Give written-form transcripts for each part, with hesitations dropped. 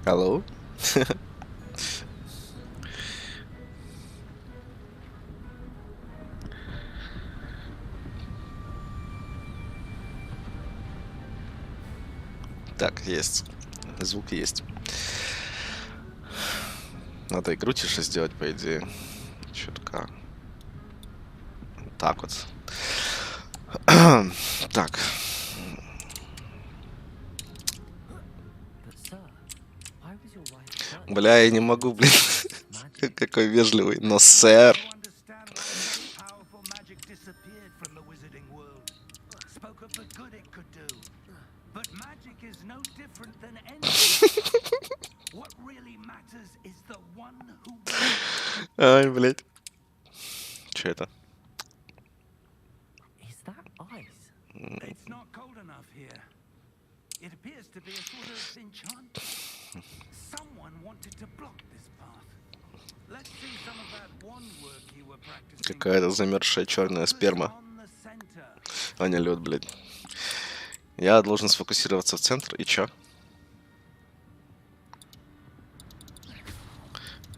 Hello? Так, есть. Звук есть. Надо игру тише сделать, по идее. Чутка. Так вот. Так. Бля, я не могу, блин. Какой вежливый. Но, сэр. No understand why such powerful magic disappeared from the wizarding world. Spoke of the good it could do. But magic is no different than anything else. What really matters is the one who wins. Ай, блядь. Че это? Is that ice? It's not cold enough here. It appears to be a sort of enchantment. Someone wanted to block this path. Let's see some of that wand work you were practicing. Какая-то замерзшая черная Focus сперма. on the center. А не лед, блядь. Я должен сфокусироваться в центр. И чё?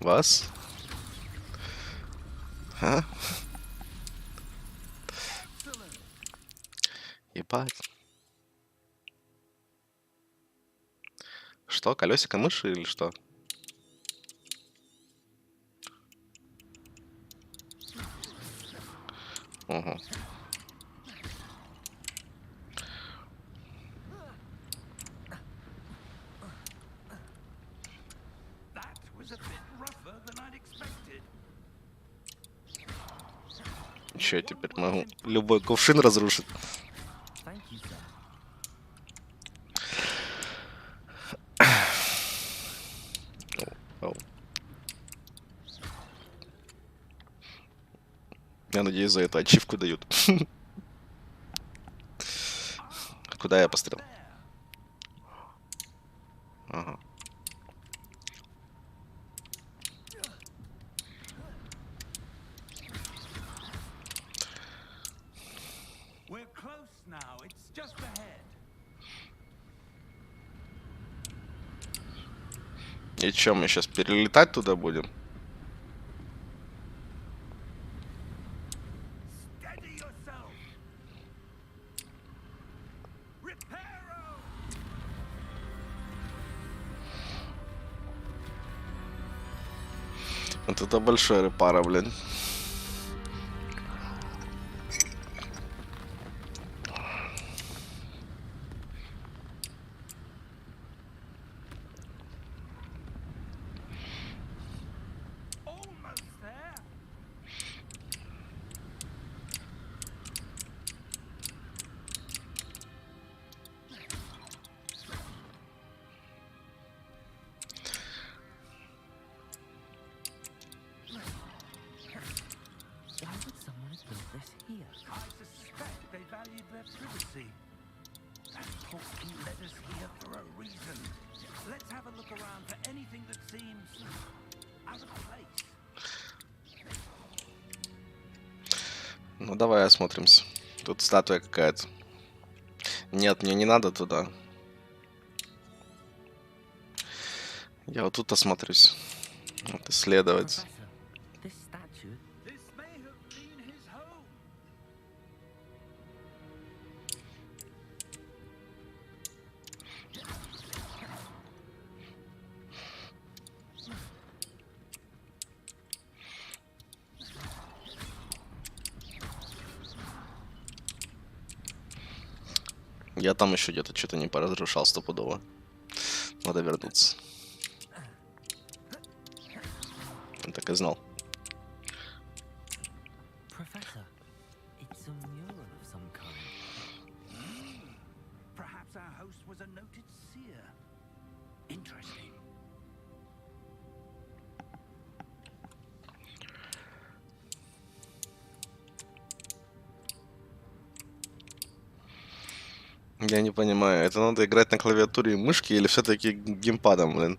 Вас? А? Excellent. Ебать. Что, колесико мыши или что? Угу. That was a bit rougher than I'd expected. Че я теперь могу любой кувшин разрушить? Thank you, sir. Оу. Я надеюсь, за это ачивку дают. Куда я пострел? Ага. We're close now. It's just ahead. И чё, мы сейчас перелетать туда будем? Steady yourself. Reparo. Вот это большой репара, блин. Almost there. Why would someone have built this here? I suspect they valued their privacy. That portkey led us here for a reason. Let's have a look around for anything that seems out of place. Ну давай осмотримся. Тут статуя какая-то. Нет, мне не надо туда. Я вот тут осмотрюсь. Вот исследовать. Professor, this statue. This may have been his home. Я там еще где-то что-то не поразрушал стопудово. Надо вернуться. Я так и знал. Professor, it's a mural of some kind. Perhaps our host was a noted seer. Interesting. Я не понимаю, это надо играть на клавиатуре и мышке или все-таки геймпадом, блин?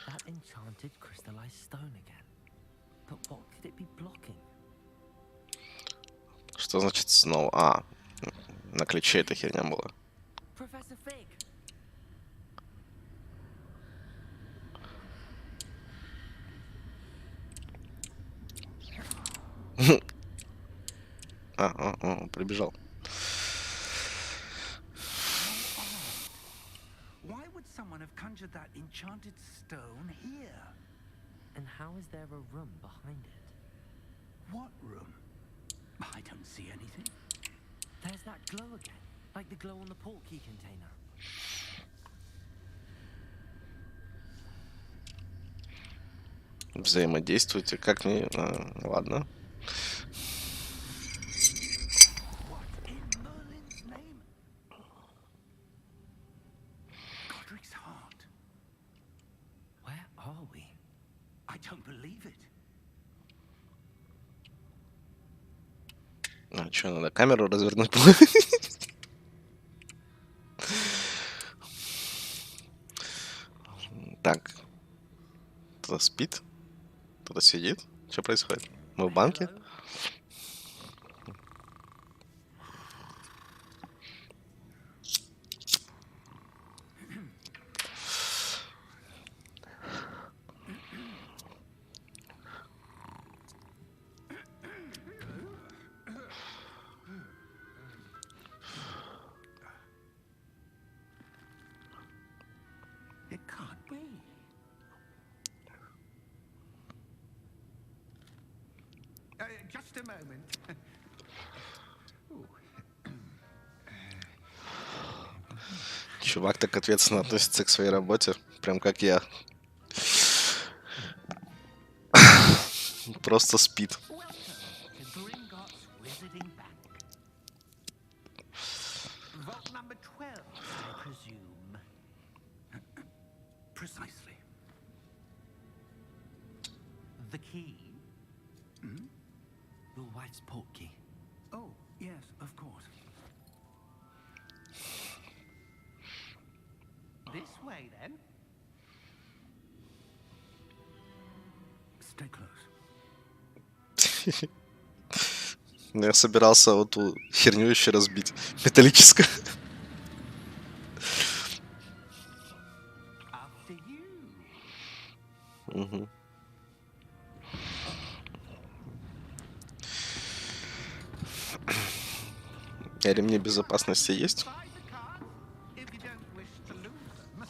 That enchanted crystallized stone again. But what could it be blocking? Что значит снова? А, на ключе эта херня была. Professor Fig. Прибежал. How odd. Why would someone have conjured that enchanted stone here? And how is there a room behind it? What room? I don't see anything. There's that glow again, like the glow on the portkey container. Взаимодействуйте. Как мне... ладно. What in Merlin's name? Godric's heart. Where are we? I don't believe it. А, что, надо камеру развернуть? Так. Кто-то спит? Кто-то сидит? Что происходит? Мы в банке? Hello? It can't be. Just a moment. Чувак так ответственно относится к своей работе. Прям как я. Просто спит. Welcome to Gringotts Wizarding Bank. Vault number 12, I presume. Precisely. The key? Your wife's portkey. Oh, yes, of course. This way, then. Stay close. Я собирался вот ту херню еще разбить. Металлическую. After you. Угу. А ремни безопасности есть? Buy the cards if you don't wish to lose them.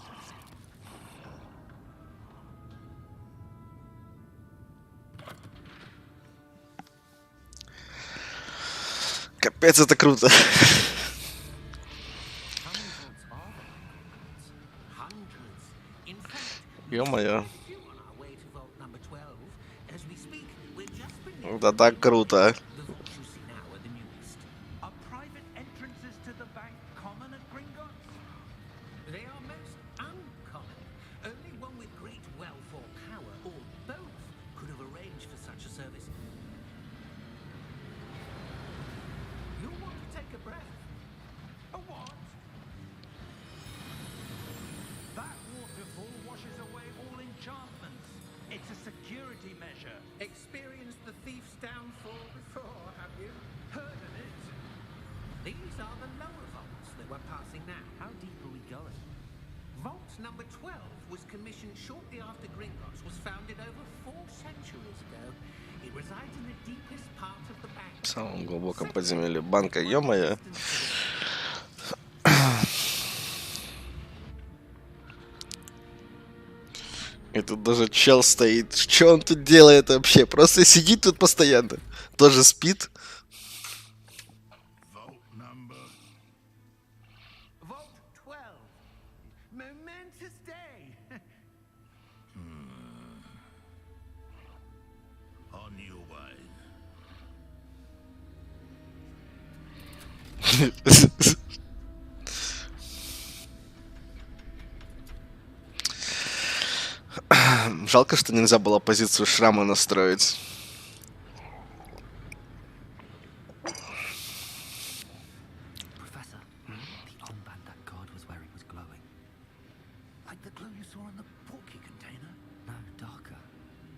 Капец, это круто. How many vaults are there? Hundreds. In fact, Ё-моё. few on our way to vault number 12. As we speak, we're just beneath Да так круто. the vaults you see now are the newest. Are private entrances to the bank common at Gringotts? They are most uncommon. Only one with great wealth or power, or both, could have arranged for such a service. You'll want to take a breath. A what? That waterfall washes away all enchantments. It's a security measure. Experienced the thief's downfall before, have you? Heard of it? These are the lower vaults that we're passing now. How deep are we going? Vault number 12 was commissioned shortly after Gringotts was founded over 4 centuries ago. It resides in the deepest part of the bank. В самом глубоком подземелье банка, ё-моё. И тут даже чел стоит. Что он тут делает вообще? Просто сидит тут постоянно. Тоже спит. Vault 12. Momentous day. On your way. Жалко, что нельзя было позицию шрама настроить. Professor, the armband that guard was wearing was glowing. Like the glow you saw in the portkey container? No, darker.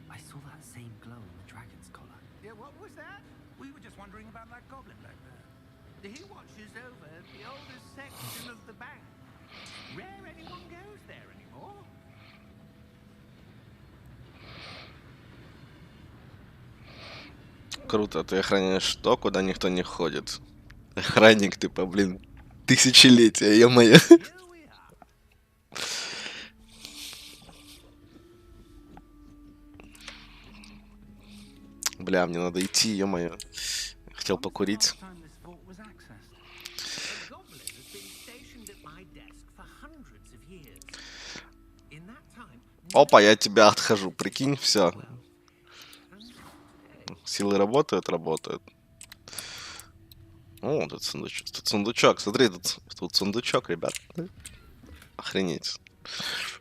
I saw that same glow on the dragon's collar. Yeah, what was that? We were just wondering about that goblin bloke. He watches over the oldest section of the bank. Rare anyone goes there anymore. Круто, ты охраняешь то, куда никто не ходит. Охранник ты, блин, тысячелетия, ё-моё. Here we are. Бля, мне надо идти, ё-моё. Хотел покурить. Last time this vault was accessed. A goblin has been stationed at my desk for hundreds of years. In that time, Опа, я от тебя отхожу, прикинь, все. Силы работают, работают. О, тут сундучок, смотри, тут сундучок, ребят. Охренеть.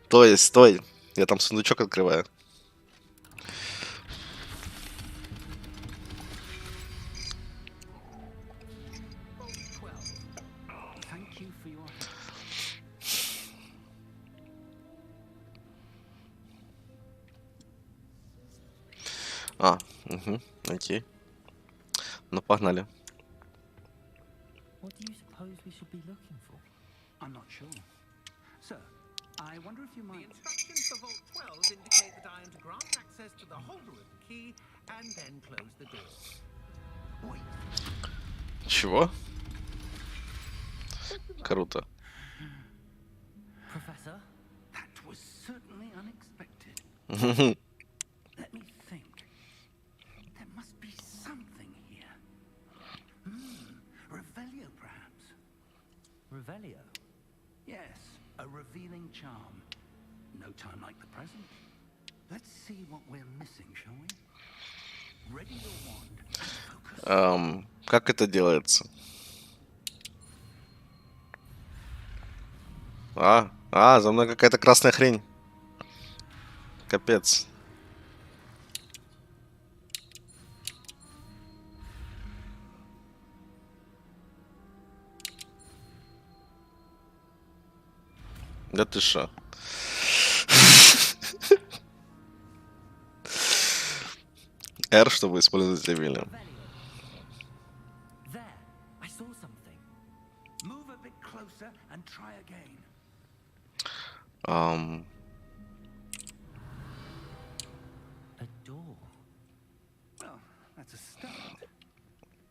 То есть, стой, я там сундучок открываю. thank you for your help. Угу, окей. Ну, погнали. What do you suppose we should be looking for? I'm not sure. Sir, I wonder if you The might... instructions for Vault 12 indicate that I am to grant access to the holder of the key and then close the door. Wait. Чего? Круто. Professor? That was certainly unexpected. Let me think. There must be something here. Revelio, perhaps. Revelio? Yes, a revealing charm. No time like the present. Let's see what we're missing, shall we? Ready your wand and focus. Как это делается? За мной какая-то красная хрень. Капец. Да ты шо? R, чтобы использовать ревелиум. There, I saw something. Move a bit closer and try again. A door. Well, that's a start.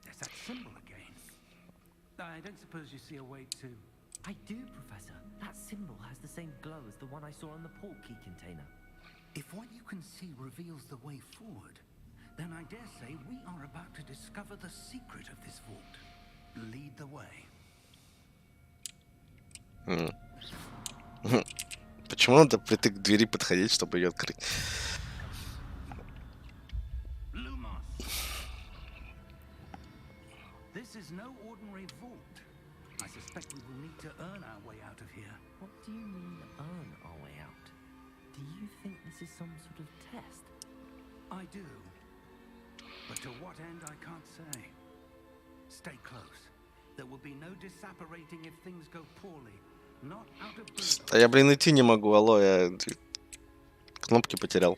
There's that symbol again. I don't suppose you see a way to... I do, Professor. That symbol has the same glow as the one I saw on the port key container. If what you can see reveals the way forward, then I dare say we are about to discover the secret of this vault. Lead the way. Почему надо прийти к двери подходить, чтобы ее открыть? Lumos. This is no ordinary vault. I suspect we will need to earn our way out of here. What do you mean, earn our way out? Do you think this is some sort of test? I do. But to what end, I can't say. Stay close. There will be no disapparating if things go poorly. Not out of boredom. А я, блин, идти не могу, алло, я кнопки потерял.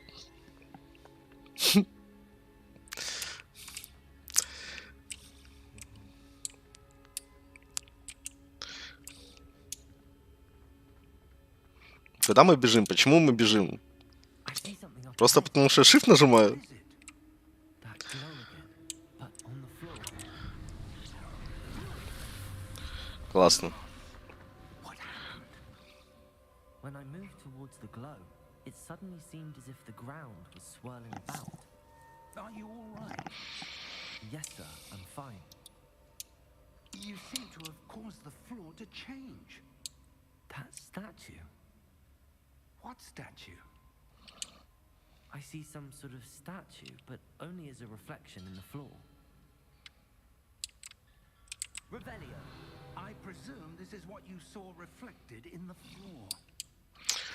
Куда мы бежим? Почему мы бежим? I see something up Просто ahead. потому что shift нажимаю? What is it? That glow again, but on the floor. Классно. What happened? When I moved towards the glow, it suddenly seemed as if the ground was swirling about. Are you all right? Yes, sir, I'm fine. You seem to have caused the floor to change. That statue. What statue? I see some sort of statue, but only as a reflection in the floor. Revelio. I presume this is what you saw reflected in the floor.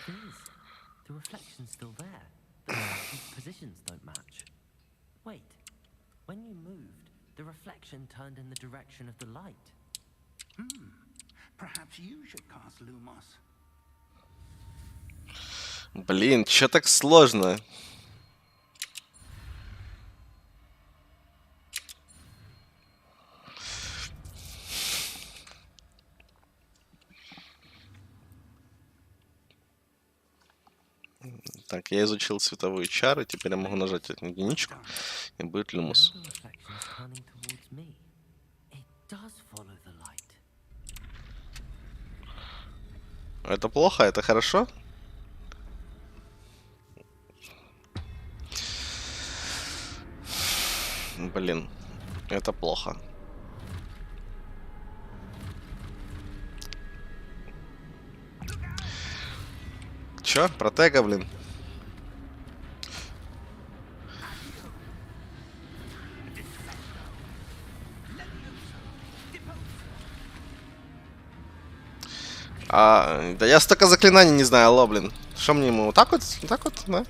It is. The reflection's still there. The statue's positions don't match. Wait. When you moved, the reflection turned in the direction of the light. Perhaps you should cast Lumos. Блин, чё так сложно? Так, я изучил световые чары, теперь я могу нажать единичку, и будет Now люмус. the reflection's turning towards me. It does follow the light. Это плохо, это хорошо? Блин, это плохо. Чё? Протега, блин. Да я столько заклинаний не знаю, алло, блин. Что мне ему? Вот так вот? Вот так вот, да?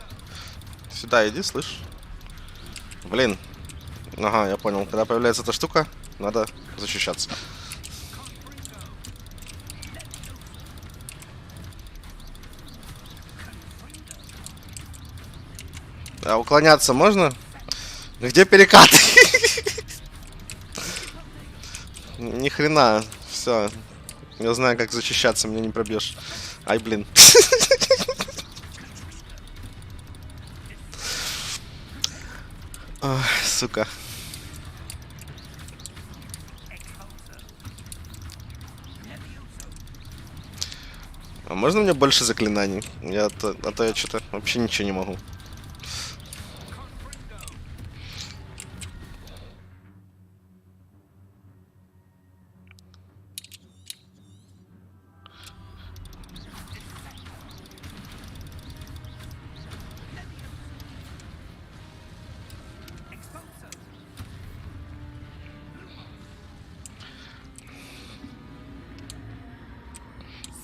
Сюда иди, слышь. Блин. Ага, я понял. Когда появляется эта штука, надо защищаться. А уклоняться можно? Где перекат? Ни хрена. Все. Я знаю, как защищаться, меня не пробьешь. Ай, блин. Ой, сука. А можно мне больше заклинаний? А то я что-то вообще ничего не могу.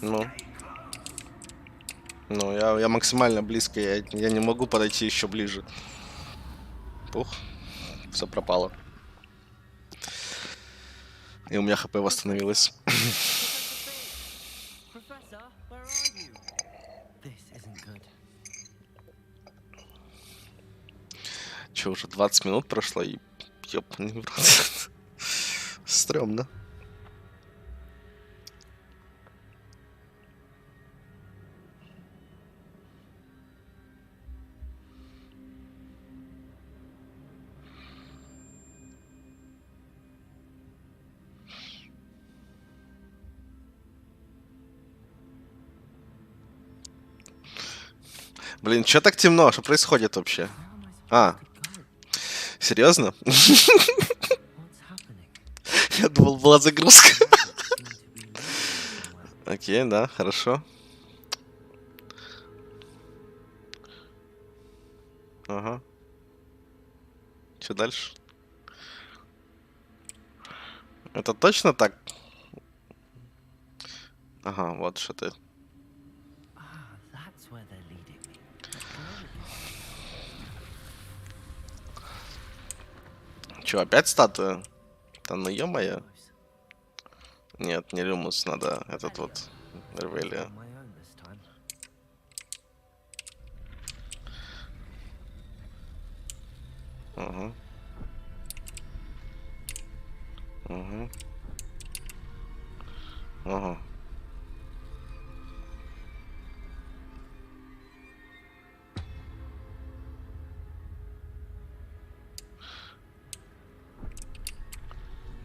Ну. Ну, я максимально близко, я не могу подойти еще ближе. Ух, все пропало. И у меня хп восстановилось. Professor, where are you? This isn't good. Че, уже 20 минут прошло и... Ёбаный в рот. Стрёмно. Блин, чё так темно? Что происходит вообще? А, серьезно? What's happening? Я думал, была загрузка. Seem to be leading somewhere. Окей, да, хорошо. Ага. Что дальше? Это точно так? Ага, вот что ты. Ah, that's where they're leading me. Че, опять статуя? Да ну ё-моё. Close. Нет, не Люмус, надо этот вот. Ревелия. On my own this time. Угу. Угу. Ага.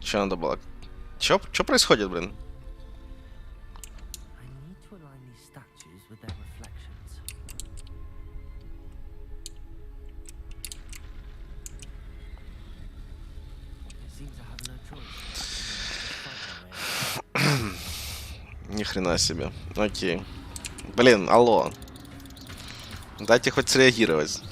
Че надо было? Чё происходит, блин? I need to align these statues with their reflections. It seems I have no choice. I'm gonna have to fight my way out. Ни хрена себе. Окей. Блин, алло. Дайте хоть среагировать.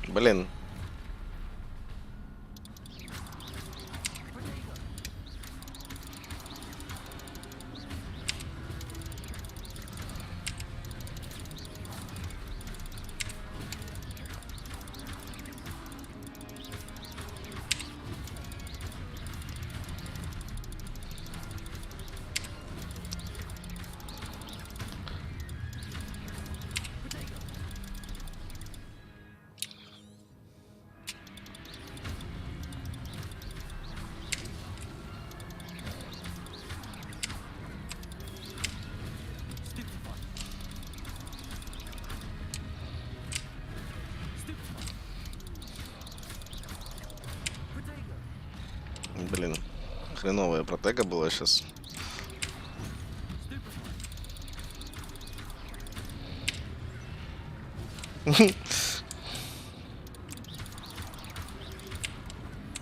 Блин. Блин, хреновая протега была сейчас.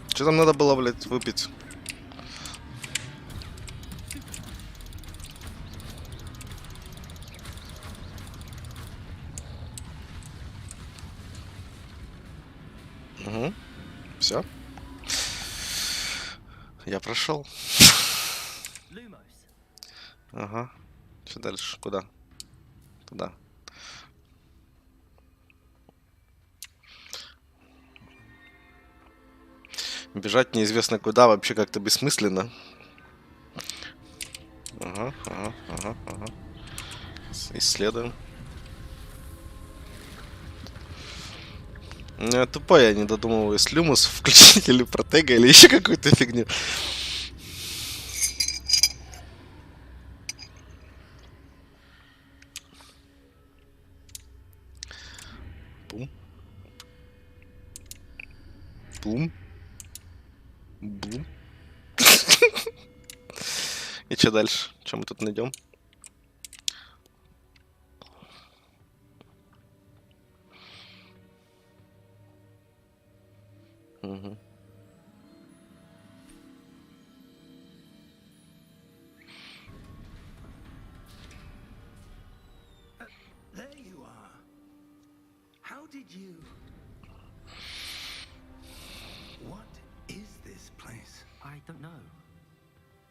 Что там надо было, блядь, выпить? Угу. Все. Я прошел. Lumos. Ага. Что дальше? Куда? Туда. Бежать неизвестно куда вообще как-то бессмысленно. Ага, ага, ага, ага. Исследуем. Ну, я тупой, я не додумываюсь люмус включить или протега, или еще какую-то фигню. Бум. Бум. Бум. И что дальше? Что мы тут найдем? Угу. There you are. How did you... What is this place? I don't know.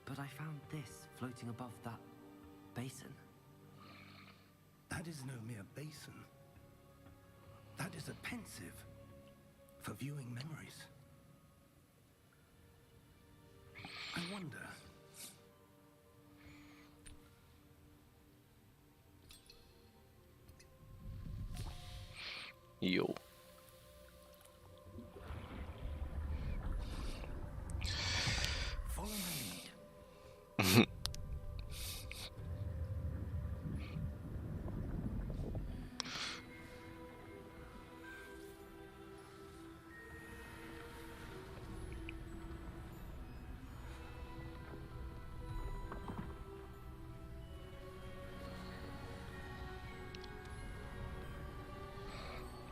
But I found this floating above that basin. That is no mere basin. That is a pensive for viewing memories. I wonder... Йоу. Follow my lead.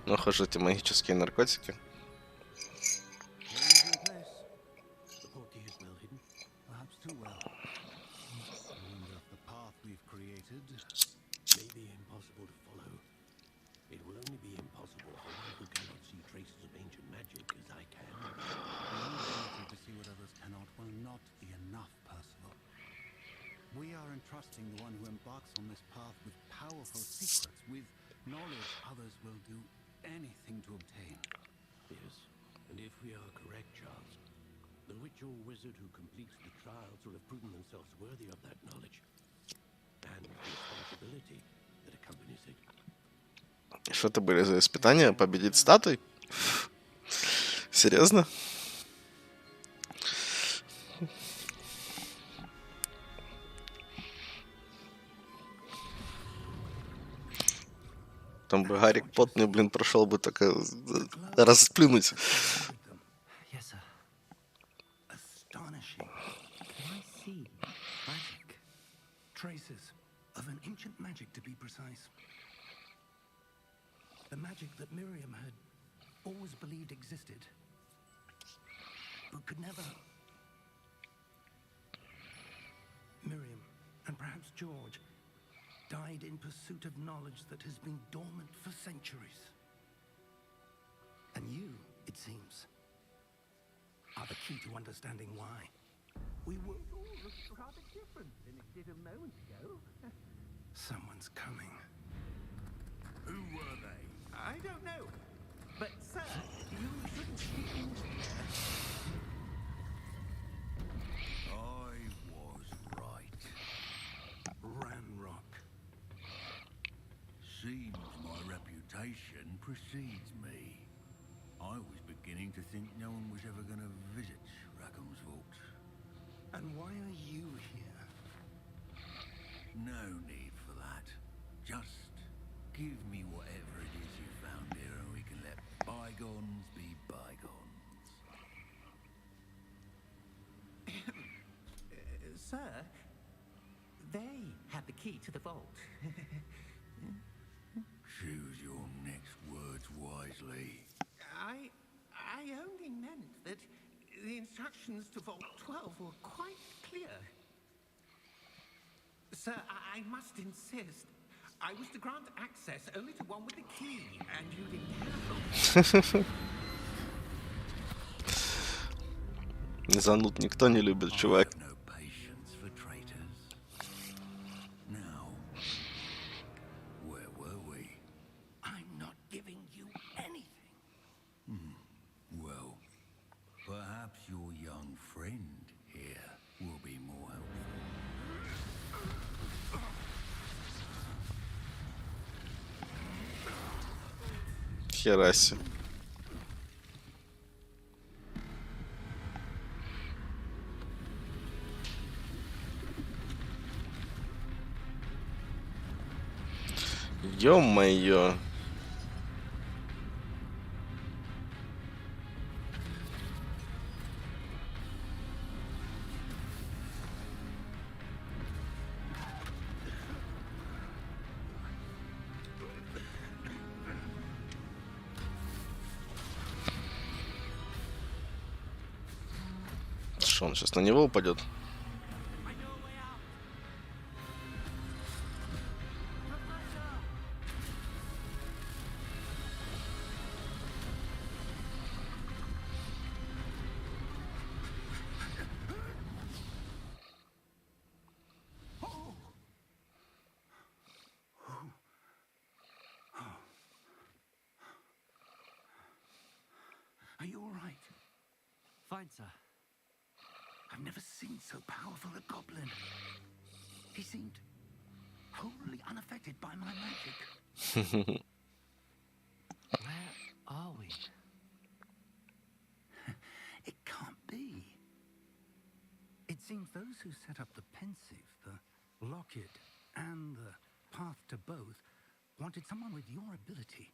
Ну, хожу эти магические наркотики. The portkey is well hidden. Perhaps too well. I wonder if the path we've created may be impossible to follow. It will only be impossible for one who cannot see traces of ancient magic as I can. The inability to see what others cannot will not be enough, Percival. We are entrusting the one who embarks on this path with powerful secrets, with knowledge others will do anything to obtain. Yes, and if we are correct, Charles, the witch or wizard who completes the trials will have proven themselves worthy of that knowledge and the responsibility that accompanies it. Что это были за испытания? Победить статуй? Серьезно? Там бы Гарик потный, блин, прошел бы так расплюнуть. Yes, sir. Astonishing. Can I see magic? Traces of an ancient magic, to be precise. The magic that Miriam had always believed existed, but could never... Miriam, and perhaps George, died in pursuit of knowledge that has been dormant for centuries. And you, it seems, are the key to understanding why. We were all rather different than it did a moment ago. Someone's coming. Who were they? I don't know. But, sir, you shouldn't speak. I was right. Ranrock. Seems my reputation precedes me. I was beginning to think no one was ever going to visit Rackham's Vault. And why are you here? No need for that. Just give me whatever it is you found here and we can let bygones be bygones. They had the key to the vault. Choose your next words wisely. I only meant that the instructions to Vault 12 were quite clear. Sir, I must insist. I was to grant access only to one with the key, and you didn't have. Зануд никто не любит, I чувак. have no patience for traitors. Now, where were we? I'm not giving you anything. Well, perhaps your young friend here will be more helpful. Хераси. Ё-моё. Что, он сейчас на него упадет? Are you all right? Fine, sir. I've never seen so powerful a goblin. He seemed wholly unaffected by my magic. Where are we? It can't be. It seems those who set up the pensive, the locket, and the path to both wanted someone with your ability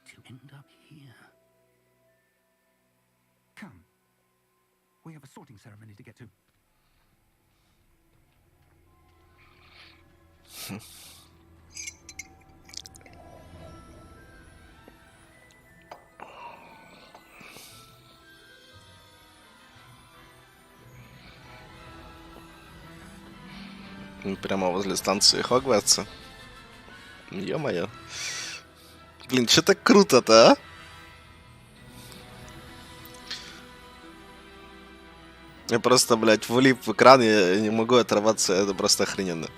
to end up here. Come. We have a sorting ceremony to get to. Прямо возле станции Хогвартса. Ё-моё. Блин, что так круто-то, а? Я просто, блядь, влип в экран, я не могу оторваться, это просто охрененно.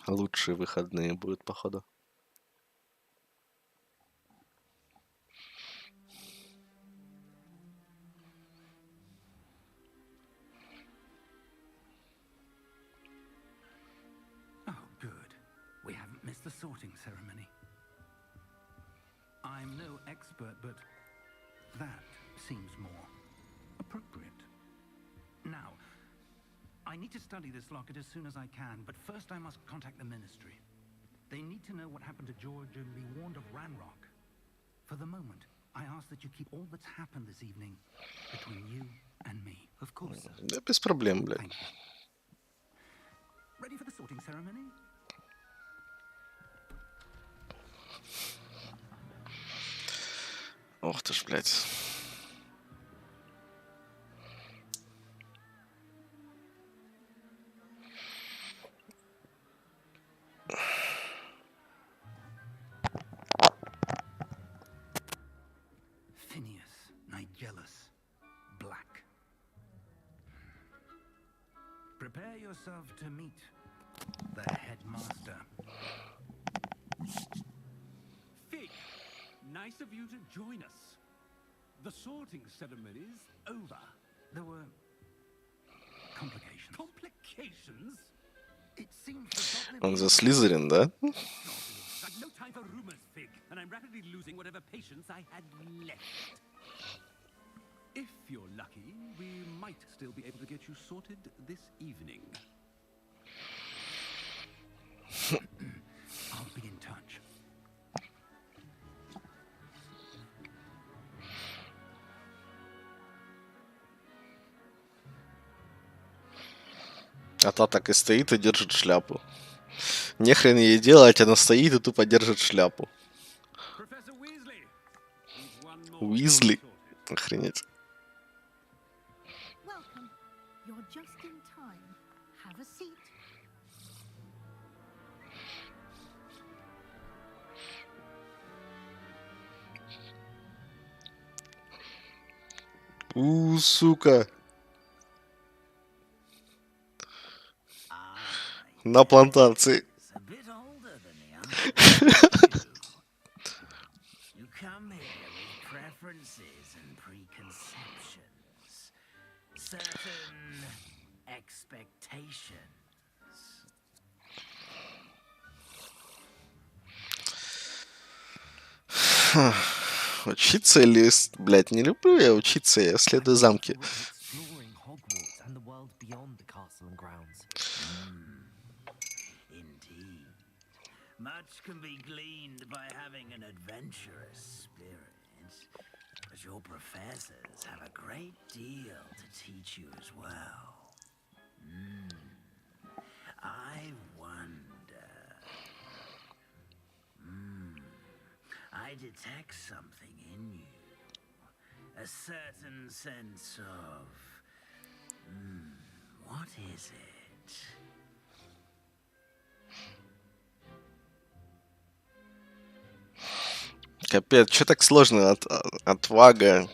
Лучшие выходные будут, походу. Oh, good. We haven't missed the sorting ceremony. I'm no expert, but that seems more appropriate. Now, I need to study this locket as soon as I can, but first I must contact the Ministry. They need to know what happened to George and be warned of Ranrock. For the moment, I ask that you keep all that's happened this evening between you and me. Of course, sir. Да без проблем, блядь. Thank you. Ready for the sorting ceremony? Ох ты ж, блядь. Phineas, Nigellus, Black. Prepare yourself to meet the headmaster. Fig, nice of you to join us. The sorting ceremony's over. There were complications. Complications? It seems the goblin Он за Слизерин, да? I've no time for rumors, Fig. patience I had left. If you're lucky, we might still be able to get you sorted this evening. I'll be in touch. А та так и стоит и держит шляпу. Нехрен ей делать, она стоит и тупо держит шляпу. Professor Weasley, need one more Уизли? sorted. Охренеть. Welcome. You're just in time. Have a seat. Сука. На плантации. A bit older than the other. You come here with preferences and preconceptions, certain expectations. Учиться или... Блядь, не люблю я учиться, я следую замки. Exploring Hogwarts and the world beyond the castle and grounds. Indeed. Much can be gleaned by having an adventurous spirit, but your professors have a great deal to teach you as well. I wonder. I detect something in you. A certain sense of... what is it? Капец, что так сложно? Отвага,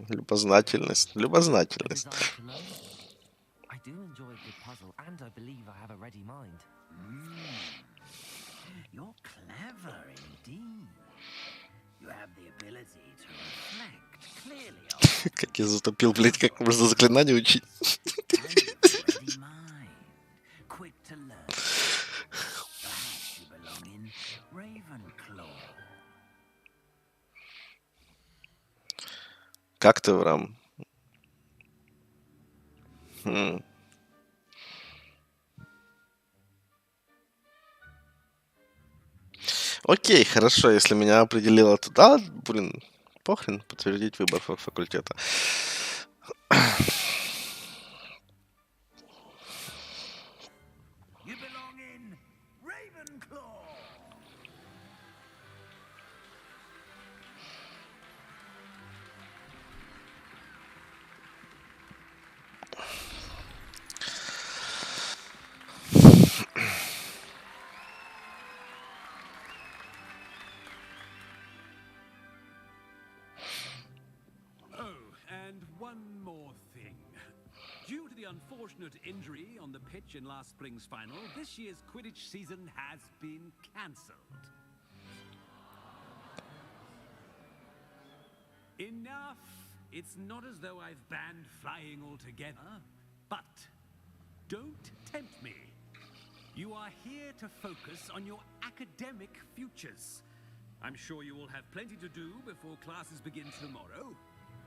любознательность. Любознательность. Desire to learn? I do enjoy a good puzzle, and I believe I have a ready mind. You're clever indeed. You have the ability to reflect clearly on Как я затупил, блядь, как можно заклинание учить? ready mind, quick to learn. Perhaps you belong in Ravenclaw. Как ты, Врам? Окей, хорошо, если меня определило туда, блин, похрен, подтвердить выбор факультета. You belong in Ravenclaw. Oh, and one more thing. Due to the unfortunate injury on the pitch in last spring's final, this year's Quidditch season has been cancelled. Enough! It's not as though I've banned flying altogether, but don't tempt me. You are here to focus on your academic futures. I'm sure you will have plenty to do before classes begin tomorrow.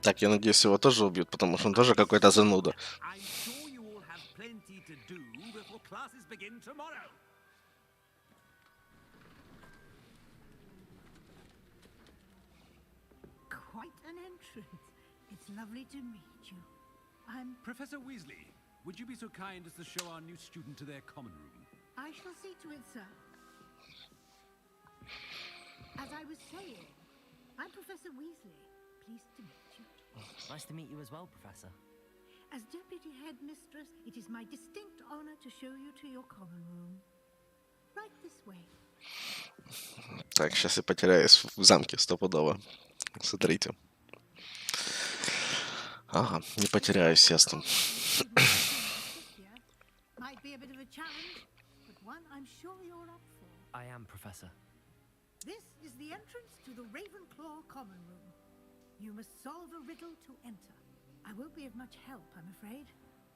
Так, я надеюсь, его тоже убьют, потому что он тоже какой-то зануда. I'm sure you all have plenty to do before classes begin tomorrow. Quite an entrance. It's lovely to meet you. I'm... Professor Weasley, would you be so kind as to show our new student to their common room? I shall see to it, sir. As I was saying, I'm Professor Weasley. Pleased to meet you. Nice to meet you as well, Professor. As Deputy Headmistress, it is my distinct honor to show you to your common room. Right this way. Так, сейчас я потеряюсь в замке стопудово. Смотрите. Ага, не потеряюсь, ясно. Might be a bit of a challenge, but one I'm sure you're up for. I am, Professor. This is the entrance to the Ravenclaw common room. You must solve a riddle to enter. I won't be of much help, I'm afraid.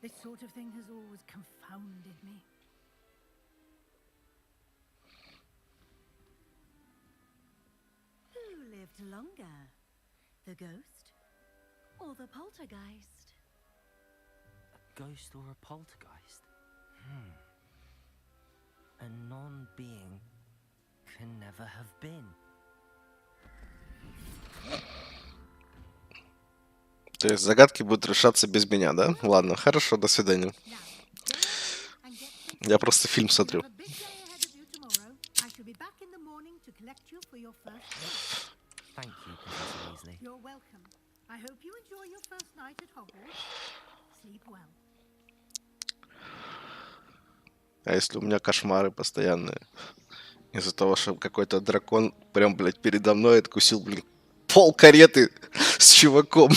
This sort of thing has always confounded me. Who lived last longer? The ghost or the poltergeist? A ghost or a poltergeist? A non-being can never have been. То есть загадки будут решаться без меня, да? Ладно, хорошо, до свидания. Я просто фильм смотрю. Thank you, Professor Weasley. You're welcome. I hope you enjoy your first night at Hogwarts. Sleep well. А если у меня кошмары постоянные? Из-за того, что какой-то дракон прям, блядь, передо мной откусил, блин, пол кареты с чуваком.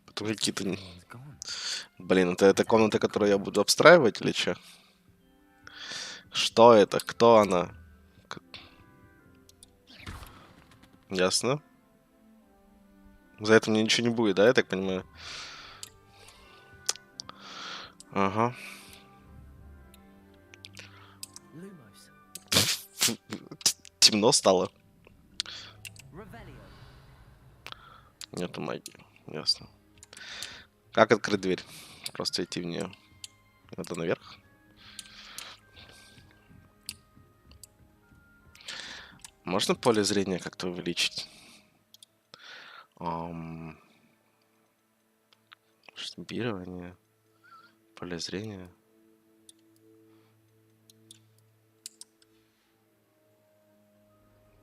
Потом какие-то... Блин, это комната, которую я буду обстраивать или что? Что это? Кто она? Ясно. За это мне ничего не будет, да, я так понимаю? Ага. Темно стало. Нету магии. Ясно. Как открыть дверь? Просто идти в нее. Это наверх. Можно поле зрения как-то увеличить? Масштабирование. Поле зрения.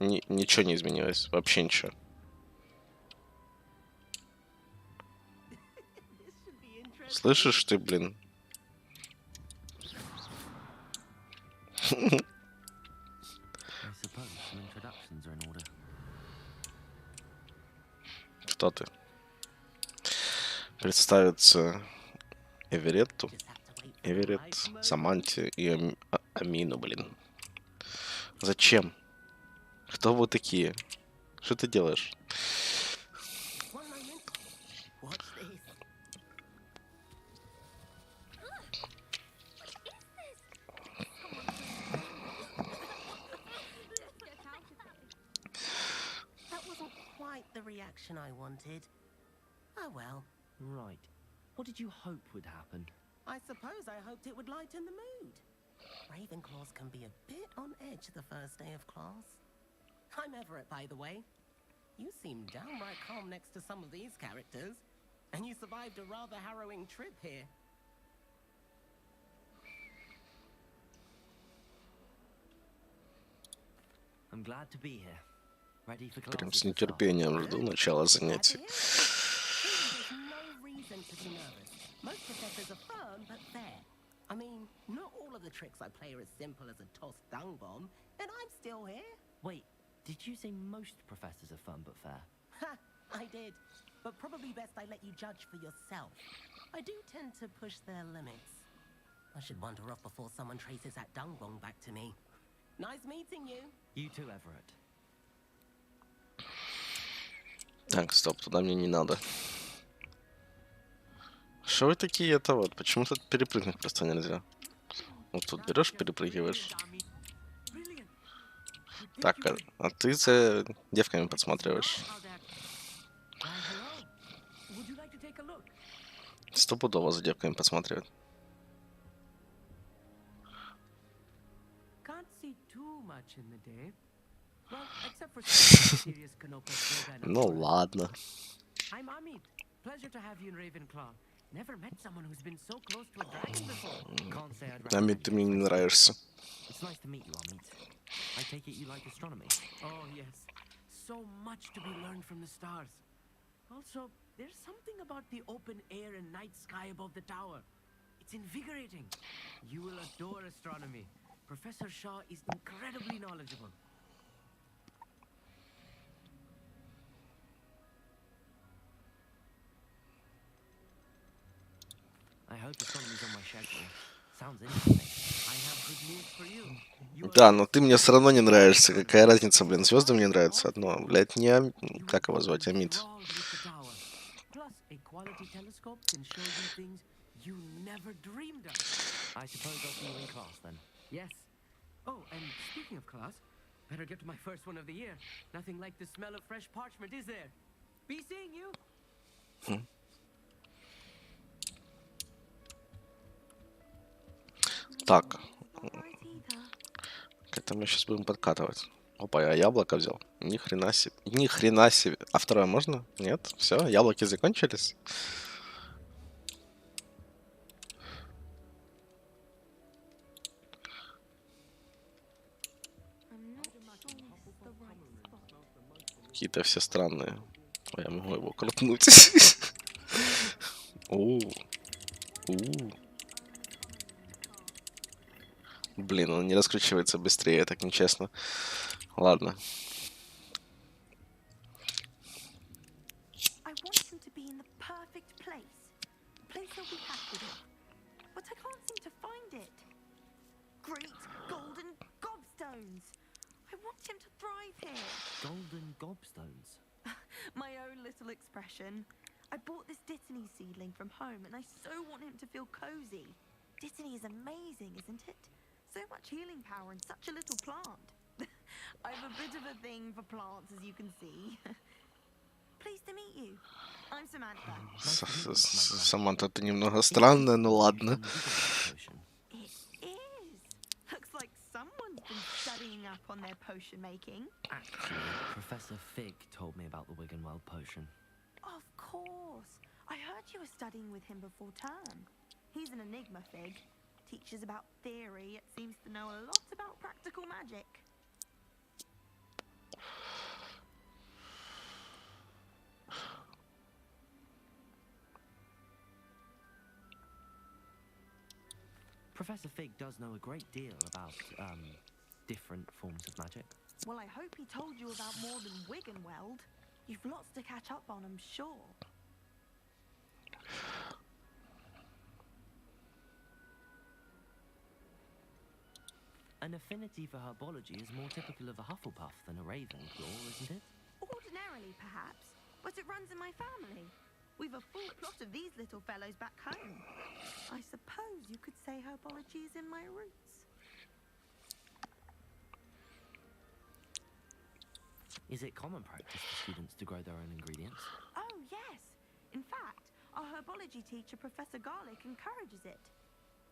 Ничего не изменилось. Вообще ничего. Слышишь ты, блин? Кто ты? Представиться Эверетту, Эверетт, Саманте и Амину, блин. Зачем? Кто вы такие? Что ты делаешь? The reaction I wanted. Oh well. Right. What did you hope would happen? I suppose I hoped it would lighten the mood. Ravenclaws can be a bit on edge the first day of class. I'm Everett, by the way. You seem downright calm next to some of these characters, and you survived a rather harrowing trip here. I'm glad to be here. Прям с нетерпением жду начала занятий. Most professors are firm but fair. I mean, not all of the tricks I play are as simple as a tossed dung bomb, and I'm still here. Wait, did you say most professors are firm but fair? Ha, I did. But probably best I let you judge for yourself. I do tend to push their limits. I should wander off before someone traces that dung bomb back to me. Nice meeting you. You too, Everett. Так, стоп, туда мне не надо. Что вы такие это вот? Почему тут перепрыгнуть просто нельзя? Вот тут берешь, перепрыгиваешь. Так, а ты за девками подсматриваешь. Стопудово за девками подсматривает. Ну ладно. Never met someone who's been so close to a dragon before. Can't say I'd Амит, ты мне не нравишься. It's nice to meet you, Amit. I take it you like astronomy. Oh, yes. So much to be learned from the stars. Also, there's something about the open air and night sky above the tower. It's invigorating. You will adore astronomy. Professor Shaw is incredibly knowledgeable. I hope astronomy's on my schedule. Sounds interesting. I have good news for you. Да, но ты мне все равно не нравишься. Какая разница, блин, звезды мне нравятся одно. Блядь, не как его звать, Амит. you never dreamed of. I suppose I'll see you in class then. Yes. Oh, and speaking of class, better get to my first one of the year. Nothing like the smell of fresh parchment, is there? Be seeing you. Так, Not right either. к этому мы сейчас будем подкатывать. Опа, я яблоко взял. Ни хрена себе. Ни хрена себе. А второе можно? Нет? Все, яблоки закончились. I'm not sure this is the right spot. Какие-то все странные. Ой, я могу его крутнуть. У. Блин, он не раскручивается быстрее, так нечестно. Ладно. I want him to be in the perfect place. A place he'll be happy with. But I can't seem to find it. Great golden gobstones. I want him to thrive here. Golden gobstones. My own little expression. I bought this Dittany seedling from home and I so want him to feel cozy. Dittany is amazing, isn't it? So much healing power in such a little plant. I've a bit of a thing for plants, as you can see. Pleased to meet you. I'm Samantha. Саманта, ты немного странная, но ладно. It is. Looks like someone's been studying up on their potion making. Actually, Professor Fig told me about the Wiggenweld potion. Of course. I heard you were studying with him before term. He's an enigma, Fig. Teaches about theory, yet seems to know a lot about practical magic. Professor Fig does know a great deal about, different forms of magic. Well, I hope he told you about more than Wiggenweld. You've lots to catch up on, I'm sure. An affinity for herbology is more typical of a Hufflepuff than a Ravenclaw, isn't it? Ordinarily, perhaps, but it runs in my family. We've a full plot of these little fellows back home. I suppose you could say herbology is in my roots. Is it common practice for students to grow their own ingredients? Oh, yes. In fact, our herbology teacher, Professor Garlick, encourages it.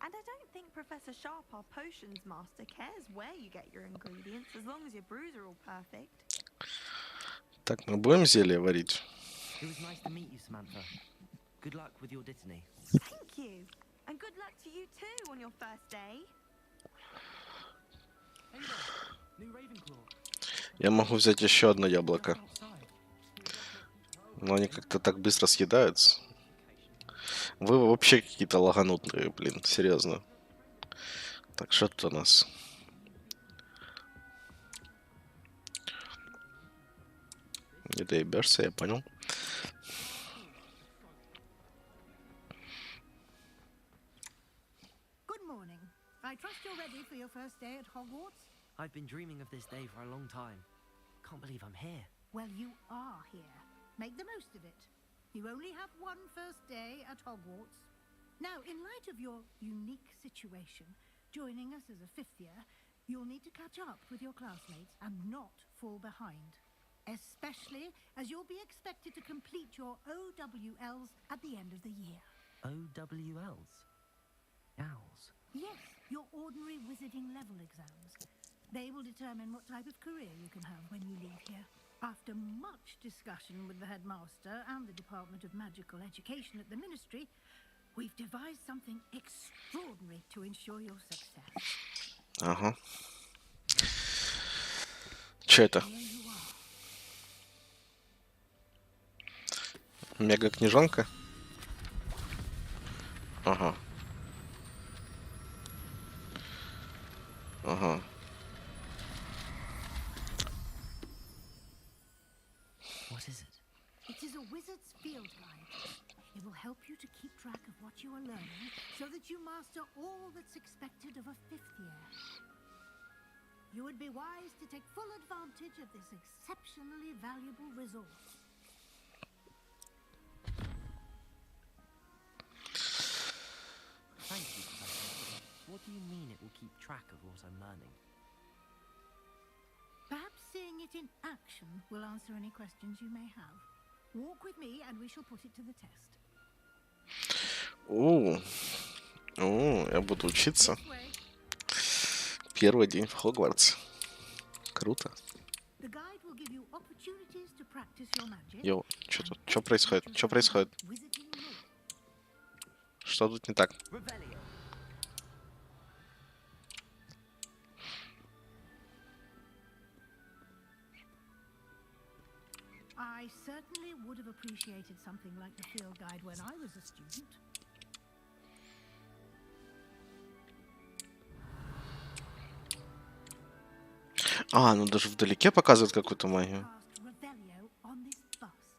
And I don't think Professor Sharp, our potions master, cares where you get your ingredients, as long as your brews are all perfect. Так, мы будем зелье варить? It was nice to meet you, Samantha. Good luck with your Dittany. Thank you. And good luck to you too on your first day. Hey there, new Ravenclaw. Я могу взять еще одно яблоко. Но они как-то так быстро съедаются. Вы вообще какие-то лаганутые, блин, серьезно. Так, что тут у нас? Не доебешься, я понял. Good morning. I trust you're ready for your first day at Hogwarts? I've been dreaming of this day for a long time. Can't believe I'm here. Well, you are here. Make the most of it. You only have one first day at Hogwarts. Now, in light of your unique situation, joining us as a fifth year, you'll need to catch up with your classmates and not fall behind. Especially as you'll be expected to complete your OWLs at the end of the year. OWLs? Owls. Yes, your ordinary wizarding level exams. They will determine what type of career you can have when you leave here. After much discussion with the headmaster and the Department of Magical Education at the Ministry, we've devised something extraordinary to ensure your success. Ага. Че это? Here you are. Мега-книжонка? Ага. Ага. What is it? It is a wizard's field guide. It will help you to keep track of what you are learning so that you master all that's expected of a fifth year. You would be wise to take full advantage of this exceptionally valuable resource. keep track of what I'm learning. Perhaps seeing it in action will answer any questions you may have. Walk with me and we shall put it to the test. Я буду учиться. This way. Первый день в Хогвартсе. Круто. The guide will give you opportunities to practice your magic. Йоу, что and тут? Что educate происходит? Что yourself происходит? about wizarding lore. Что тут не так? Revelio. I certainly would have appreciated something like the field guide when I was a student. Ну даже вдалеке показывает какую-то магию. Cast Revelio on this bust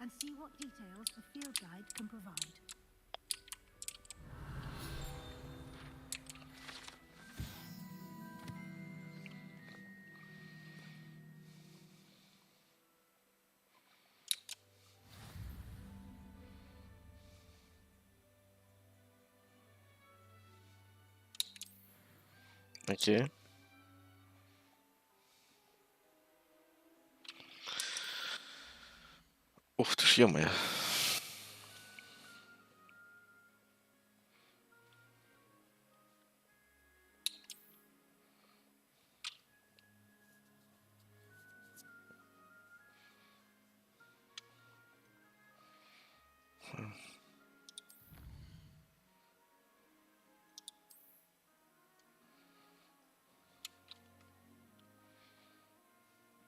and see what details the field guide can provide. Окей. Ух ты ж, ё-моё.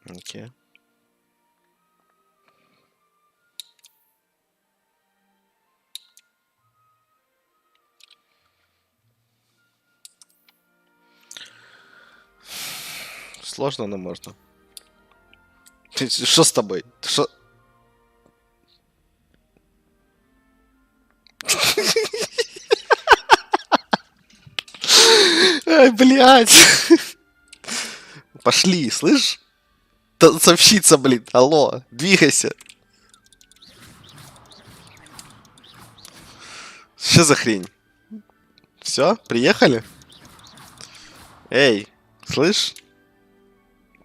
Окей. Сложно, но можно. Что с тобой? Что? Ай, блядь. Пошли, слышь? Танцовщица, блин. Алло, двигайся. Что за хрень? Все, приехали? Эй, слышь?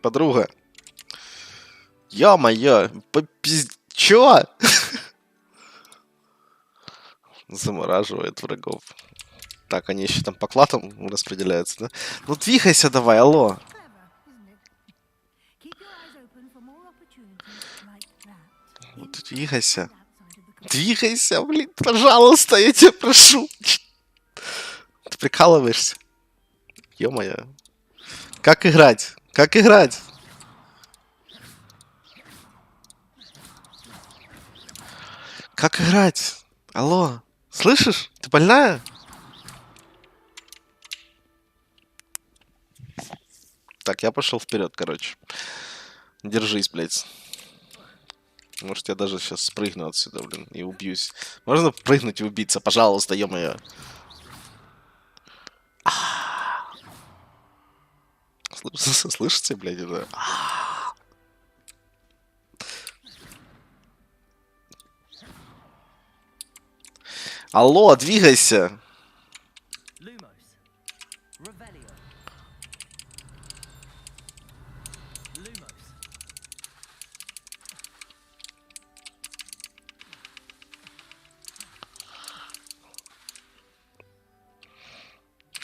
Подруга. Ё-моё, чё? Замораживает врагов. Так, они еще там по клатам распределяются, да? Ну двигайся давай, алло. Clever, isn't it? Keep your eyes open for more opportunities like that. Ну ты inside двигайся. and outside of the country. Двигайся, блин, пожалуйста, я тебя прошу. Ты прикалываешься? Ё-моё. Как играть? Как играть? Как играть? Алло, слышишь? Ты больная? Так, я пошел вперед, короче. Держись, блядь. Может, я даже сейчас спрыгну отсюда, блин, и убьюсь. Можно прыгнуть и убиться, пожалуйста, ё-моё. Слышите, блядь, это? Алло, двигайся. Lumos. Revelio. Lumos.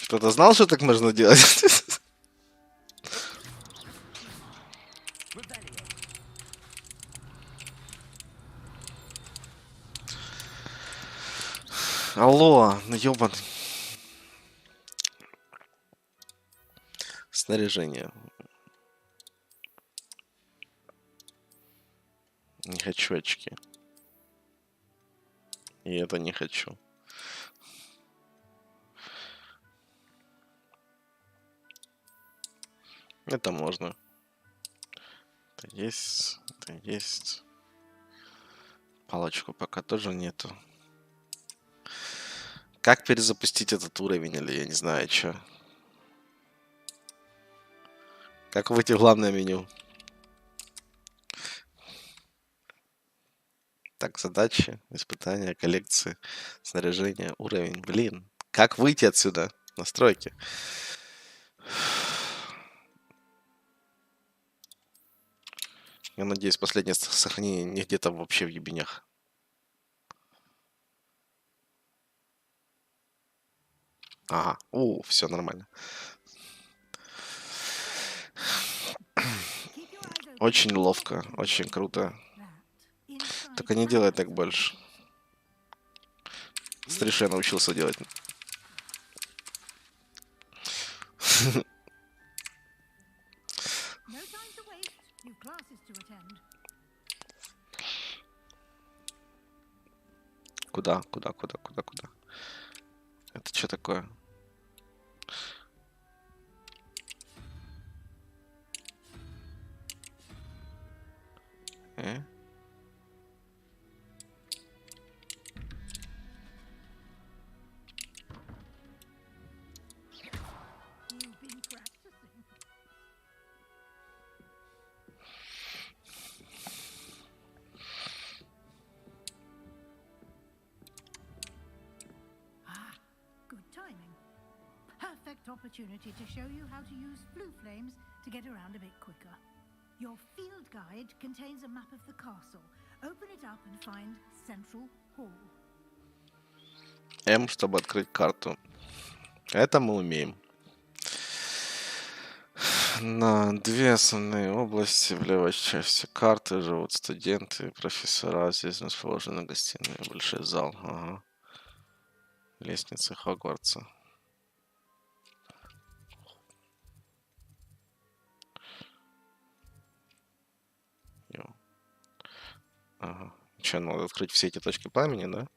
Кто-то знал, что так можно делать? Revelio. Алло, ну ёбан. Снаряжение. Не хочу очки. И это не хочу. Это можно. Это есть. Это есть. Палочку пока тоже нету. Как перезапустить этот уровень, или я не знаю, что. Как выйти в главное меню? Так, задачи, испытания, коллекции, снаряжение, уровень. Блин, как выйти отсюда? Настройки. Я надеюсь, последнее сохранение не где-то вообще в ебенях. Ага. Все нормально. Очень ловко, очень круто. Только не делай так больше. Смотри, что я научился делать. No time to waste. You've classes to attend. Куда? Это что такое? Э? You've been practicing. Ah, good timing. Perfect opportunity to show you how to use blue flames to get around a bit quicker. Your field guide contains a map of the castle. Open it up and find Central Hall. М, чтобы открыть карту. Это мы умеем. На две основные области в левой части карты живут студенты и профессора. Здесь расположены гостиные, большой зал. Ага. Лестницы Хогвартса. Йо. Ага. Че, надо открыть все эти точки пламени, да?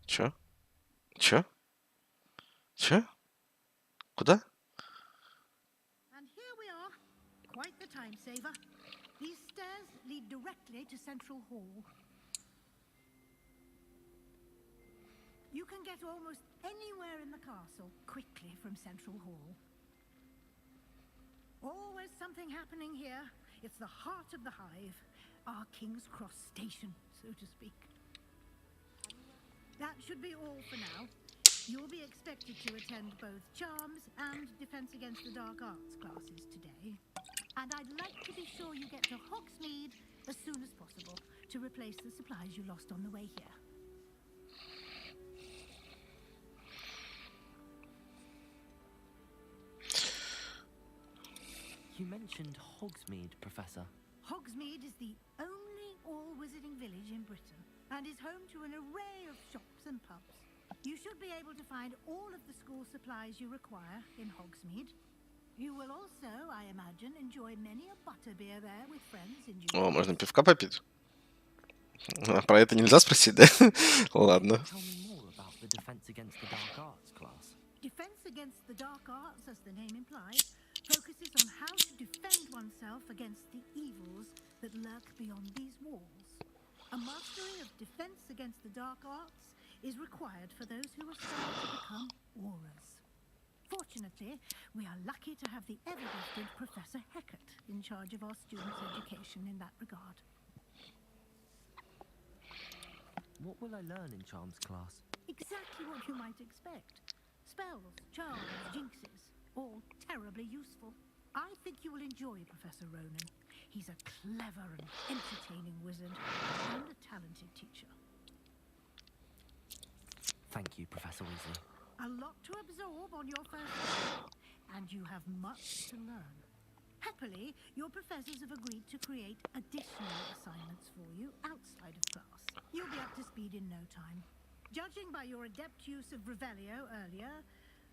Чё? Чё? Чё? Куда? And here we are. Quite the time saver. These stairs lead directly to Central Hall. You can get almost anywhere in the castle quickly from Central Hall. Always something happening here. It's the heart of the hive, our King's Cross station, so to speak. That should be all for now. You'll be expected to attend both Charms and Defense Against the Dark Arts classes today. And I'd like to be sure you get to Hogsmeade as soon as possible to replace the supplies you lost on the way here. You mentioned Hogsmeade, Professor. Hogsmeade is the only all-wizarding village in Britain and is home to an array of shops and pubs. You should be able to find all of the school supplies you require in Hogsmeade. You will also, I imagine, enjoy many a butterbeer there with friends in О, due можно course. пивка попить? А про это нельзя спросить, да? Ладно. Tell me more about the Defense Against the Dark Arts class. Defense Against the Dark Arts, as the name implies, focuses on how to defend oneself against the evils that lurk beyond these walls. A mastery of Defense Against the Dark Arts is required for those who aspire to become Aurors. Fortunately, we are lucky to have the ever-gifted Professor Hecat in charge of our students' education in that regard. What will I learn in Charms class? Exactly what you might expect. Spells, charms, jinxes, all terribly useful. I think you will enjoy Professor Ronan. He's a clever and entertaining wizard and a talented teacher. Thank you, Professor Weasley. A lot to absorb on your first day, and you have much to learn. Happily, your professors have agreed to create additional assignments for you outside of class. You'll be up to speed in no time. Judging by your adept use of Revelio earlier,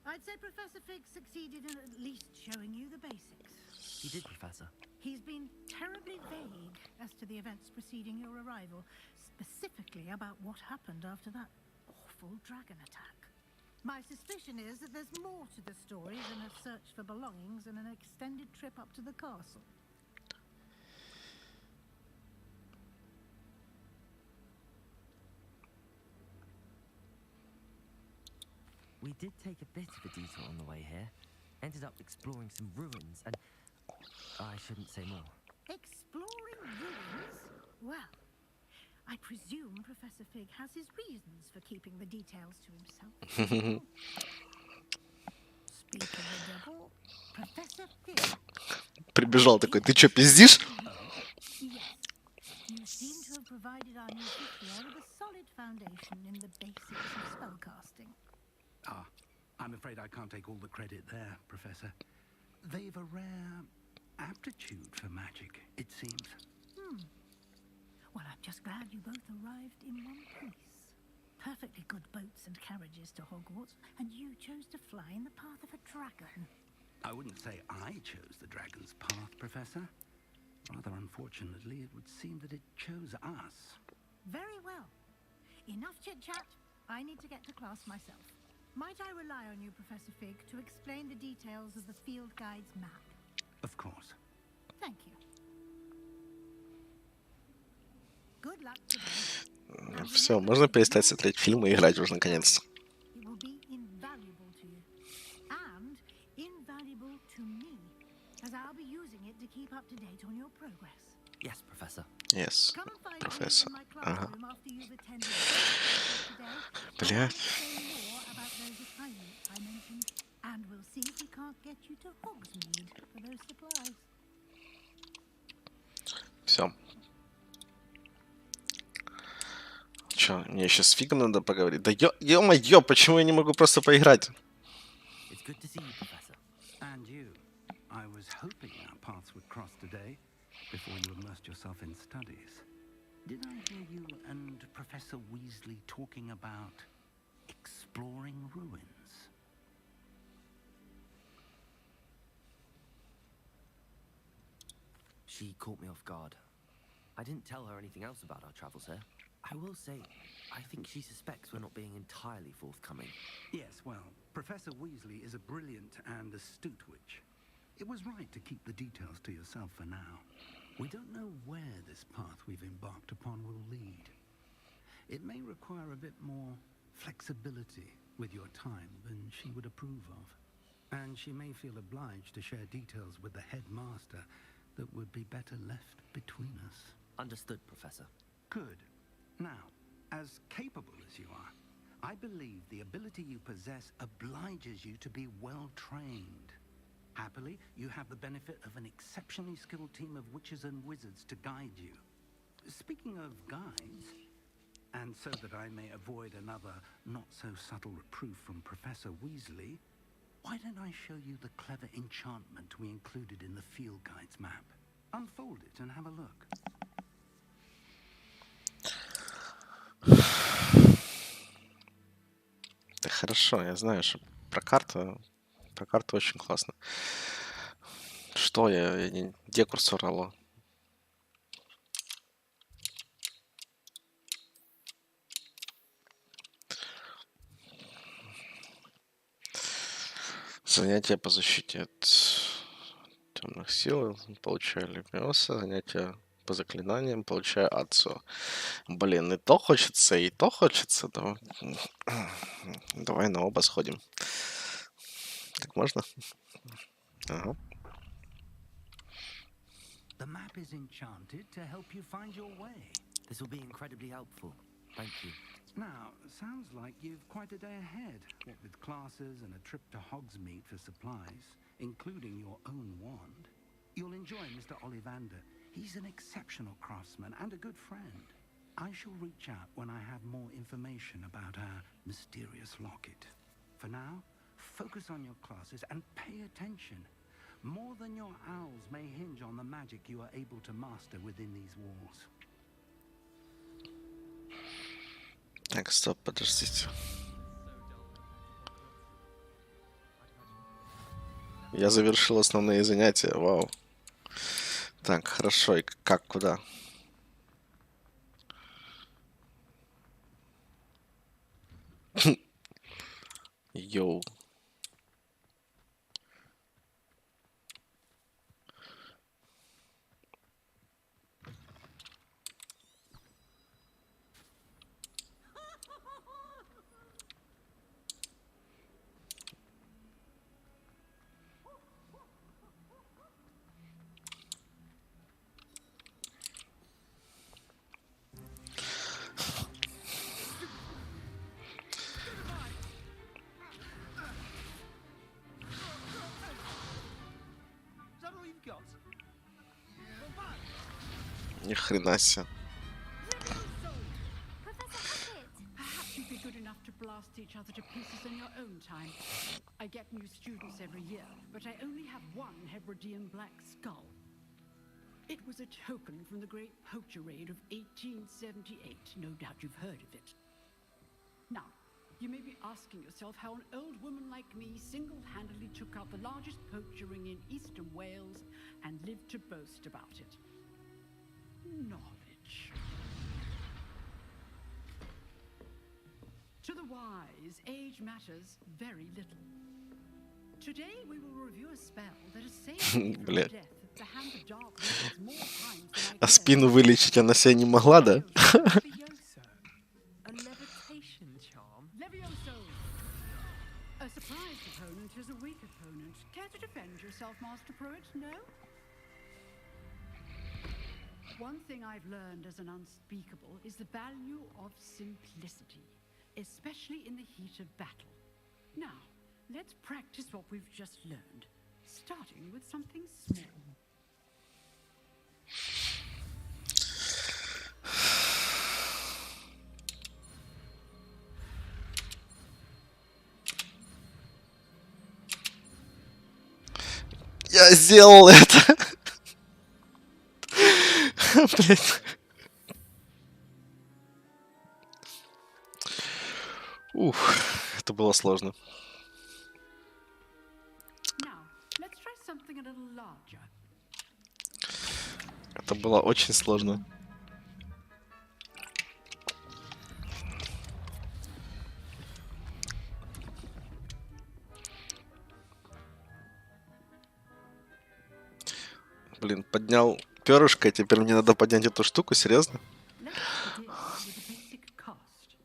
I'd say Professor Fig succeeded in at least showing you the basics. He did, Professor. He's been terribly vague as to the events preceding your arrival, specifically about what happened after that awful dragon attack. My suspicion is that there's more to the story than a search for belongings and an extended trip up to the castle. We did take a bit of a detour on the way here. Ended up exploring some ruins and... I shouldn't say more. Exploring ruins? Well, I presume Professor Fig has his reasons for keeping the details to himself. Speaking of the devil, Professor Fig. Прибежал такой, ты чё, пиздишь? Yes. You seem to have provided our new fifth year with a solid foundation in the basics of spellcasting. Ah, I'm afraid I can't take all the credit there, Professor. They've a rare aptitude for magic, it seems. Well, I'm just glad you both arrived in one piece. Perfectly good boats and carriages to Hogwarts, and you chose to fly in the path of a dragon. I wouldn't say I chose the dragon's path, Professor. Rather unfortunately, it would seem that it chose us. Very well. Enough chit-chat. I need to get to class myself. Might I rely on you, Professor Fig, to explain the details of the field guide's map? Of course. Thank you. Good luck today. Все, можно перестать смотреть фильмы и играть уже наконец-то. It will be invaluable to you. And invaluable to me, as I'll be using it to keep up to date on your progress. Yes, Professor. Yes, Come and find профессор. me in my Ага. classroom after you've attended today. Блядь. Say more about those assignments I mentioned, and we'll see if we can't get you to Hogsmeade for those supplies. Все. Чё, мне еще с Фигом надо поговорить? Да ё-моё, почему я не могу просто поиграть? It's good to see you, Professor. And you. I was hoping our paths would cross today, before you immersed yourself in studies. Did I hear you and Professor Weasley talking about exploring ruins? She caught me off guard. I didn't tell her anything else about our travels here. I will say, I think she suspects we're not being entirely forthcoming. Yes, well, Professor Weasley is a brilliant and astute witch. It was right to keep the details to yourself for now. We don't know where this path we've embarked upon will lead. It may require a bit more flexibility with your time than she would approve of. And she may feel obliged to share details with the headmaster that would be better left between us. Understood, Professor. Good. Now, as capable as you are, I believe the ability you possess obliges you to be well trained. Happily, you have the benefit of an exceptionally skilled team of witches and wizards to guide you. Speaking of guides, and so that I may avoid another not-so-subtle reproof from Professor Weasley, why don't I show you the clever enchantment we included in the field guide's map? Unfold it and have a look. Да хорошо, я знаю, что про карту очень классно. Что где курсор, алло? Занятия по защите от темных сил. Получаю Левиоса. Занятия по заклинаниям. Получаю Ацу. Блин, и то хочется, и то хочется. Давай на оба сходим. Так можно? Ага. The map is enchanted to help you find your way. This will be incredibly helpful. Thank you. Now, sounds like you've quite a day ahead, what with classes and a trip to Hogsmeade for supplies, including your own wand. You'll enjoy Mr. Ollivander. He's an exceptional craftsman and a good friend. I shall reach out when I have more information about our mysterious locket. For now, focus on your classes and pay attention. More than your owls may hinge on the magic you are able to master within these walls. Так, стоп, подождите. Я завершил основные занятия, вау. Так, хорошо, и как, куда? Йоу. Ни хрена себе. Perhaps you'd be good enough to blast each other to pieces in your own time. I get new students every year, but I only have one Hebridean black skull. It was a token from the Great Poacher Raid of 1878. No doubt you've heard of it. Now, you may be asking yourself how an old woman like me single-handedly took out the largest poacher ring in eastern Wales and lived to boast about it. Knowledge. To the wise, age matters very little. Today we will review a spell that has saved me from Бля. death at the hand of dark wizards more times than I А care. спину вылечить она себе не могла, да? Levioso. A levitation charm. Levioso! A surprised opponent is a weak opponent. Care to defend yourself, Master Pruitt? No? One thing I've learned as an unspeakable is the value of simplicity, especially in the heat of battle. Now, let's practice what we've just learned, starting with something small. Я сделал это! Блин. Ух, это было сложно. Now, let's try something a little larger. Это было очень сложно. Блин, поднял перышко, и теперь мне надо поднять эту штуку, серьезно? Let's begin with a basic cast.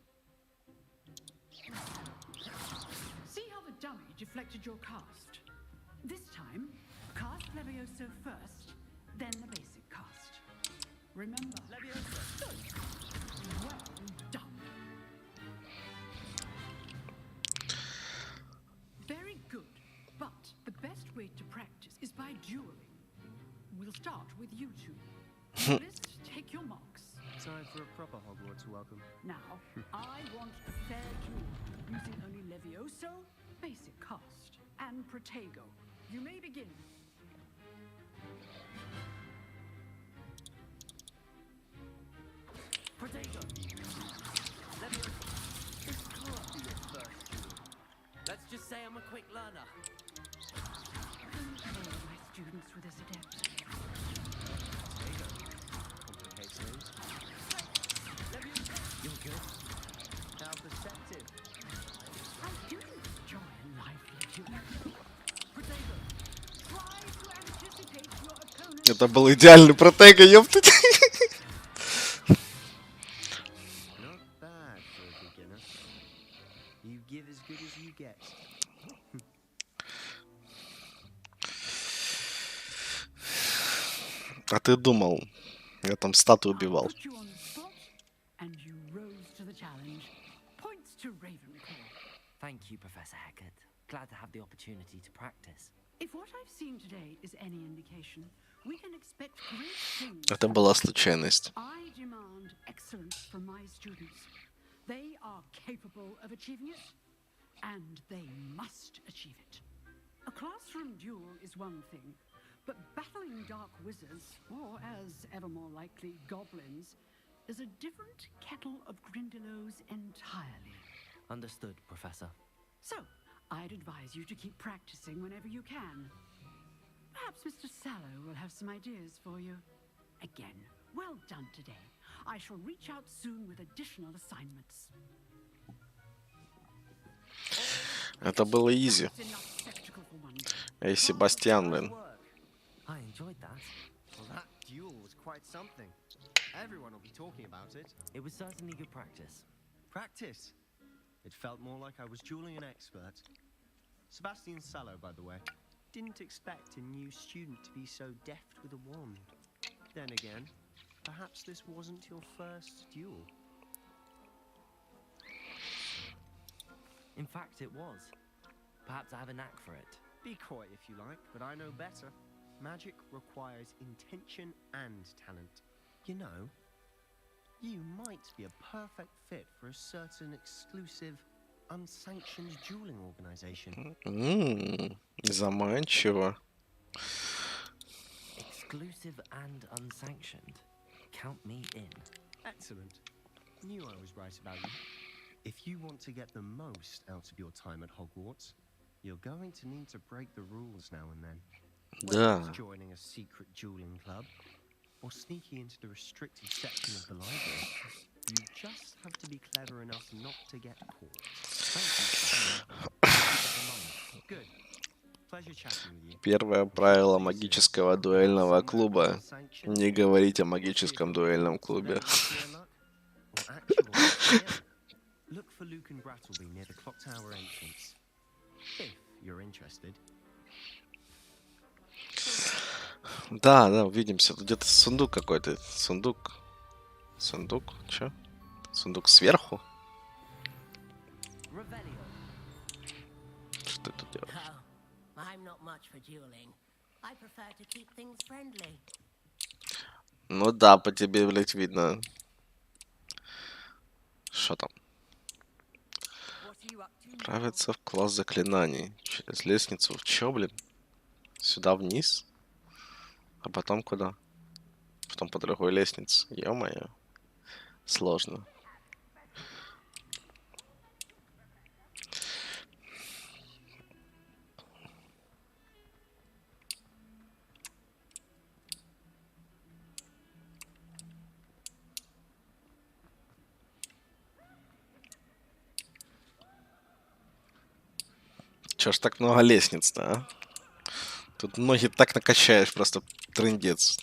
See how the dummy deflected your cast? This time, cast Levioso first, then the basic cast. Remember, Levioso. Good. Well done. Very good, but the best way to practice is by dueling. We'll start with you two. Duelists, take your marks. Time for a proper Hogwarts welcome. Now, I want a fair duel, using only Levioso, basic cast, and Protego. You may begin. Protego. Levioso. This can't be your first duel. Let's just say I'm a quick learner. Don't fail my students with this adept. Protego. Complicates things. Levioso. You're good. How perceptive. I do enjoy a lively duel. Protego, try to anticipate your opponent's... Это был идеальный протега, ёптать. Not bad for a beginner. You give as good as you get. А ты думал, я там статую I'll убивал. put you on the spot, and you rose to the challenge. Points to Ravenclaw. Thank you, Professor Hecat. Glad to have the opportunity to practice. If what I've seen today is any indication, we can expect great things. Это была случайность. I demand excellence from my students. They are capable of achieving it, and they must achieve it. A classroom duel is one thing, but battling dark wizards, or as ever more likely, goblins, is a different kettle of Grindylows entirely. Understood, Professor. So, I'd advise you to keep practicing whenever you can. Perhaps Mr. Sallow will have some ideas for you. Again, well done today. I shall reach out soon with additional assignments. Это было изи. That's enough spectacle for one day. Эй, Себастьян, блин. I enjoyed that. Well, that duel was quite something. Everyone will be talking about it. It was certainly good practice. Practice. It felt more like I was dueling an expert. Sebastian Sallow, by the way. Didn't expect a new student to be so deft with a wand. Then again, perhaps this wasn't your first duel. In fact, it was. Perhaps I have a knack for it. Be coy if you like, but I know better. Magic requires intention and talent. You know, you might be a perfect fit for a certain exclusive, unsanctioned dueling organization. Заманчиво. Exclusive and unsanctioned. Count me in. Excellent. Knew I was right about you. If you want to get the most out of your time at Hogwarts, you're going to need to break the rules now and then. Whether it's joining a secret dueling club or sneaking into the restricted section of the library, you just have to be clever enough not to get caught. Good. Pleasure chatting with you. Первое правило магического дуэльного клуба. Не говорить о магическом дуэльном клубе. Look for Luke and Brattleby near the clock tower entrance. If you're interested. Да, да, увидимся. Где-то сундук какой-то. Сундук. Сундук? Чё? Сундук сверху? Что ты тут делаешь? I'm not much for dueling. I prefer to keep things friendly. Ну да, по тебе, блядь, видно. Что там? Отправиться в класс заклинаний. Через лестницу. В чё, блин? Сюда вниз? А потом куда? Потом по другой лестнице. Ё-моё. Сложно. Чё ж так много лестниц-то, а? Тут ноги так накачаешь, просто трындец.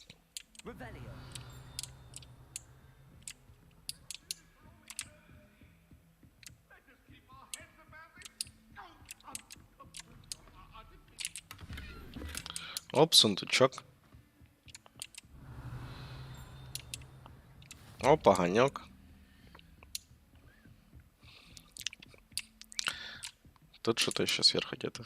Оп, сундучок. Оп, огонек. Тут что-то еще сверху где-то.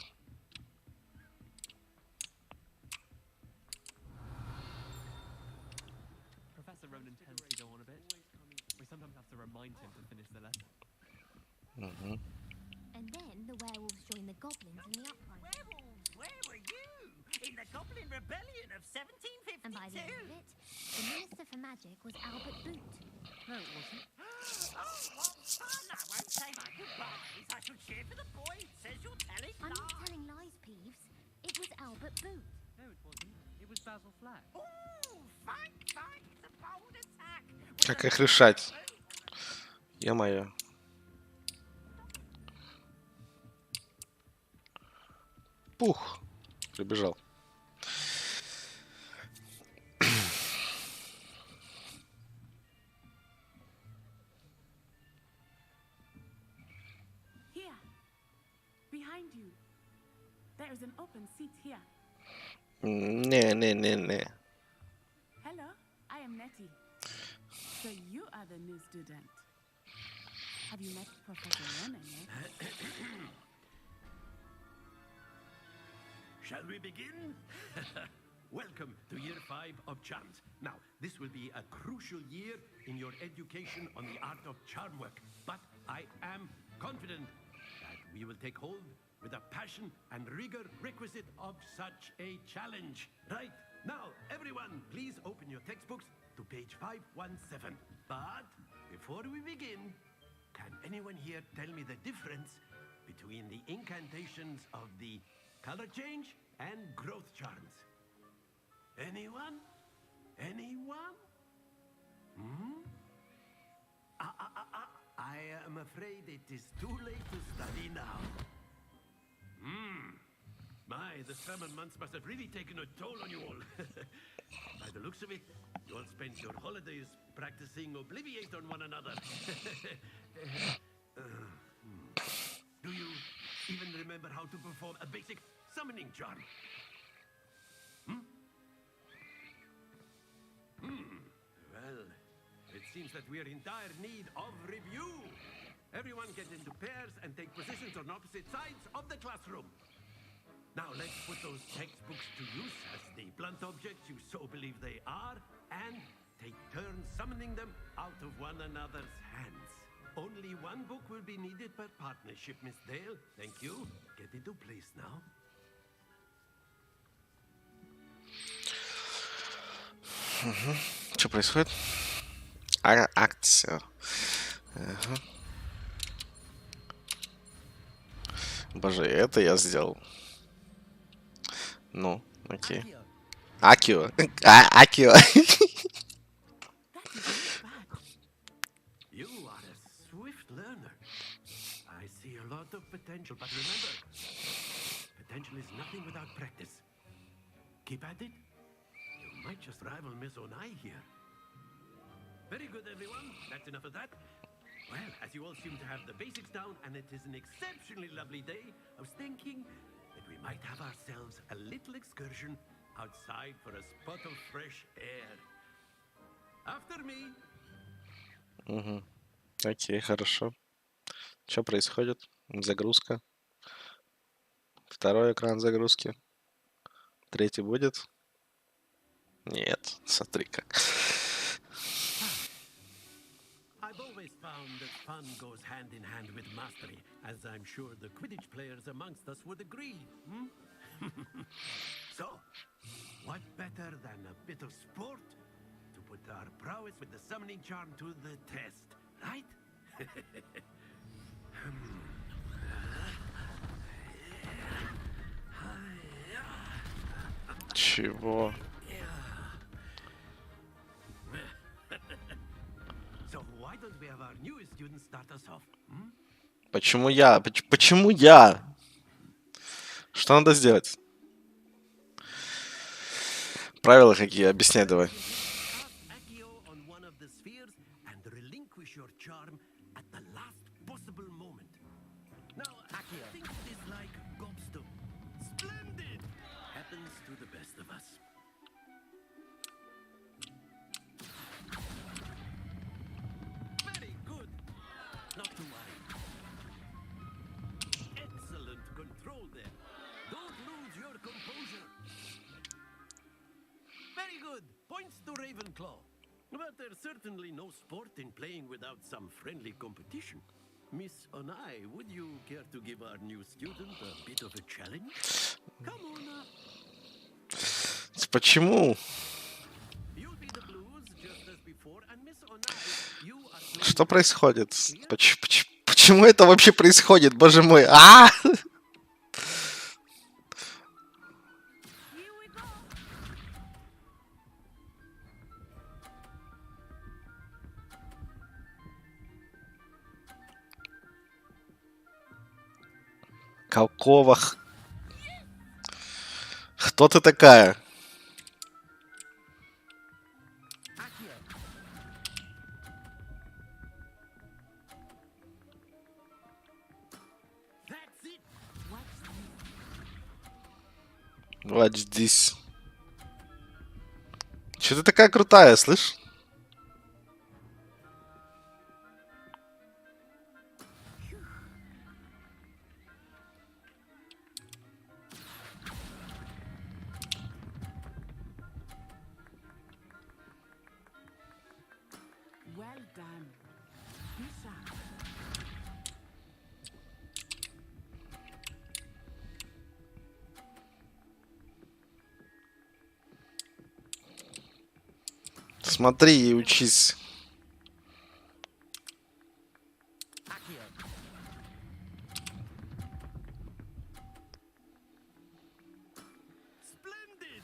And then the werewolves joined the goblins in the uprising. Werewolves? Where were you? In the Goblin Rebellion of 1752? And by the end of it, the Minister for Magic was Albert Boot. No, it wasn't. Oh, what fun! I won't say my goodbyes. I shall cheer for the boy who says you're telling I'm lies. not telling lies, Peeves. It was Albert Boot. No, it wasn't. It was Basil Flack. Ooh, fight, fight! The bold attack! Как их решать? Ё-моё. Пух. Прибежал. Here. Behind you. There is an open seat here. Не. Hello, I am Nettie. So you are the new student. Have you met Professor Ronan yet? Shall we begin? Welcome to year 5 of charms. Now, this will be a crucial year in your education on the art of charm work. But I am confident that we will take hold with the passion and rigor requisite of such a challenge. Right, now, everyone, please open your textbooks to page 517. But before we begin, can anyone here tell me the difference between the incantations of the color change and growth charms? Anyone? Anyone? Hmm? I am afraid it is too late to study now. My, the summer months must have really taken a toll on you all. By the looks of it, you all spent your holidays practicing Obliviate on one another. Do you even remember how to perform a basic summoning charm? Well, it seems that we are in dire need of review. Everyone get into pairs and take positions on opposite sides of the classroom. Now let's put those textbooks to use as the blunt objects you so believe they are, and take turns turning them out of one another's hands. Only one book will be needed per partnership, Miss Dale. Thank you. Get into place now. Что происходит? Акция. Ага. Боже, это я сделал. Ну, окей. Акио. Акио. You are a swift learner. I see a lot of potential, but remember, potential is nothing without practice. Keep at it. You might just rival Miss Onai here. Very good, everyone. That's enough of that. Well, as you all seem to have the basics down, and it is an exceptionally lovely day, I was thinking that we might have ourselves a little excursion outside for a spot of fresh air. After me. Угу. Окей, хорошо. Что происходит? Загрузка. Второй экран загрузки. Третий будет? Нет, смотри как. I've always found that fun goes hand in hand with mastery, as I'm sure the Quidditch players amongst us would agree. So, what better than a bit of sport to put our prowess with the summoning charm to the test, right? Чего? So why don't we have our newest student start us off? Почему я? Почему я? Что надо сделать? Правила какие? Объясняй давай. Accio on one of the spheres and relinquish your charm at the last possible moment. Now, Accio thinks it is like gobstone. Splendid! Happens to the best of us. Very good. Not to worry. Excellent control there. Don't lose your composure. Very good. Points to Ravenclaw. But there's certainly no sport in playing without some friendly competition. Miss Onai, would you care to give our new student a bit of a challenge? Come on up. Почему? You'll be the blues just as before, and Miss Onai, you are playing. Что происходит? Почему это вообще происходит? Боже мой. А! Какого Кто ты такая? Watch this. Че ты такая крутая, слышь? Well done. Be sharp. Смотри и учись. Splendid!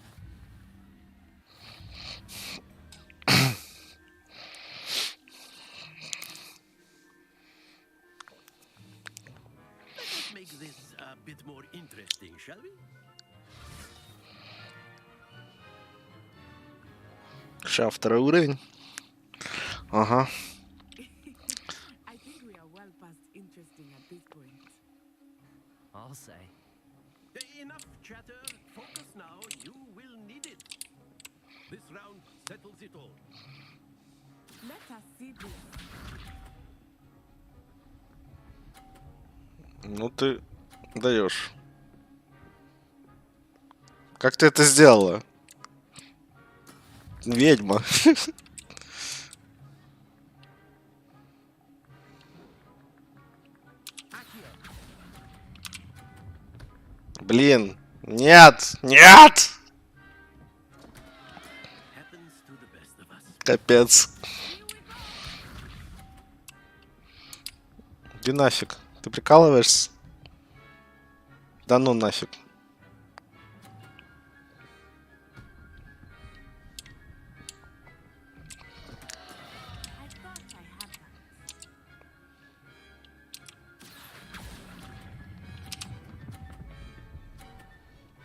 Let us make this a bit more interesting, shall we? Сейчас второй уровень. Ага. I think we are well past interesting at this point. I'll say. Enough chatter. Focus now. You will need it. This round settles it all. Let us see this. Ну ты даешь. Как ты это сделала? Ведьма. Блин. Нет! Нет! Капец. Иди нафиг. Ты прикалываешься? Да ну нафиг.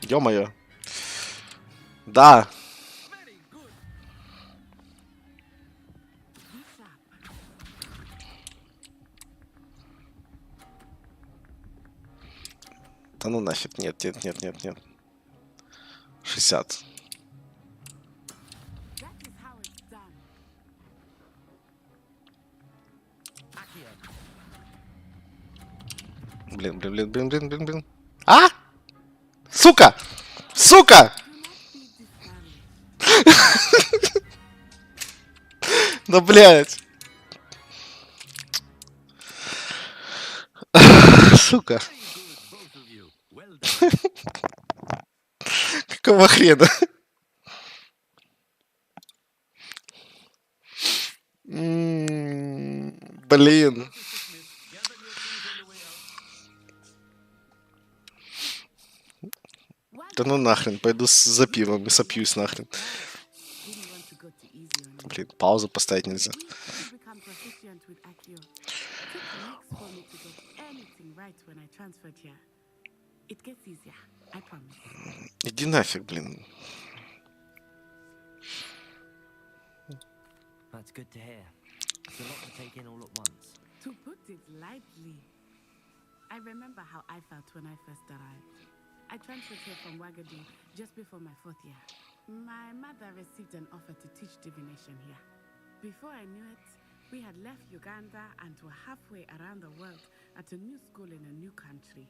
Ё-моё. Да. Да ну нафиг. Нет, нет, нет, нет, нет. 60. Блин, блин, блин, блин, блин, блин, блин. А? Сука! Сука! Да блять. Сука. Какого хрена? Блин. Да ну нахрен, пойду за пивом и сопьюсь нахрен. Блин, паузу поставить нельзя. Иди нафиг, блин. That's good to hear. It's a lot to take in all at once. To put it lightly, I remember how I felt when I first arrived. I transferred here from Wagadu just before my 4th year. My mother received an offer to teach divination here. Before I knew it, we had left Uganda and were halfway around the world at a new school in a new country.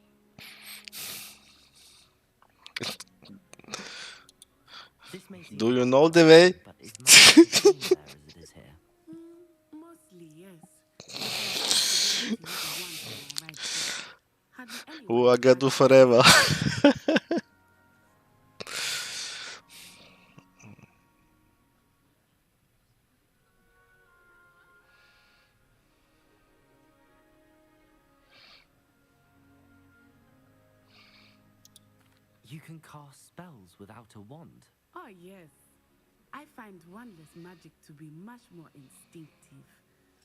Do you know the way? Mostly, yes. Wagadu forever. You can cast spells without a wand. Oh, yes. I find wandless magic to be much more instinctive.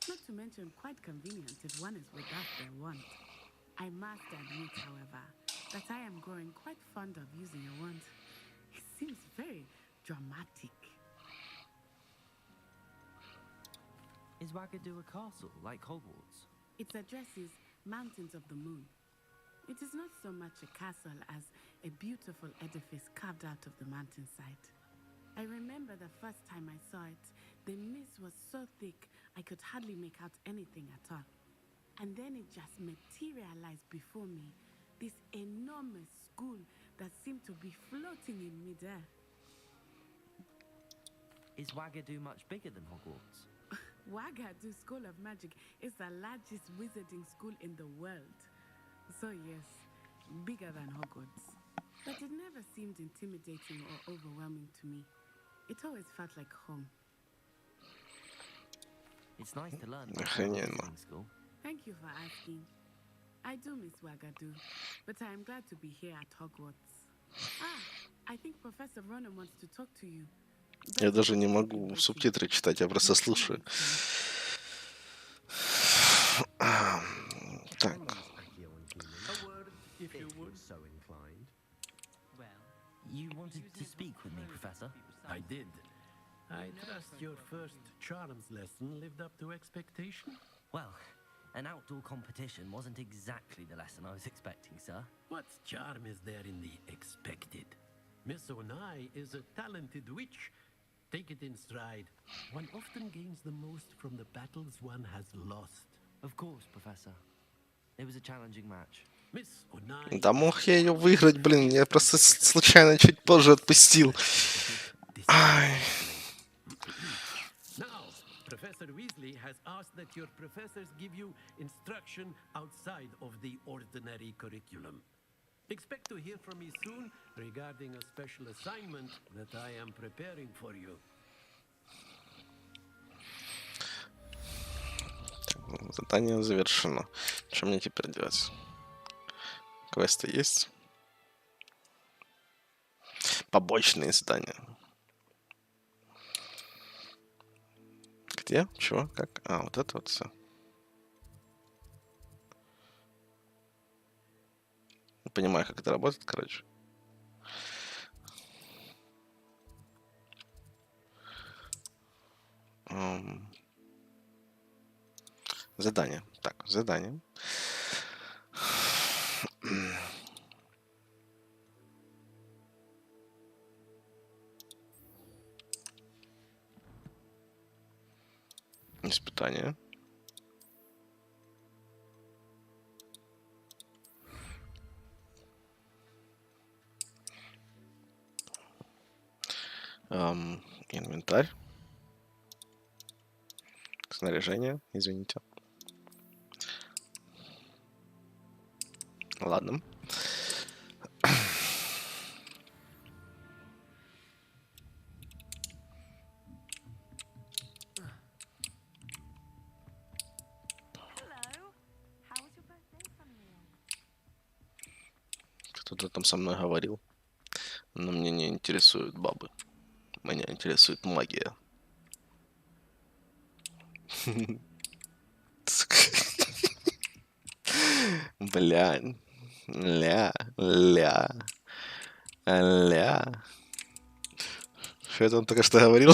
Not to mention quite convenient if one is without their wand. I must admit, however, that I am growing quite fond of using a wand. It seems very dramatic. Is Wagadu a castle, like Hogwarts? Its address is Mountains of the Moon. It is not so much a castle as a beautiful edifice carved out of the mountainside. I remember the first time I saw it, the mist was so thick I could hardly make out anything at all. And then it just materialized before me, this enormous school that seemed to be floating in midair. Is Wagadu much bigger than Hogwarts? Wagadu School of Magic is the largest wizarding school in the world. So yes, bigger than Hogwarts. But it never seemed intimidating or overwhelming to me. It always felt like home. It's nice to learn Охрененно. about school. Thank you for asking. I do miss Wagadu, but I am glad to be here at Hogwarts. Ah, I think Professor Ronan wants to talk to you. Я даже не могу субтитры читать, я просто слушаю. Так. You wanted to speak with me, Professor? I did. I trust your first charms lesson lived up to expectation? Well, an outdoor competition wasn't exactly the lesson I was expecting, sir. What charm is there in the expected? Miss Onai is a talented witch. Take it in stride. One often gains the most from the battles one has lost. Of course, Professor. It was a challenging match. Miss Onai... Да мог я ее выиграть, блин, я просто случайно чуть позже отпустил. Ай. Now, Professor Weasley has asked that your professors give you instruction outside of the ordinary curriculum. Expect to hear from me soon regarding a special assignment that I am preparing for you. Задание завершено. Что мне теперь делать? Квесты есть? Побочные задания. Где? Чего? Как? А, вот это вот все. Не понимаю, как это работает, короче. Задание. Так, задание. Испытание. Инвентарь. Снаряжение, извините. Ладно. Кто-то там со мной говорил. Но мне не интересуют бабы. Меня интересует магия. Блядь. Ля. Что это он только что говорил?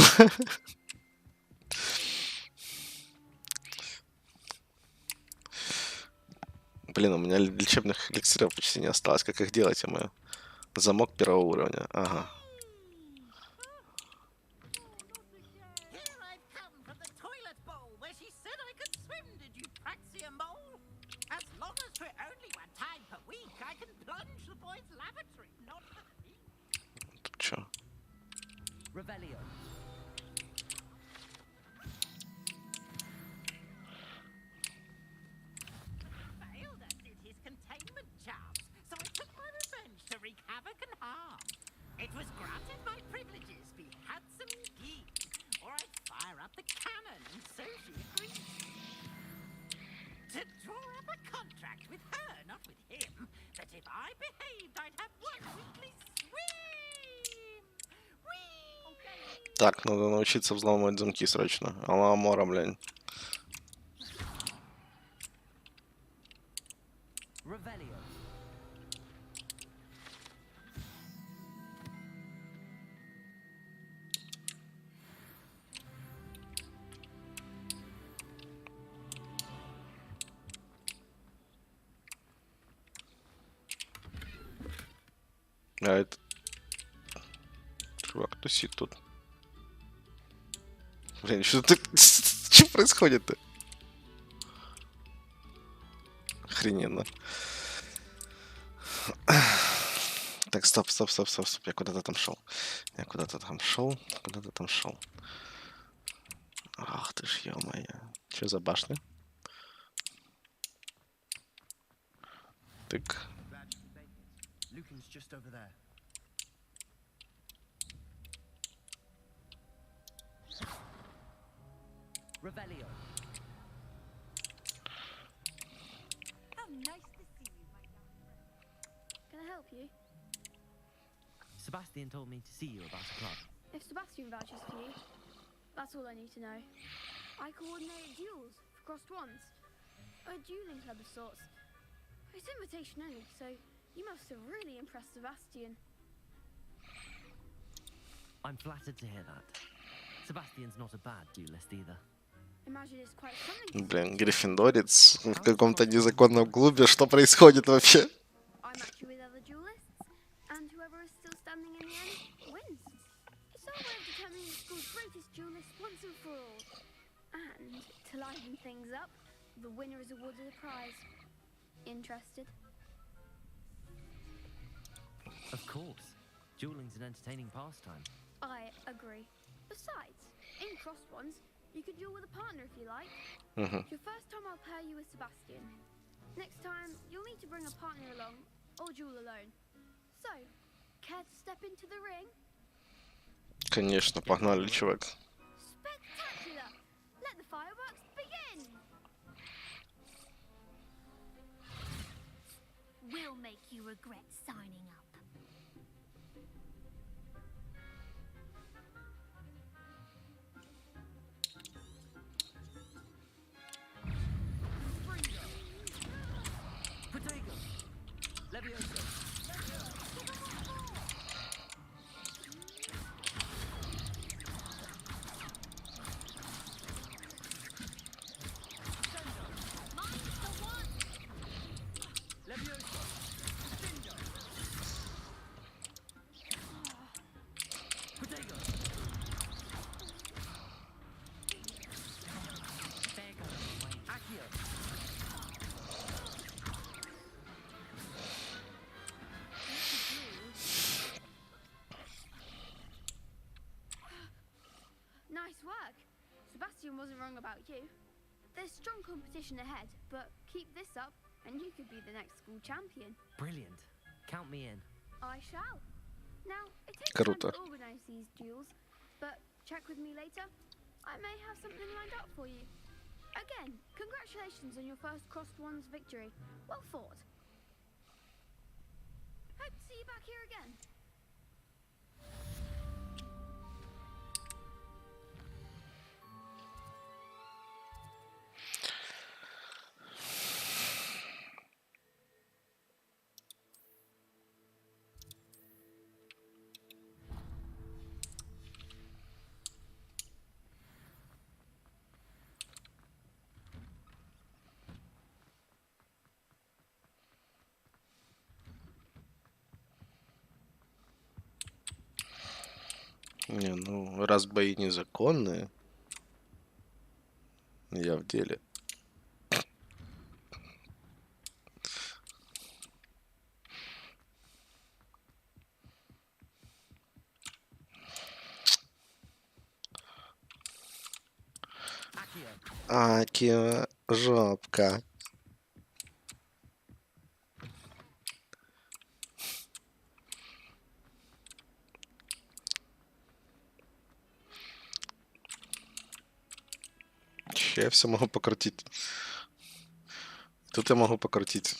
Блин, у меня лечебных эликсиров почти не осталось. Как их делать, я Замок первого уровня. Ага. Тут чё? It was granted my privileges be handsome indeed, or I'd fire up the cannon, and so she agreed. To draw up a contract with her, not with him, that if I behaved, I'd have one weekly swim. Whee! Так, надо научиться взламывать замки срочно. Аламора, блин. А это... Чувак тусит тут. Блин, что происходит-то? Охрененно. Так, стоп. Я куда-то там шел. Куда-то там шел. Ах ты ж, ё-моё. Что за башня? Так. Lucan's just over there. Revelio. How nice to see you, my young friend. Can I help you? Sebastian told me to see you about a club. If Sebastian vouches for you, that's all I need to know. I coordinate duels for crossed ones. A dueling club of sorts. It's invitation only, so you must have really impressed Sebastian. I'm flattered to hear that. Sebastian's not a bad duelist either. Imagine it's quite something. Блин, гриффиндорец в каком-то незаконном клубе. Что происходит вообще? I match you with other duelists, and whoever is still standing in the end wins. It's our way of determining the school's greatest duelist once and for all. And to liven things up, the winner is awarded a prize. Interested? Of course. Dueling's an entertaining pastime. I agree. Besides, in crossed ones, you could duel with a partner if you like. Mm-hmm. It's your first time I'll pair you with Sebastian. Next time, you'll need to bring a partner along, or duel alone. So, care to step into the ring? Конечно, погнали, чувак. Spectacular! Let the fireworks begin! We'll make you regret signing up. Protego! Levioso! Mine's the one! Levioso! Stinger! Protego! Pega! Accio! Nice work. Sebastian wasn't wrong about you. There's strong competition ahead, but keep this up and you could be the next school champion. Brilliant. Count me in. I shall. Now, it takes Круто. time to organize these duels, but check with me later. I may have something lined up for you. Again, congratulations on your first Crossed Wands victory. Well fought. Hope to see you back here again. Не, ну, раз бои незаконные, я в деле. Accio! Жопка. Че я все могу покрутить. Тут я могу покрутить.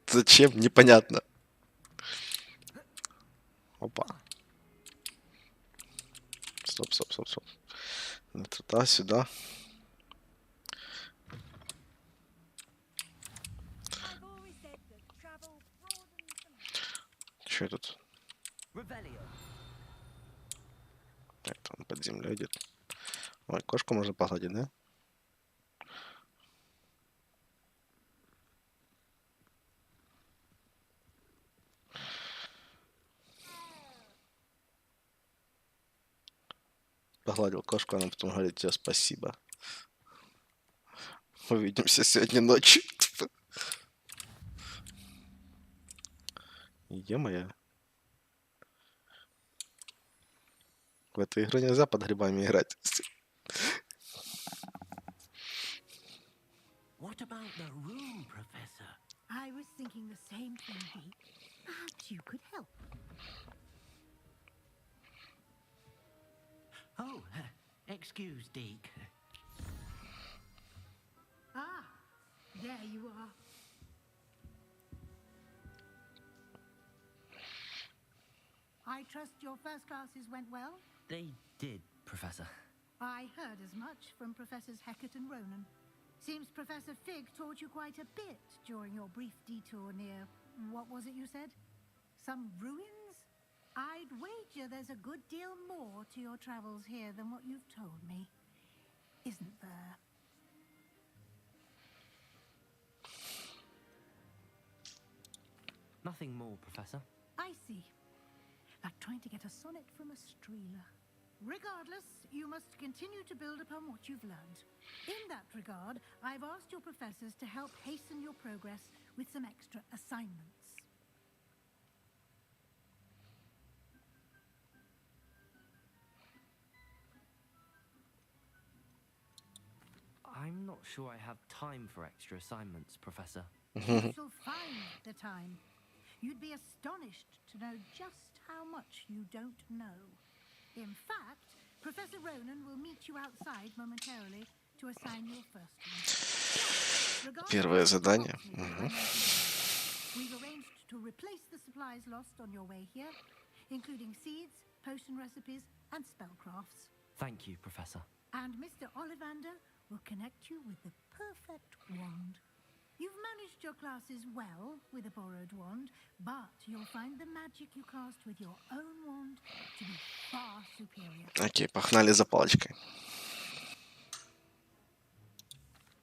Зачем? Непонятно. Опа. Стоп, стоп, стоп, стоп. Туда, сюда. Че тут? Revelio! Это он под землей идет. Ой, кошку можно погладить, да? Погладил кошку, она потом говорит тебе спасибо. Увидимся сегодня ночью. Е-моё. В эту игру нельзя под грибами играть. What about the room, Professor? I was thinking the same thing, Deke. Perhaps you could help. Oh, excuse, Deke. Ah, there you are. I trust your first classes went well? They did, Professor. I heard as much from Professors Hecat and Ronan. Seems Professor Fig taught you quite a bit during your brief detour near, what was it you said? Some ruins? I'd wager there's a good deal more to your travels here than what you've told me. Isn't there? Nothing more, Professor. I see. Like trying to get a sonnet from a streeler. Regardless, you must continue to build upon what you've learned. In that regard, I've asked your professors to help hasten your progress with some extra assignments. I'm not sure I have time for extra assignments, Professor. You shall find the time. You'd be astonished to know just how much you don't know. In fact, Professor Ronan will meet you outside momentarily to assign your first one. Первое задание. We've arranged to replace the supplies lost on your way here, including seeds, potion recipes, and spellcrafts. Thank you, Professor. And Mr. Ollivander will connect you with the perfect wand. You've managed your classes well with a borrowed wand, but you'll find the magic you cast with your own wand to be far superior. Окей, погнали за палочкой.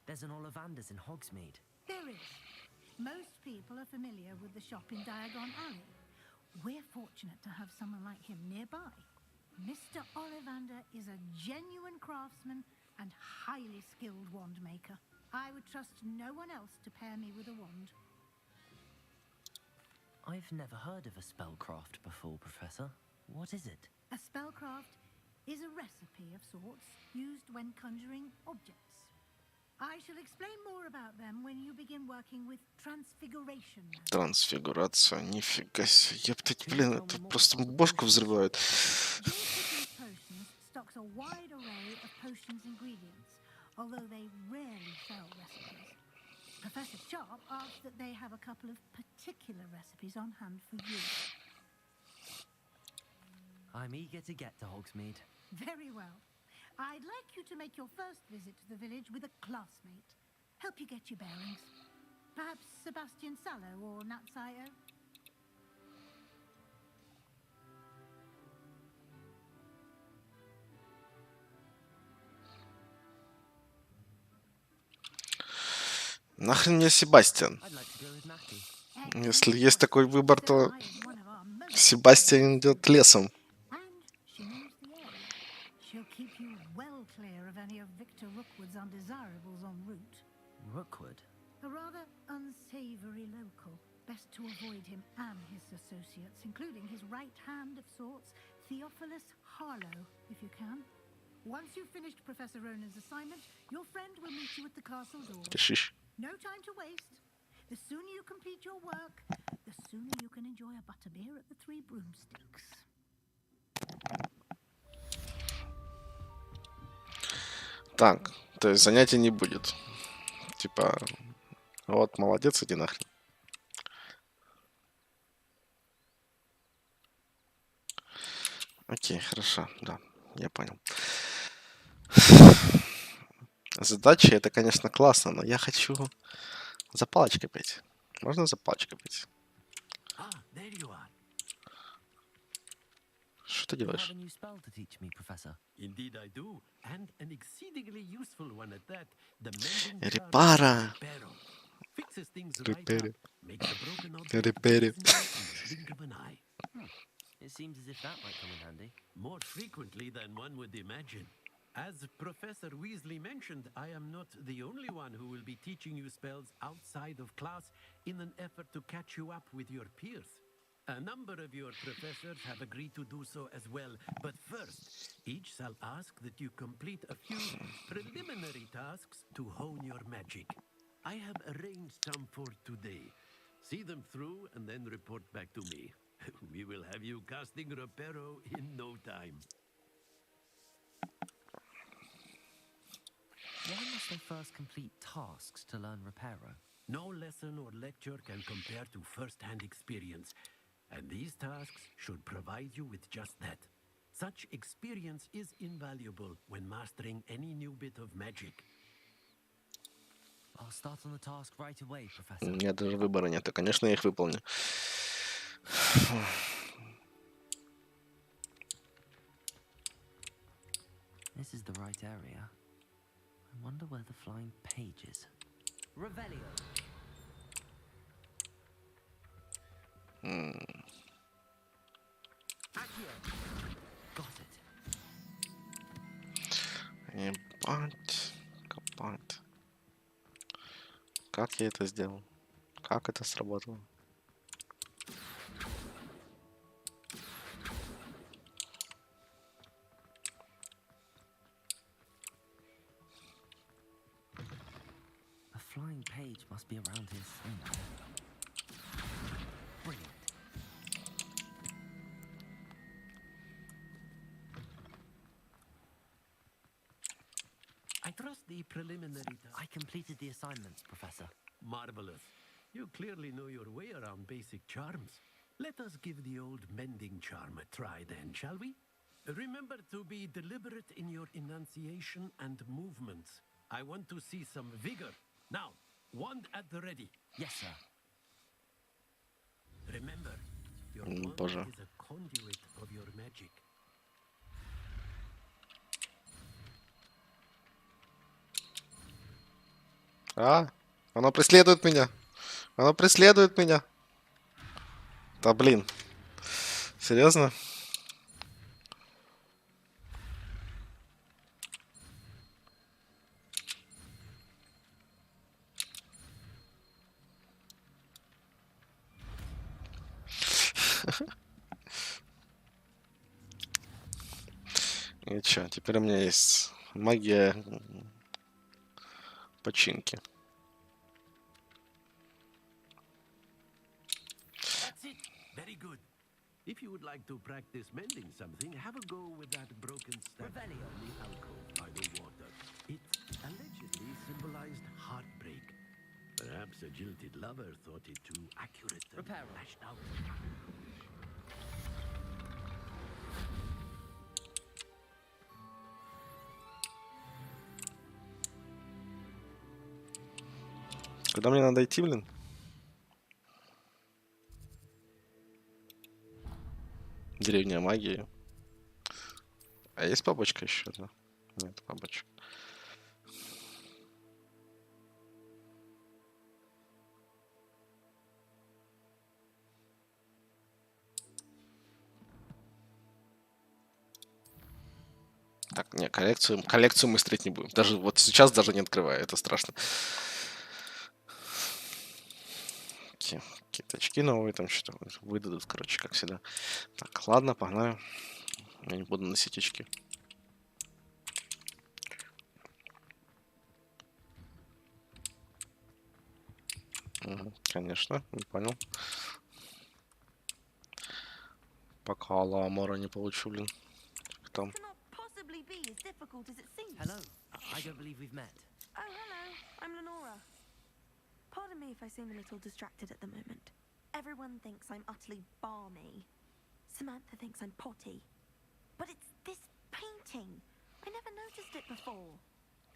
There's an Ollivander's in Hogsmeade. There is. Most people are familiar with the shop in Diagon Alley. We're fortunate to have someone like him nearby. Mr. Ollivander is a genuine craftsman and highly skilled wand maker. I would trust no one else to pair me with a wand. I've never heard of a spellcraft before, Professor. What is it? A spellcraft is a recipe of sorts used when conjuring objects. I shall explain more about them when you begin working with transfiguration. Трансфигурация, нифига себе. Ептать, блин, это просто бошку взрывает. Potions stocks a wide array of potions ingredients, although they rarely sell recipes. Professor Sharp asks that they have a couple of particular recipes on hand for you. I'm eager to get to Hogsmeade. Very well. I'd like you to make your first visit to the village with a classmate. Help you get your bearings. Perhaps Sebastian Sallow or Natsayo? Нахрен мне Себастьян? Если есть такой выбор, то Себастьян идет лесом. She'll keep you well clear of any of Victor Rookwood's undesirables en route. Rookwood? A rather unsavory local. Best to avoid him and his associates, including his right hand of sorts, Theophilus Harlow, if you can. Once you've finished Professor Ronan's assignment, your friend will meet you at the castle door. No time to waste. The sooner you complete your work, the sooner you can enjoy a butterbeer at the Three Broomsticks. Так, то есть занятий не будет. Типа, вот, молодец, иди нахрен. Окей, хорошо, да, я понял. Задачи это, конечно, классно, но я хочу за палочкой пойти. Можно за палочкой пойти? Что ты делаешь? Репара. Репери. Репери. It seems as if that might come in handy. More frequently than one would imagine. As Professor Weasley mentioned, I am not the only one who will be teaching you spells outside of class in an effort to catch you up with your peers. A number of your professors have agreed to do so as well, but first, each shall ask that you complete a few preliminary tasks to hone your magic. I have arranged some for today. See them through and then report back to me. We will have you casting Reparo in no time. Why must they first complete tasks to learn Reparo? No lesson or lecture can compare to first-hand experience, and these tasks should provide you with just that. Such experience is invaluable when mastering any new bit of magic. I'll start on the task right away, Professor. У меня даже выбора нет, конечно, я их выполню. This is the right area. I wonder where the flying page is. Revelio. Got it. Ебать, копать. Как я это сделал? Как это сработало? A flying page must be around here somewhere. Brilliant. trust the preliminary. I completed the assignments, Professor. Marvelous. You clearly know your way around basic charms. Let us give the old mending charm a try then, shall we? Remember to be deliberate in your enunciation and movements. I want to see some vigor. Now, wand at the ready. Yes, sir. Remember, your wand Боже. is a conduit of your magic. А, оно преследует меня. Оно преследует меня. Да блин. Серьезно? И чё, теперь у меня есть магия починки. That's it. Very good. If you would like to practice mending something, have a go with that broken staff in the alcove by the water. It allegedly symbolized heartbreak. Perhaps a jilted lover thought it too accurate and lashed out. Куда мне надо идти, блин? Деревня магии. А есть бабочка еще одна? Нет, бабочка. Так, не, коллекцию мы строить не будем. Даже вот сейчас даже не открываю, это страшно. Какие-то очки новые там что-то выдадут, короче, как всегда. Так, ладно, погнали. Я не буду носить очки. Конечно, не понял. Пока Аламора не получу, блин. Как там? Hello. I don't believe we've met. Oh, hello. I'm Lenora. Pardon me if I seem a little distracted at the moment. Everyone thinks I'm utterly balmy. Samantha thinks I'm potty. But it's this painting. I never noticed it before.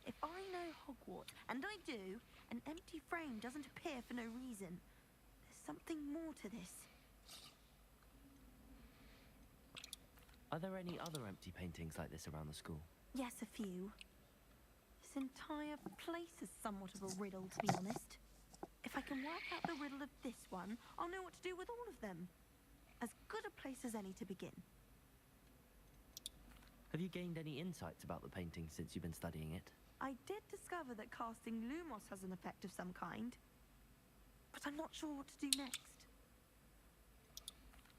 If I know Hogwarts, and I do, an empty frame doesn't appear for no reason. There's something more to this. Are there any other empty paintings like this around the school? Yes, a few. This entire place is somewhat of a riddle, to be honest. If I can work out the riddle of this one, I'll know what to do with all of them. As good a place as any to begin. Have you gained any insights about the painting since you've been studying it? I did discover that casting Lumos has an effect of some kind, but I'm not sure what to do next.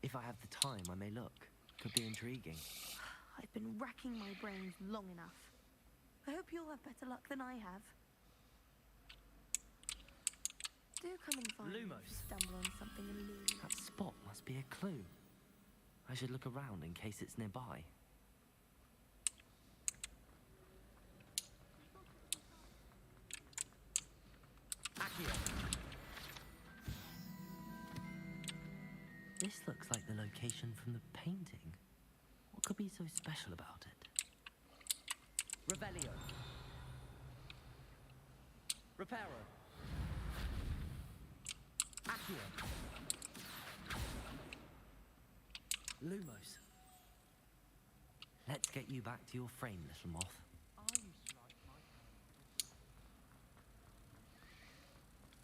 If I have the time, I may look. Could be intriguing. I've been racking my brains long enough. I hope you'll have better luck than I have. Do come and find me if you Lumos. stumble on something illuminating. That spot must be a clue. I should look around in case it's nearby. Accio. This looks like the location from the painting. What could be so special about it? Revelio. Reparo. Accio. Lumos. Let's get you back to your frame, little moth.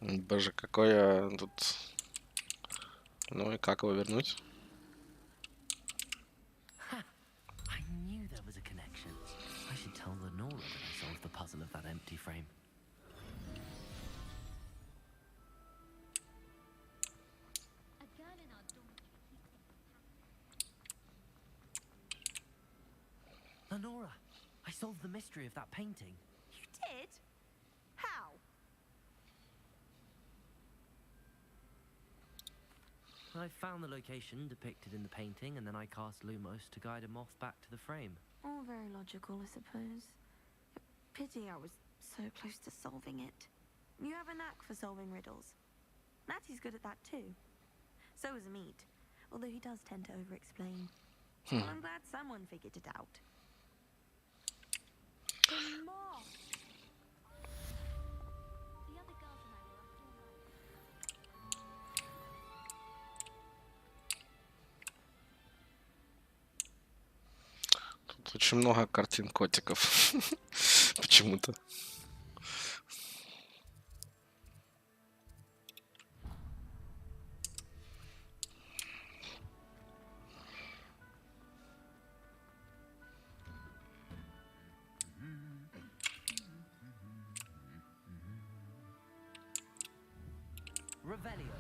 Боже, какое тут... Ну и как его вернуть? I knew there was a connection. I should tell Lenora that I solved the puzzle of that empty frame. Lenora, I solved the mystery of that painting. You did? How? I found the location depicted in the painting, and then I cast Lumos to guide a moth back to the frame. All very logical, I suppose. Pity I was so close to solving it. You have a knack for solving riddles. Natty's good at that too. So is Meat, although he does tend to over-explain. Well, I'm glad someone figured it out. Some more. The other girls and I were up all night. Тут очень много картин котиков. Почему-то. Revelio.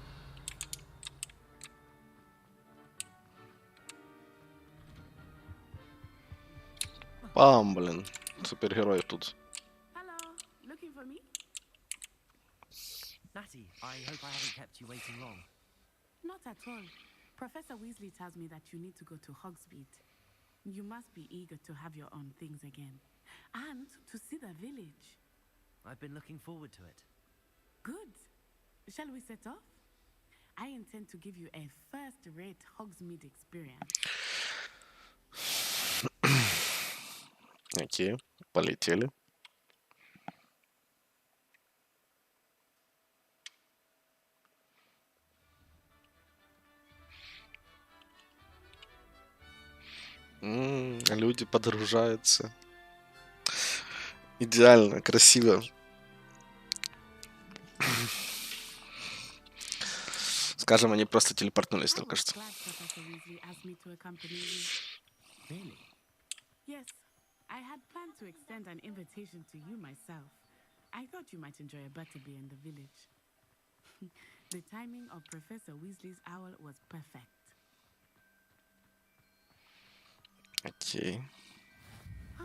Пам, блин. Супергерой тут. Hello, looking for me? Natty, I hope I haven't kept you waiting long. Not at all. Professor Weasley tells me that you need to go to Hogsmeade. You must be eager to have your own things again. And to see the village. I've been looking forward to it. Good. Shall we set off? I intend to give you a first-rate Hogsmeade experience. Окей, полетели. Люди подружаются. Идеально, красиво. Скажем, они просто телепортнулись I только was что. glad Professor Weasley asked me to accompany you. Really? Yes, I had planned to extend an invitation to you myself. I thought you might enjoy a butterbeer in the village. The timing of Professor Weasley's owl was perfect. Окей. I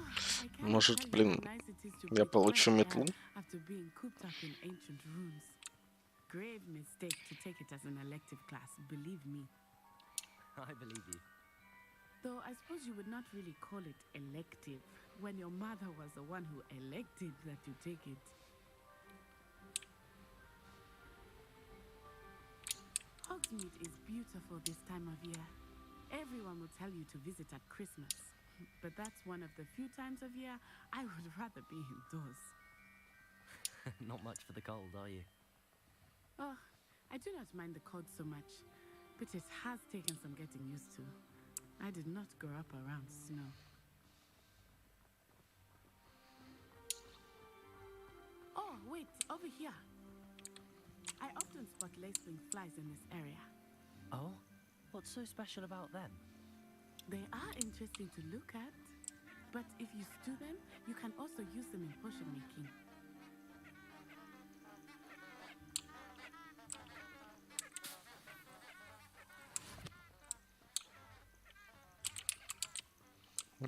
can't Может, tell you блин, how nice it is to я breathe получу fresh метлу? air after being cooped up in ancient rooms. Grave mistake to take it as an elective class, believe me. I believe you. Though I suppose you would not really call it elective when your mother was the one who elected that you take it. Hogsmeade is beautiful this time of year. Everyone will tell you to visit at Christmas, but that's one of the few times of year I would rather be indoors. Not much for the cold, are you? Oh, I do not mind the cold so much, but it has taken some getting used to. I did not grow up around snow. Oh, wait, over here. I often spot lacewing flies in this area. Oh? What's so special about them? They are interesting to look at, but if you stew them, you can also use them in potion making.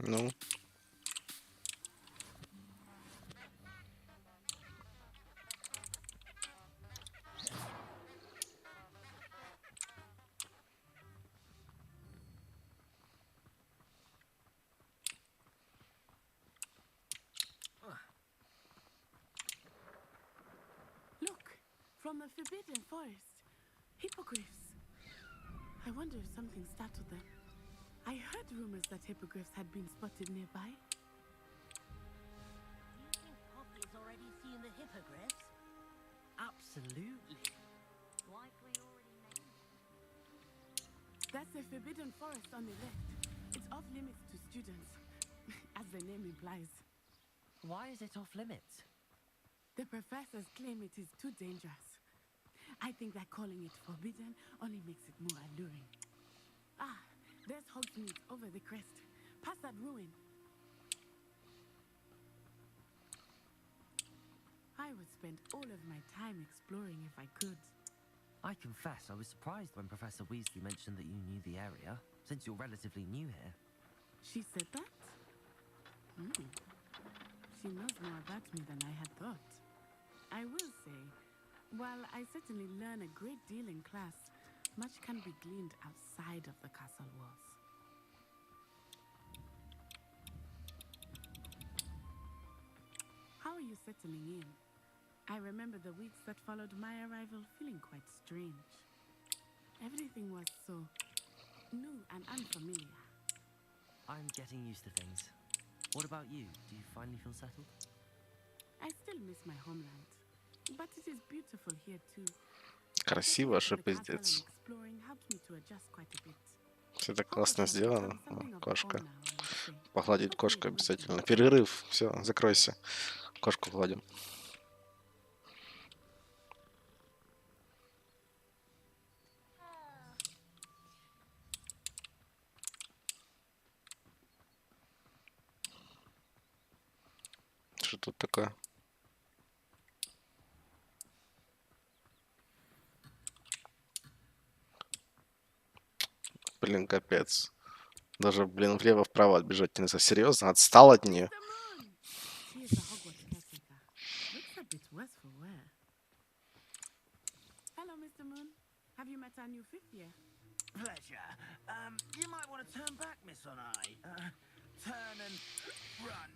Ну. Look, from the Forbidden Forest. Hippogriffs. I wonder if something startled them. I heard rumors that hippogriffs had been spotted nearby. Do you think Poppy's already seen the hippogriffs? Absolutely. Likely already named. That's the Forbidden Forest on the left. It's off limits to students, as the name implies. Why is it off limits? The professors claim it is too dangerous. I think that calling it forbidden only makes it more alluring. Ah, there's Hogsmeade over the crest. Past that ruin. I would spend all of my time exploring if I could. I confess I was surprised when Professor Weasley mentioned that you knew the area, since you're relatively new here. She said that? She knows more about me than I had thought. I will say, while I certainly learn a great deal in class, much can be gleaned outside of the castle walls. you settling in? I remember the weeks that followed my arrival feeling quite strange. Everything was so new and unfamiliar. I'm getting used to things. What about you? Do you finally feel settled? I still miss my homeland, but it is beautiful here too. Красиво, что пиздец. Все так классно сделано. О, кошка. Погладить кошку обязательно. Перерыв. Все, закройся. Кошку гладим. Что тут такое? Блин, капец. Даже, блин, влево-вправо отбежать нельзя. Серьезно? Отстал от нее? Hello, Mr. Moon. Have you met our new fifth year? Pleasure. You might want to turn back, Miss Onai. Turn and run.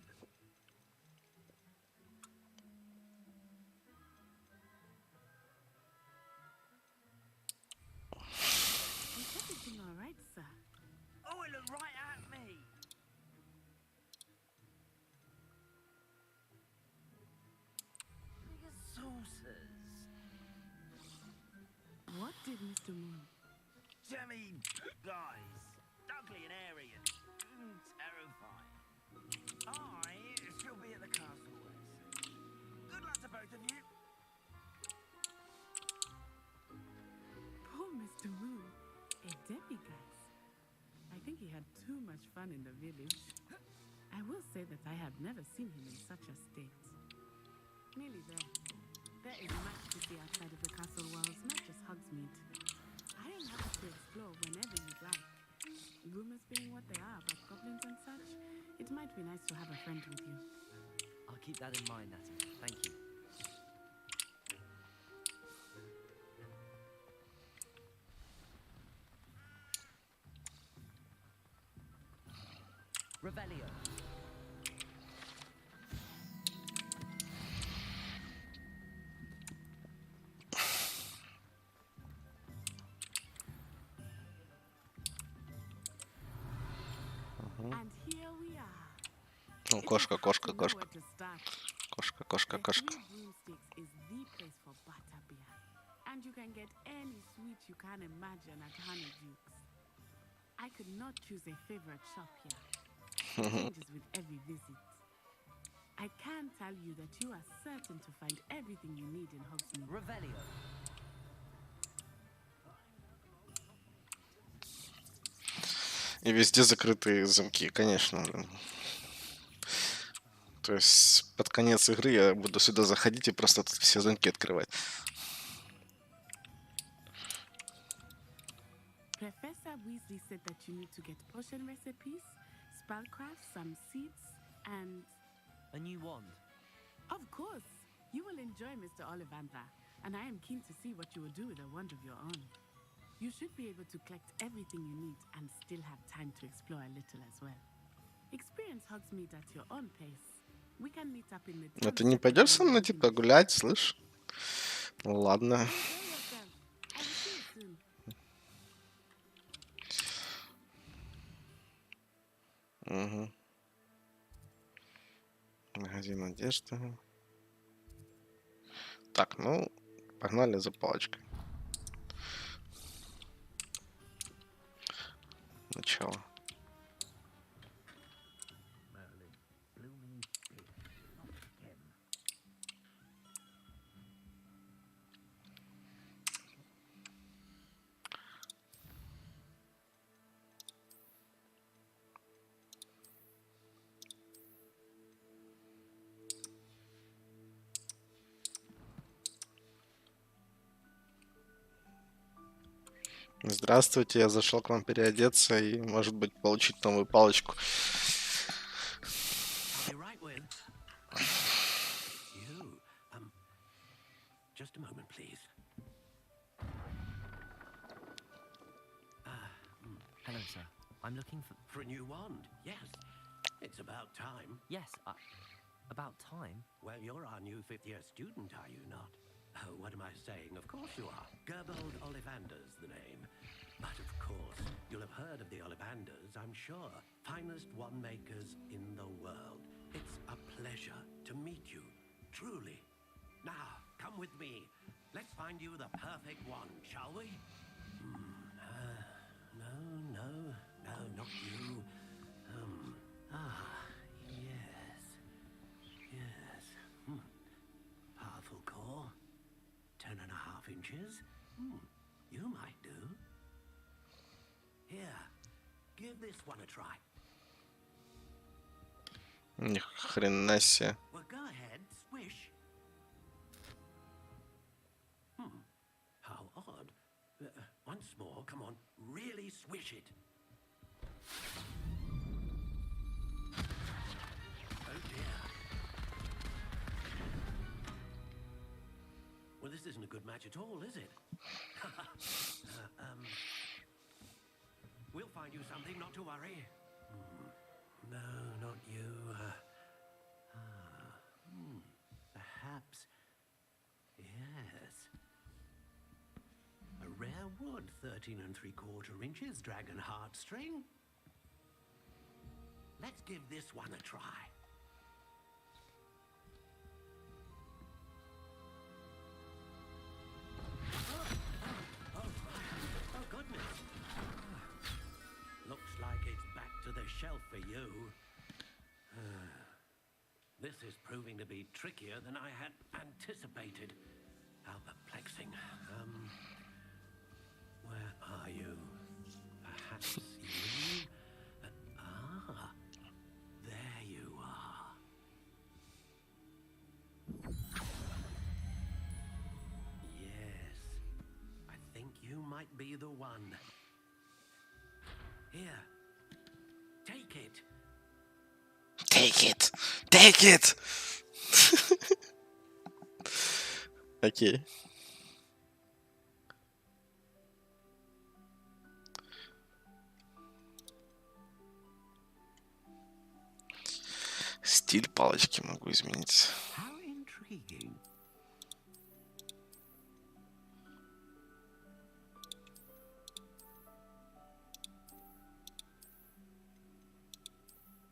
Is everything all right, sir? Oh, it looked right at me. Bigger saucers. What did Mr. Moon? Jemmy guys. Ugly and airy and terrifying. I shall be at the castle west. Good luck to both of you. Poor Mr. Moon. A demiguise. I think he had too much fun in the village. I will say that I have never seen him in such a state. Nearly there. There is much to see outside of the castle walls, not just Hogsmeade. I am happy to explore whenever you'd like. Rumors being what they are about goblins and such, it might be nice to have a friend with you. I'll keep that in mind, Natty. Thank you. Revelio. And here we are. Ну, кошка, кошка, кошка. Кошка, кошка, кошка. Broomsticks is the place for butterbeer. And you can get any sweet you can imagine at Honeydukes. I could not choose a favorite shop here. It changes with every visit. I can tell you that you are certain to find everything you need in Hogsmeade. Revelio. И везде закрытые замки, конечно, блин. То есть под конец игры я буду сюда заходить и просто тут все замки открывать. Professor Weasley said that you need to get potion recipes, spellcraft, some seeds, and... A new wand. Of course! You will enjoy Mr. Ollivander, and I am keen to see what you will do with a wand of your own. You should be able to collect everything you need and still have time to explore a little as well. Experience Hogsmeade at your own pace. We can meet up in the... Но ты не пойдешь со мной, типа, гулять, слышь? Ну ладно. Угу. Магазин одежды. Так, ну, погнали за палочкой. Начало. Здравствуйте, я зашел к вам переодеться и, может быть, получить новую палочку. Just a moment, please. Hello, sir. I'm looking for... For a new wand, yes. It's about time. Yes, About time. Well, you're our new fifth-year student, are you not? Oh, what am I saying? Of course you are. Gerbold Ollivander's the name. But of course, you'll have heard of the Ollivanders, I'm sure. Finest wand makers in the world. It's a pleasure to meet you, truly. Now, come with me. Let's find you the perfect wand, shall we? No, not you. Yes. Powerful core. 10.5 inches. You might do. Here, give this one a try. Ни хрена себе. Well, go ahead, swish. How odd. Once more, come on, really swish it. Oh dear. Well, this isn't a good match at all, is it? We'll find you something, not to worry. No, not you. Perhaps. Yes. A rare wood, 13 3/4 inches, dragon heartstring. Let's give this one a try. Oh, goodness. Looks like it's back to the shelf for you. This is proving to be trickier than I had anticipated. How perplexing. Where are you? Perhaps you? There you are. Yes, I think you might be the one. Here, take it. Take it! Take it! Окей. Стиль палочки могу изменить. How intriguing.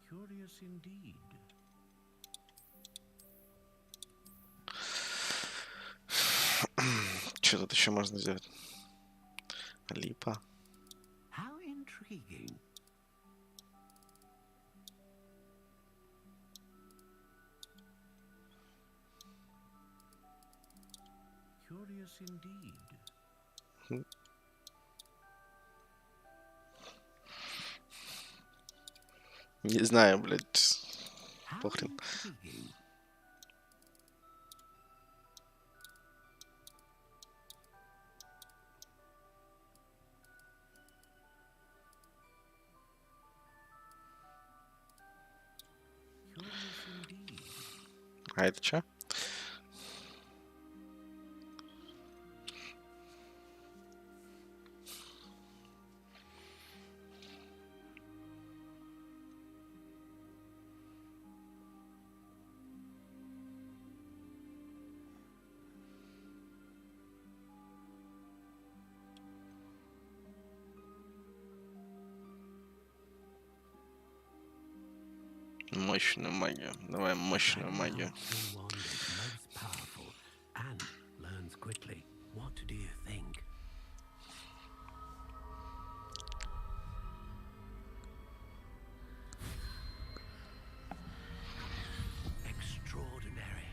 Curious indeed. Что тут еще можно сделать? Липа. How intriguing. Curious indeed. Не знаю, блядь. Похрен. А это что? Мощную магию. Давай мощную магию. And learns quickly. What do you think? Extraordinary.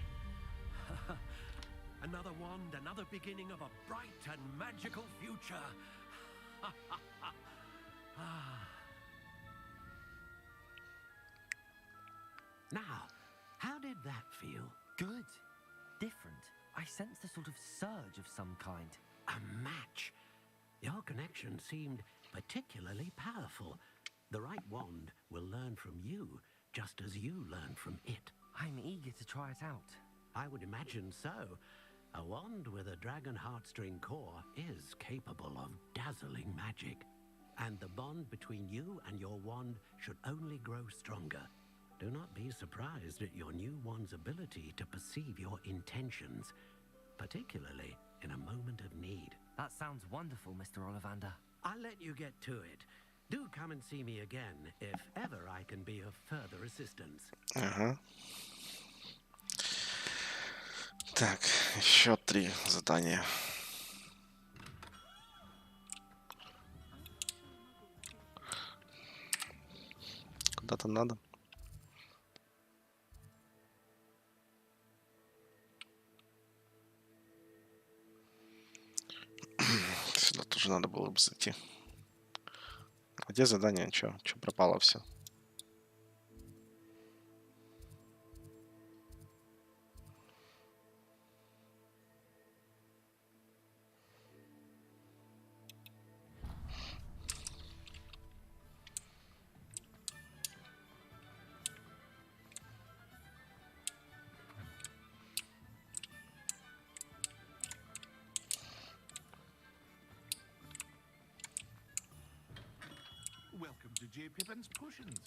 Another wand, another beginning of a bright and magical future. Now, how did that feel? Good. Different. I sensed a sort of surge of some kind. A match. Your connection seemed particularly powerful. The right wand will learn from you, just as you learn from it. I'm eager to try it out. I would imagine so. A wand with a dragon heartstring core is capable of dazzling magic. And the bond between you and your wand should only grow stronger. Do not be surprised at your new one's ability to perceive your intentions, particularly in a moment of need. That sounds wonderful, Mr. Ollivander. I'll let you get to it. Do come and see me again if ever I can be of further assistance. Ага. Так, еще 3 задания. Куда-то надо. Сюда тоже надо было бы зайти. А где задание? Чё пропало все? Welcome to J. Pippin's Potions.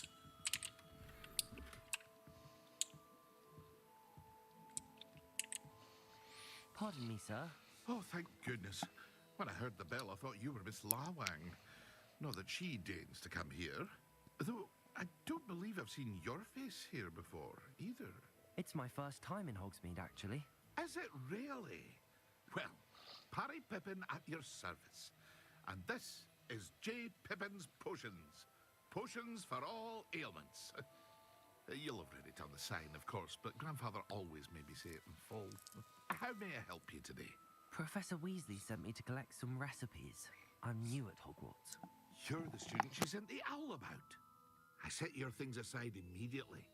Pardon me, sir. Oh, thank goodness. When I heard the bell, I thought you were Miss Lawang. Not that she deigns to come here. Though I don't believe I've seen your face here before, either. It's my first time in Hogsmeade, actually. Is it really? Well, Parry Pippin at your service. And this is J. Pippin's Potions. Potions for all ailments. You'll have read it on the sign, of course, but Grandfather always made me say it in full. How may I help you today? Professor Weasley sent me to collect some recipes. I'm new at Hogwarts. You're the student she sent the owl about. I set your things aside immediately.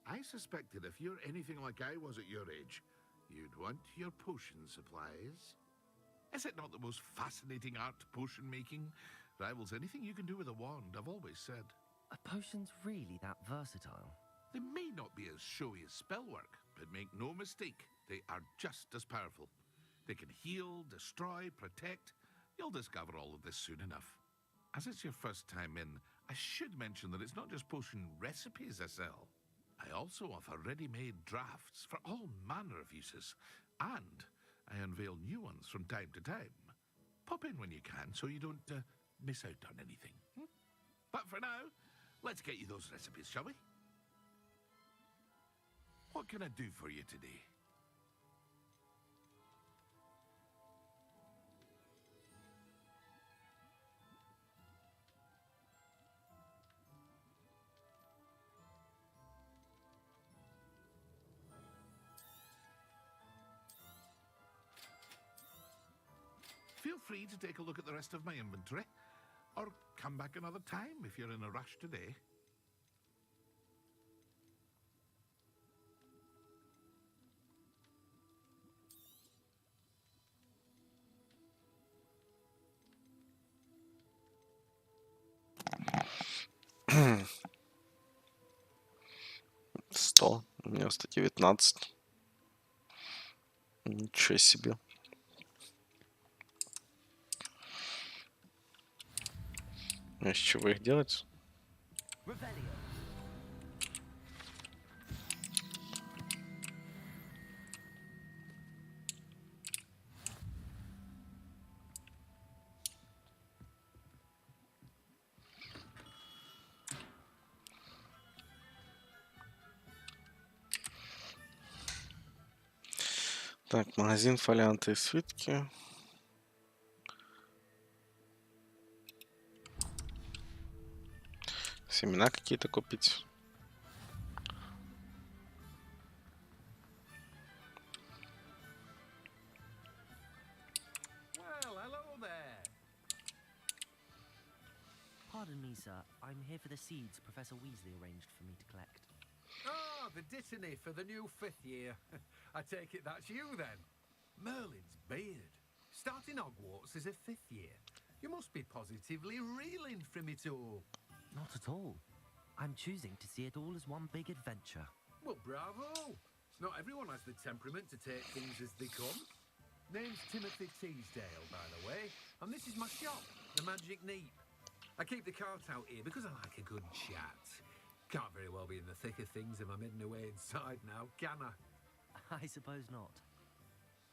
I suspected if you're anything like I was at your age, you'd want your potion supplies. Is it not the most fascinating art, potion making? Rivals anything you can do with a wand, I've always said. Are potions really that versatile? They may not be as showy as spellwork, but make no mistake, they are just as powerful. They can heal, destroy, protect. You'll discover all of this soon enough. As it's your first time in, I should mention that it's not just potion recipes I sell. I also offer ready-made drafts for all manner of uses, and I unveil new ones from time to time. Pop in when you can so you don't miss out on anything. But for now, let's get you those recipes, shall we? What can I do for you today? Feel free to take a look at the rest of my inventory, or come back another time if you're in a rush today. Сто, у меня 119. Ничего себе. А из чего их делать? Так, магазин, фолианты и свитки. Семена какие-то купить. Well, hello there. Pardon me, sir. I'm here for the seeds Professor Weasley arranged for me to collect. Ah, the dittany for the new 5th year. I take it that's you then. Merlin's beard. Starting Hogwarts as a 5th year. You must be positively reeling from it all. Not at all. I'm choosing to see it all as one big adventure. Well, bravo. Not everyone has the temperament to take things as they come. Name's Timothy Teasdale, by the way, and this is my shop, the Magic Neep. I keep the cart out here because I like a good chat. Can't very well be in the thick of things if I'm hidden away inside now, can I? I suppose not.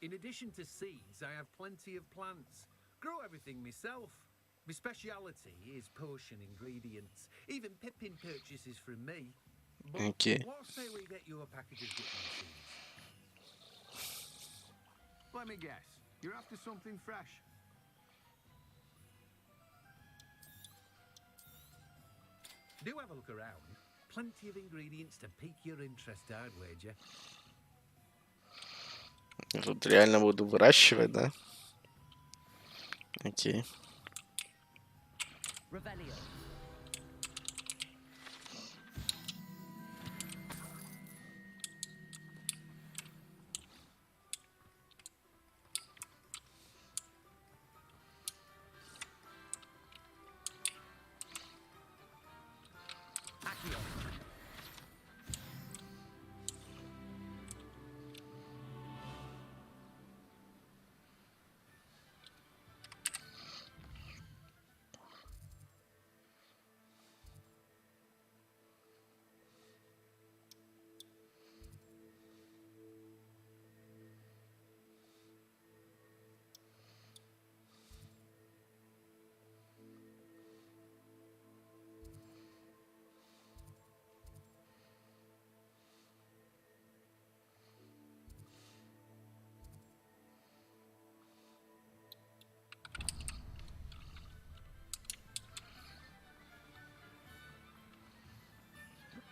In addition to seeds, I have plenty of plants. Grow everything myself. My speciality is potion ingredients. Even Pippin purchases from me. But Okay. what say we get you a package of dipping seeds? Let me guess. You're after something fresh. Do have a look around. Plenty of ingredients to pique your interest, I'd wager. Тут реально буду выращивать, да? Окей. Revelio. Accio.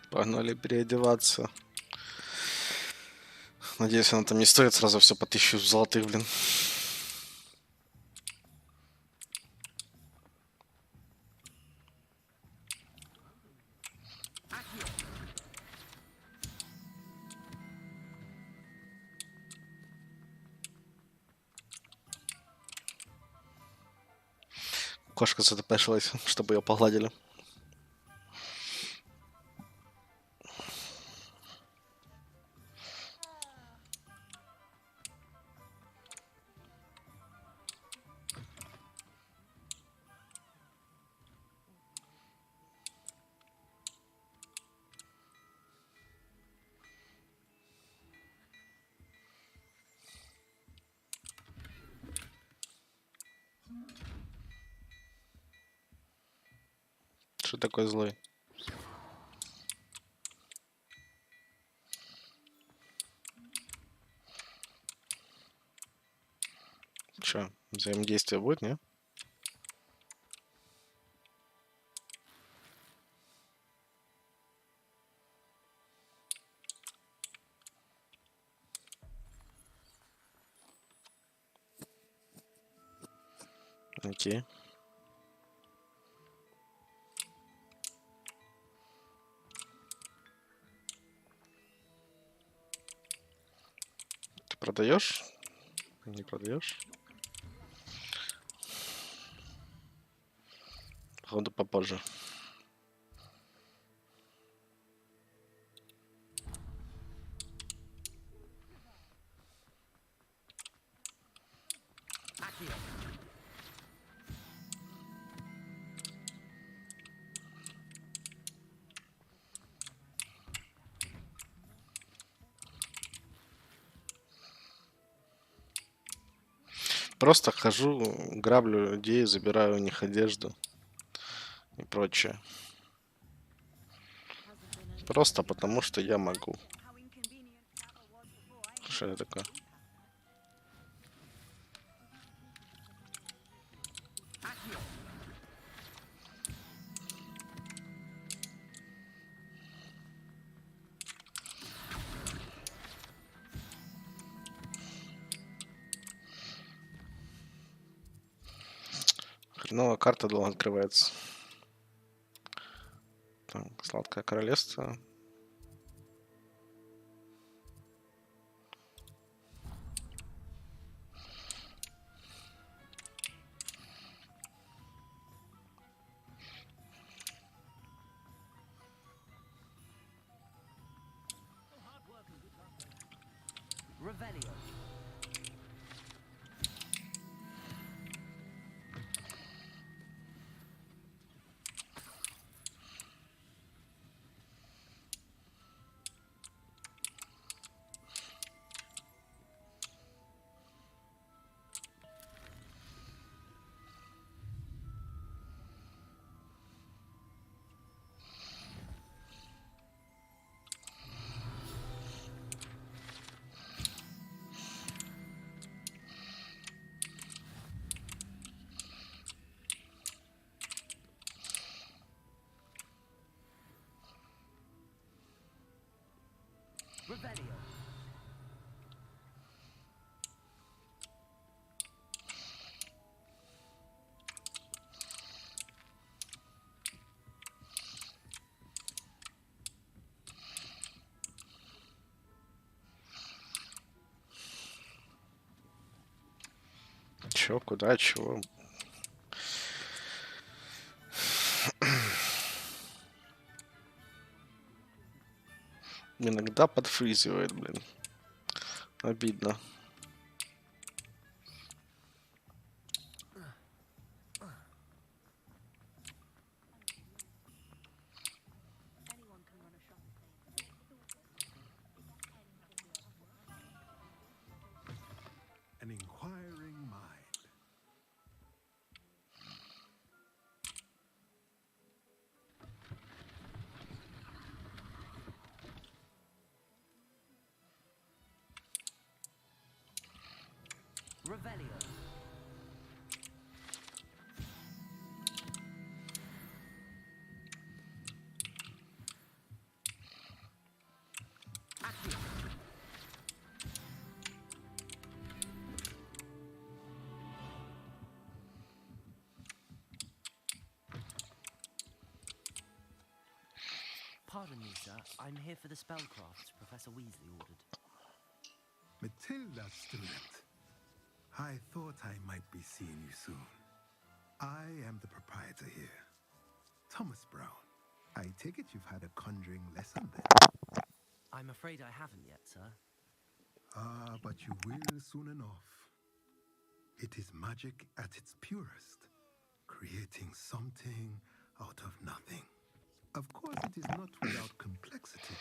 Погнали переодеваться. Надеюсь, она там не стоит сразу все по 1000 золотых, блин. Кошка затопешилась, чтобы ее погладили. Что такой злой? Че, взаимодействие будет, не? Окей. Ты продаешь? Не продаешь? Походу попозже. Accio. Просто хожу, граблю людей, забираю у них одежду и прочее. Просто потому, что я могу. Что это такое? Accio. Хреновая карта долго открывается. Так, сладкое королевство. Revelio. Чё, куда, чего? Иногда подфризивает, блин. Обидно. An inquiring mind. Revelio. Pardon me, sir. I'm here for the spellcrafts Professor Weasley ordered. Matilda, student. I thought I might be seeing you soon. I am the proprietor here, Thomas Brown. I take it you've had a conjuring lesson then? I'm afraid I haven't yet, sir. Ah, but you will soon enough. It is magic at its purest, creating something out of nothing. Of course, it is not without complexity,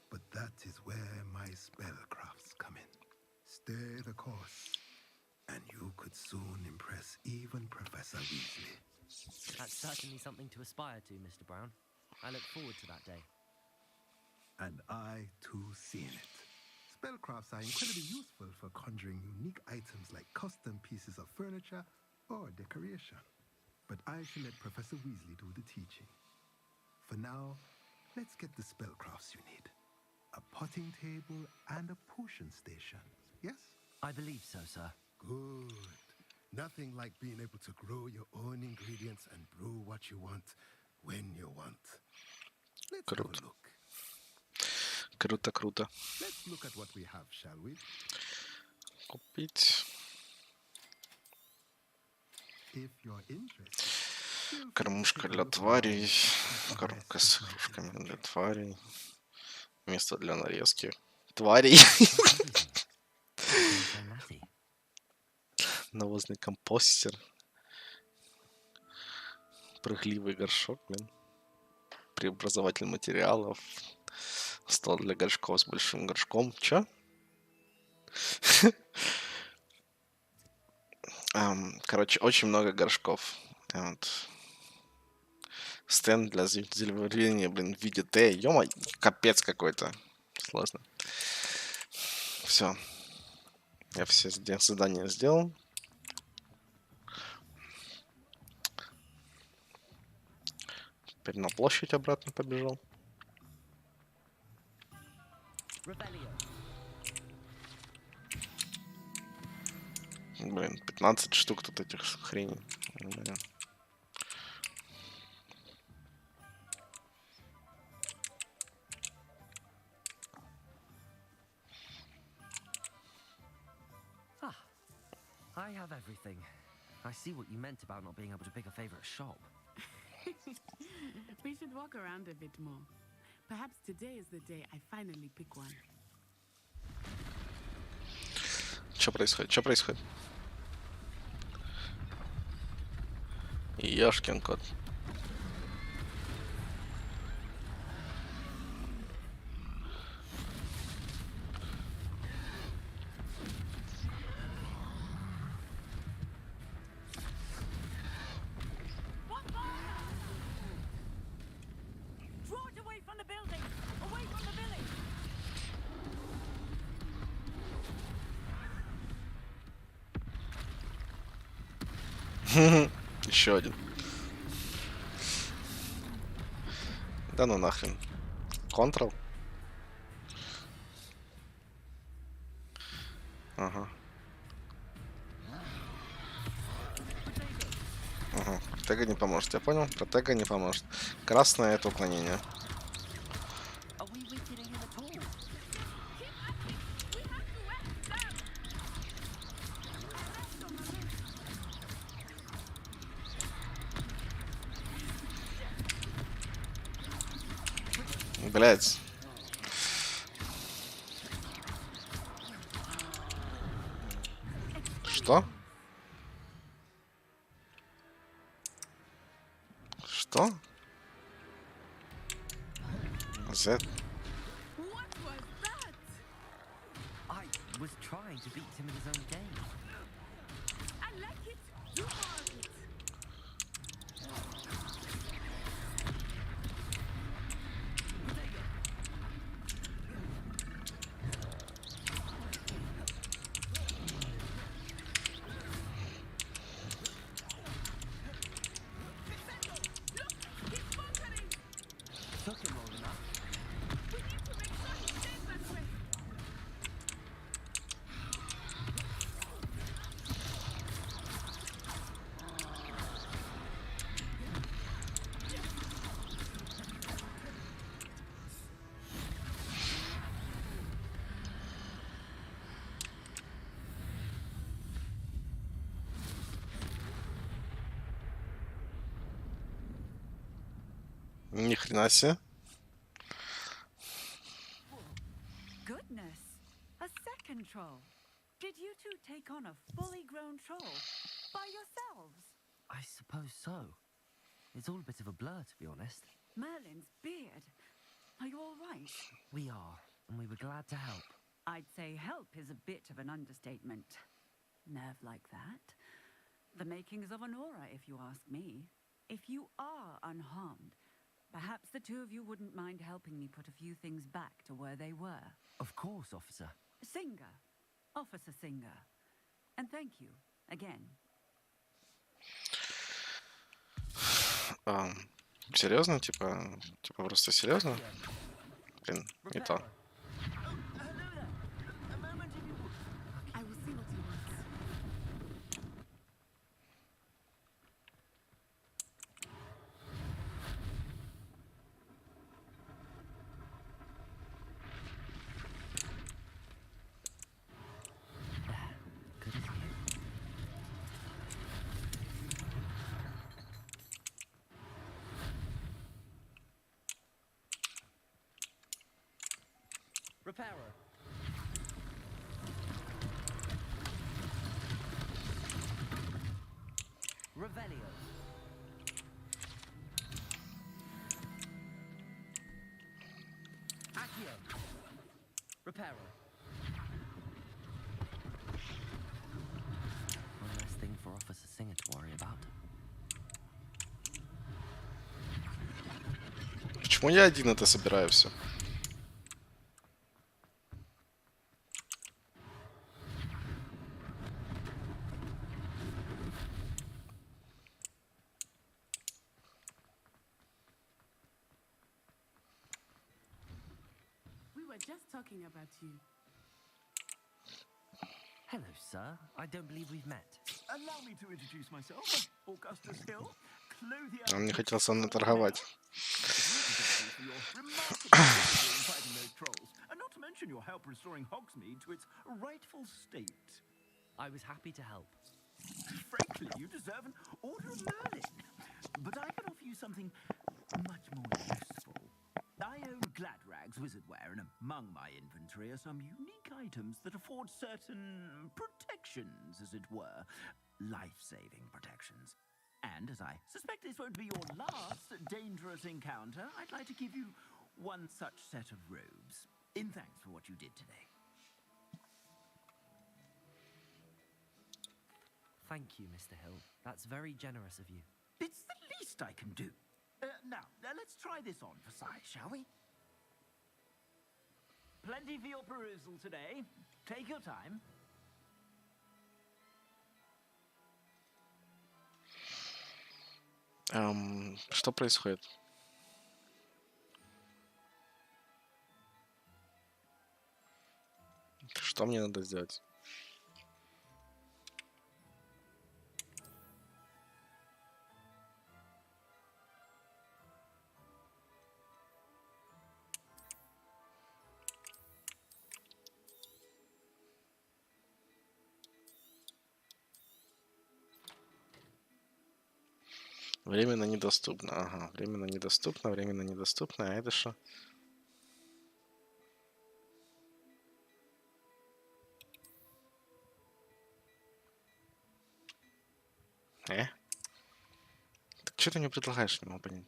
but that is where my spellcrafts come in. Stay the course, and you could soon impress even Professor Weasley. That's certainly something to aspire to, Mr. Brown. I look forward to that day. And I, too, seen it. Spellcrafts are incredibly useful for conjuring unique items like custom pieces of furniture or decoration. But I shall let Professor Weasley do the teaching. For now, let's get the spellcrafts you need. A potting table and a potion station, yes? I believe so, sir. Good. Nothing like being able to grow your own ingredients and brew what you want when you want. Let's have a look. Круто, круто. Let's look at what we have, shall we? Купить. If you're interested. Кормушка для тварей. Коробка с игрушками для тварей. Место для нарезки тварей. Навозный компостер. Прыгливый горшок, блин. Преобразователь материалов. Стол для горшков с большим горшком. Чё? Короче, очень много горшков. Вот. Стенд для зельеварения, блин, в виде Т. Ё-мо, капец какой-то. Сложно. Все. Я все задания сделал. Теперь на площадь обратно побежал. Блин, 15 штук тут этих хреней. I have everything. I see what you meant about not being able to pick a favorite shop. We should walk around a bit more. Perhaps today is the day I finally pick one. Что происходит? Что происходит? Ёшкин кот. Еще один. Да ну нахрен. Контрол. Ага. Ага. Протега не поможет, я понял. Протега не поможет. Красное это уклонение. Блять. Что? Что? Z. I was trying to beat him in his own game. I like it. You are it. Took him long enough. We need to make sure he stays that way. Ни хрена себе. Goodness, a second troll. Did you two take on a fully grown troll by yourselves? I suppose so. It's all a bit of a blur, to be honest. Merlin's beard. Are you all right? We are, and we were glad to help. I'd say help is a bit of an understatement. Nerve like that. The makings of an aura, if you ask me. If you are unharmed, perhaps the two of you wouldn't mind helping me put a few things back to where they were. Of course, officer. Singer. Officer Singer. And thank you, again. Серьезно? Типа просто серьезно? Блин, не то. I will see what he wants. Good as new. Repairer. Revelio. Accio. Repairer. One less thing for Officer Singer to worry about. Почему я один это собираю все? We were just talking about you. Hello, sir. I don't believe we've met. Allow me to introduce myself, Augustus Hill, clothier. Он не хотел со мной торговать. For your remarkable skill in fighting those trolls, and not to mention your help restoring Hogsmeade to its rightful state. I was happy to help. Frankly, you deserve an Order of Merlin. But I can offer you something much more useful. I own Gladrag's wizardware, and among my inventory are some unique items that afford certain protections, as it were. Life-saving protections. And as I suspect this won't be your last dangerous encounter, I'd like to give you one such set of robes, in thanks for what you did today. Thank you, Mr. Hill. That's very generous of you. It's the least I can do. Now, let's try this on for size, shall we? Plenty for your perusal today. Take your time. Что происходит? Что мне надо сделать? Временно недоступно. Ага, временно недоступно, временно недоступно. А это что? Так что ты мне предлагаешь, не могу понять?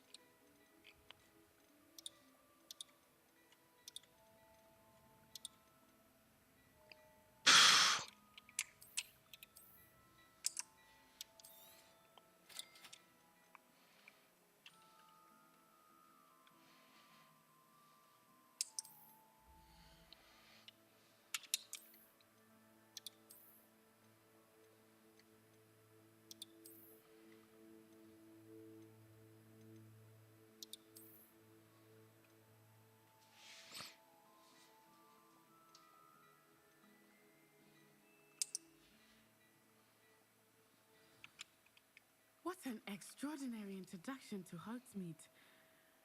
What an extraordinary introduction to Hogsmeade.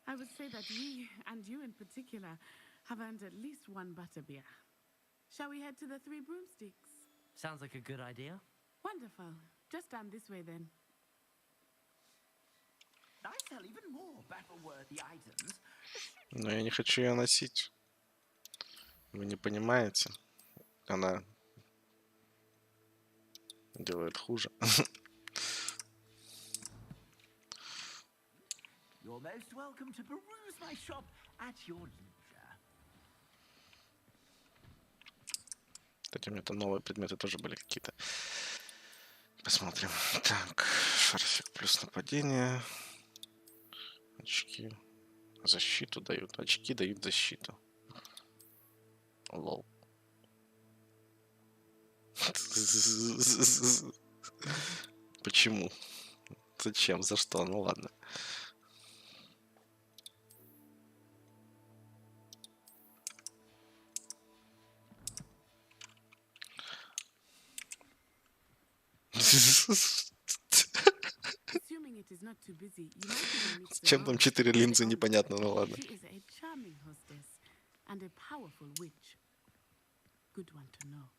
I would say that we, and you in particular, have earned at least one butterbeer. Shall we head to the Three Broomsticks? Sounds like a good idea. Wonderful. Just down this way then. I sell even more battle-worthy items. Но я не хочу ее носить. Вы не понимаете? Она делает хуже. You're most welcome to peruse my shop at your leisure. Кстати, у меня там новые предметы тоже были какие-то. Посмотрим. Так, шарфик плюс нападение. Очки. Защиту дают. Очки дают защиту. Лол. Почему? Зачем? За что? Ну ладно. Assuming it is not too busy, you might even meet Чем там 4 линзы, непонятно, ну ладно. She is a charming hostess and a powerful witch. Good one to know.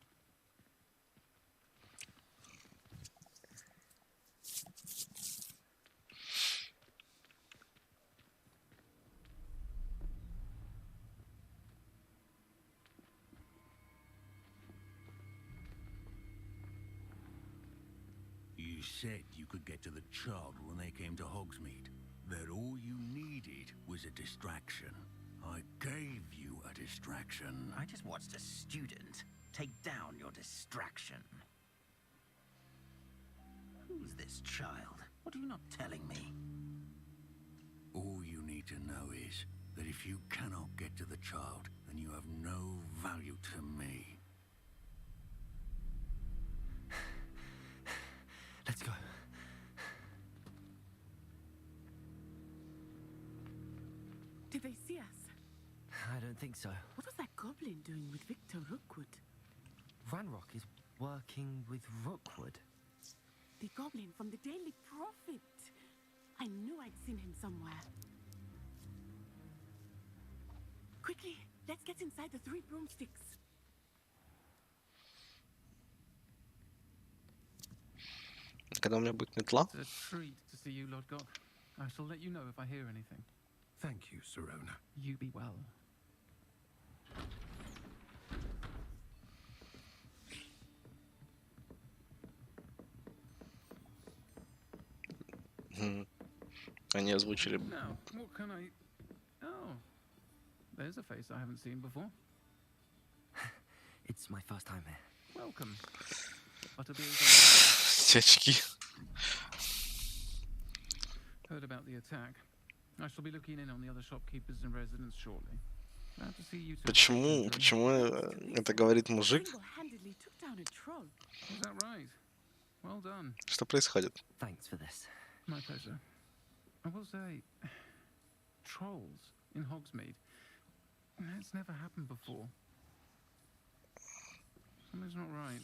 You said you could get to the child when they came to Hogsmeade. That all you needed was a distraction. I gave you a distraction. I just watched a student take down your distraction. Who's this child? What are you not telling me? All you need to know is that if you cannot get to the child, then you have no value to me. Let's go. Did they see us? I don't think so. What was that goblin doing with Victor Rookwood? Ranrock is working with Rookwood. The goblin from the Daily Prophet. I knew I'd seen him somewhere. Quickly, let's get inside the Three Broomsticks. Когда у меня будет метла? It's a treat to see you, Lord Gok. I shall let you know if I hear anything. Thank you, Serona. You be well. Они озвучили. Now, what can I... Oh, there's a face I haven't seen before. It's my first time here. Welcome. Эти очки. Heard about the attack. I shall be looking in on the other shopkeepers and residents shortly. Glad to see you two. Почему это говорит мужик? Single-handedly took down a troll. Is that right? Well done. Что происходит? Thanks for this. My pleasure. I will say, trolls in Hogsmeade. That's never happened before. Something's not right.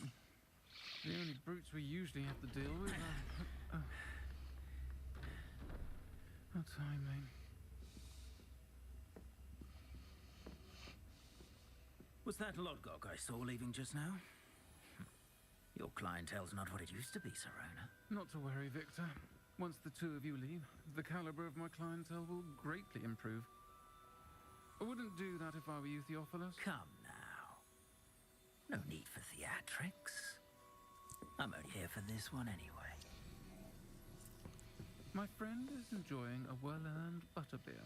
The only brutes we usually have to deal with are... Oh, timing. Was that Lodgok I saw leaving just now? Your clientele's not what it used to be, Serona. Not to worry, Victor. Once the two of you leave, the caliber of my clientele will greatly improve. I wouldn't do that if I were you, Theophilus. Come now. No need for theatrics. I'm only here for this one anyway. My friend is enjoying a well-earned butterbeer.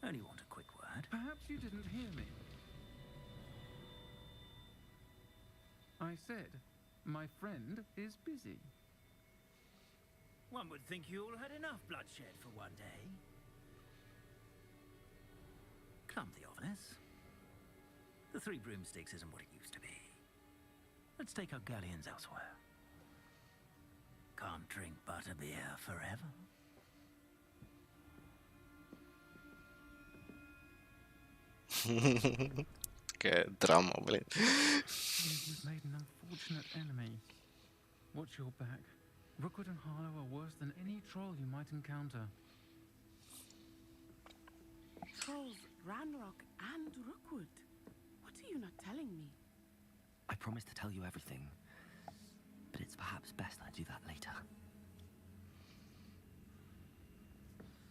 Only want a quick word. Perhaps you didn't hear me. I said, my friend is busy. One would think you all had enough bloodshed for one day. Come, Theophilus. The Three Broomsticks isn't what it used to be. Let's take our galleons elsewhere. Can't drink butterbeer forever. Какая драма, блин. You've made an unfortunate enemy. Watch your back. Rookwood and Harlow are worse than any troll you might encounter. Trolls, Ranrock, and Rookwood. What are you not telling me? I promised to tell you everything, but it's perhaps best I do that later.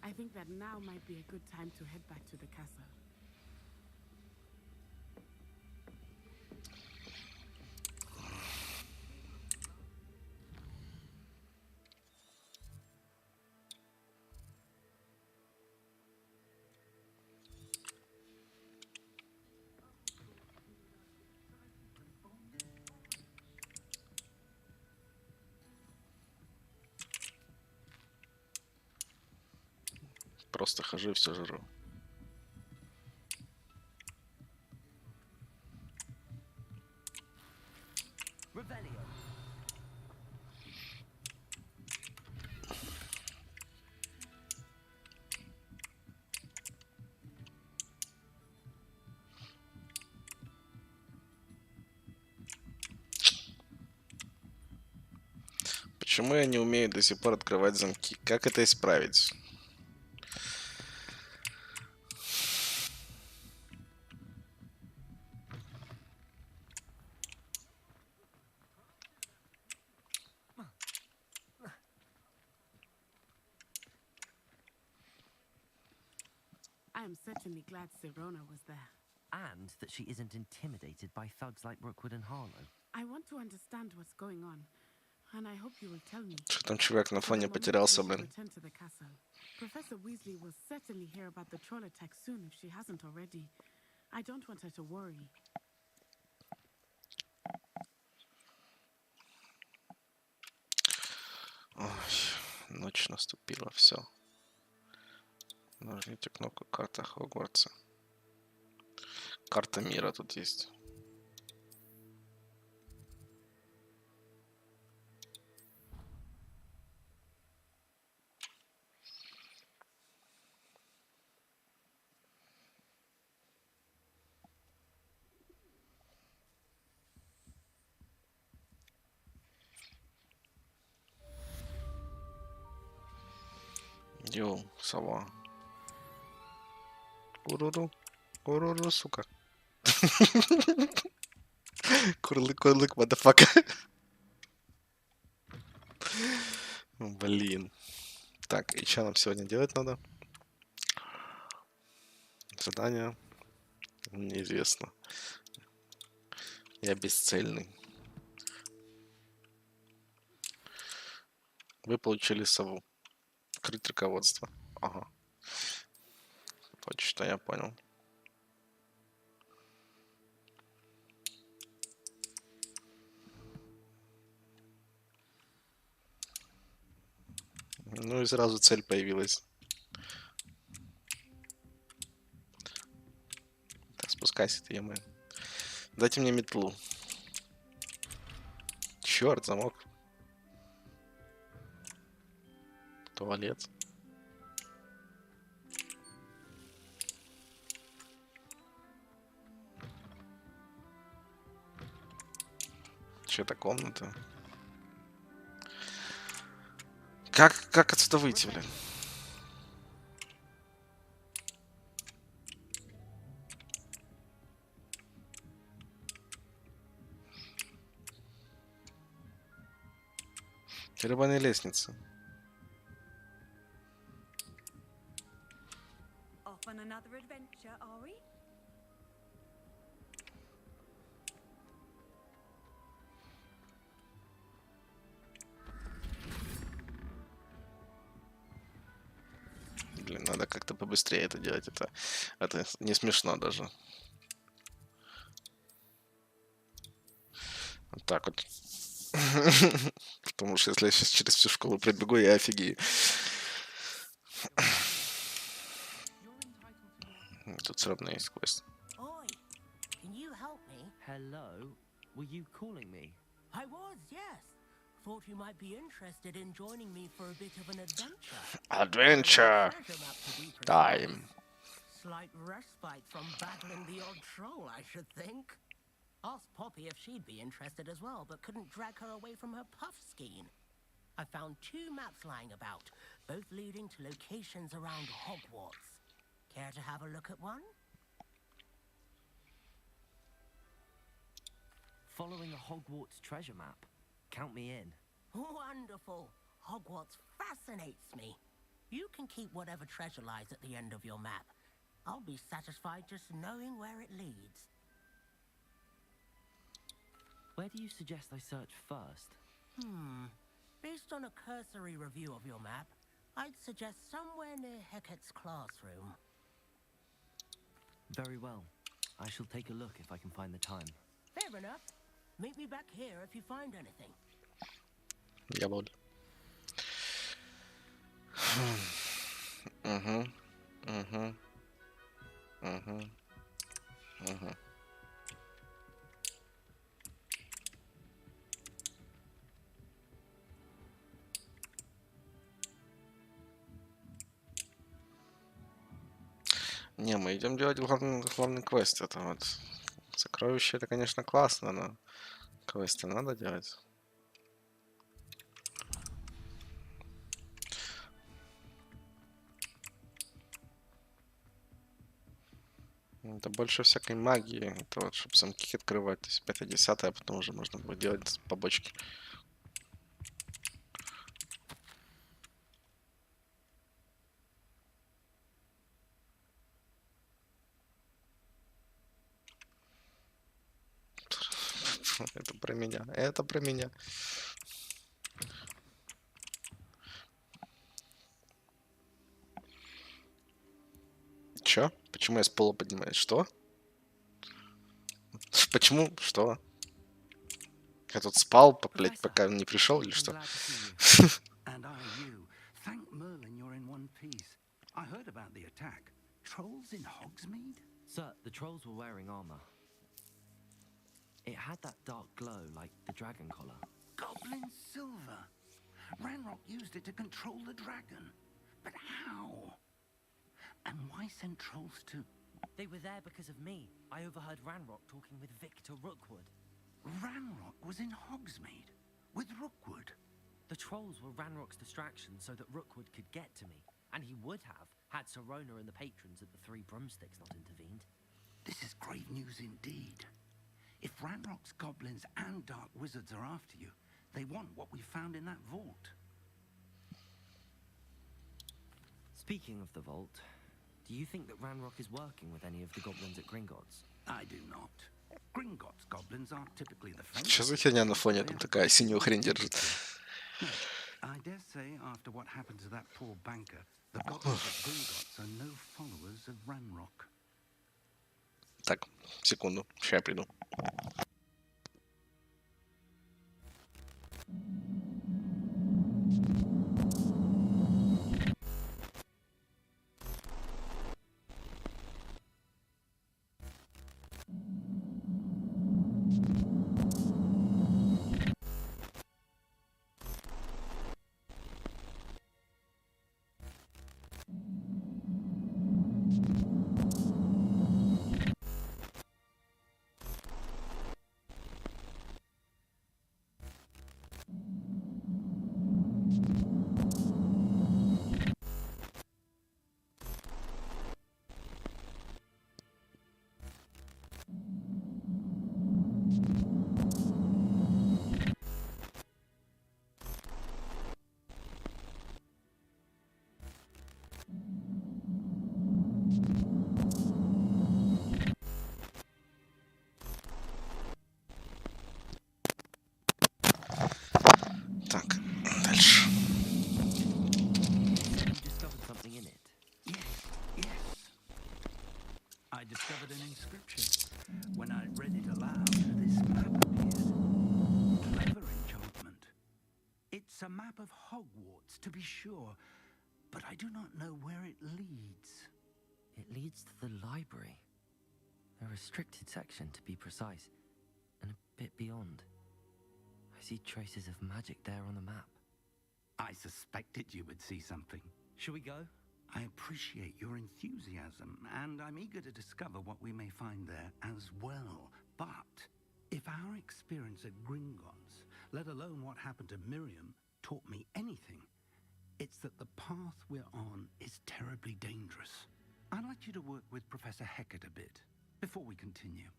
I think that now might be a good time to head back to the castle. Просто хожу и все жру. Почему я не умею до сих пор открывать замки? Как это исправить? I am certainly glad Sirona was there. And that she isn't intimidated by thugs like Rookwood and Harlow. I want to understand what's going on, and I hope you will tell me. Что там чувак на фоне потерялся, блин? Return to the castle. Professor Weasley will certainly hear about the troll attack soon if she hasn't already. I don't want her to worry. Ой, ночь наступила, все. Нажмите кнопку «Карта Хогвартса». Карта мира тут есть. Йоу, сова. Уруру. Уруру, сука. Курлык, мадафака. Блин. Так, и что нам сегодня делать надо? Задание. Неизвестно. Я бесцельный. Вы получили сову. Открыть руководство. Ага. Точно, я понял. Ну и сразу цель появилась. Так, спускайся ты, е-мое. Дайте мне метлу. Черт, замок. Туалет. Че это комната? Как отсюда выйти, блин? Деревянная лестница. another adventure, are we? Блин, надо как-то побыстрее это делать. Это не смешно даже. Вот так вот. Потому что если я сейчас через всю школу пробегу, я офигею. Тут все равно есть квест. Oi, can you help me? Hello? Were you calling me? I was, yes. Thought you might be interested in joining me for a bit of an adventure. Adventure time. Slight respite from battling the odd troll, I should think. Asked Poppy if she'd be interested as well, but couldn't drag her away from her puff skein. I found 2 maps lying about, both leading to locations around Hogwarts. Care to have a look at one? Following a Hogwarts treasure map. Count me in. Wonderful. Hogwarts fascinates me. You can keep whatever treasure lies at the end of your map. I'll be satisfied just knowing where it leads. Where do you suggest I search first? Based on a cursory review of your map, I'd suggest somewhere near Hecat's classroom. Very well. I shall take a look if I can find the time. Fair enough. Meet me back here if you find anything. Jawohl. Не, мы идем делать главный квест. Это вот сокровище, это, конечно, классно, но квесты надо делать. Это больше всякой магии. Это вот, чтобы замки открывать. То есть 5-10, а потом уже можно будет делать побочки. Это про меня. Это про меня. Чё? Почему я с пола поднимаюсь? Что? Почему? Что? Я тут спал, блядь, пока не пришел или что? And are you? Thank Merlin you're in one piece. I heard about the attack. Trolls in Hogsmeade? Sir, the trolls were wearing armor. It had that dark glow like the dragon collar. Goblin silver. Ranrock used it to control the dragon. But how? And why send trolls to... They were there because of me. I overheard Ranrock talking with Victor Rookwood. Ranrock was in Hogsmeade with Rookwood. The trolls were Ranrock's distraction so that Rookwood could get to me. And he would have had Sirona and the patrons at the Three Broomsticks not intervened. This is grave news indeed. If Ranrock's goblins and dark wizards are after you, they want what we found in that vault. Speaking of the vault, do you think that Ranrock is working with any of the goblins at Gringotts? I do not. Gringotts goblins aren't typically the favorite. Что за херня на фоне? Там такая синюю хрень держит. I dare say, after what happened to that poor banker, the goblins at Gringotts are no followers of Ranrock. Так, секунду, сейчас я приду. a map of Hogwarts, to be sure, but I do not know where it leads. It leads to the library. A restricted section, to be precise, and a bit beyond. I see traces of magic there on the map. I suspected you would see something. Shall we go? I appreciate your enthusiasm, and I'm eager to discover what we may find there as well. But if our experience at Gringotts, let alone what happened to Miriam, taught me anything, it's that the path we're on is terribly dangerous. I'd like you to work with Professor Hecat a bit before we continue.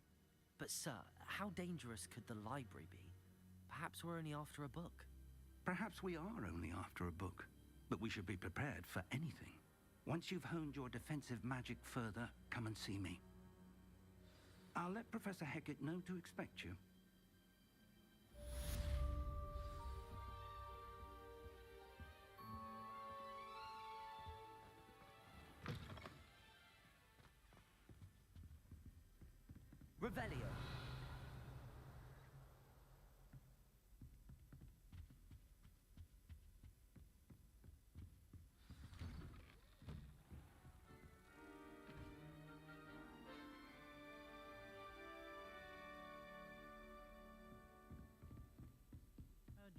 But sir, how dangerous could the library be? Perhaps we're only after a book. Perhaps we are only after a book, but we should be prepared for anything. Once you've honed your defensive magic further, come and see me. I'll let Professor Hecat know to expect you. Revelio.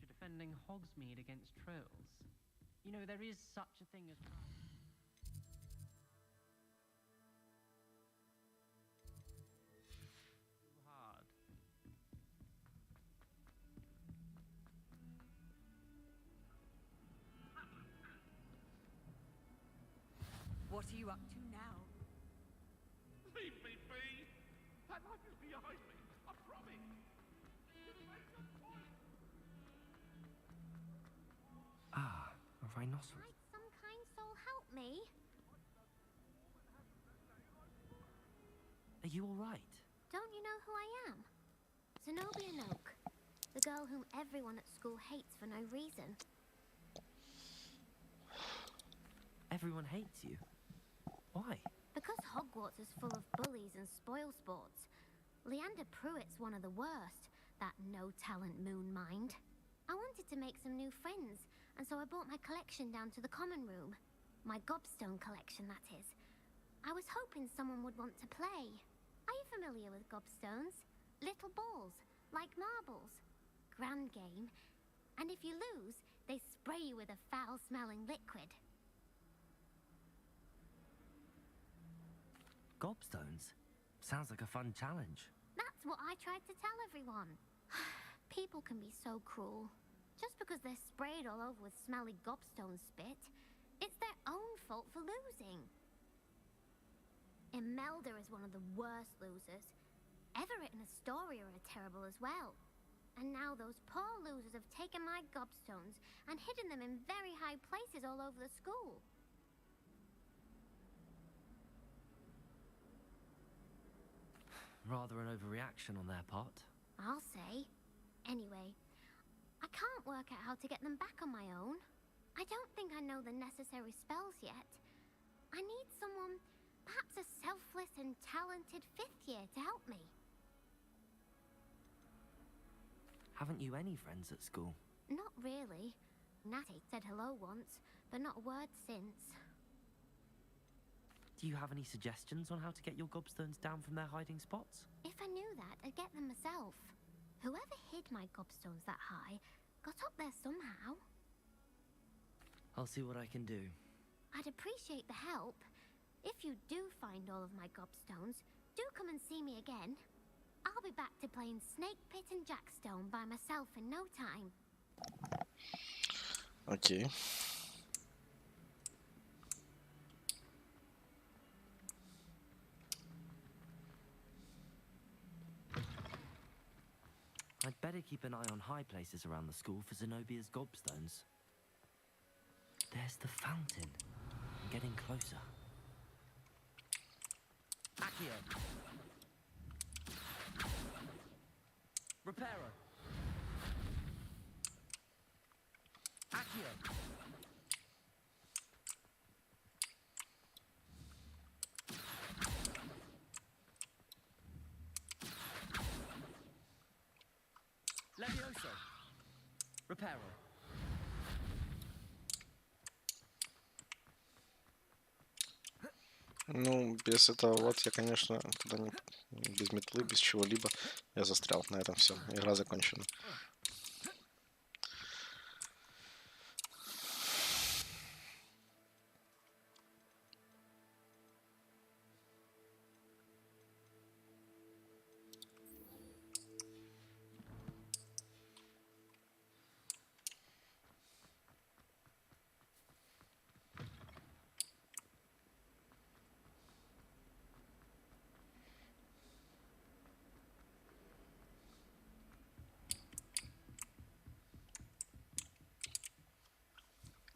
Defending Hogsmeade against trolls. You know, there is such a thing as... hard. What are you up to now? Leave me be! That light is behind me, I promise! Ah, a rhinoceros. Might some kind soul help me? Are you all right? Don't you know who I am? Zenobia Noak, the girl whom everyone at school hates for no reason. Everyone hates you. Why? Because Hogwarts is full of bullies and spoilsports. Leander Pruitt's one of the worst, that no-talent moon mind. I wanted to make some new friends, and so I brought my collection down to the common room. My gobstone collection, that is. I was hoping someone would want to play. Are you familiar with gobstones? Little balls, like marbles. Grand game. And if you lose, they spray you with a foul-smelling liquid. Gobstones? Sounds like a fun challenge. That's what I tried to tell everyone. People can be so cruel. Just because they're sprayed all over with smelly gobstone spit, it's their own fault for losing. Imelda is one of the worst losers. Everett and Astoria are terrible as well. And now those poor losers have taken my gobstones and hidden them in very high places all over the school. Rather an overreaction on their part. I'll say. Anyway, I can't work out how to get them back on my own. I don't think I know the necessary spells yet. I need someone, perhaps a selfless and talented 5th year to help me. Haven't you any friends at school? Not really. Natty said hello once, but not a word since. Do you have any suggestions on how to get your gobstones down from their hiding spots? If I knew that, I'd get them myself. Whoever hid my gobstones that high got up there somehow. I'll see what I can do. I'd appreciate the help. If you do find all of my gobstones, do come and see me again. I'll be back to playing Snake Pit and Jackstone by myself in no time. Okay. I'd better keep an eye on high places around the school for Zenobia's gobstones. There's the fountain. I'm getting closer. Accio. Reparo. Accio. Levioso. Reparo. Ну, без этого вот я, конечно, туда не... Без метлы, без чего-либо. Я застрял. На этом все. Игра закончена.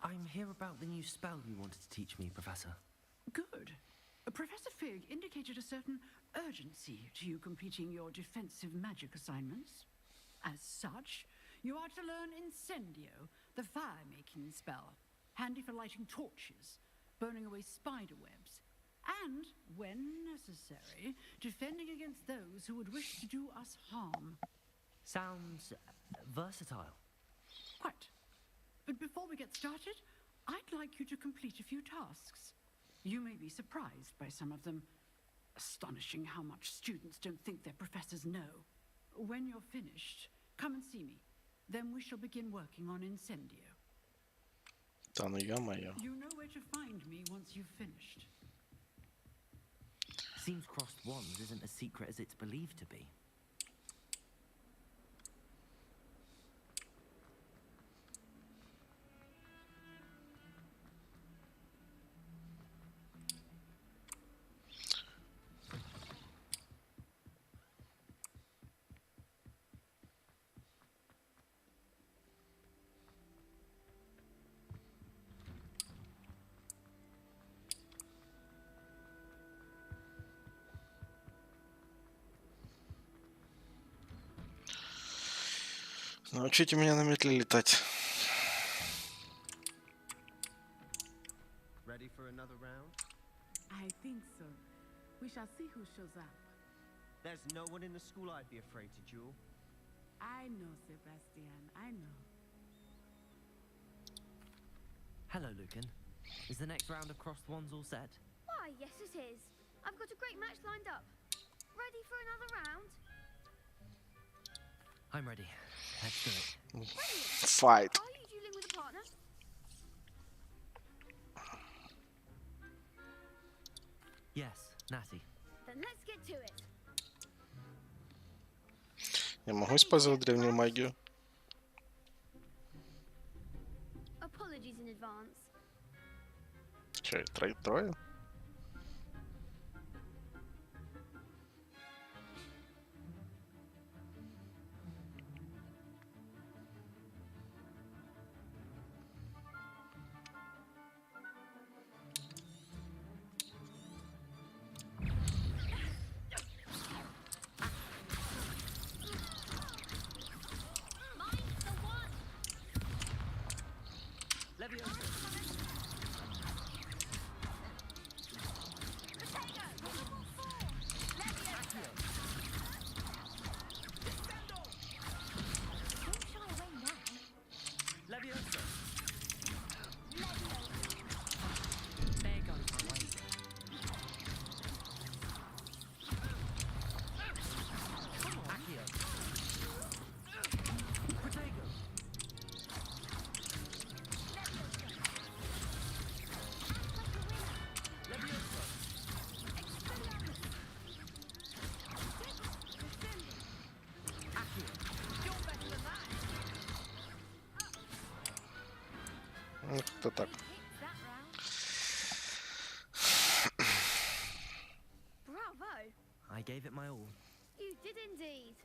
I'm here about the new spell you wanted to teach me, Professor. Good. Professor Fig indicated a certain urgency to you completing your defensive magic assignments. As such, you are to learn Incendio, the fire-making spell, handy for lighting torches, burning away spider webs, and, when necessary, defending against those who would wish to do us harm. Sounds versatile. Quite. But before we get started, I'd like you to complete a few tasks. You may be surprised by some of them. Astonishing how much students don't think their professors know. When you're finished, come and see me. Then we shall begin working on Incendio. Да ну ё-моё. You know where to find me once you've finished. Seems crossed wands isn't as secret as it's believed to be. Научите меня на метле летать. Ready for another round? I think so. We shall see who shows up. There's no one in the school I'd be afraid to duel. I know, Sebastian. I know. Hello, Lucan. Is the next round of crossed wands all set? Why, yes it is. I've got a great match lined up. Ready for another round? I'm ready. Let's do it. Fight. Are you dueling with a partner? Yes, Natty. Then let's get to it. Я могу использовать древнюю магию? Apologies in advance. Че, трое? Ну, как-то так. Bravo! I gave it my all. You did indeed.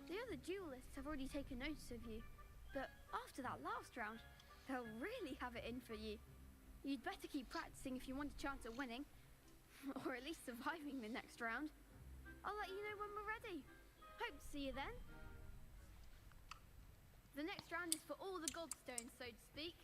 The other duelists have already taken notice of you, but after that last round, they'll really have it in for you. You'd better keep practicing if you want a chance at winning, or at least surviving the next round. I'll let you know when we're ready. Hope to see you then. The next round is for all the godstones, so to speak.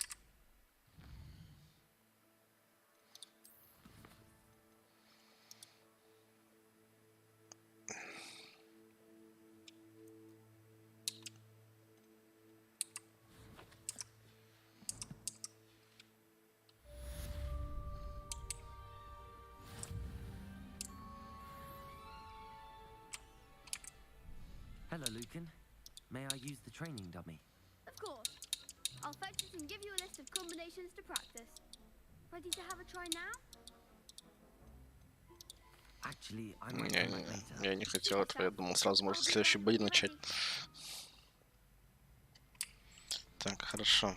Lucan. May I use the training dummy? Of course. I'll fetch it and give you a list of combinations to practice. Ready to have a try now? Actually, I might come back later. Я не хотел этого, я думал сразу можно следующий бой начать. Так, хорошо.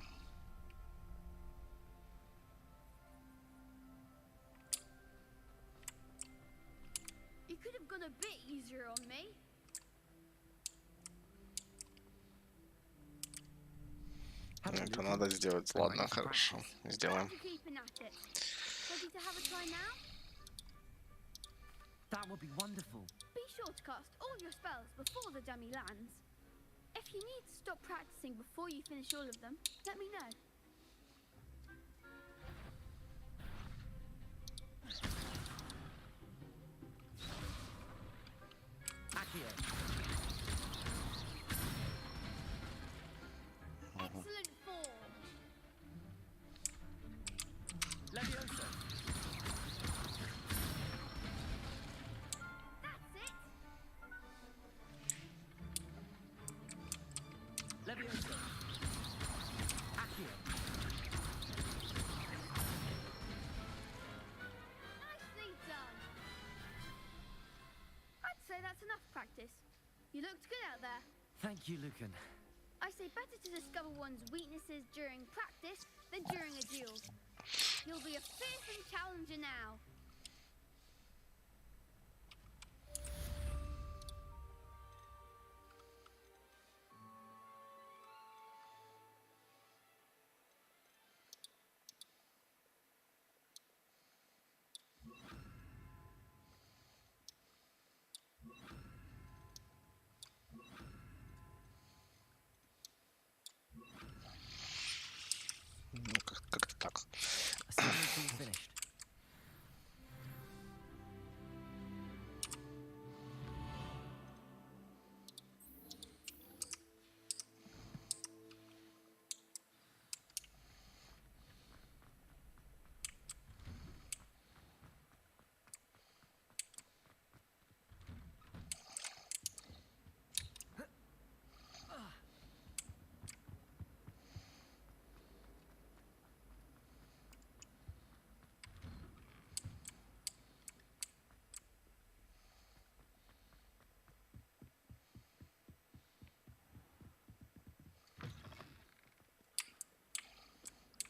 You could have gone a bit easier on me. Это надо сделать. Ладно, хорошо. Сделаем. Ready to have a try now? That would be wonderful. Be sure to cast all your spells before the dummy lands. If you need to stop practicing before you finish all of them, let me know. Accio. Excellent form. Leviosa. That's it. Leviosa. Accio. Nicely done. I'd say that's enough practice. You looked good out there. Thank you, Lucan. I say better to discover one's weaknesses during practice than during a duel. You'll be a fearsome challenger now. Ну, как-то так. Assembly finished.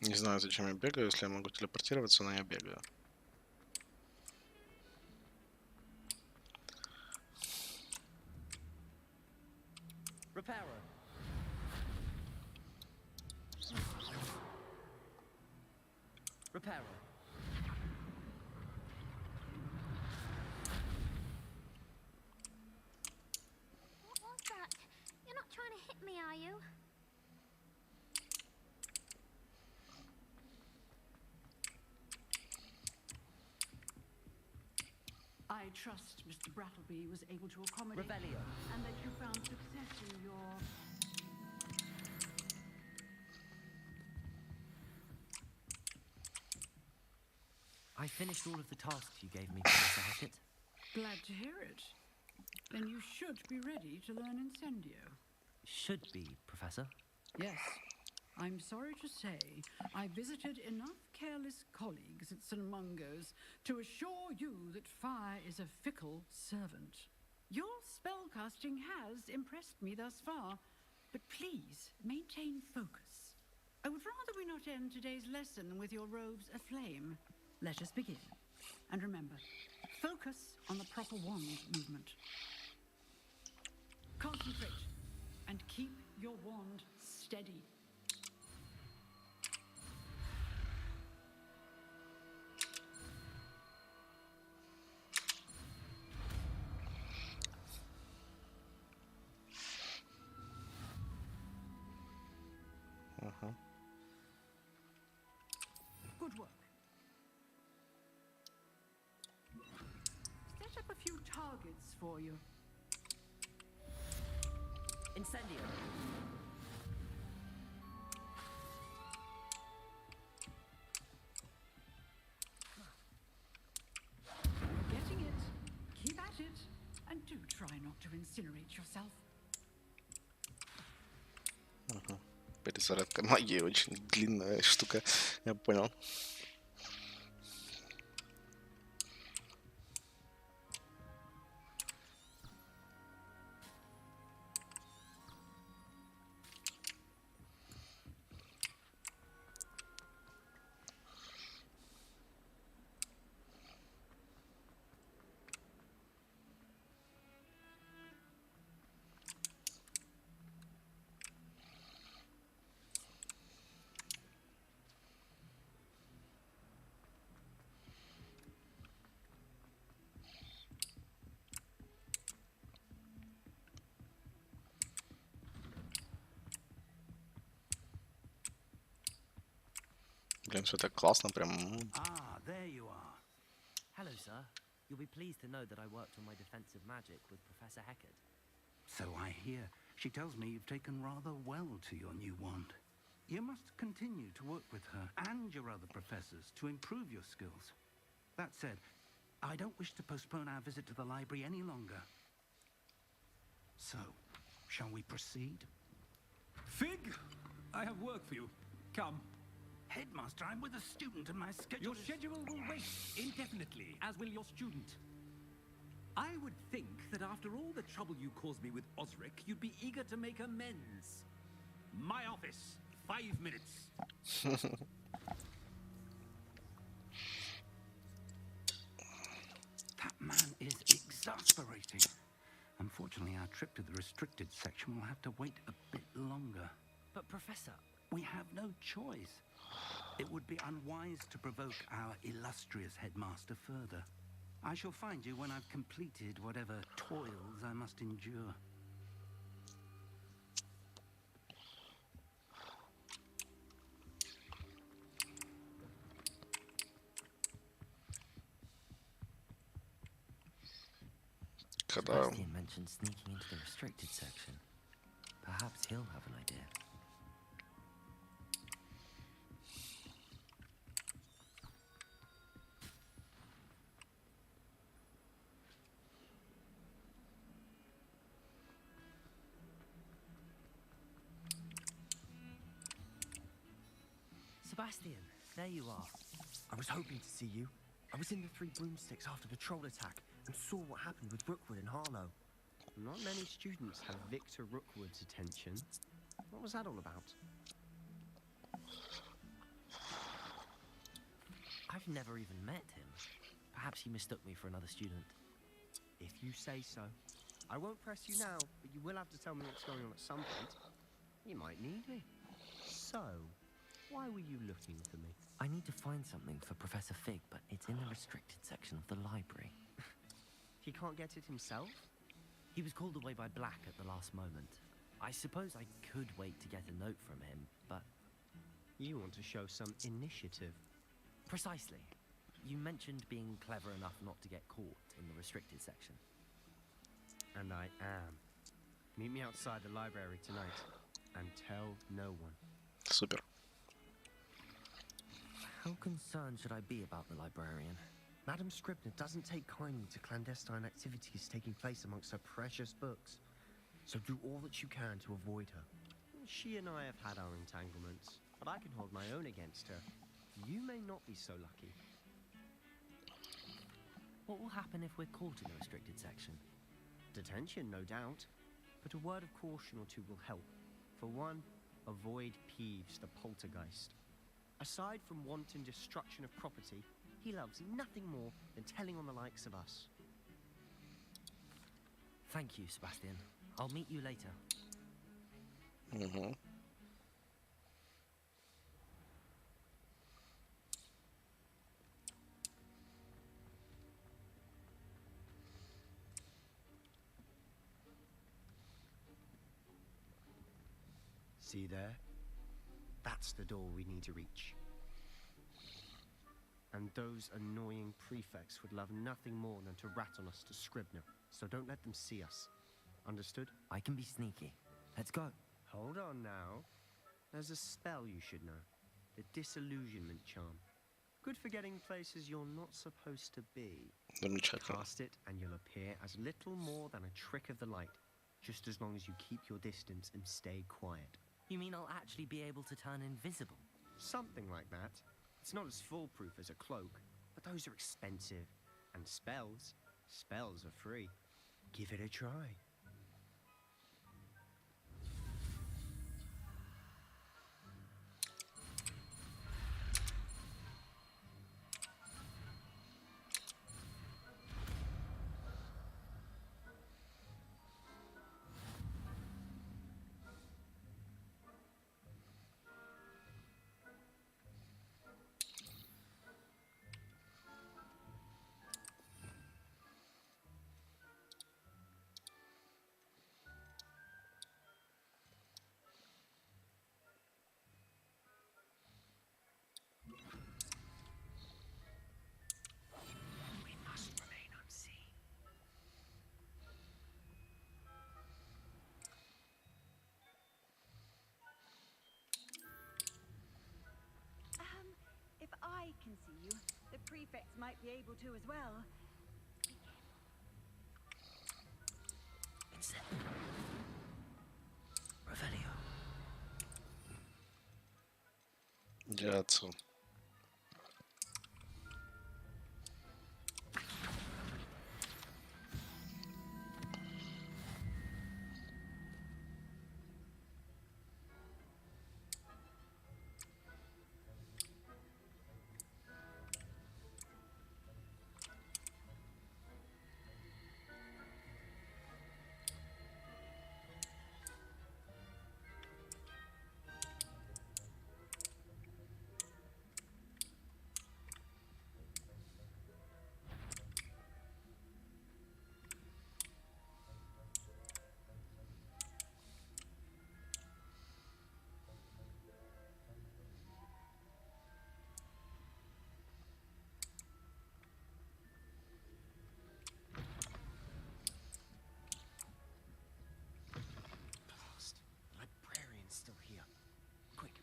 Не знаю, зачем я бегаю, если я могу телепортироваться, но я бегаю. Reparo. Reparo. What was that? You're not trying to hit me, are you? I trust Mr. Brattleby was able to accommodate Revelio. and that you found success in your... I finished all of the tasks you gave me, Professor Hackett. Glad to hear it. Then you should be ready to learn Incendio. Should be, Professor. Yes. I'm sorry to say, I visited enough careless colleagues at St. Mungo's to assure you that fire is a fickle servant. Your spellcasting has impressed me thus far, but please maintain focus. I would rather we not end today's lesson with your robes aflame. Let us begin. And remember, focus on the proper wand movement. Concentrate and keep your wand steady. Good work. Set up a few targets for you. Incendio. You're getting it. Keep at it. And do try not to incinerate yourself. Перезарядка магии очень длинная штука. Я понял. Блин, все так классно, прям. Ah, there you are. Hello, sir. You'll be pleased to know that I worked on my defensive magic with Professor Heckard. So I hear. She tells me you've taken rather well to your new wand. You must continue to work with her and your other professors to improve your skills. That said, I don't wish to postpone our visit to the library any longer. So, shall we proceed? Fig, I have work for you. Come. Headmaster, I'm with a student and my schedule Your schedule will wait indefinitely, as will your student. I would think that after all the trouble you caused me with Osric, you'd be eager to make amends. My office, 5 minutes. That man is exasperating. Unfortunately, our trip to the restricted section will have to wait a bit longer. But, Professor... We have no choice. It would be unwise to provoke our illustrious headmaster further. I shall find you when I've completed whatever toils I must endure. Sebastian mentioned sneaking into the restricted section. Perhaps he'll have an idea. Sebastian, there you are. I was hoping to see you. I was in the Three Broomsticks after the troll attack and saw what happened with Rookwood and Harlow. Not many students have Victor Rookwood's attention. What was that all about? I've never even met him. Perhaps he mistook me for another student. If you say so. I won't press you now, but you will have to tell me what's going on at some point. You might need me. So, why were you looking for me? I need to find something for Professor Fig, but it's in the restricted section of the library. He can't get it himself? He was called away by Black at the last moment. I suppose I could wait to get a note from him, but... You want to show some initiative. Precisely. You mentioned being clever enough not to get caught in the restricted section. And I am. Meet me outside the library tonight, and tell no one. Super. How concerned should I be about the librarian? Madam Scribner doesn't take kindly to clandestine activities taking place amongst her precious books. So do all that you can to avoid her. She and I have had our entanglements, but I can hold my own against her. You may not be so lucky. What will happen if we're caught in the restricted section? Detention, no doubt. But a word of caution or two will help. For one, avoid Peeves the poltergeist. Aside from wanton destruction of property, he loves nothing more than telling on the likes of us. Thank you, Sebastian. I'll meet you later. Mm-hmm. See there? That's the door we need to reach. And those annoying prefects would love nothing more than to rat on us to Scribner, so don't let them see us. Understood? I can be sneaky. Let's go. Hold on now. There's a spell you should know. The Disillusionment Charm. Good for getting places you're not supposed to be. Cast it and you'll appear as little more than a trick of the light, just as long as you keep your distance and stay quiet. You mean I'll actually be able to turn invisible? Something like that. It's not as foolproof as a cloak, but those are expensive. And spells are free. Give it a try. If I can see you, the prefects might be able to as well. It's Revelio. Dziecko.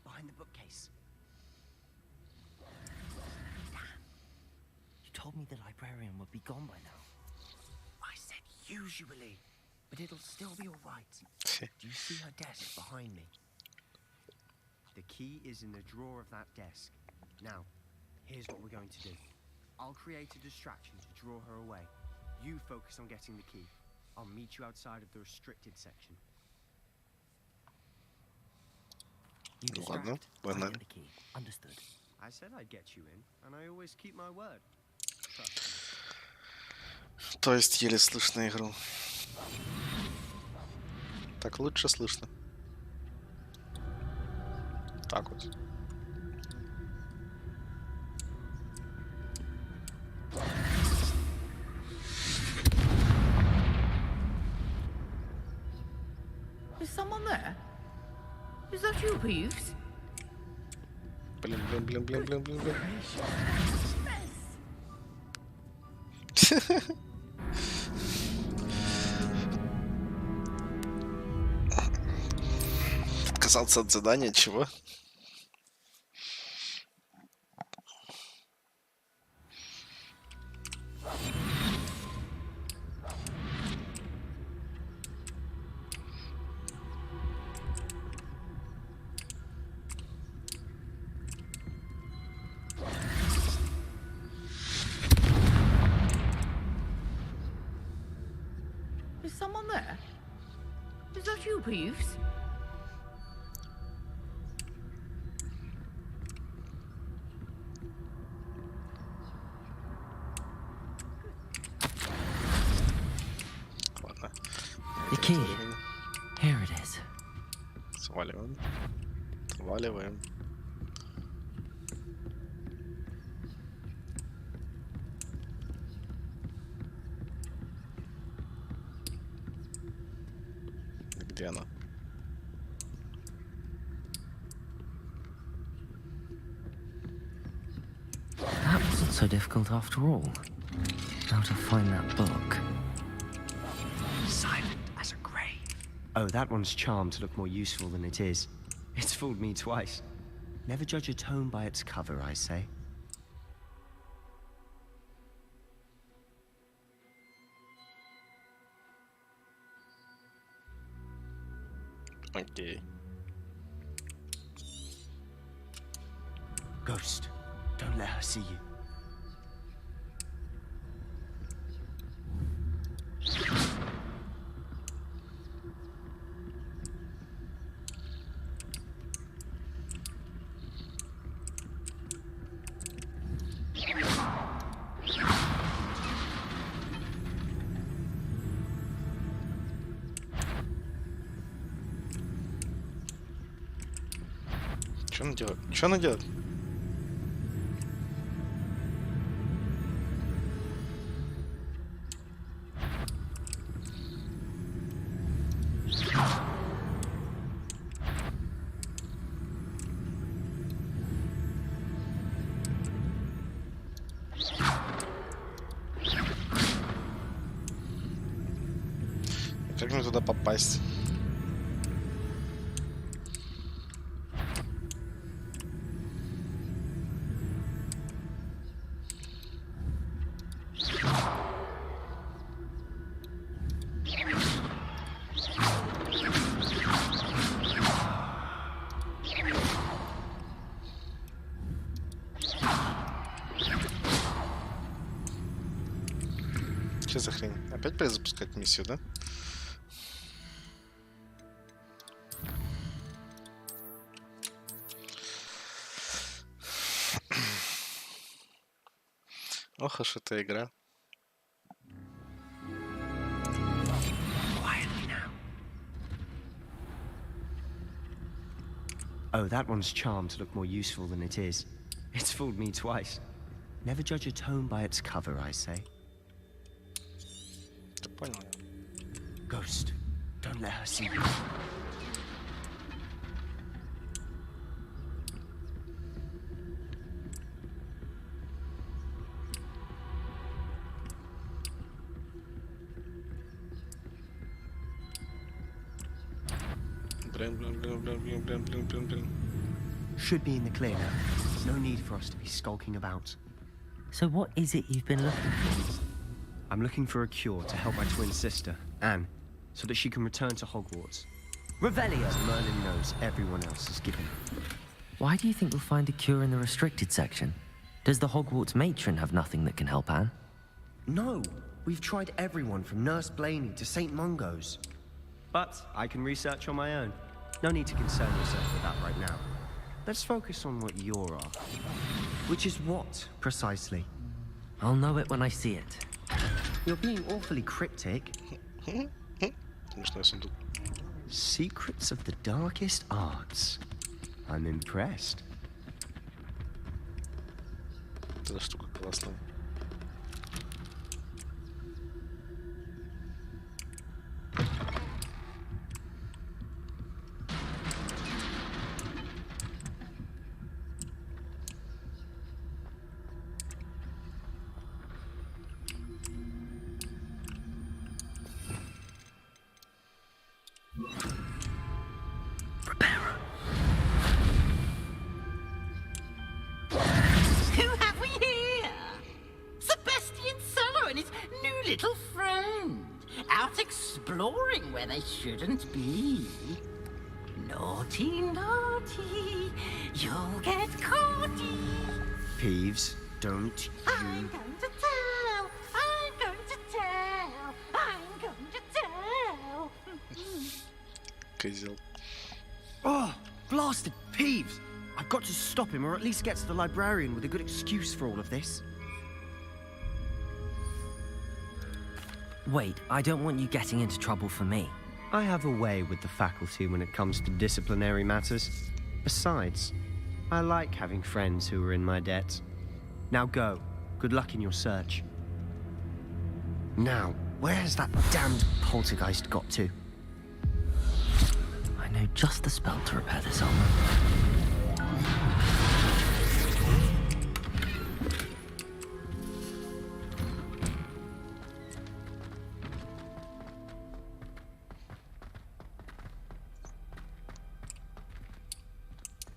Behind the bookcase. You told me the librarian would be gone by now. I said usually, but it'll still be all right. Do you see her desk behind me? The key is in the drawer of that desk. Now, here's what we're going to do. I'll create a distraction to draw her away. You focus on getting the key. I'll meet you outside of the restricted section. You distract. I get the key. Understood. I said I'd get you in, and I always keep my word. Trust me. То есть еле слышно игру. Так лучше слышно. Так вот. Is someone there? Is that you, Peeves? Блин. Отказался от задания, чего? Is someone there? Is that you, Peeves? Ладно. The key. Here it is. Сваливаем. Где она? That wasn't so difficult after all. How to find that book. Silent as a grave. Oh, that one's charmed to look more useful than it is. It's fooled me twice. Never judge a tome by its cover, I say. Окей. Ghost, don't let her see you. Что она делает? Что она делает? Как мне туда попасть? Что за хрень? Опять перезапускать миссию, да? Ох уж эта игра. Quietly now. Oh, that one's charmed to look more useful than it is. It's fooled me twice. Never judge a tome by its cover, I say. Ты понял? Ghost, don't let her see you. Блин. Should be in the clear now. No need for us to be skulking about. So what is it you've been looking for? I'm looking for a cure to help my twin sister, Anne, so that she can return to Hogwarts. Revelio, as Merlin knows everyone else is given. Why do you think we'll find a cure in the restricted section? Does the Hogwarts matron have nothing that can help Anne? No, we've tried everyone from Nurse Blaney to St. Mungo's. But I can research on my own. No need to concern yourself with that right now. Let's focus on what you're after. Which is what, precisely? I'll know it when I see it. You're being awfully cryptic. Secrets of the darkest arts. I'm impressed. Эта штука классная. Who have we here? Sebastian Sallow and his new little friend. Out exploring where they shouldn't be. Naughty, naughty. You'll get caughty. Peeves, don't you... I'm going to tell. I'm going to tell. I'm going to tell. Козел. Oh, blasted Peeves! I've got to stop him, or at least get to the librarian with a good excuse for all of this. Wait, I don't want you getting into trouble for me. I have a way with the faculty when it comes to disciplinary matters. Besides, I like having friends who are in my debt. Now go. Good luck in your search. Now, where has that damned poltergeist got to? I know just the spell to repair this armor.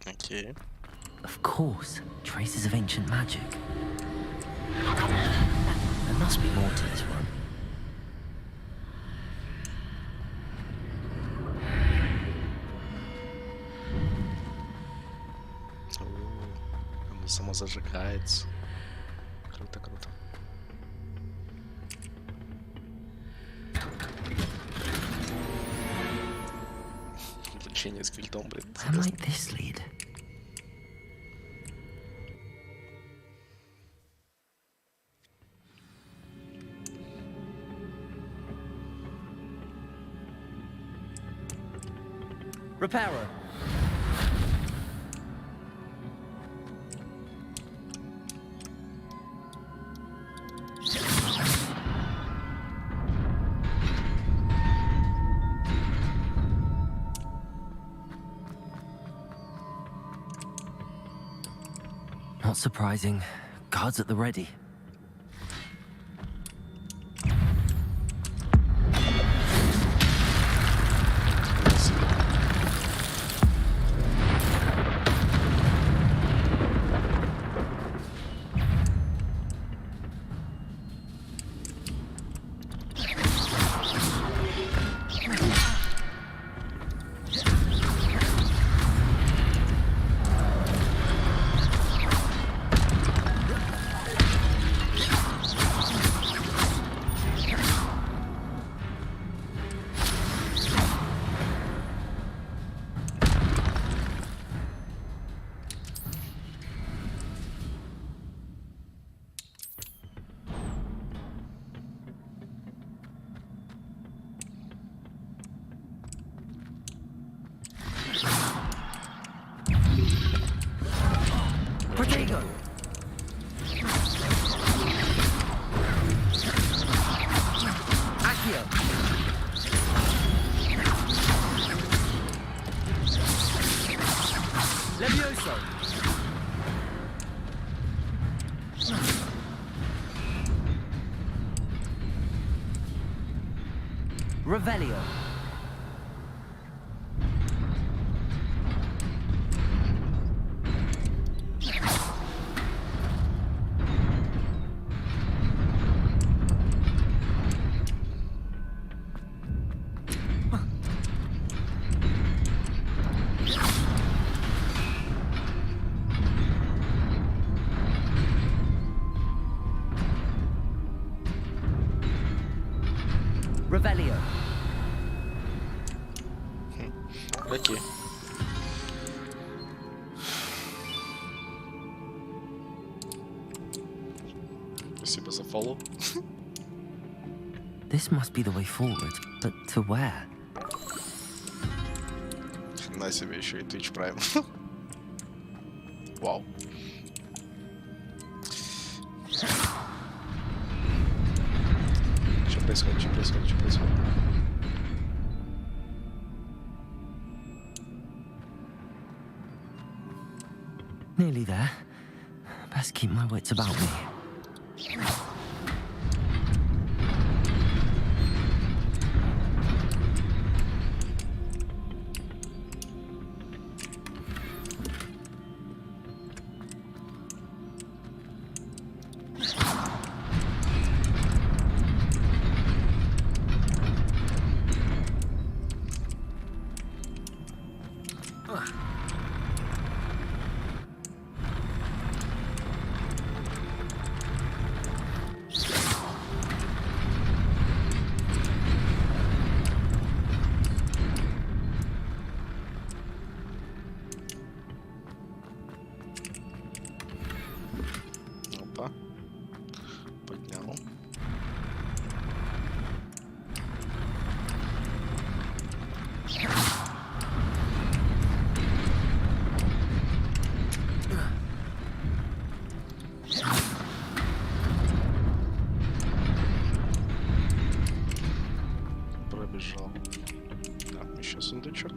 Okay. Of course, traces of ancient magic. There must be more to this one. Самозажигается. Круто, круто. Лечение с гвинтом, блин. Where might this lead? Repairer. Not surprising. Guards at the ready. Protego. Accio. Levioso. Revelio. Revelio. Окей. Спасибо за фоллоу. This must be the way forward, but to where? На себе еще и Twitch Prime. Вау. Что происходит? Что происходит? Что происходит? Nearly there. Best keep my wits about me. Опа. Поднял. Пробежал. Так, еще сундучок.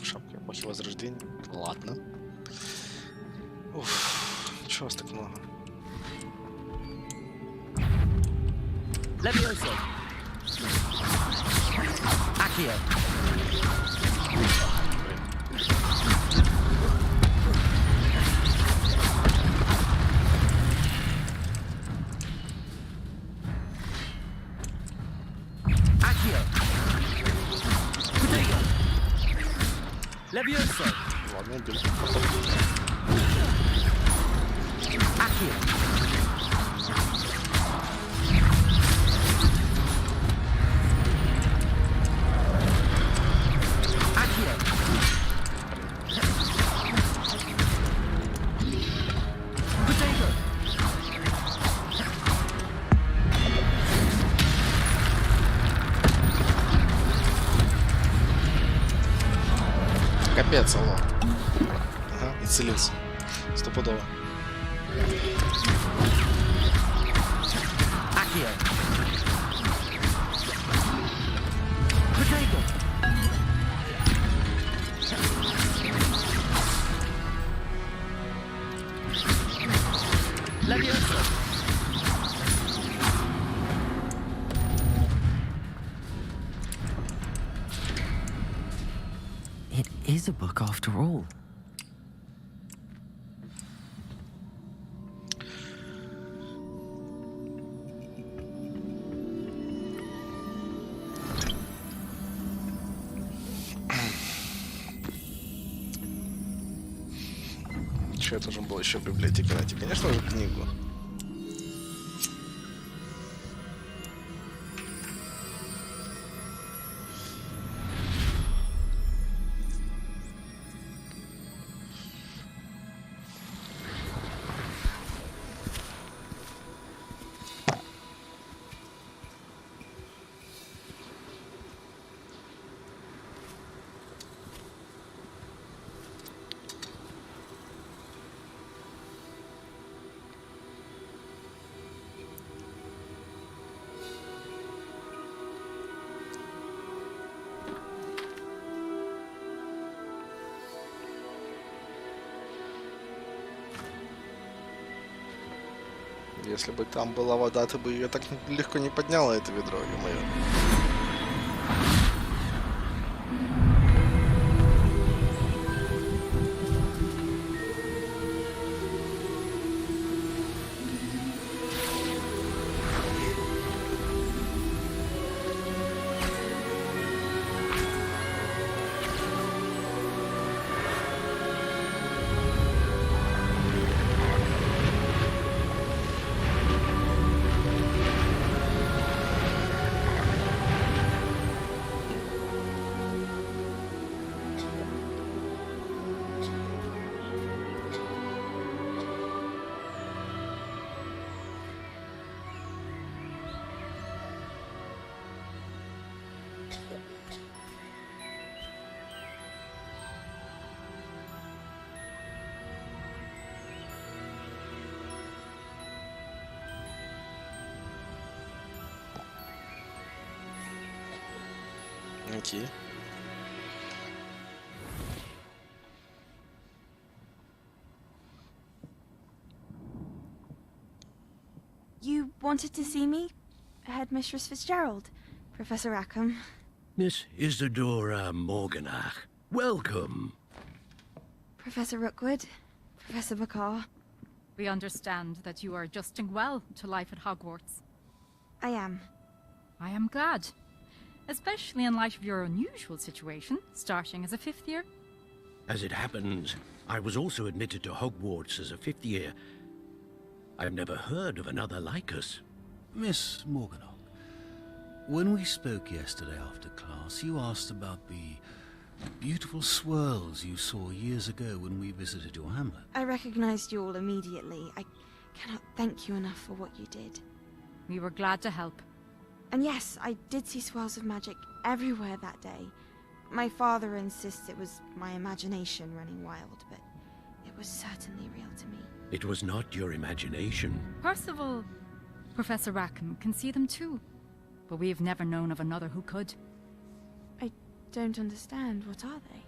Шапка эпохи Возрождения. Ладно. Уф, чего вас так много? Levioso. Accio. Accio. Protego. Levioso. Ладно, убил. Капец, алло. Ага, исцелился. Стопудово. It is a book after all. Че я должен был еще в библиотеке найти? Конечно же, книгу. Если бы там была вода, ты бы ее так легко не подняла, это ведро, ё-моё. Окей. You wanted to see me? Headmistress Fitzgerald, Professor Rackham. Miss Isadora Morganach, welcome. Professor Rookwood, Professor Bakar. We understand that you are adjusting well to life at Hogwarts. I am. I am glad. Especially in light of your unusual situation, starting as a 5th year. As it happens, I was also admitted to Hogwarts as a 5th year. I've never heard of another like us. Miss Morganach, when we spoke yesterday after class, you asked about the beautiful swirls you saw years ago when we visited your hamlet. I recognized you all immediately. I cannot thank you enough for what you did. We were glad to help. And yes, I did see swirls of magic everywhere that day. My father insists it was my imagination running wild, but it was certainly real to me. It was not your imagination. Percival, Professor Rackham can see them too. But we have never known of another who could. I don't understand. What are they?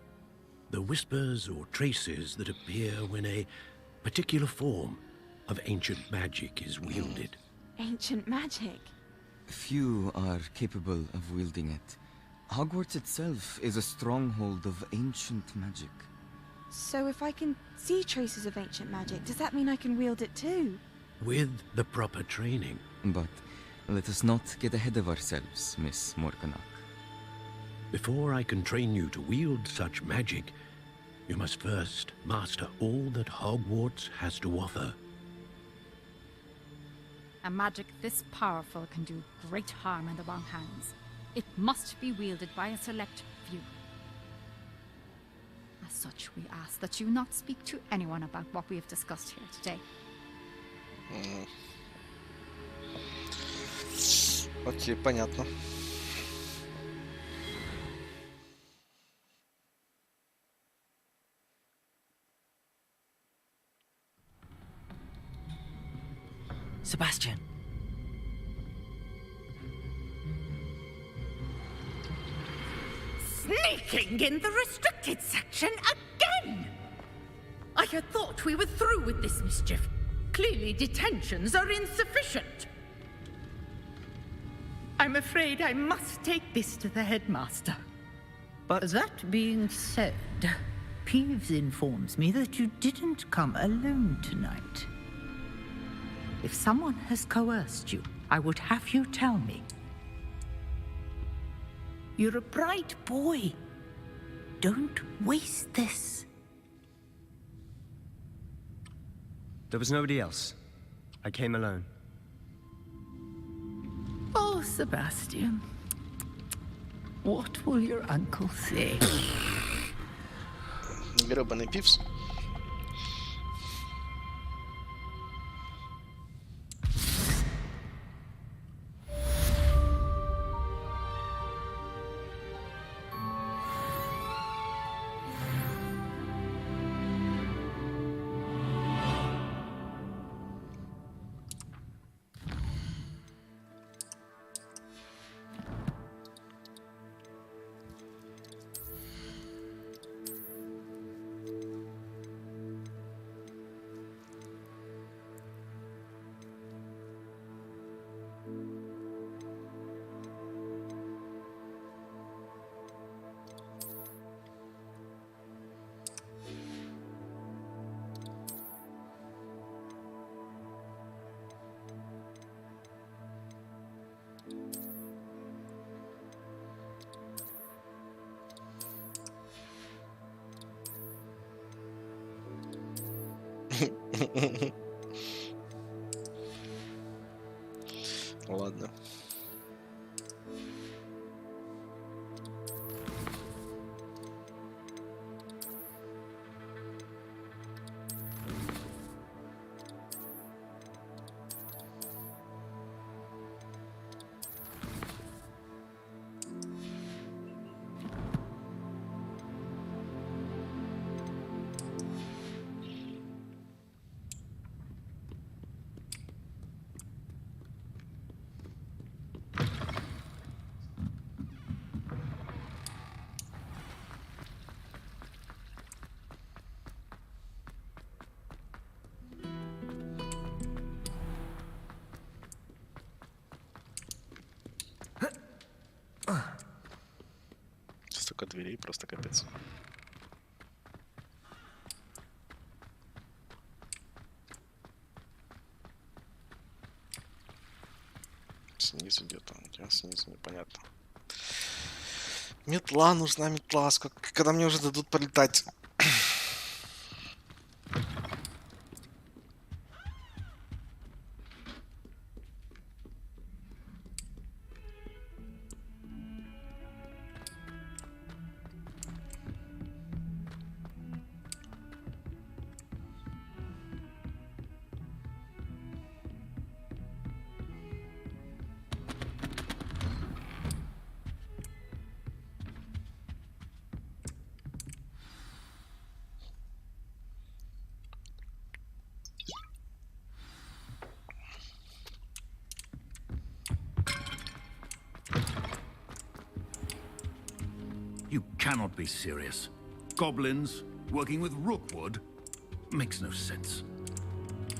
The whispers or traces that appear when a particular form of ancient magic is wielded. Ancient magic? Few are capable of wielding it. Hogwarts itself is a stronghold of ancient magic. So if I can see traces of ancient magic, does that mean I can wield it too? With the proper training. But let us not get ahead of ourselves, Miss Morganach. Before I can train you to wield such magic, You must first master all that Hogwarts has to offer. A magic this powerful can do great harm in the wrong hands. It must be wielded by a select few. As such, we ask that you not speak to anyone about what we have discussed here today. Окей, понятно. Sebastian. Sneaking in the restricted section again! I had thought we were through with this mischief. Clearly detentions are insufficient. I'm afraid I must take this to the headmaster. But that being said, Peeves informs me that you didn't come alone tonight. If someone has coerced you, I would have you tell me. You're a bright boy. Don't waste this. There was nobody else. I came alone. Oh, Sebastian. What will your uncle say? Гребаный пивс. Ладно. Столько дверей, просто капец. Снизу где-то, где снизу, непонятно. Метла нужна, метла. Когда мне уже дадут полетать? You cannot be serious. Goblins working with Rookwood makes no sense.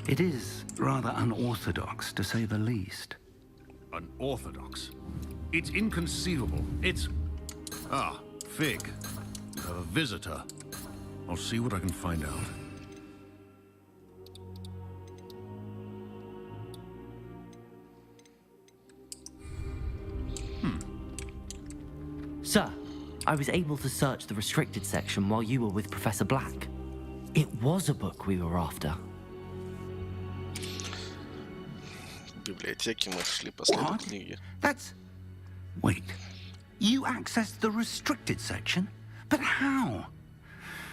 It is rather unorthodox, to say the least. Unorthodox? It's inconceivable. It's... Ah, Fig. You have a visitor. I'll see what I can find out. Sir, I was able to search the restricted section while you were with Professor Black. It was a book we were after. В библиотеке мы шли по следу книги. That's... Wait. You accessed the restricted section? But how?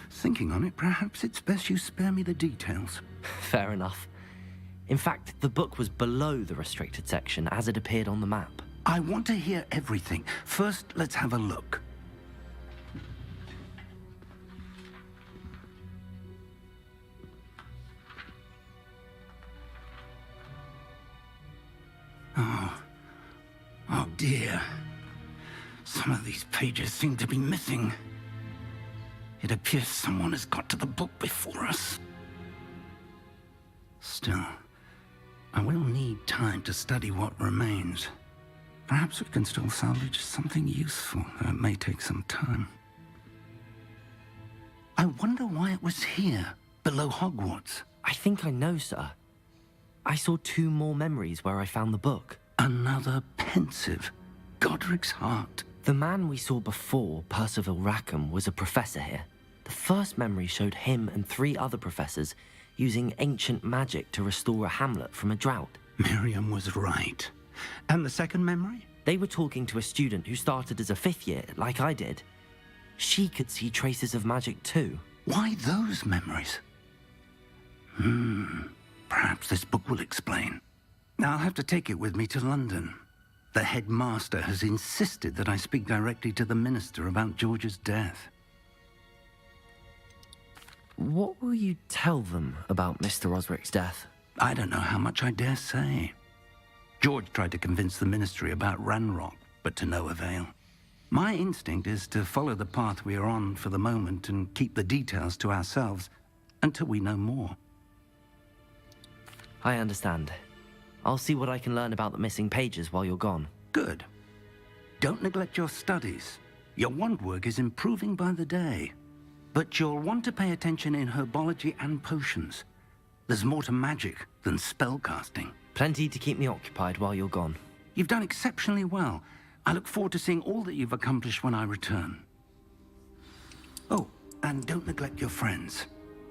Thinking on it, perhaps it's best you spare me the details. Fair enough. In fact, the book was below the restricted section as it appeared on the map. I want to hear everything. First, let's have a look. Oh dear. Some of these pages seem to be missing. It appears someone has got to the book before us. Still, I will need time to study what remains. Perhaps we can still salvage something useful, though it may take some time. I wonder why it was here, below Hogwarts. I think I know, sir. I saw 2 more memories where I found the book. Another pensive. Godric's heart. The man we saw before, Percival Rackham, was a professor here. The first memory showed him and 3 other professors using ancient magic to restore a hamlet from a drought. Miriam was right. And the second memory? They were talking to a student who started as a 5th year, like I did. She could see traces of magic too. Why those memories? Perhaps this book will explain. Now I'll have to take it with me to London. The headmaster has insisted that I speak directly to the minister about George's death. What will you tell them about Mr. Osric's death? I don't know how much I dare say. George tried to convince the ministry about Ranrock, but to no avail. My instinct is to follow the path we are on for the moment and keep the details to ourselves until we know more. I understand. I'll see what I can learn about the missing pages while you're gone. Good. Don't neglect your studies. Your wand work is improving by the day. But you'll want to pay attention in herbology and potions. There's more to magic than spellcasting. Plenty to keep me occupied while you're gone. You've done exceptionally well. I look forward to seeing all that you've accomplished when I return. Oh, and don't neglect your friends.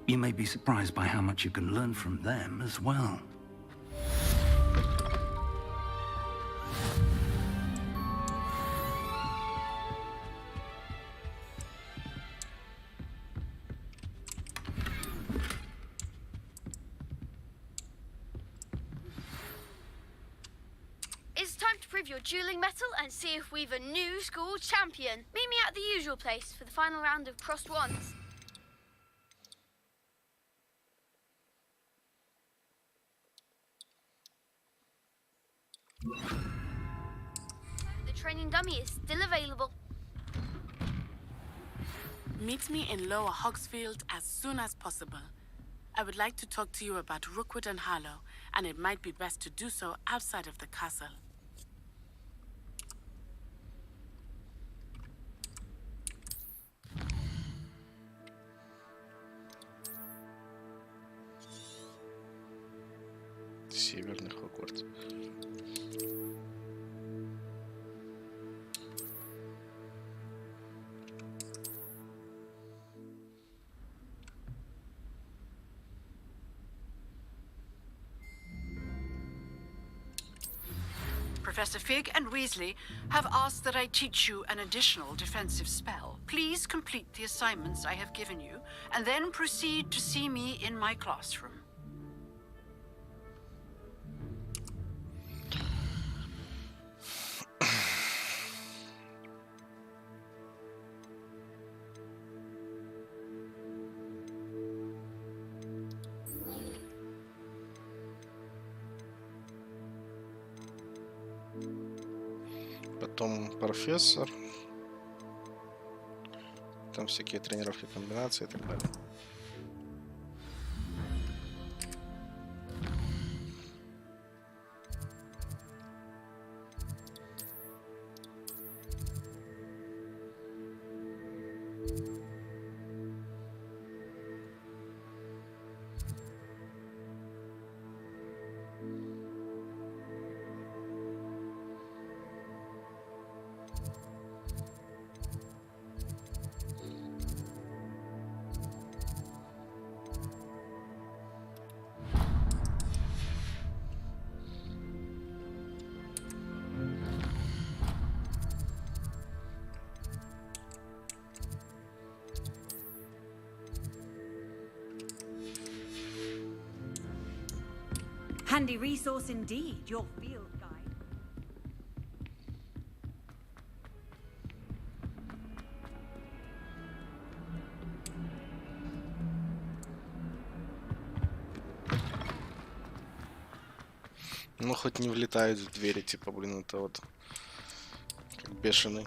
You may be surprised by how much you can learn from them as well. It's time to prove your dueling mettle and see if we've a new school champion. Meet me at the usual place for the final round of crossed wands. The training dummy is still available. Meet me in Lower Hogsfield as soon as possible. I would like to talk to you about Rookwood and Harlow, and it might be best to do so outside of the castle. Северный Хогвартс. Professor Fig and Weasley have asked that I teach you an additional defensive spell. Please complete the assignments I have given you, and then proceed to see me in my classroom. Потом профессор. Там всякие тренировки, комбинации и так далее. Handy resource indeed, your field guide. Ну, хоть не влетают в двери, типа, блин, это вот как бешеный.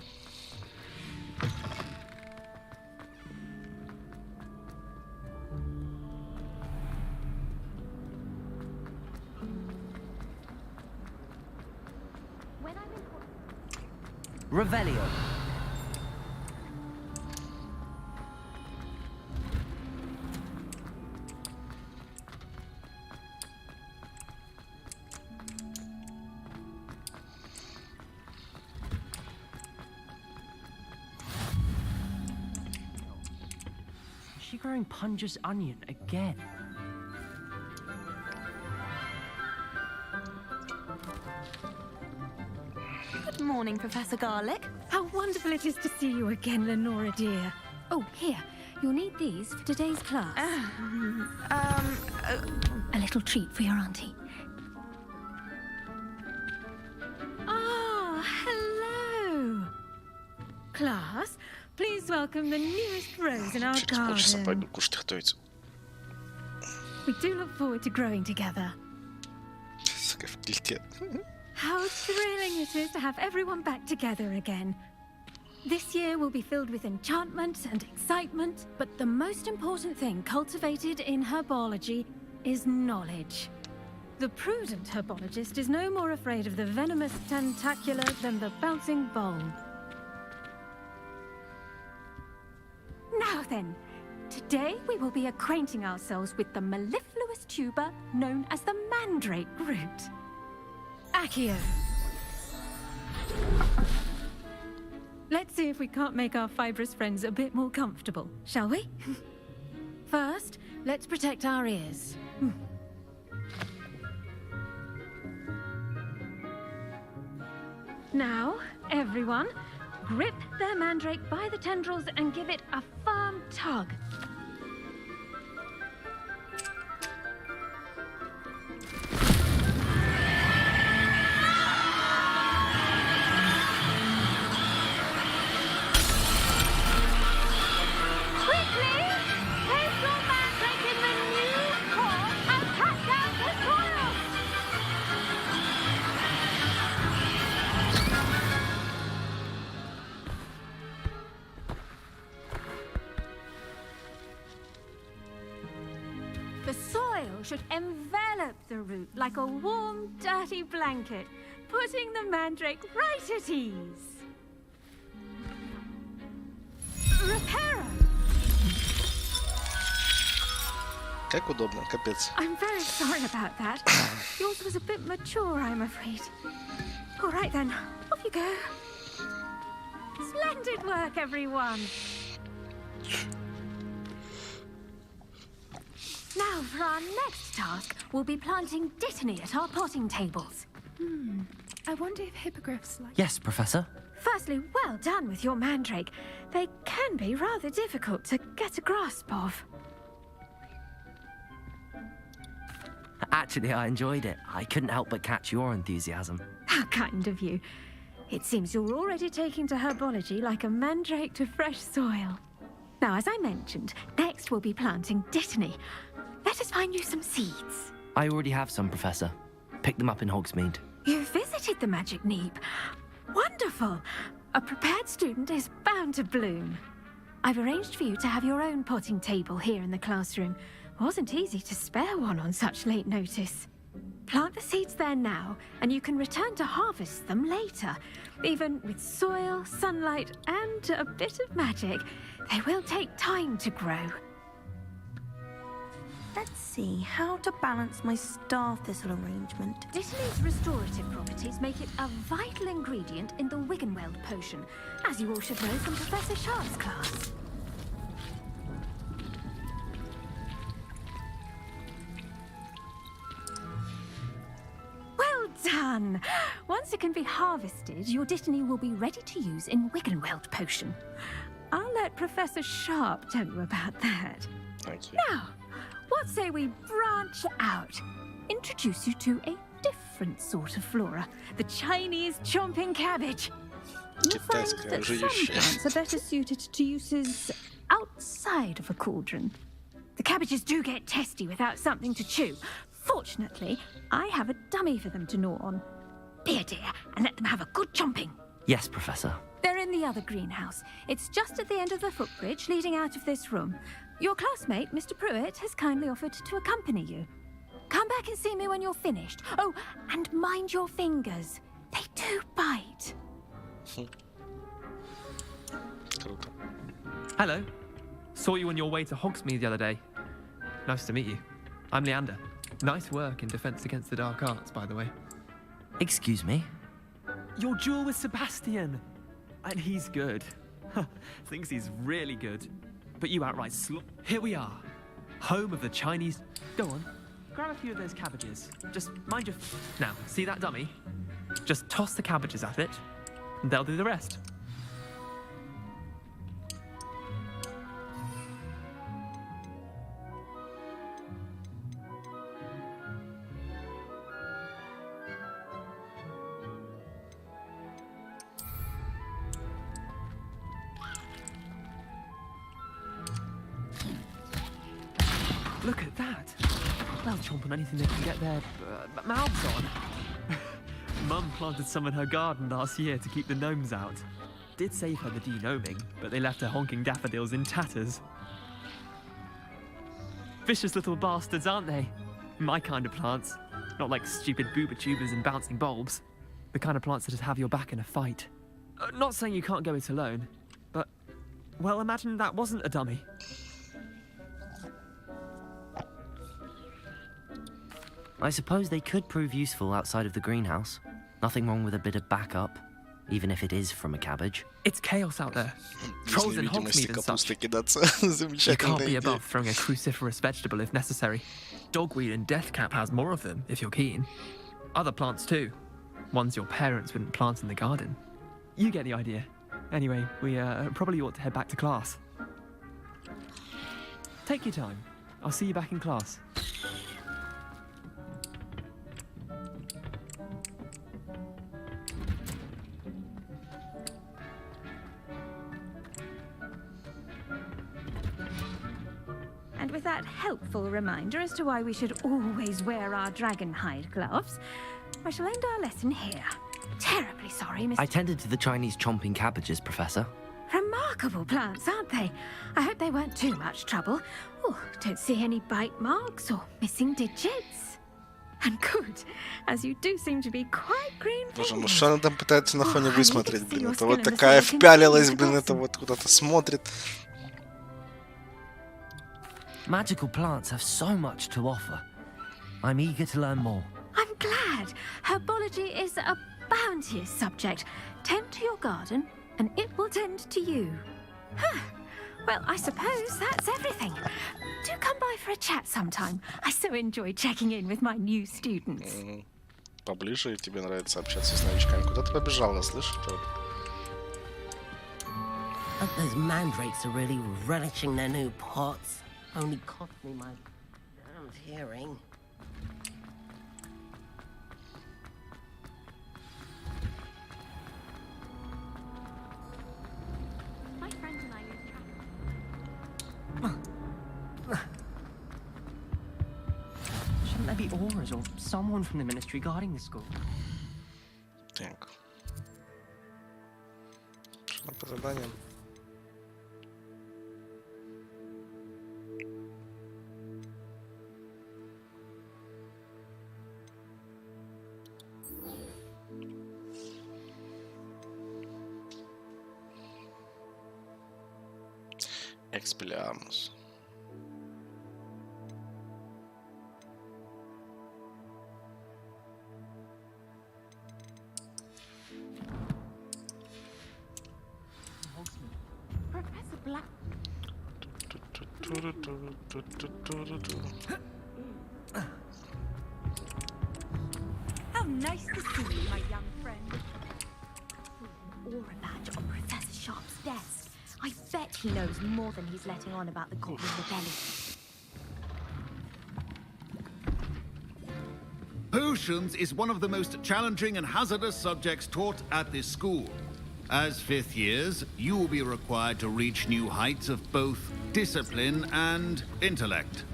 Revelio. Is she growing Punja's onion again? Good morning, Professor Garlick. How wonderful it is to see you again, Lenora dear. Oh, here. You'll need these for today's class. A little treat for your auntie. Ah, hello. Class, please welcome the newest rose in our Через полчаса garden. пойду кушать готовить. We do look forward to growing together. Сука, в тильте. How thrilling it is to have everyone back together again. This year will be filled with enchantment and excitement, but the most important thing cultivated in herbology is knowledge. The prudent herbologist is no more afraid of the venomous tentacular than the bouncing bulb. Now then, today we will be acquainting ourselves with the mellifluous tuber known as the mandrake root. Accio. Let's see if we can't make our fibrous friends a bit more comfortable, shall we? First, let's protect our ears. Now, everyone, grip their mandrake by the tendrils and give it a firm tug. The soil should envelop the root like a warm, dirty blanket, putting the mandrake right at ease. Reparo! Как удобно, капец. I'm very sorry about that. Yours was a bit mature, I'm afraid. All right then, off you go. Splendid work, everyone. Now, for our next task, we'll be planting dittany at our potting tables. I wonder if hippogriffs like... Yes, Professor. Firstly, well done with your mandrake. They can be rather difficult to get a grasp of. Actually, I enjoyed it. I couldn't help but catch your enthusiasm. How kind of you. It seems you're already taking to herbology like a mandrake to fresh soil. Now, as I mentioned, next we'll be planting dittany. Let us find you some seeds. I already have some, Professor. Picked them up in Hogsmeade. You visited the Magic Neep. Wonderful. A prepared student is bound to bloom. I've arranged for you to have your own potting table here in the classroom. Wasn't easy to spare one on such late notice. Plant the seeds there now, and you can return to harvest them later. Even with soil, sunlight, and a bit of magic, they will take time to grow. Let's see how to balance my star thistle arrangement. Dittany's restorative properties make it a vital ingredient in the Wiggenweld potion, as you all should know from Professor Sharp's class. Well done! Once it can be harvested, your dittany will be ready to use in Wiggenweld potion. I'll let Professor Sharp tell you about that. Thank you. Now, what say we branch out? Introduce you to a different sort of flora. The Chinese chomping cabbage. You'll find that some plants are better suited to uses outside of a cauldron. The cabbages do get testy without something to chew. Fortunately, I have a dummy for them to gnaw on. Be a dear and let them have a good chomping. Yes, Professor. They're in the other greenhouse. It's just at the end of the footbridge leading out of this room. Your classmate, Mr. Pruitt, has kindly offered to accompany you. Come back and see me when you're finished. Oh, and mind your fingers. They do bite. Hello. Saw you on your way to Hogsmeade the other day. Nice to meet you. I'm Leander. Nice work in Defense Against the Dark Arts, by the way. Excuse me? Your duel with Sebastian. And he's good. Thinks he's really good. But you outright Here we are. Home of the Chinese... Go on. Grab a few of those cabbages. Just mind your... Now, see that dummy? Just toss the cabbages at it, and they'll do the rest. Look at that. They'll chomp on anything they can get their mouths on. Mum planted some in her garden last year to keep the gnomes out. Did save her the de-gnoming, but they left her honking daffodils in tatters. Vicious little bastards, aren't they? My kind of plants. Not like stupid booba tubers and bouncing bulbs. The kind of plants that just have your back in a fight. Not saying you can't go it alone, but... Well, imagine that wasn't a dummy. I suppose they could prove useful outside of the greenhouse. Nothing wrong with a bit of backup, even if it is from a cabbage. It's chaos out there. Trolls in Hogsmeade and such. You can't be above throwing a cruciferous vegetable if necessary. Dogweed and deathcap has more of them, if you're keen. Other plants too. Ones your parents wouldn't plant in the garden. You get the idea. Anyway, we probably ought to head back to class. Take your time. I'll see you back in class. And with that helpful reminder as to why we should always wear our dragon hide gloves, I shall end our lesson here. Terribly sorry, Mr. I tended to the Chinese chomping cabbages, Professor. Remarkable plants, aren't they? I hope they weren't too much trouble. Oh, don't see any bite marks or missing digits. And good, as you do seem to be quite green. Боже, ну что она там пытается на фоне высмотреть, блин? Это вот такая впялилась, блин, это вот куда-то смотрит. Magical plants have so much to offer. I'm eager to learn more. I'm glad. Herbology is a bounteous subject. Tend to your garden, and it will tend to you. Huh. Well, I suppose that's everything. Do come by for a chat sometime. I so enjoy checking in with my new students. Поближе, и тебе нравится общаться с новичками. Куда ты побежала, слышишь? Those mandrakes are really relishing their new pots. Only cost me my damned hearing. My friend and I use Shouldn't there be auras or someone from the ministry guarding the school? Так. Что по заданиям? Expelliarmus. Professor Black. How nice to see you, my young friend. Aura badge on Professor Sharp's desk. I bet he knows more than he's letting on about the Goblin Rebellion. Potions is one of the most challenging and hazardous subjects taught at this school. As fifth years, you will be required to reach new heights of both discipline and intellect.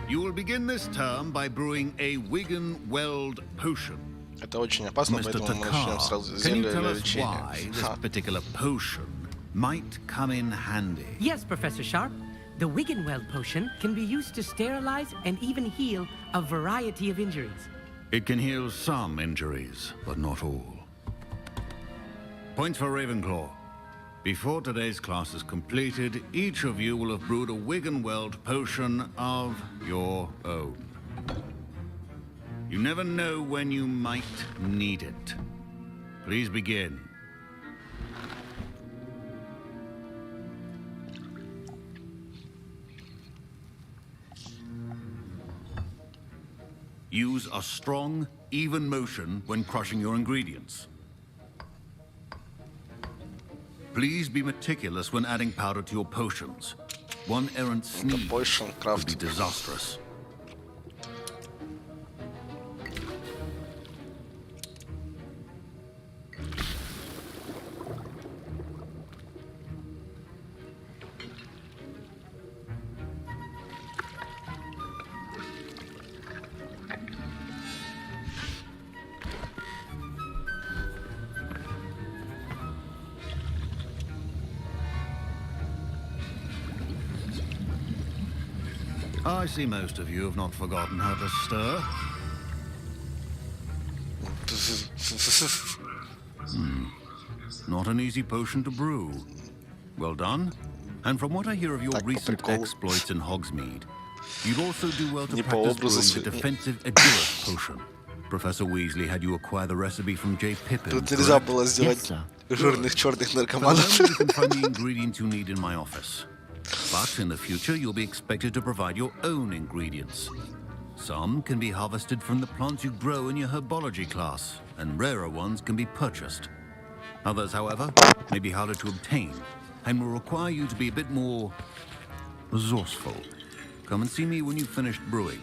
You will begin this term by brewing a Wigan-Weld potion. Это очень опасно, Mr. поэтому мы начнем сразу с Takar, can you зелья tell для us why this лечения. particular potion might come in handy? Yes, Professor Sharp. The Wiggenweld potion can be used to sterilize and even heal a variety of injuries. It can heal some injuries, but not all. Points for Ravenclaw. Before today's class is completed, each of you will have brewed a Wiggenweld potion of your own. You never know when you might need it. Please begin. Use a strong, even motion when crushing your ingredients. Please be meticulous when adding powder to your potions. One errant sneeze could be disastrous. I see most of you have not forgotten how to stir. Not an easy potion to brew. Well done. And from what I hear of your recent exploits in Hogsmeade, you'd also do well to practice brewing the defensive Edurus potion. Professor Weasley had you acquire the recipe from J. Pippin. Тут нельзя было сделать жирных черных наркоманов. You can find the ingredients you need in my office. But in the future, you'll be expected to provide your own ingredients. Some can be harvested from the plants you grow in your herbology class, and rarer ones can be purchased. Others, however, may be harder to obtain, and will require you to be a bit more resourceful. Come and see me when you've finished brewing,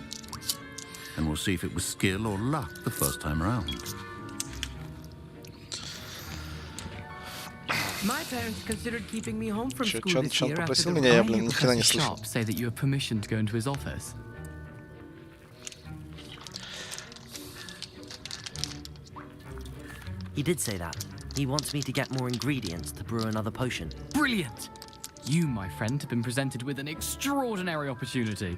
and we'll see if it was skill or luck the first time around. My parents considered keeping me home from school Чё this он year after попросил the меня, я, riot. блин, ни хрена не Professor слышал. Sharp say that you have permission to go into his office. He did say that. He wants me to get more ingredients to brew another potion. Brilliant! You, my friend, have been presented with an extraordinary opportunity.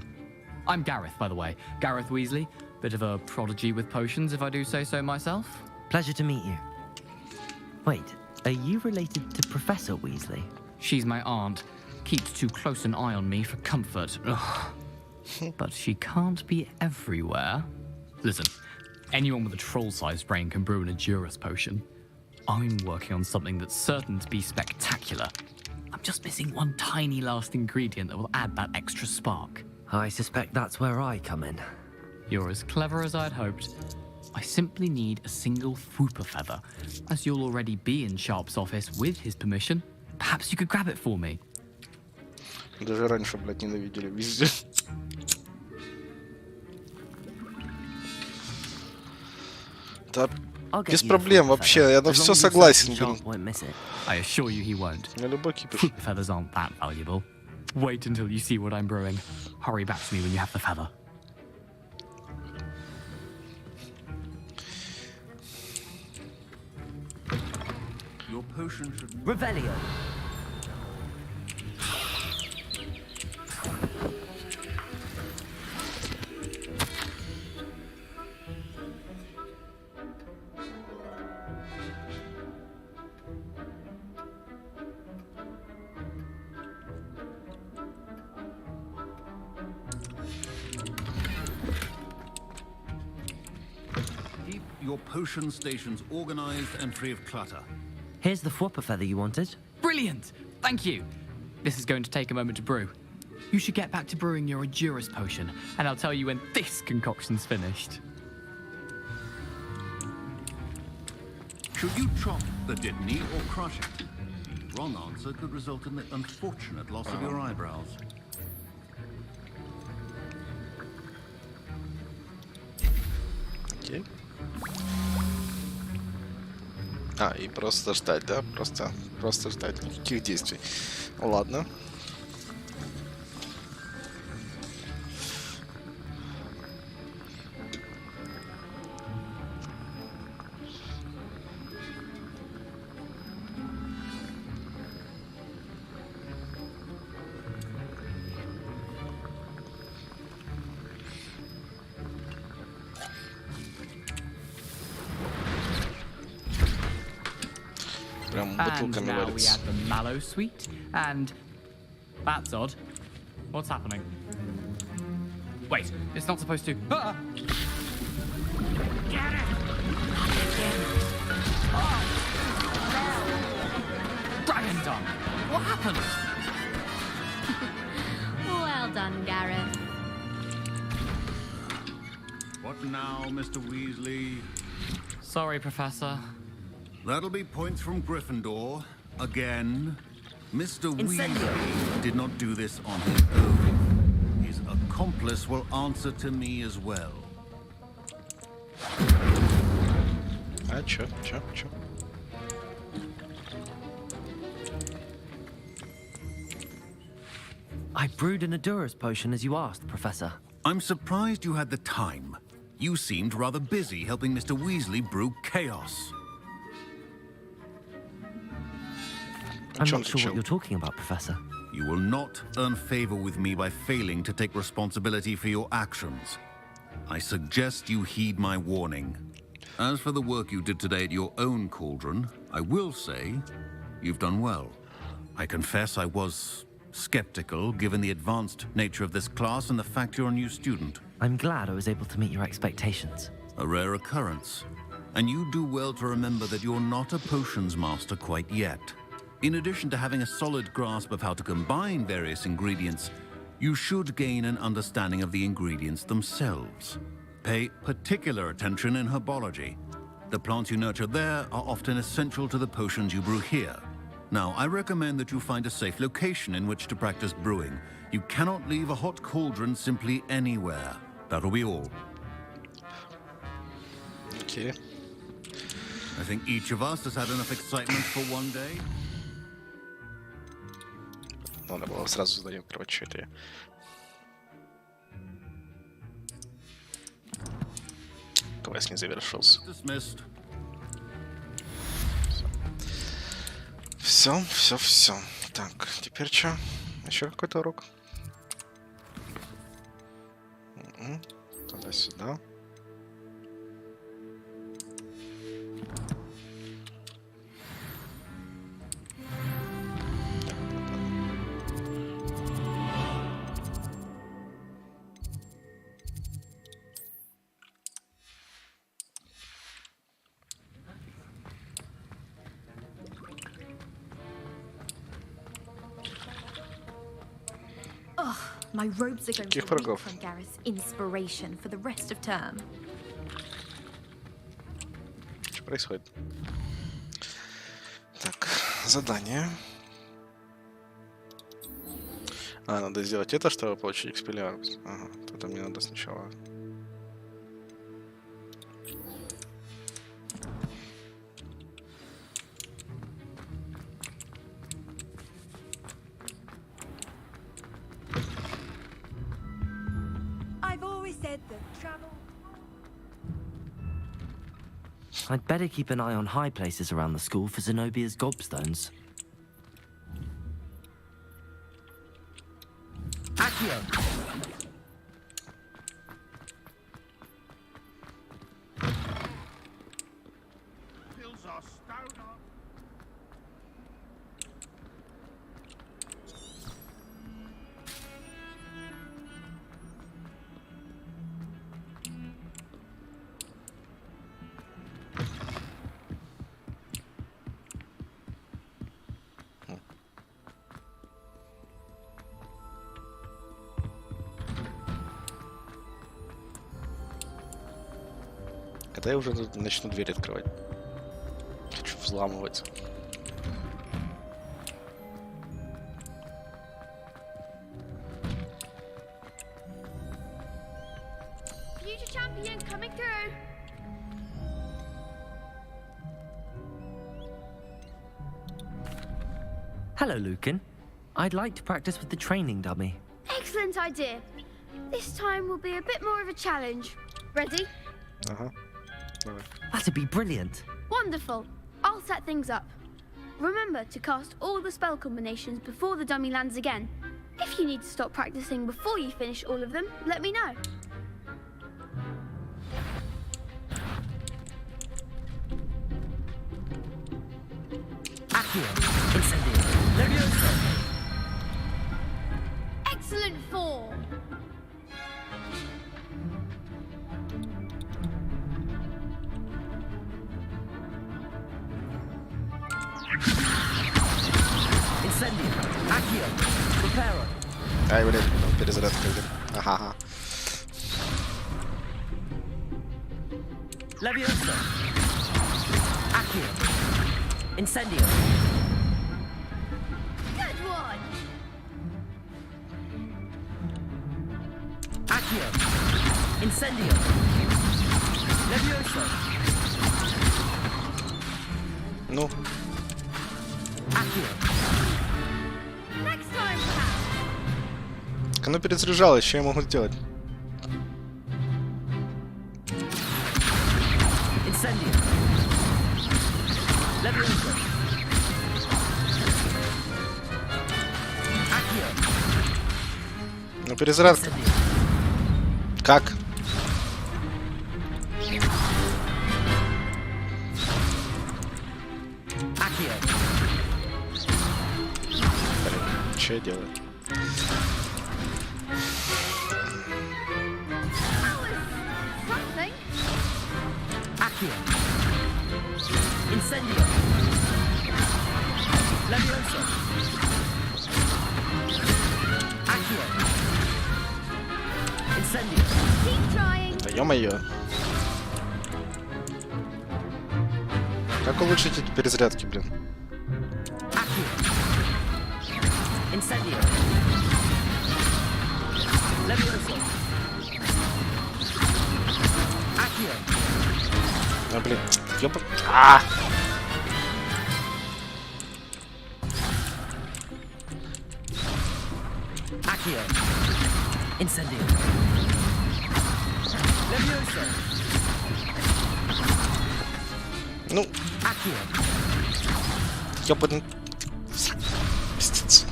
I'm Gareth, by the way. Gareth Weasley. Bit of a prodigy with potions, if I do say so myself. Pleasure to meet you. Wait, are you related to Professor Weasley? She's my aunt. Keeps too close an eye on me for comfort. Ugh. But she can't be everywhere. Listen, anyone with a troll-sized brain can brew an Edurus potion. I'm working on something that's certain to be spectacular. I'm just missing one tiny last ingredient that will add that extra spark. I suspect that's where I come in. You're as clever as I'd hoped. I simply need a single Fwooper feather. As you'll already be in Sharp's office with his permission, perhaps you could grab it for me. Даже раньше, блядь, ненавидели везде. Да, без проблем вообще, я на все согласен, блин. I assure you he won't. На любой кипиш. Fwooper feathers aren't that valuable. Wait until you see what I'm brewing. Hurry back to me when you have the feather. Your potion should... Revelio. Keep your potion stations organized and free of clutter. Here's the Fwooper feather you wanted. Brilliant! Thank you. This is going to take a moment to brew. You should get back to brewing your Edurus potion, and I'll tell you when this concoction's finished. Should you chop the Dittany or crush it? The wrong answer could result in the unfortunate loss of your eyebrows. Окей. А, и просто ждать, да? Просто ждать, никаких действий. Ладно. Прям бутылками now we варится. add the mallow sweet, and that's odd. What's happening? Wait, it's not supposed to. Ah! Get it! Oh! Dragon tongue! What happened? Well done, Gareth. What now, Mr. Weasley? Sorry, Professor. That'll be points from Gryffindor. Again. Mr. Incendio. Weasley did not do this on his own. His accomplice will answer to me as well. А чё? I brewed an Adura's potion as you asked, Professor. I'm surprised you had the time. You seemed rather busy helping Mr. Weasley brew chaos. I'm not sure what you're talking about, Professor. You will not earn favor with me by failing to take responsibility for your actions. I suggest you heed my warning. As for the work you did today at your own cauldron, I will say you've done well. I confess I was skeptical given the advanced nature of this class and the fact you're a new student. I'm glad I was able to meet your expectations. A rare occurrence. And you do well to remember that you're not a potions master quite yet. In addition to having a solid grasp of how to combine various ingredients, you should gain an understanding of the ingredients themselves. Pay particular attention in herbology. The plants you nurture there are often essential to the potions you brew here. Now, I recommend that you find a safe location in which to practice brewing. You cannot leave a hot cauldron simply anywhere. That'll be all. Okay. I think each of us has had enough excitement for one day. Надо было сразу сдаем, короче, это я. Квест не завершился. Все. Так, теперь что? Еще какой-то урок? Туда-сюда. My robes are going Каких to reek врагов? from Gareth's inspiration for the rest of term. Что происходит? Так, задание. А, надо сделать это, чтобы получить экспеллиармус. Ага, тогда мне надо сначала... I've always said that travel. I'd better keep an eye on high places around the school for Zenobia's gobstones. Accio! Hills are stout up. Когда я уже начну дверь открывать? Хочу взламывать. Future champion coming through. Hello, Lucan. I'd like to practice with the training dummy. Excellent idea. This time will be a bit more of a challenge. Ready? Ага. Давай. That'd be brilliant. Wonderful. I'll set things up. Remember to cast all the spell combinations before the dummy lands again. If you need to stop practicing before you finish all of them, let me know. Accio. Incendio. Levioso. Excellent form. Incendio. Accio. Preparo. Ай, блин, перезарядка, блин. Ага. Levioso. Accio. Incendio. Good one. Accio. Incendio. Levioso. Ну. Accio. Next time, perhaps. Оно перезаряжалось, что я могу сделать? Incendio. Levioso. Accio. Ну, перезарядка. Как? Accio. Блин, что я делаю? Something. Accio. Incendio. Levioso. Accio. Incendio. Keep trying. Да ё-моё. Как улучшить эти перезарядки, блин? Accio. Incendio. Levioso. Accio. А, блин, ёпа... А! Accio. Incendio. Levioso. Ну, Accio. ёпа... Пиздец.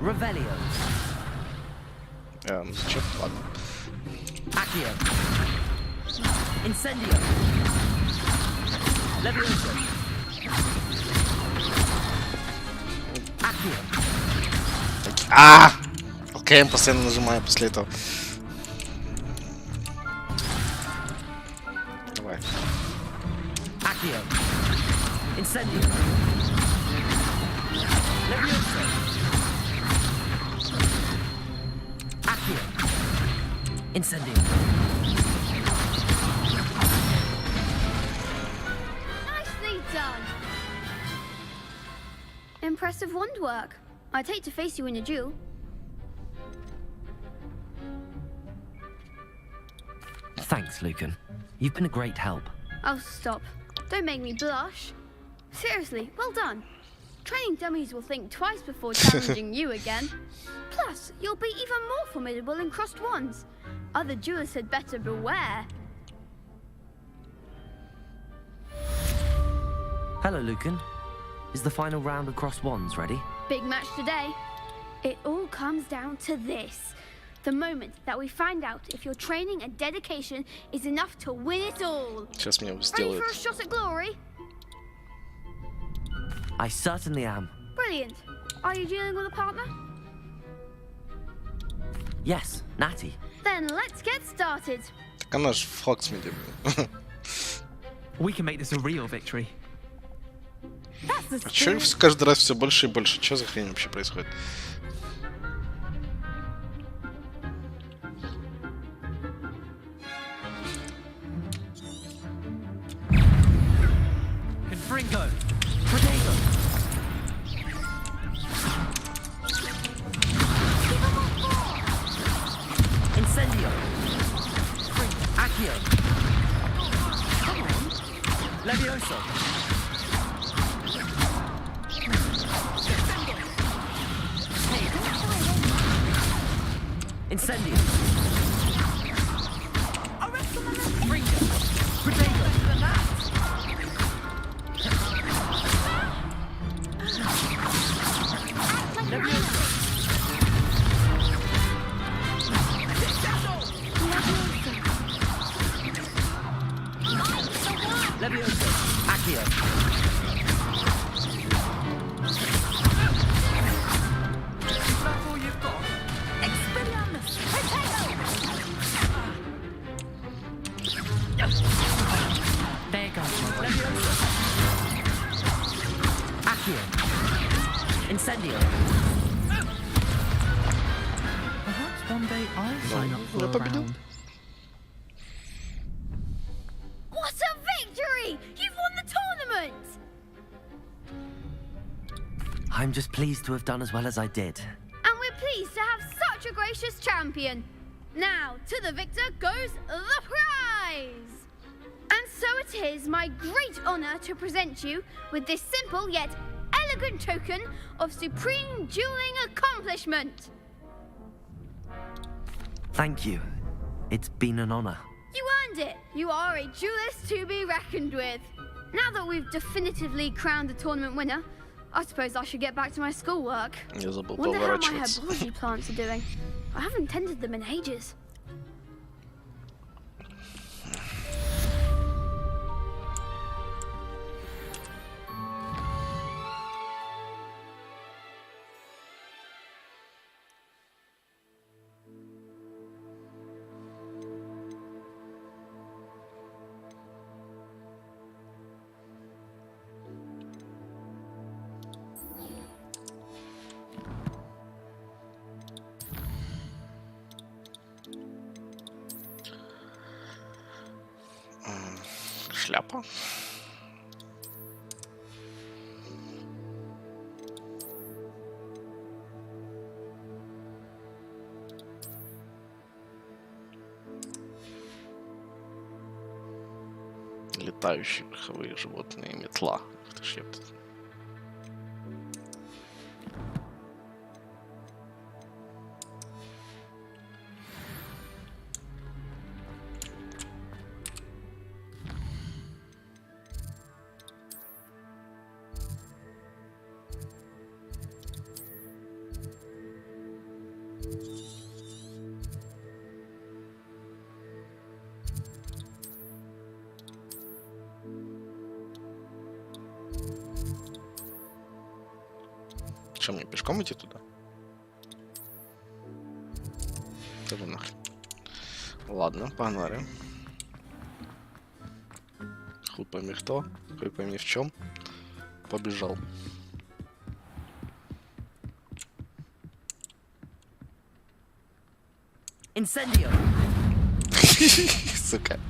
Revelio. Чё? Ладно. Accio. Incendio. Levioso. Accio. А! ЛКМ постоянно нажимаю после этого. Давай. Accio. Incendio. Levioso. Accio. Incendio. Nicely done. Impressive wand work. I'd hate to face you in a duel. Thanks, Lucan. You've been a great help. Oh, stop. Don't make me blush. Seriously, well done. Training dummies will think twice before challenging you again. Plus, you'll be even more formidable in crossed wands. Other duelists had better beware. Hello, Lucan. Is the final round of crossed wands ready? Big match today. It all comes down to this. The moment that we find out if your training and dedication is enough to win it all. Сейчас меня Ready сделают. for a shot at glory? I certainly am. Brilliant. Are you dealing with a partner? Yes, Natty. Then let's get started. Так она ж в Хоксмиде, блин. We can make this a real victory. That's the А чё их каждый раз все больше и больше? Чё за хрень вообще происходит? Confringo. Protego. Incendio. Accio. Levioso! Incendio! Freedom! Potato! Levioso! Accio! Is that all you've got? Expelliarmus! There goes my Levioso! Accio! Incendio! Perhaps one day I'll sign up for a round. What a victory! You've won the tournament! I'm just pleased to have done as well as I did. And we're pleased to have such a gracious champion. Now, to the victor goes the prize! And so it is my great honor to present you with this simple yet elegant token of supreme dueling accomplishment. Thank you. It's been an honor. You earned it. You are a duelist to be reckoned with. Now that we've definitively crowned the tournament winner, I suppose I should get back to my schoolwork. Я забыл Wonder how my поворачиваться. herbology plants are doing. I haven't tended them in ages. Шляпа. Летающие верховые животные, метла. Ух ты ж, ёпта. Что, мне пешком идти туда? Тоже нахрен. Ладно, погнали. Хуй пойми кто, хуй пойми в чем. Побежал. Incendio! Сука.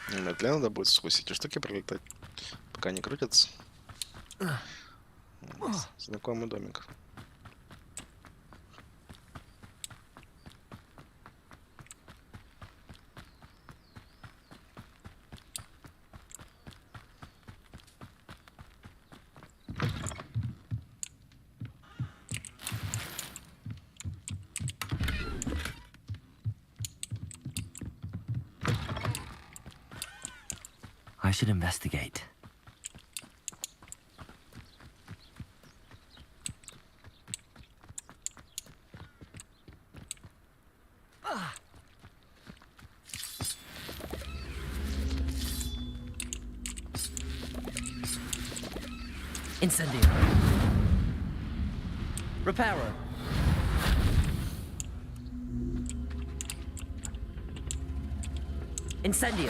Медленно надо будет сквозь эти штуки пролетать, пока не крутятся. Знакомый домик. I should investigate. Incendio. Reparo. Incendio.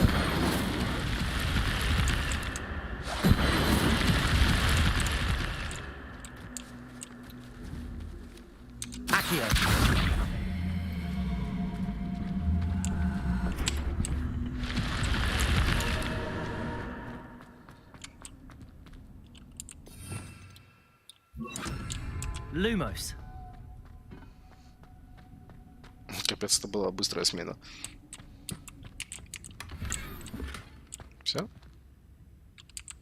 Accio. Lumos. Капец, это была быстрая смена. Все?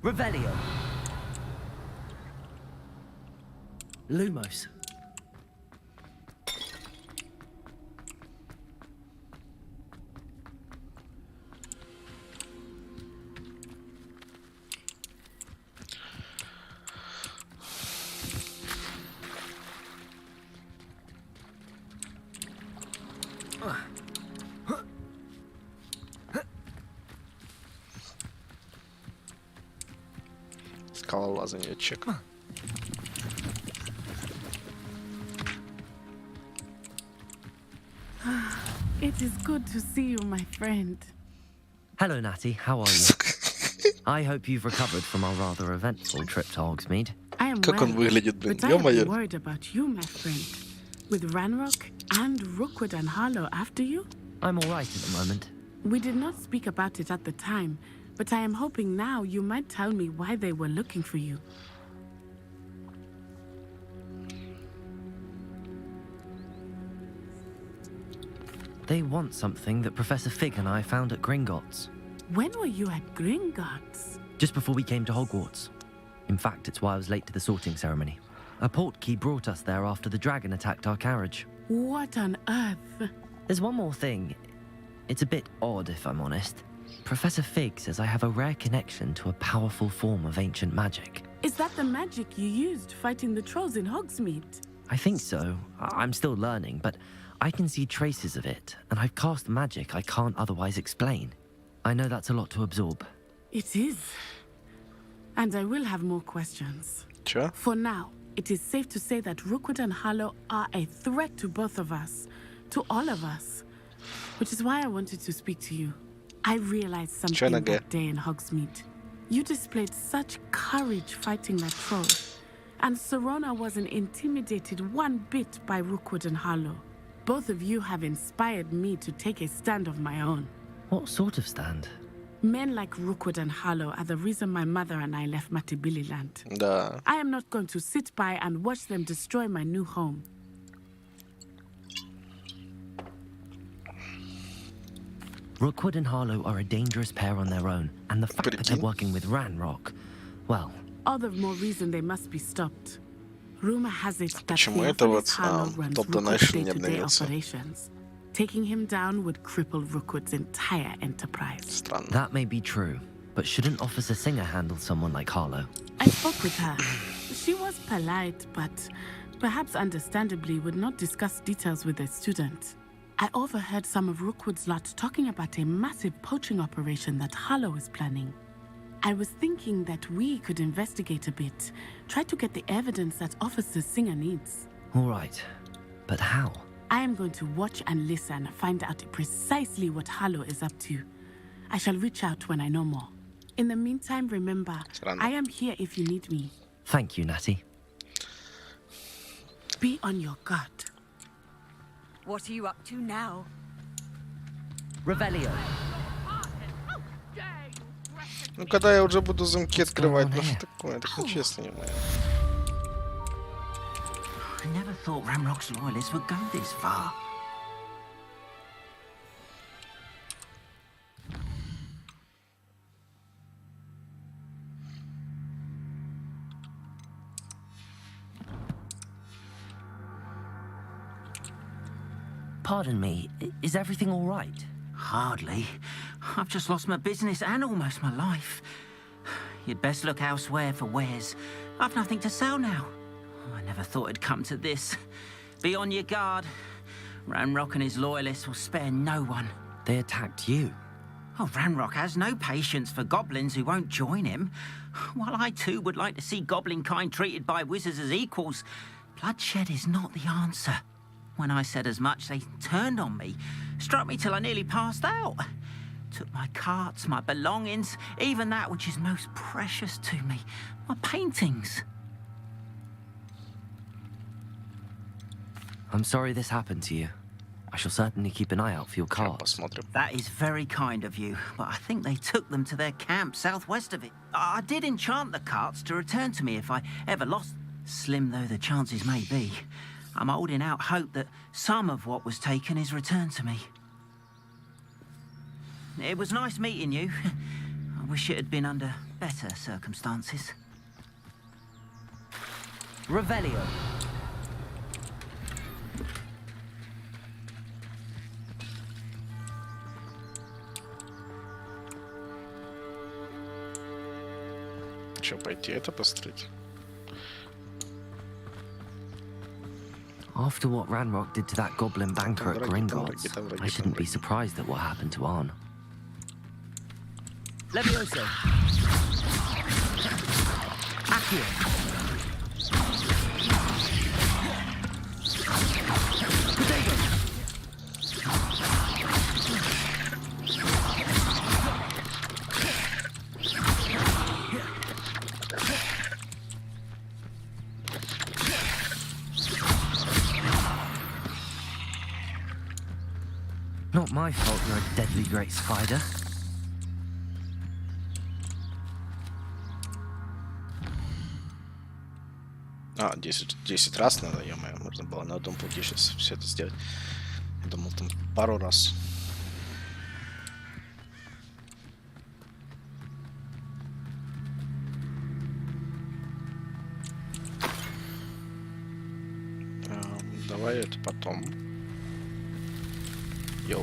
Revelio. Lumos. Скалолазание чек. It is good to see you, my friend. Hello, Natty. How are you? I hope you've recovered from our rather eventful trip to Hogsmeade. I am Как он well, выглядит, блин, but I am ё-моё. worried about you, my friend. With Ranrock and Rookwood and Harlow after you? I'm all right at the moment. We did not speak about it at the time, but I am hoping now you might tell me why they were looking for you. They want something that Professor Fig and I found at Gringotts. When were you at Gringotts? Just before we came to Hogwarts. In fact, it's why I was late to the sorting ceremony. A portkey brought us there after the dragon attacked our carriage. What on earth? There's one more thing. It's a bit odd, if I'm honest. Professor Fig says I have a rare connection to a powerful form of ancient magic. Is that the magic you used fighting the trolls in Hogsmeade? I think so. I'm still learning, but I can see traces of it, and I've cast magic I can't otherwise explain. I know that's a lot to absorb. It is. And I will have more questions. Sure. For now, it is safe to say that Rookwood and Harlow are a threat to both of us, to all of us. Which is why I wanted to speak to you. I realized something that day in Hogsmeade. You displayed such courage fighting that troll, and Serona wasn't intimidated one bit by Rookwood and Harlow. Both of you have inspired me to take a stand of my own. What sort of stand? Men like Rookwood and Harlow are the reason my mother and I left Matibili-land. Да. I am not going to sit by and watch them destroy my new home. Rookwood and Harlow are a dangerous pair on their own, and the fact that they're working with Ranrock, well... All the more reason they must be stopped. Rumor has it that Почему это вот Harlow runs топ Rookwood's Donation не day-to-day обновился? operations. Taking him down would cripple Rookwood's entire enterprise. Странно. That may be true, but shouldn't Officer Singer handle someone like Harlow? I spoke with her. She was polite, but perhaps understandably would not discuss details with a student. I overheard some of Rookwood's lot talking about a massive poaching operation that Harlow is planning. I was thinking that we could investigate a bit, try to get the evidence that Officer Singer needs. All right, but how? I am going to watch and listen, find out precisely what Harlow is up to. I shall reach out when I know more. In the meantime, remember, I am here if you need me. Thank you, Natty. Be on your guard. What are you up to now? Revelio. Ну, когда я уже буду замки открывать, ну что такое? Так нечестно, ё-моё. I never thought Ranrock's loyalists would go this far. Pardon me, is everything all right? Hardly. I've just lost my business and almost my life. You'd best look elsewhere for wares. I've nothing to sell now. I never thought it'd come to this. Be on your guard. Ranrock and his loyalists will spare no one. They attacked you. Oh, Ranrock has no patience for goblins who won't join him. While I too would like to see goblin kind treated by wizards as equals, bloodshed is not the answer. When I said as much, they turned on me, struck me till I nearly passed out. Took my carts, my belongings, even that which is most precious to me, my paintings. I'm sorry this happened to you. I shall certainly keep an eye out for your carts. That is very kind of you, but I think they took them to their camp southwest of it. I did enchant the carts to return to me if I ever lost. Slim though the chances may be, I'm holding out hope that some of what was taken is returned to me. It was nice meeting you. I wish it had been under better circumstances. Revelio. Че, пойти это посмотреть? After what Ranrock did to that goblin banker at Gringotts, I shouldn't be surprised at what happened to Arn. Levioso. Accio. Protego. Not my fault you're a deadly great spider. А, 10 раз надо, ё-моё, можно было на одном пути сейчас все это сделать. Я думал, там пару раз. Давай это потом. Йоу.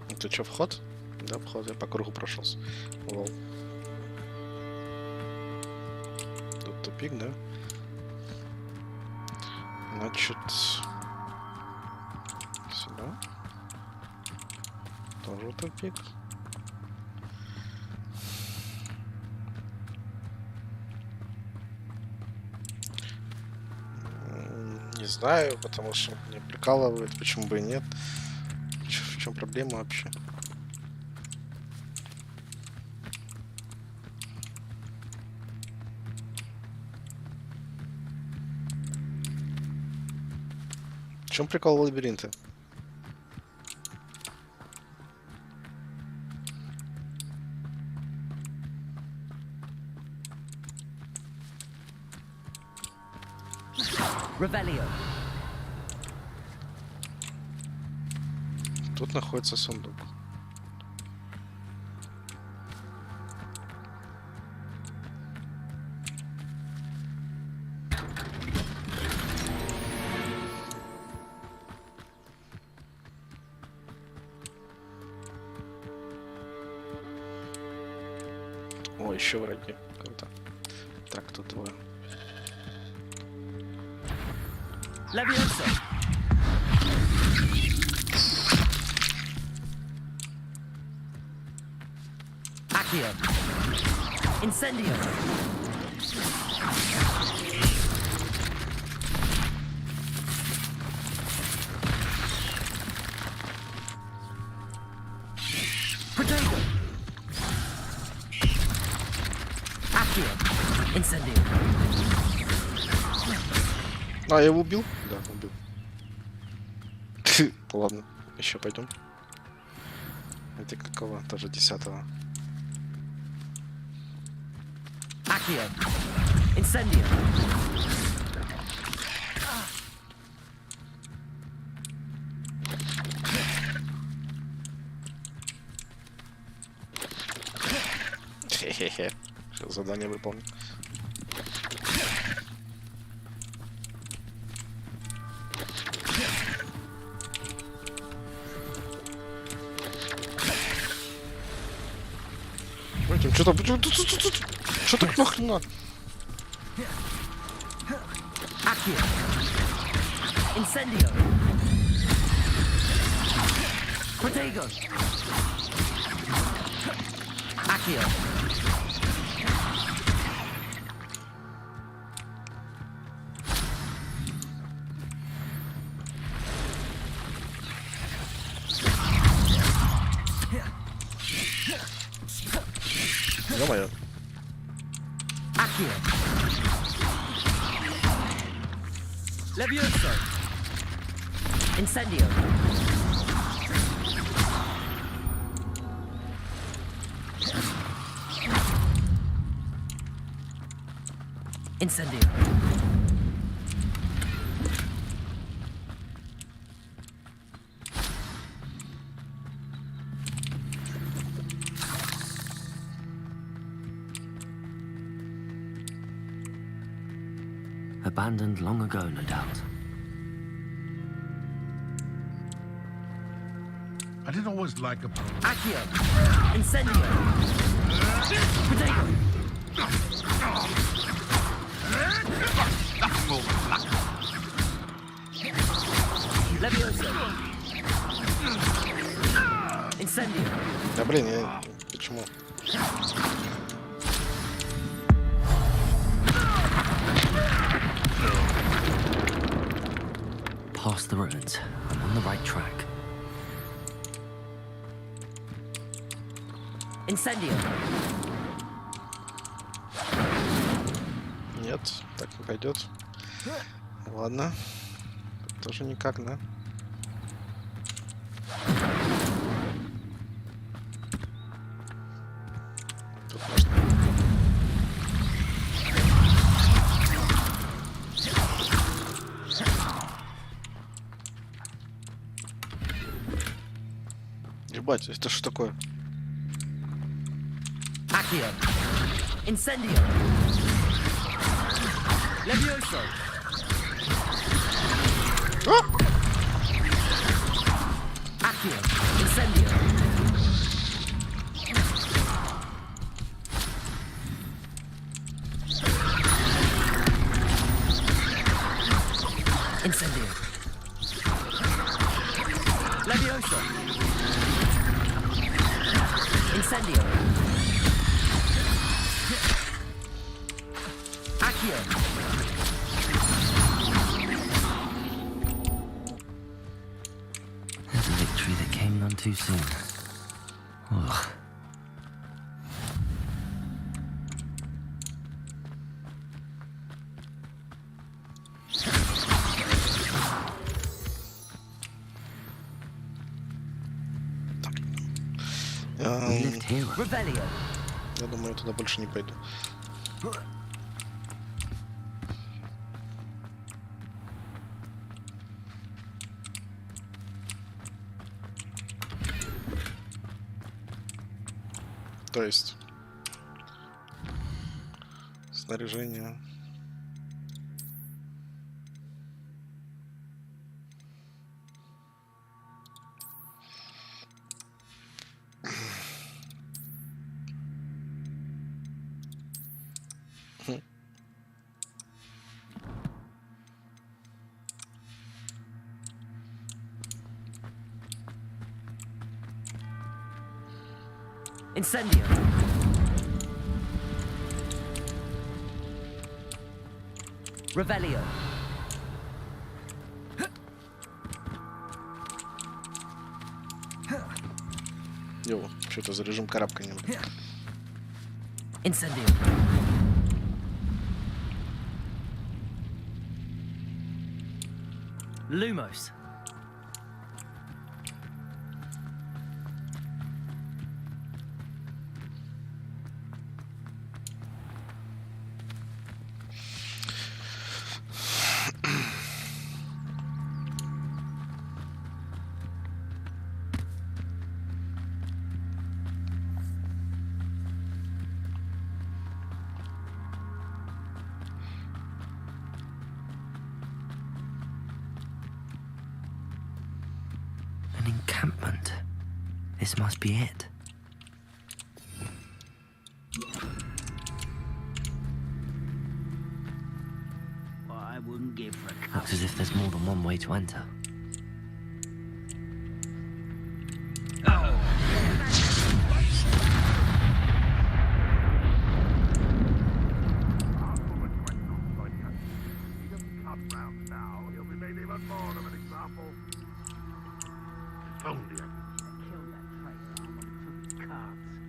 Это что, вход? Да, вход. Я по кругу прошелся. Лол. Тут тупик, да? Значит... Сюда. Тоже тупик. Не знаю, потому что меня прикалывает, почему бы и нет. В чем проблема вообще? В чем прикол лабиринта? Revelio. Тут находится сундук. О, еще враги. Круто. Так, тут двое. Levioso. Accio. Incendio. Protego. Accio. Incendio. А, я его убил? Да, убил. Ладно, еще пойдем. Это какого? Тоже 10-го. Accio. Incendio. Хе-хе-хе. Сейчас задание выполню. Что так нахрен надо? Accio. Incendio. Protego. Accio. Ё-моё. Accio. Levioso. Incendio. Incendio. Abandoned long ago, no doubt. I did always like a... Accio. Incendio. Potato. Levioso. Incendio. Да блин, я... Почему? Past the ruins. I'm on the right track. Incendio. Нет, так не пойдет. Ладно. Тут тоже никак, да? Тут можно... Ебать, это что такое? Accio. Incendio. Levioso. Accio. Incendio. Incendio. Levioso. Incendio. Accio. There's a victory that came none too soon. Ugh. We lived here. Revelio. Я думаю, я туда больше не пойду. То есть снаряжение. Incendio. Revelio. Йоу, что-то за режим карабкания. Incendio. Lumos. An encampment. This must be it. Well, I wouldn't give for a cup. Looks as if there's more than one way to enter. Only I could kill that traitor. I'm on cards.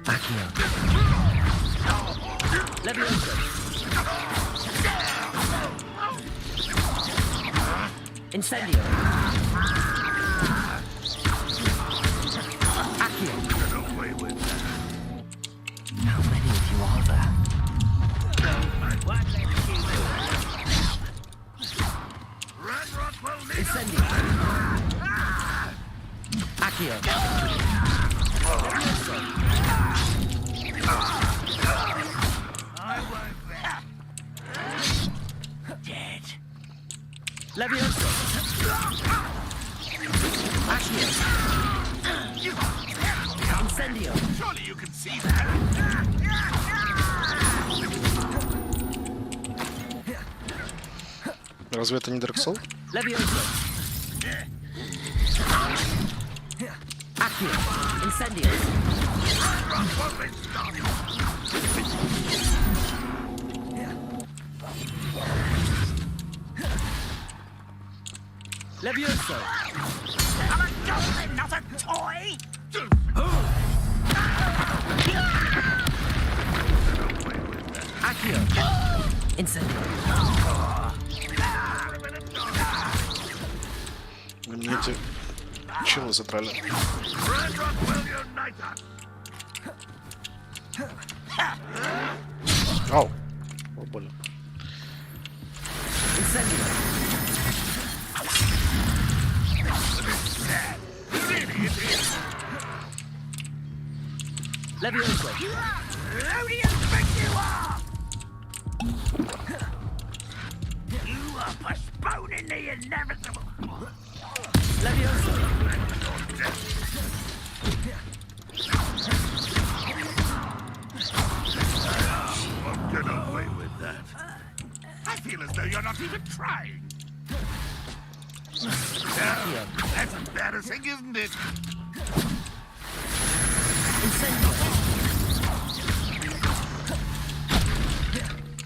Accio. Levioso. Incendio. Accio. How many of you are there? Incendio. Accio. Dead. Levioso. Accio. Incendio. Surely you can see that. Разве это не Dark Soul? Levioso. Accio. Incendio. Levioso. I'm a goblin, not a toy. Accio. Incendio. Мне эти челы задрали. Ау. О, больно. Incendio. Levioso. Who do you think you are? You are postponing the inevitable. Levioso. Get away with that. I feel as though you're not even trying. Accio. That's embarrassing, isn't it? Incendio.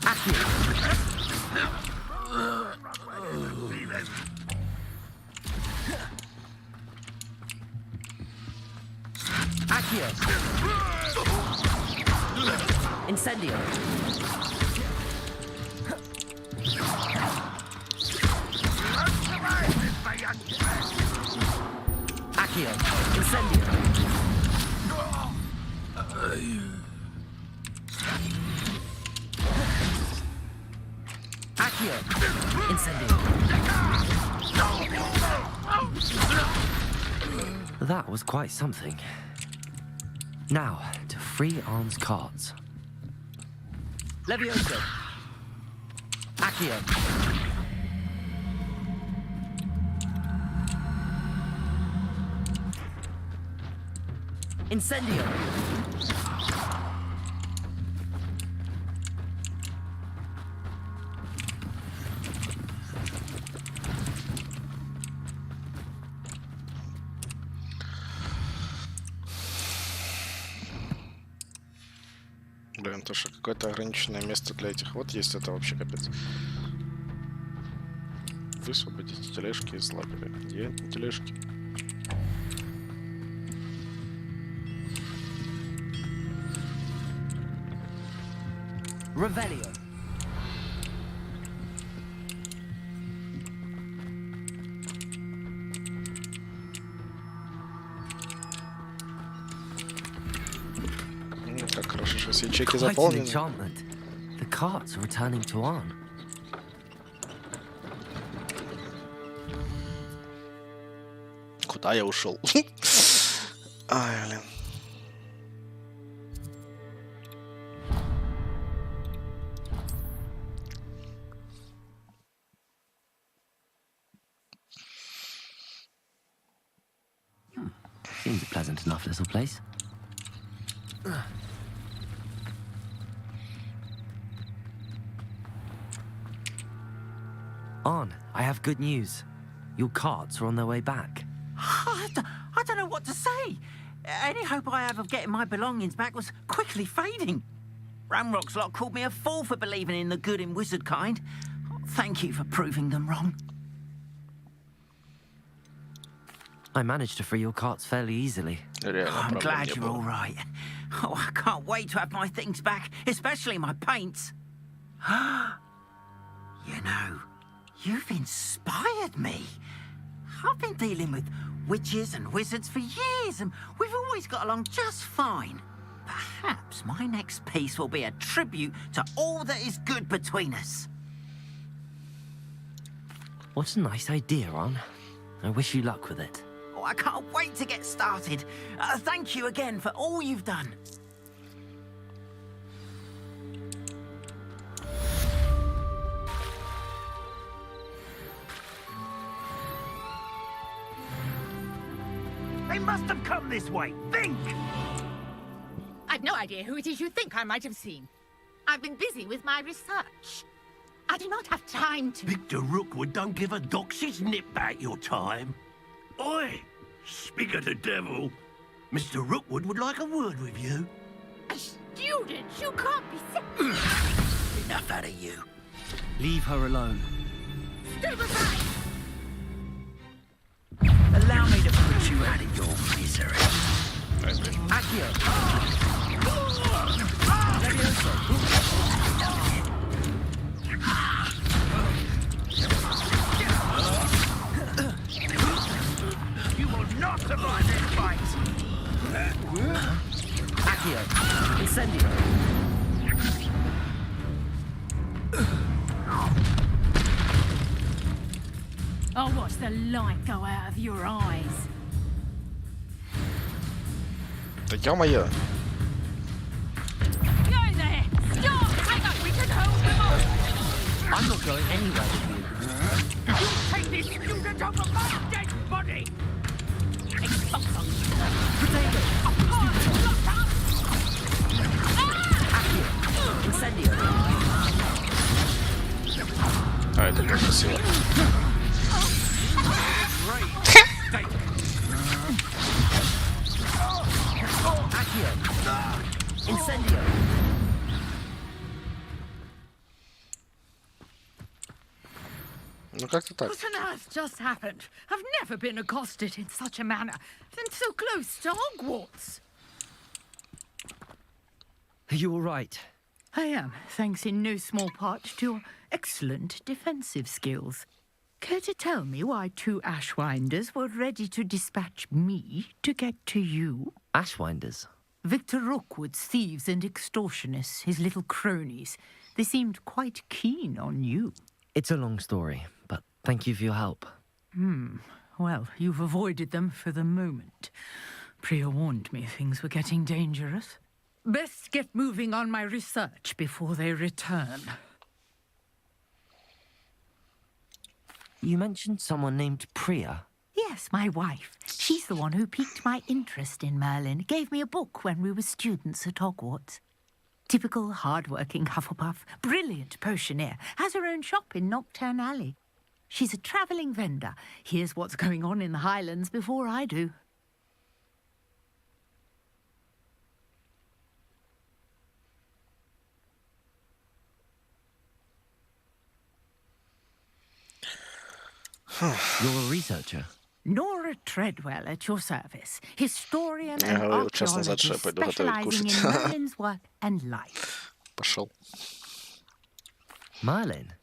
Accio. Accio. Incendio. Accio. Incendio. Accio. Incendio. That was quite something. Now, to free Arn's carts. Levioso. Accio. Incendio. Блин, то что какое-то ограниченное место для этих вот есть, это вообще капец. Высвободите тележки из лагеря. Где тележки? Revelio. Как хорошо, что все ячейки Quite an заполнены. enchantment. The carts are returning to Arn. Куда я ушел? Ай, блин. Seems a pleasant enough little place. Arn, I have good news. Your carts are on their way back. I don't know what to say. Any hope I have of getting my belongings back was quickly fading. Ramrock's lot called me a fool for believing in the good in wizard kind. Thank you for proving them wrong. I managed to free your carts fairly easily. I'm glad you're all right. Oh, I can't wait to have my things back, especially my paints. You know, you've inspired me. I've been dealing with witches and wizards for years, and we've always got along just fine. Perhaps my next piece will be a tribute to all that is good between us. What a nice idea, Ron. I wish you luck with it. Oh, I can't wait to get started. Thank you again for all you've done. They must have come this way. Think! I've no idea who it is you think I might have seen. I've been busy with my research. I do not have time to... Victor Rookwood don't give a doxy's nip back your time. Oi! Speak of the devil. Mr. Rookwood would like a word with you. A student? You can't be... Enough out of you. Leave her alone. Step aside! Allow me to put you out of your misery. Accio. You will not survive this fight! Accio. Incendio. I'll watch the light go out of your eyes. Да ё-моё. Go there! Stop! Hang on, we can hold them off! I'm not going anywhere with you. You take this student over my dead body! Expulso! Potato. Accio. Incendio. А, это как красиво. Accio. Incendio. Ну как-то так. What on earth just happened? I've never been accosted in such a manner, and so close to Hogwarts. Are you all right? I am, thanks in no small part to your excellent defensive skills. Care to tell me why two Ashwinders were ready to dispatch me to get to you? Ashwinders? Victor Rookwood's thieves and extortionists, his little cronies. They seemed quite keen on you. It's a long story, but thank you for your help. Well, you've avoided them for the moment. Priya warned me things were getting dangerous. Best get moving on my research before they return. You mentioned someone named Priya. Yes, my wife. She's the one who piqued my interest in Merlin. Gave me a book when we were students at Hogwarts. Typical hard-working Hufflepuff, brilliant potioneer, has her own shop in Knockturn Alley. She's a travelling vendor. Hears what's going on in the Highlands before I do. You're a researcher? Nora Treadwell at your service. Historian Я and говорил, честно сказать, что я archaeologist пойду готовить specializing кушать. in Merlin's work and life. Пошел. Merlin?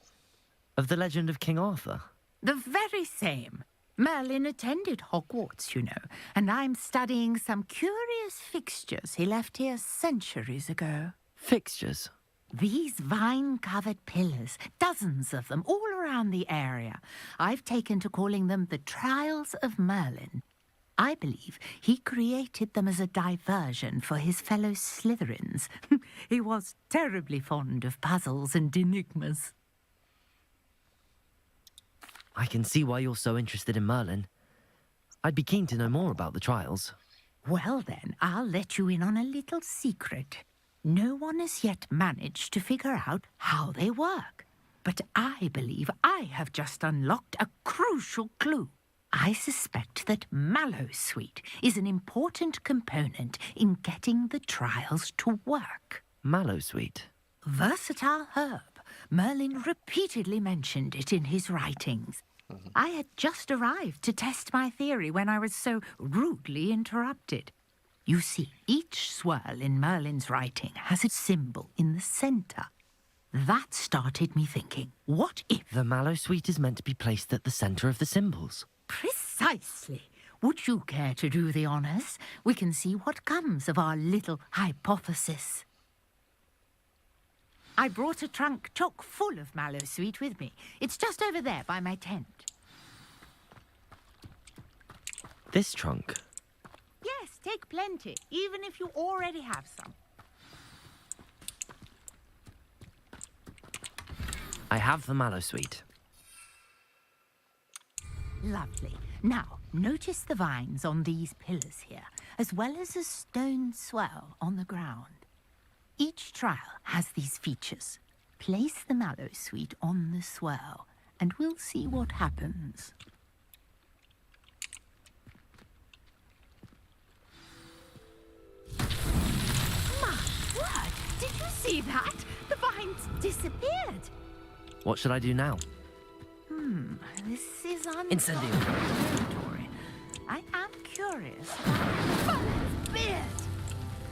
Of the legend of King Arthur? The very same. Merlin attended Hogwarts, you know, and I'm studying some curious fixtures he left here centuries ago. Fixtures? These vine-covered pillars, dozens of them, all around the area. I've taken to calling them the Trials of Merlin. I believe he created them as a diversion for his fellow Slytherins. He was terribly fond of puzzles and enigmas. I can see why you're so interested in Merlin. I'd be keen to know more about the trials. Well then, I'll let you in on a little secret. No one has yet managed to figure out how they work. But I believe I have just unlocked a crucial clue. I suspect that Mallowsweet is an important component in getting the trials to work. Mallowsweet? Versatile herb. Merlin repeatedly mentioned it in his writings. I had just arrived to test my theory when I was so rudely interrupted. You see, each swirl in Merlin's writing has a symbol in the center. That started me thinking, what if... The mallow sweet is meant to be placed at the center of the symbols. Precisely. Would you care to do the honors? We can see what comes of our little hypothesis. I brought a trunk chock full of mallow sweet with me. It's just over there by my tent. This trunk? Yes, take plenty, even if you already have some. I have the mallow sweet. Lovely. Now, notice the vines on these pillars here, as well as a stone swell on the ground. Each trial has these features. Place the mallow sweet on the swell, and we'll see what happens. My word! Did you see that? The vines disappeared. What should I do now? This is Incendio. territory. I am curious about Merlin's beard.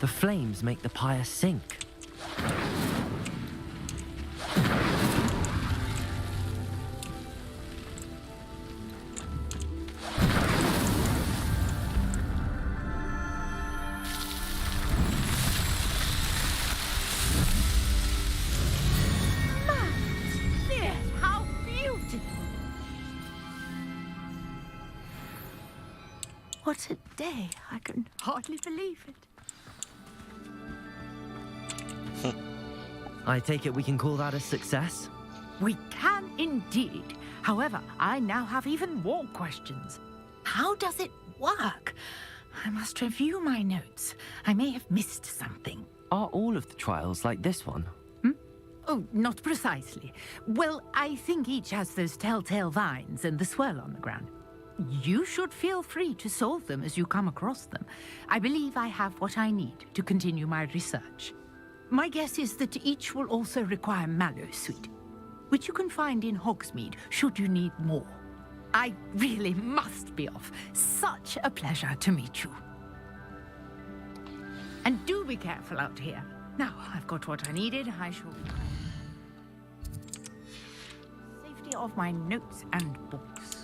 The flames make the pyre sink. Merlin's beard, how beautiful! What a day. I can hardly believe it. I take it we can call that a success? We can indeed. However, I now have even more questions. How does it work? I must review my notes. I may have missed something. Are all of the trials like this one? Oh, not precisely. Well, I think each has those telltale vines and the swirl on the ground. You should feel free to solve them as you come across them. I believe I have what I need to continue my research. My guess is that each will also require mallow sweet, which you can find in Hogsmeade should you need more. I really must be off. Such a pleasure to meet you. And do be careful out here. Now, I've got what I needed. I shall... Safety of my notes and books.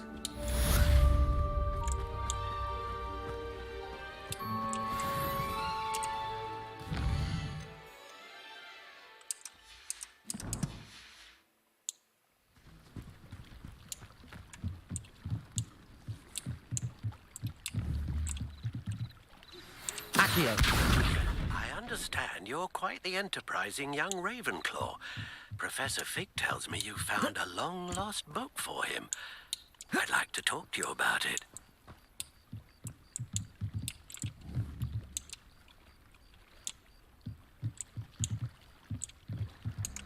I understand you're quite the enterprising young Ravenclaw. Professor Fig tells me you found a long-lost book for him. I'd like to talk to you about it.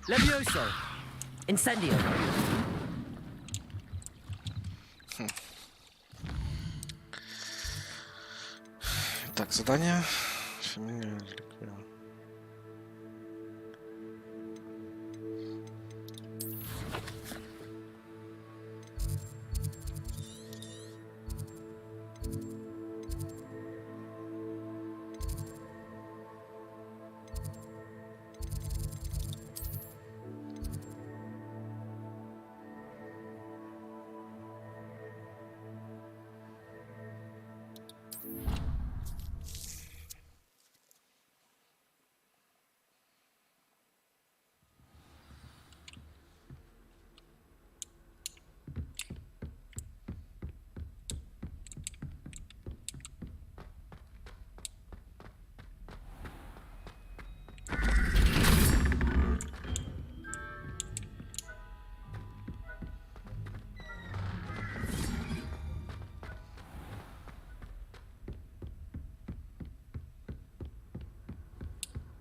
Levioso! Incendio! Так, задание.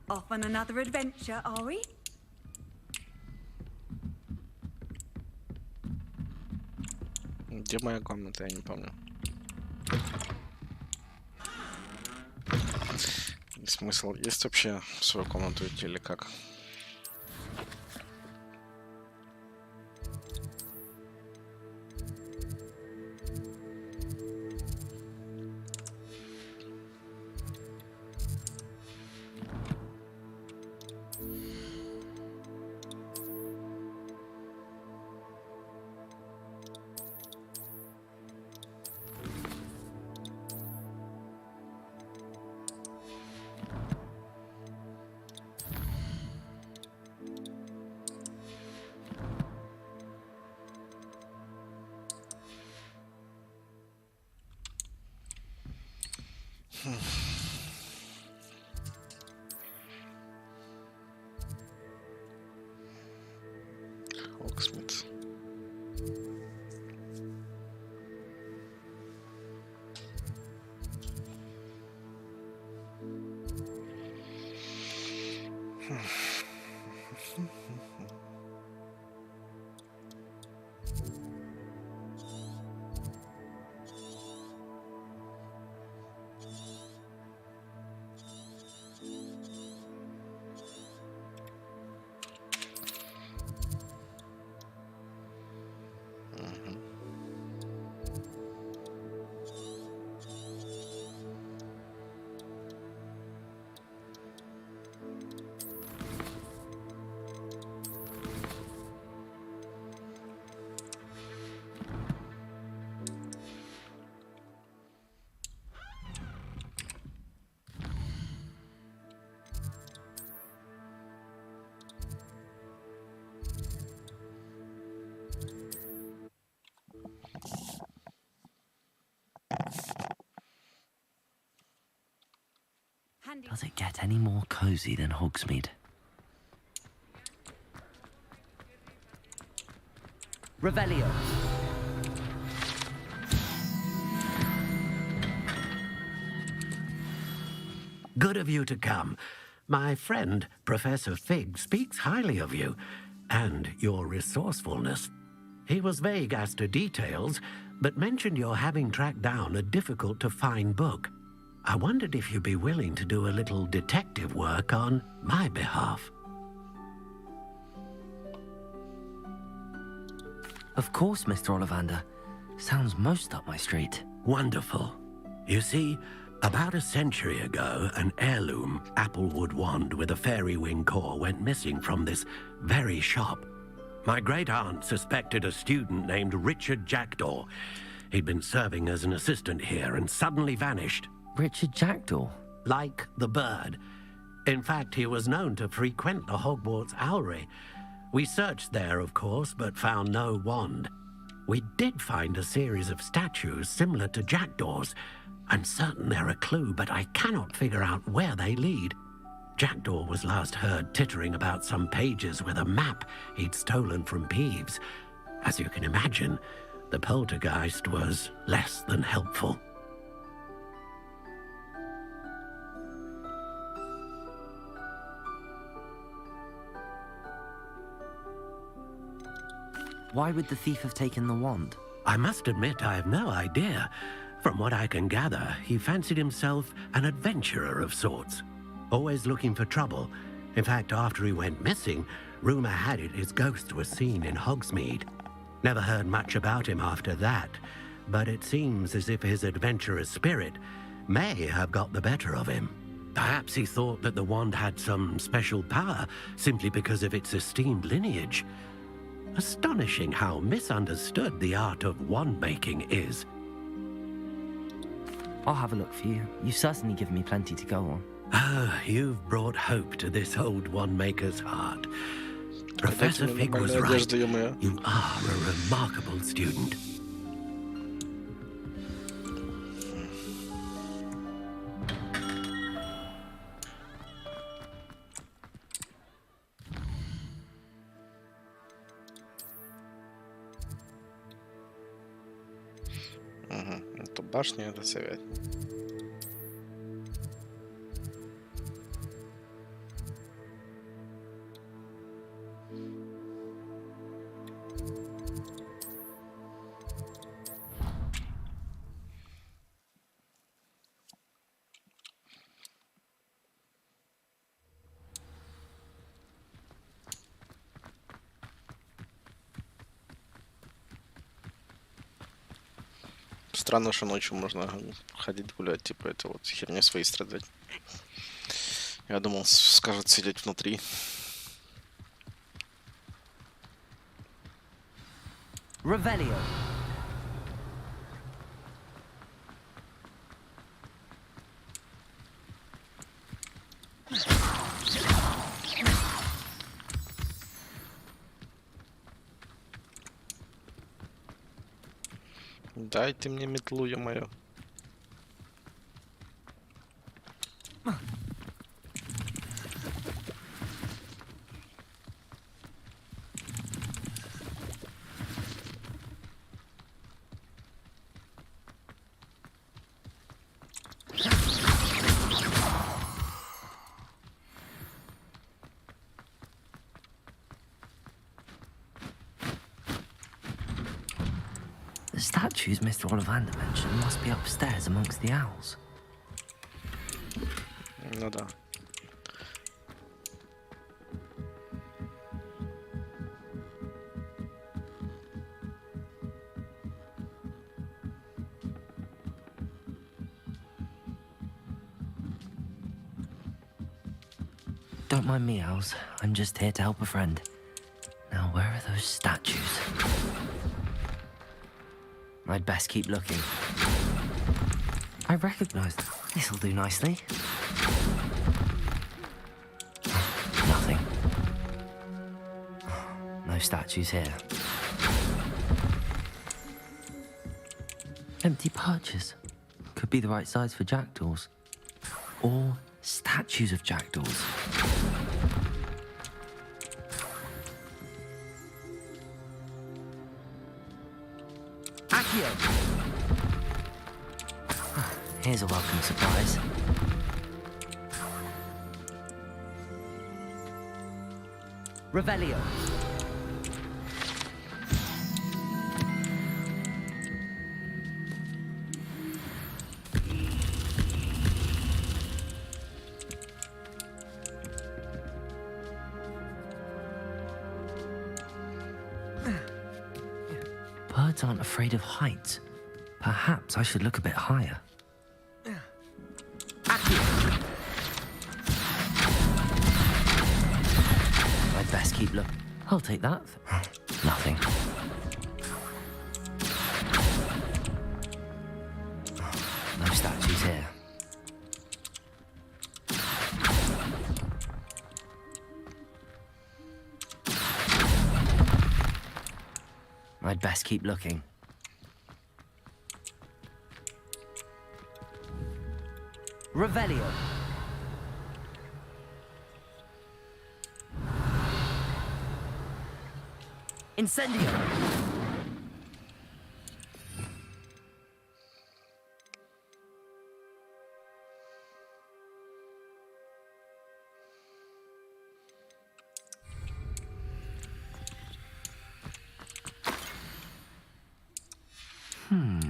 Off on another adventure, are we? Где моя комната, я не помню. Смысл есть вообще в свою комнату идти или как? Hogsmeade. Does it get any more cozy than Hogsmeade? Revelio. Good of you to come. My friend, Professor Fig, speaks highly of you and your resourcefulness. He was vague as to details, but mentioned your having tracked down a difficult-to-find book. I wondered if you'd be willing to do a little detective work on my behalf. Of course, Mr. Ollivander. Sounds most up my street. Wonderful. You see, about a century ago, an heirloom applewood wand with a fairy wing core went missing from this very shop. My great-aunt suspected a student named Richard Jackdaw. He'd been serving as an assistant here and suddenly vanished. Richard Jackdaw? Like the bird. In fact, he was known to frequent the Hogwarts Owlery. We searched there, of course, but found no wand. We did find a series of statues similar to Jackdaw's. I'm certain they're a clue, but I cannot figure out where they lead. Jackdaw was last heard tittering about some pages with a map he'd stolen from Peeves. As you can imagine, the poltergeist was less than helpful. Why would the thief have taken the wand? I must admit I have no idea. From what I can gather, he fancied himself an adventurer of sorts. Always looking for trouble. In fact, after he went missing, rumor had it his ghost was seen in Hogsmeade. Never heard much about him after that, but it seems as if his adventurous spirit may have got the better of him. Perhaps he thought that the wand had some special power simply because of its esteemed lineage. Astonishing how misunderstood the art of wand-making is. I'll have a look for you. You've certainly given me plenty to go on. Ah, you've brought hope to this old wand-maker's heart. Professor Fig was right. You are a remarkable student. Это башня, это совет. Странно, что ночью можно ходить гулять, типа это вот херня свои страдать. Я думал, скажет сидеть внутри. Revelio. Дайте мне метлу, ё-моё. The statues Mr. Ollivander mentioned must be upstairs amongst the owls. Ну да. Don't mind me, owls. I'm just here to help a friend. Now, where are those statues? I'd best keep looking. I recognize them. This'll do nicely. Nothing. No statues here. Empty perches. Could be the right size for jackdaws. Or statues of jackdaws. Accio! Here's a welcome surprise. Revelio. Birds aren't afraid of heights. Perhaps I should look a bit higher. I'd best keep look. I'll take that. Nothing. No statues here. I'd best keep looking. Revelio. Incendio.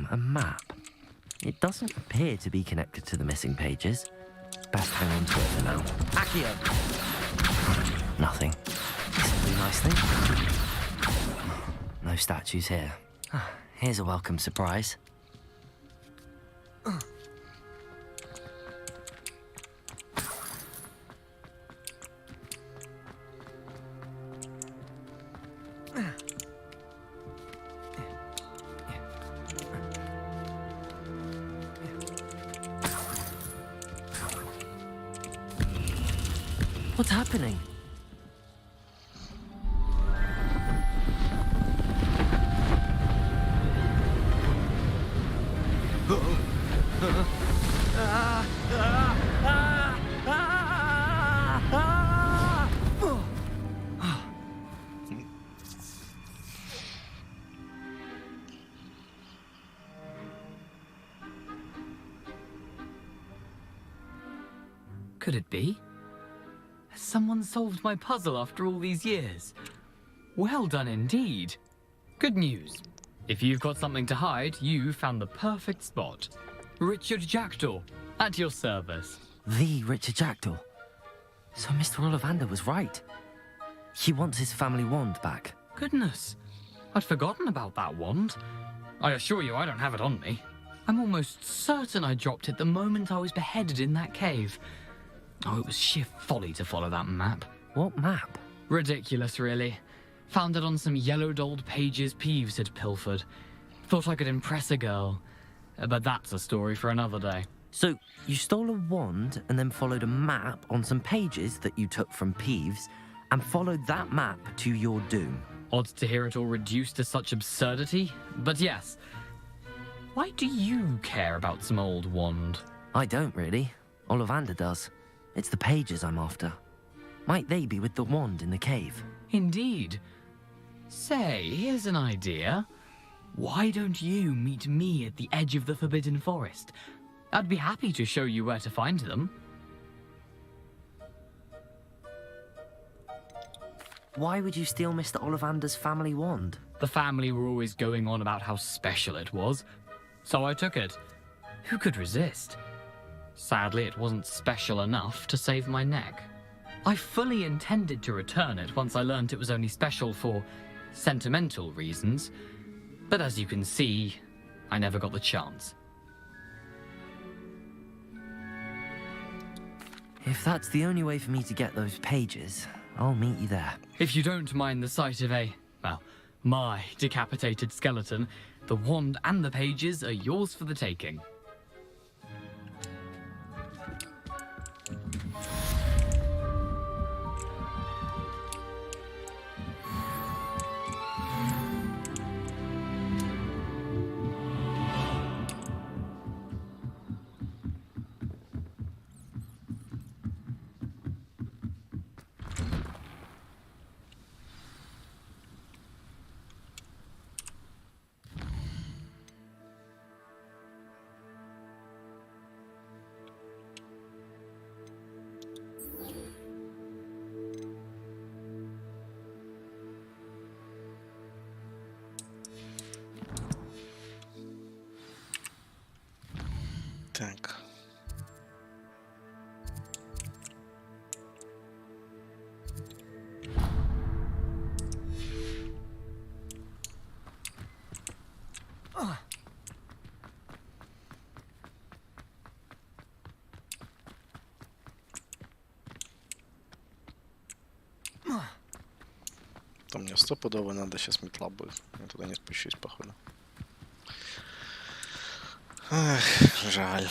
A map. It doesn't appear to be connected to the missing pages. Best hang on to it for now. Accio! Nothing. This'll do nicely. No statues here. Here's a welcome surprise. What's happening? Could it be? Has someone solved my puzzle after all these years? Well done indeed. Good news. If you've got something to hide, you found the perfect spot. Richard Jackdaw, at your service. The Richard Jackdaw. So Mr. Ollivander was right. He wants his family wand back. Goodness, I'd forgotten about that wand. I assure you I don't have it on me. I'm almost certain I dropped it the moment I was beheaded in that cave. Oh, it was sheer folly to follow that map. What map? Ridiculous, really. Found it on some yellowed old pages Peeves had pilfered. Thought I could impress a girl. But that's a story for another day. So, you stole a wand and then followed a map on some pages that you took from Peeves and followed that map to your doom. Odd to hear it all reduced to such absurdity, but yes. Why do you care about some old wand? I don't really. Ollivander does. It's the pages I'm after. Might they be with the wand in the cave? Indeed. Say, here's an idea. Why don't you meet me at the edge of the Forbidden Forest? I'd be happy to show you where to find them. Why would you steal Mr. Ollivander's family wand? The family were always going on about how special it was, so I took it. Who could resist? Sadly, it wasn't special enough to save my neck. I fully intended to return it once I learned it was only special for sentimental reasons, but as you can see, I never got the chance. If that's the only way for me to get those pages, I'll meet you there. If you don't mind the sight of my decapitated skeleton, the wand and the pages are yours for the taking. Так. Там мне стопудово надо сейчас метла будет. Я туда не спущусь, походу. Ах, жаль.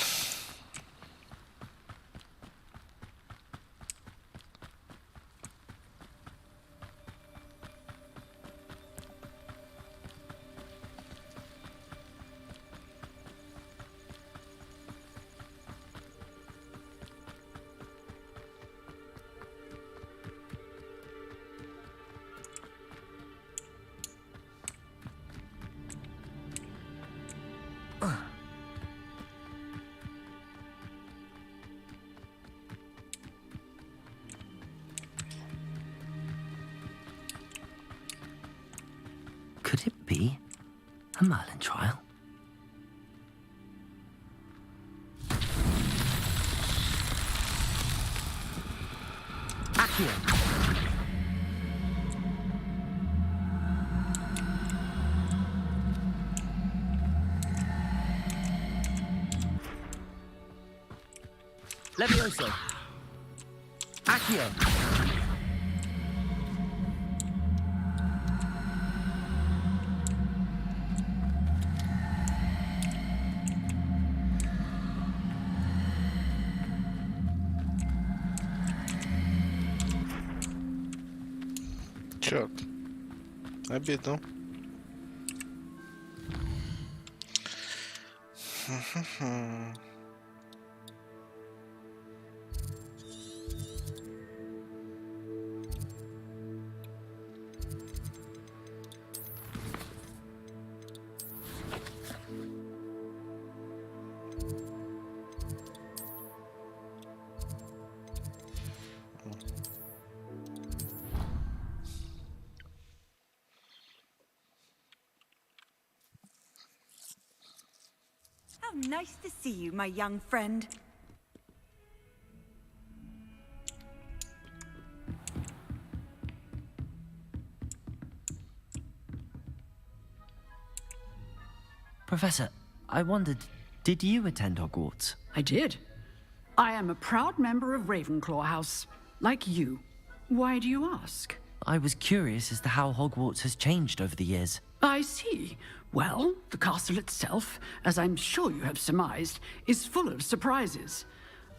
Could it be a Merlin trial? Accio! Levioso! Accio! Черт. Обидно. How nice to see you, my young friend. Professor, I wondered, did you attend Hogwarts? I did. I am a proud member of Ravenclaw House, like you. Why do you ask? I was curious as to how Hogwarts has changed over the years. I see. Well, the castle itself, as I'm sure you have surmised, is full of surprises.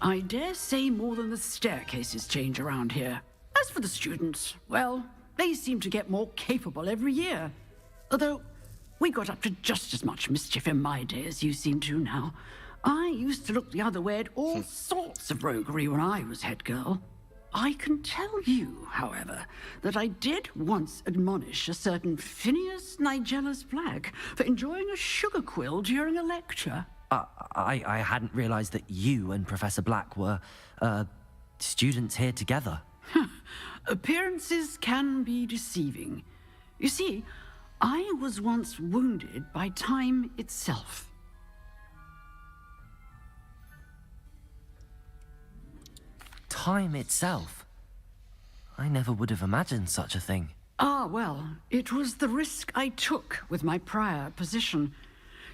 I dare say more than the staircases change around here. As for the students, well, they seem to get more capable every year. Although, we got up to just as much mischief in my day as you seem to now. I used to look the other way at all sorts of roguery when I was head girl. I can tell you, however, that I did once admonish a certain Phineas Nigellus Black for enjoying a sugar quill during a lecture. I hadn't realized that you and Professor Black were, students here together. Appearances can be deceiving. You see, I was once wounded by time itself. Time itself? I never would have imagined such a thing. Ah, well, it was the risk I took with my prior position.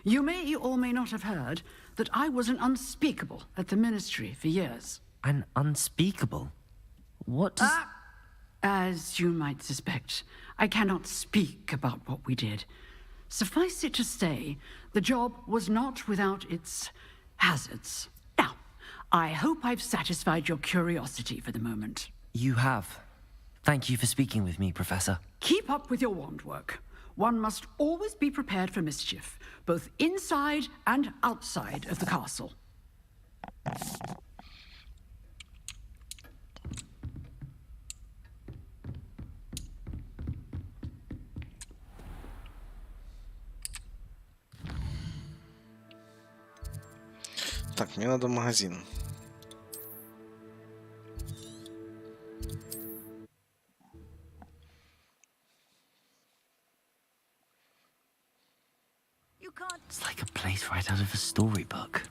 You may or may not have heard that I was an unspeakable at the Ministry for years. An unspeakable? What does... As you might suspect, I cannot speak about what we did. Suffice it to say, the job was not without its hazards. Now, I hope I've satisfied your curiosity for the moment. You have. Thank you for speaking with me, Professor. Keep up with your wand work. One must always be prepared for mischief, both inside and outside of the castle. Так, мне надо в магазин. It's like a place right out of a storybook.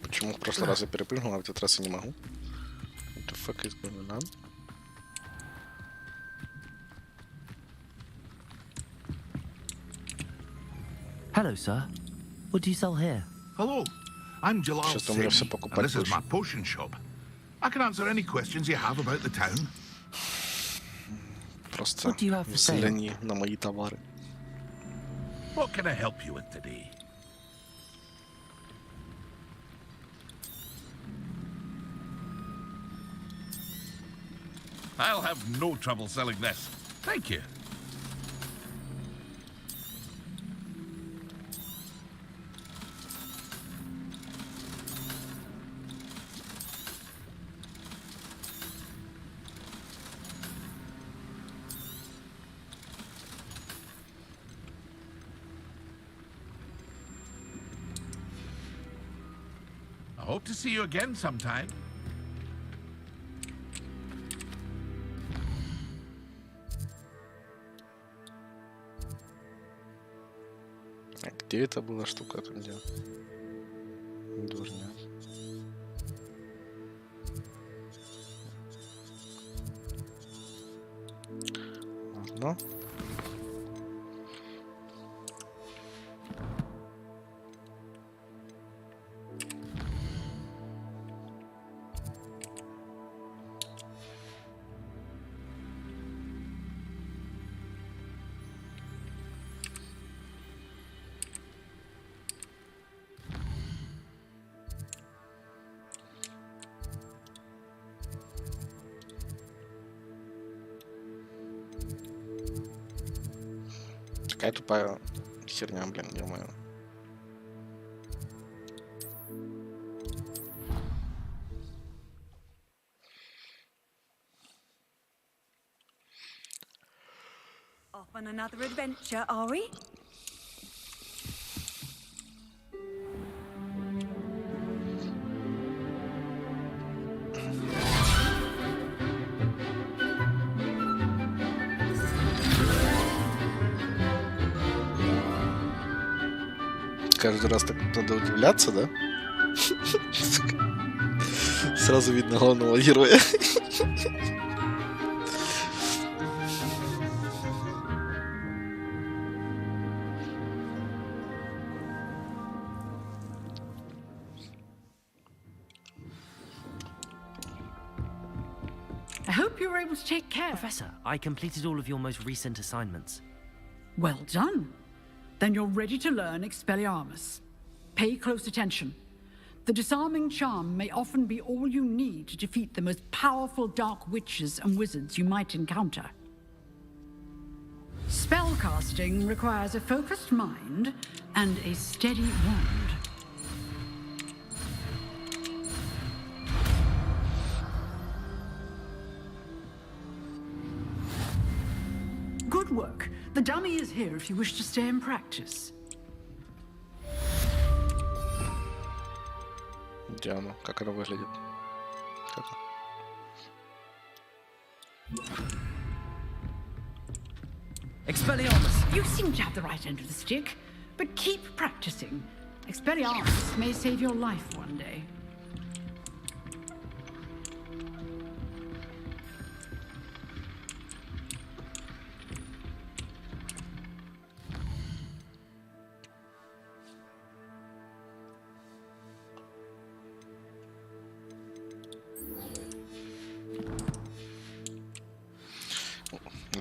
Почему в прошлый раз я перепрыгнул, а в этот раз я не могу? What the fuck is going on? Hello, sir. What do you sell here? Hello, I'm Jalal Сейчас у меня все Saini, and покупать this is будешь. my potion shop. I can answer any questions you have about the town. Просто What do you have for sale? взгляни на мои товары. What can I help you with today? I'll have no trouble selling this. Thank you. I hope to see you again sometime. Где это была штука там где? Дурня. Ладно. Какая тупая херня, блин, ё-моё. Off on another adventure, are we? Каждый раз так надо удивляться, да? Сразу видно главного героя. I hope you were able to take care. Professor, I completed all of your most recent assignments. Well done. Then you're ready to learn Expelliarmus. Pay close attention. The disarming charm may often be all you need to defeat the most powerful dark witches and wizards you might encounter. Spellcasting requires a focused mind and a steady wand. work. The dummy is here if you wish to stay and practice. Где оно? Как оно выглядит? Как... Expelliarmus! You seem to have the right end of the stick, but keep practicing. Expelliarmus may save your life one day.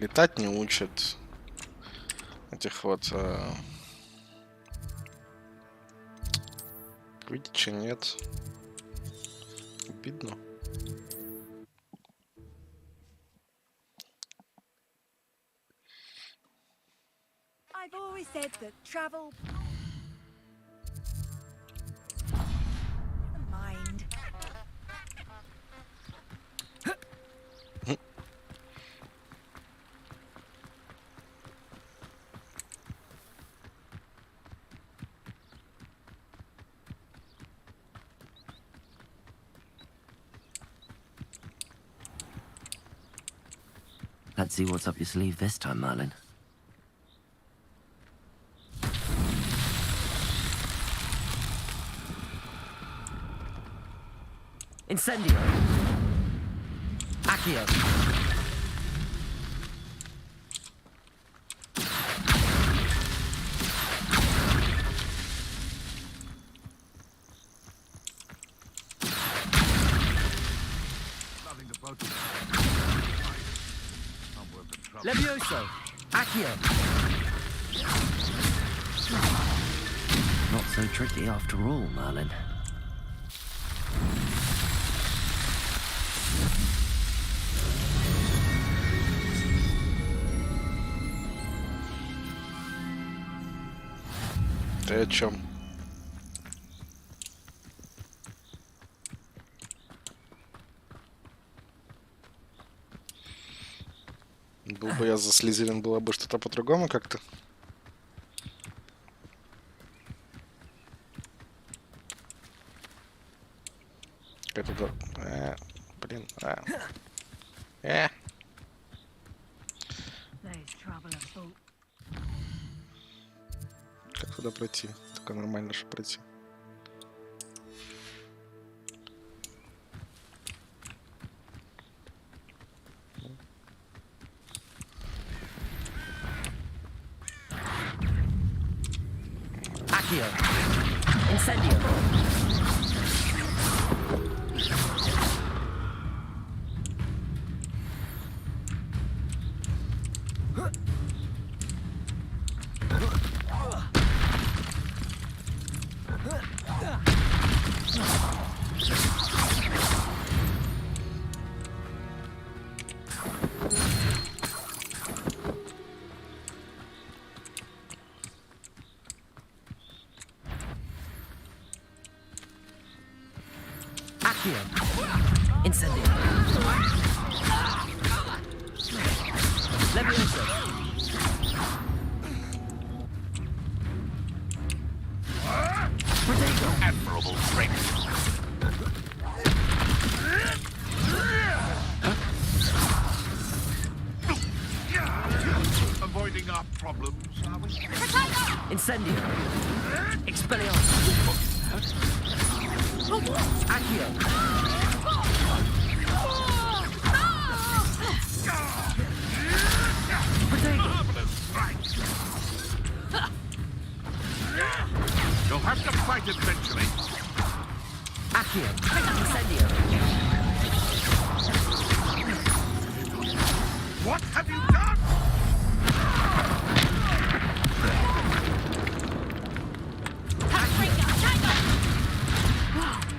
Летать не учат. Этих вот... Видите, нет. Обидно. I've always said that travel... Never mind. Let's see what's up your sleeve this time, Merlin. Incendio. Accio. Nothing about it. Levioso. Accio. Not so tricky after all, Merlin. Ты о чем? Был бы я за Слизерин, было бы что-то по-другому как-то. Это блин, Как туда пройти? Только нормально, чтобы пройти. Accio. Incendio. Incendio. Levioso. Protego. Admirable strength. Avoiding our problems, are we? Incendio. Expelliarmus. Accio. Marvelous strike. You'll have to fight eventually. Accio. Incendio. What have you done?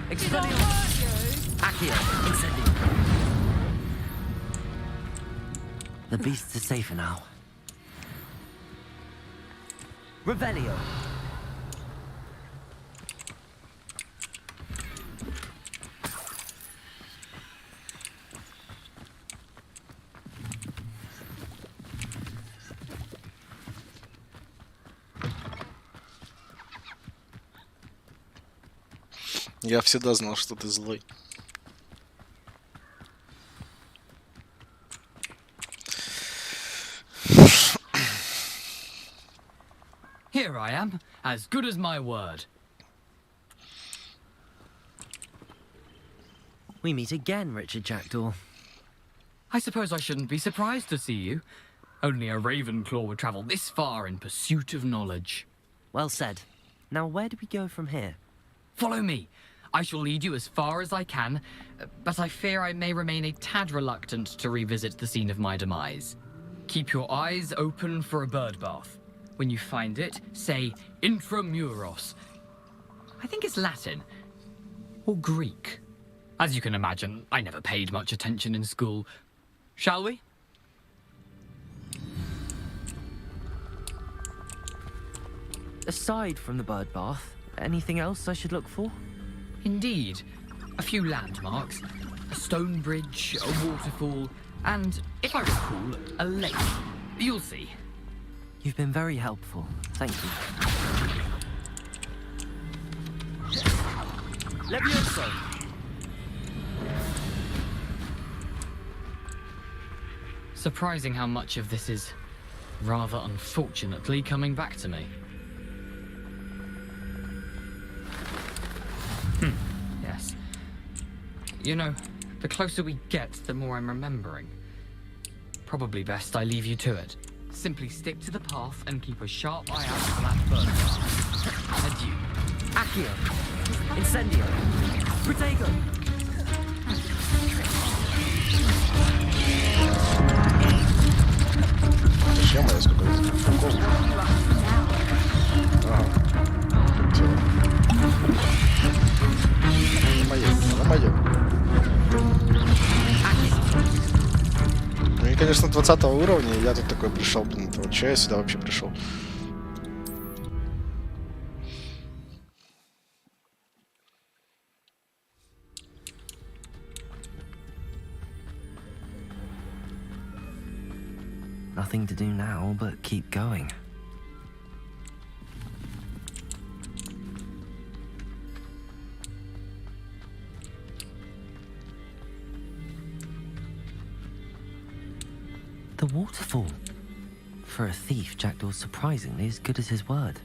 Expelliarmus. Accio. Incendio. The beasts are safer now. Revelio. Я всегда знал, что ты злой. Here I am, as good as my word. We meet again, Richard Jackdaw. I suppose I shouldn't be surprised to see you. Only a Ravenclaw would travel this far in pursuit of knowledge. Well said. Now where do we go from here? Follow me. I shall lead you as far as I can, but I fear I may remain a tad reluctant to revisit the scene of my demise. Keep your eyes open for a bird bath. When you find it, say intramuros. I think it's Latin. Or Greek. As you can imagine, I never paid much attention in school. Shall we? Aside from the bird bath, anything else I should look for? Indeed. A few landmarks. A stone bridge, a waterfall, and, if I recall, a lake. You'll see. You've been very helpful. Thank you. Levioso! Surprising how much of this is, rather unfortunately, coming back to me. Yes. You know, the closer we get, the more I'm remembering. Probably best I leave you to it. Simply stick to the path and keep a sharp eye out for that bird. Adieu. Accio! Incendio! Protego! Ё-моё, сколько врагов. Ага. На моё. Ну и, конечно, 20 уровня, и я тут такой пришел, блин, вот чё я сюда вообще пришел? Nothing to do now but keep going. The waterfall. For a thief, Jackdaw's surprisingly as good as his word.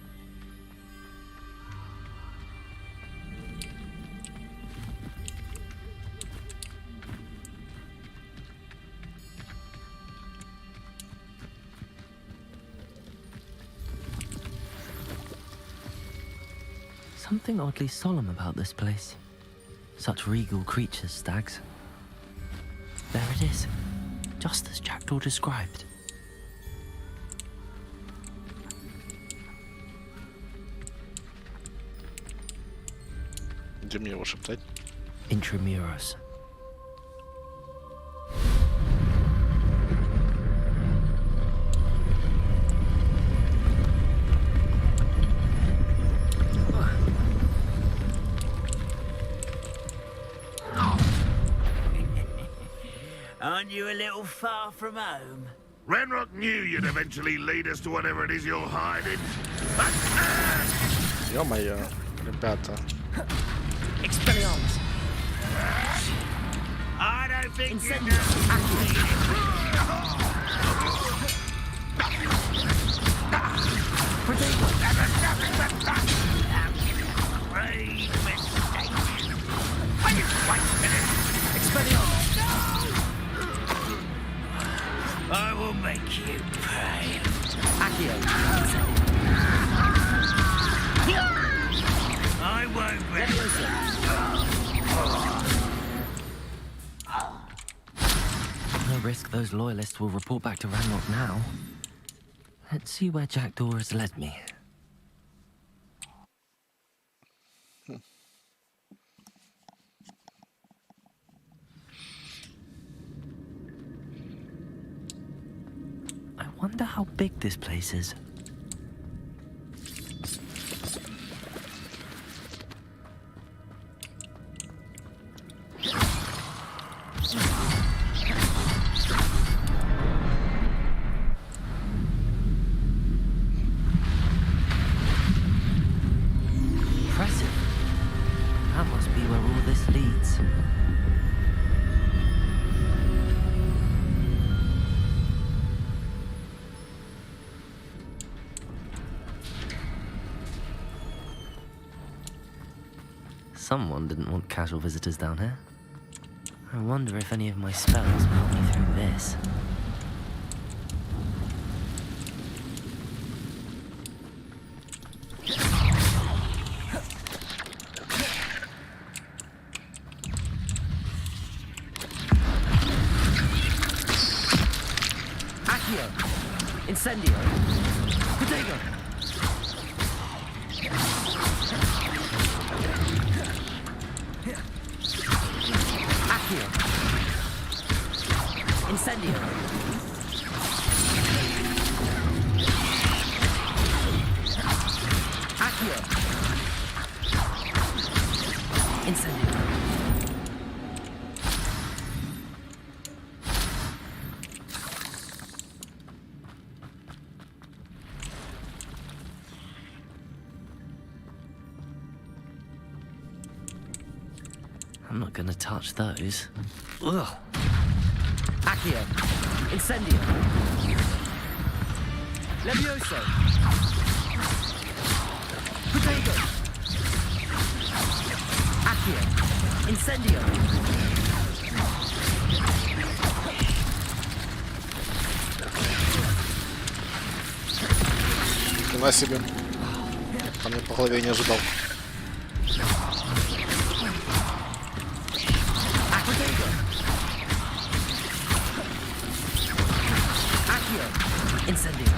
Something oddly solemn about this place. Such regal creatures, stags. There it is, just as Jackdaw described. Где мне его шептать? Intramuros. Aren't you a little far from home? Ranrock knew you'd eventually lead us to whatever it is you're hiding. Ё-моё, ребята. Expelliarmus. I don't think you Great mistake. Are you wasting it? Expelliarmus. I will make you pay. Accio. I won't No risk those loyalists will report back to Ranrock now. Let's see where Jackdaw has led me. I wonder how big this place is. That must be where all this leads. Someone didn't want casual visitors down here. I wonder if any of my spells will help me through this. Accio! Incendio! Protego! Accio! Incendio! Accio! Incendio! I'm not gonna touch those. Ugh. Accio! Incendio! Levioso! Protego! Accio! Incendio! На себе. Там я по голове не ожидал. Incendio!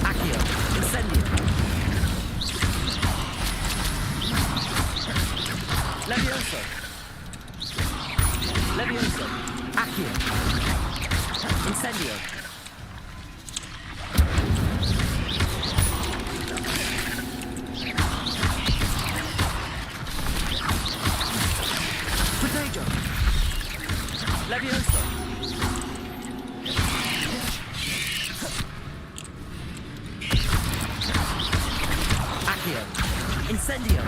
Accio! Incendio! Levioso! Levioso! Accio! Incendio! Protego! Levioso! Accio! Incendio!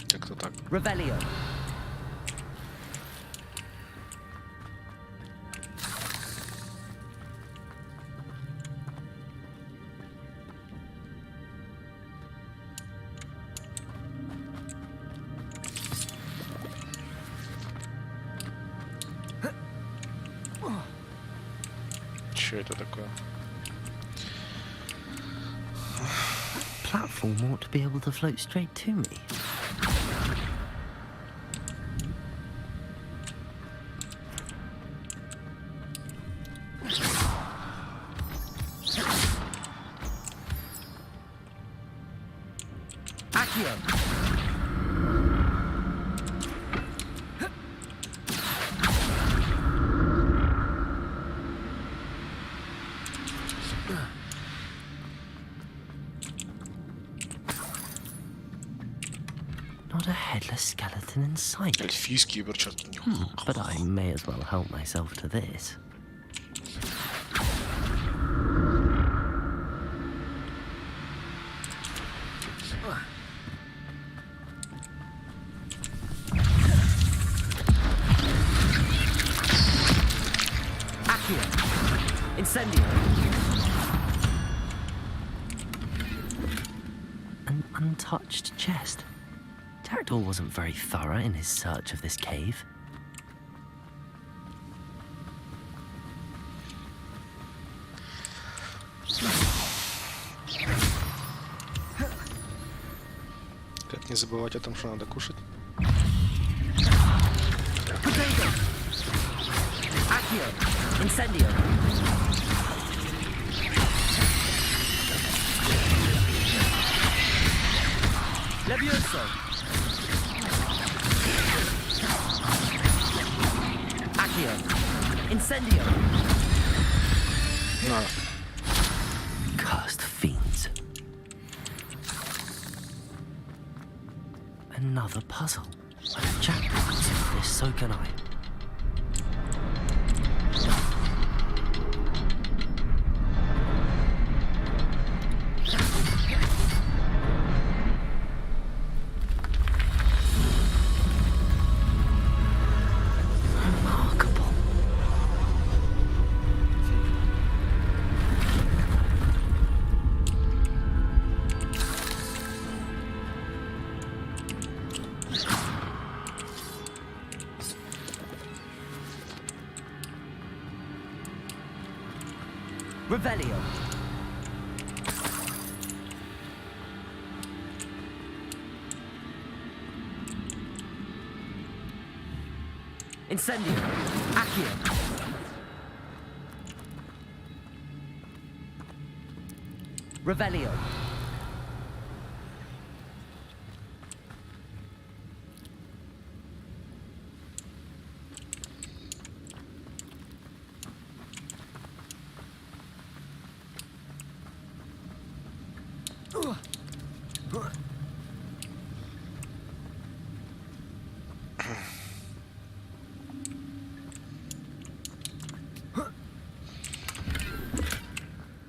Как-то так. Revelio! Что это такое? Platform ought to be able to float straight to me. Accio! Not a headless skeleton in sight. Эльфийские перчатки. But I may as well help myself to this. Accio! Incendio! An untouched chest. Jackdaw wasn't very thorough in his search of this cave. Как не забывать о том, что надо кушать. Protego! Accio! Incendio! Levioso! Accio! Incendio! На. Another puzzle. If Jackdaw can solve this, so can I. Revelio. Incendio. Accio. Revelio.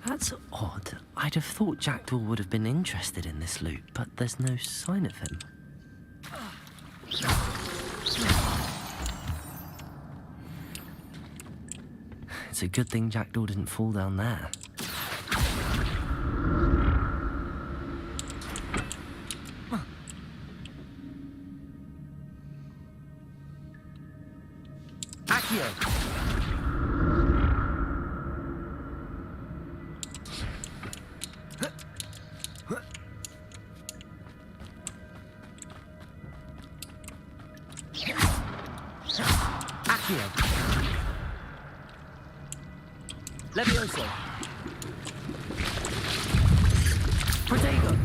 That's odd. I'd have thought Jackdaw would have been interested in this loot, but there's no sign of him. It's a good thing Jackdaw didn't fall down there. Accio! Levioso. Protego.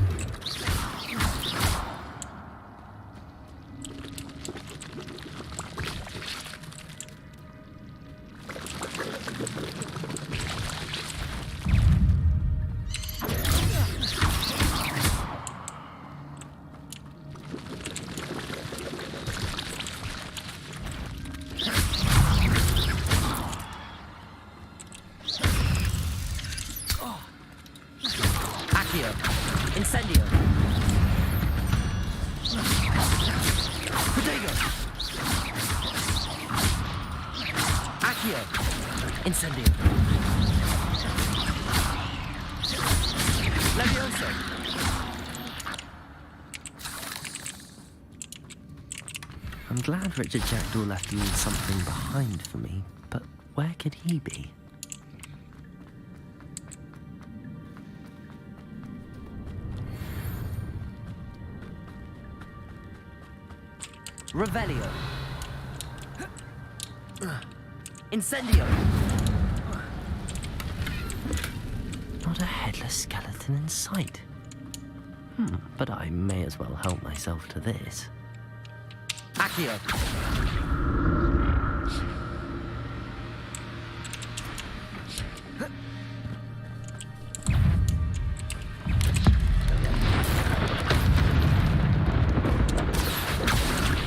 Incendio. Protego. Accio. Incendio. Levioso. I'm glad Richard Jackdaw left a little something behind for me, but where could he be? Revelio. Incendio. Not a headless skeleton in sight. But I may as well help myself to this. Accio.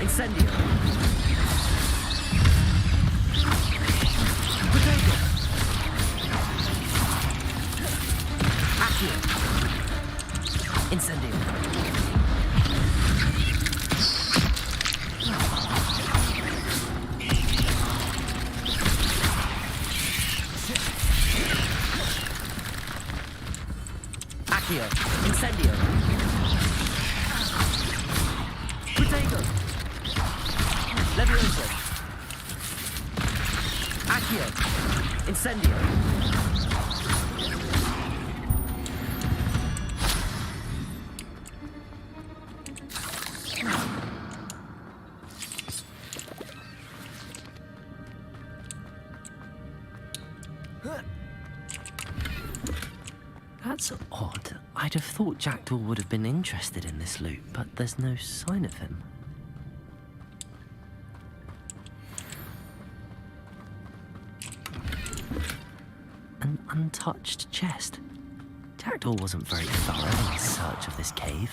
Incendio. Protego. Accio. Incendio. Accio. Incendio. Protego. Levioso. Accio. Incendio. That's odd. I'd have thought Jackdaw would have been interested in this loot, but there's no sign of him. An untouched chest. Jackdaw wasn't very thorough in his search of this cave.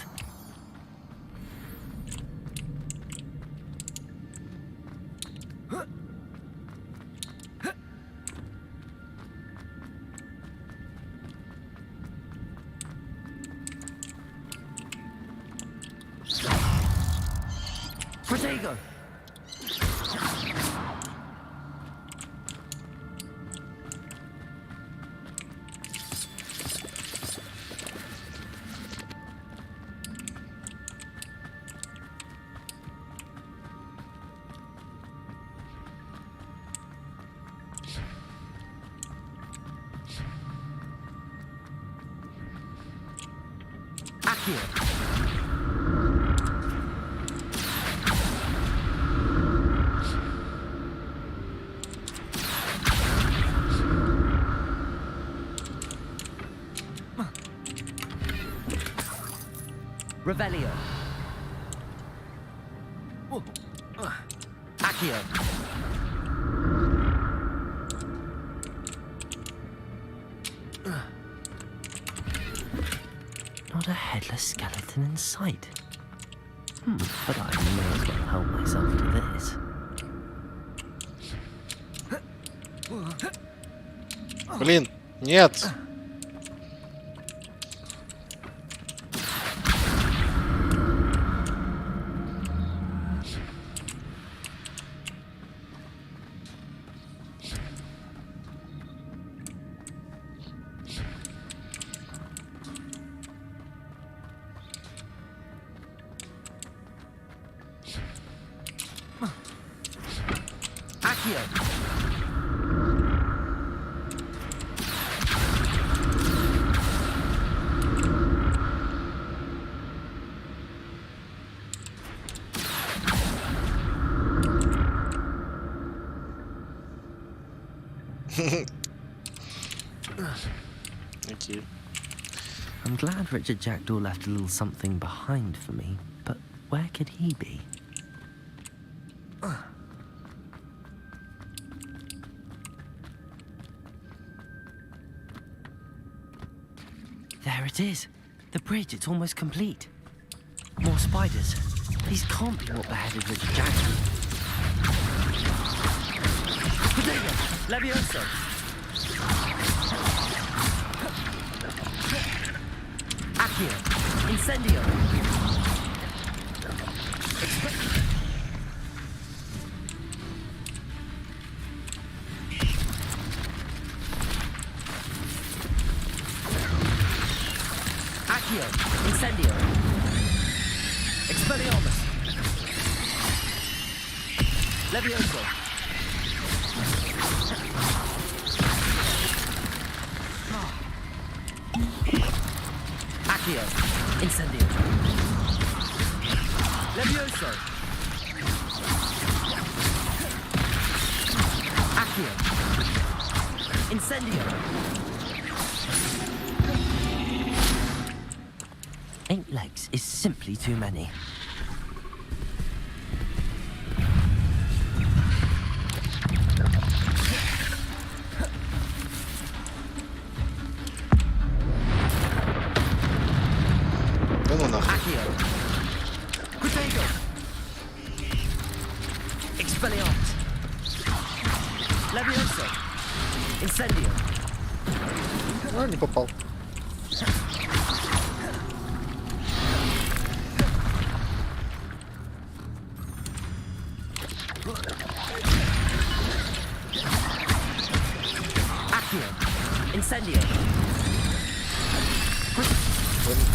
Protego! Accio! Revelio. Accio. Not a headless skeleton in sight. But I may as well help myself to this. Блин, нет. Accio. Okay. I'm glad Richard Jackdaw left a little something behind for me, but where could he be? There it is. The bridge, it's almost complete. More spiders. These can't be what beheaded Richard Jackdaw. Potato! Levioso! Accio! Incendio! Accio! Incendio! Expelliarmus! Levioso! Accio! Incendio! Levioso! Accio! Incendio! 8 legs is simply too many. Accio! Potato! Expelliarmus! Levioso! Incendio! А, не попал. Accio! Incendio!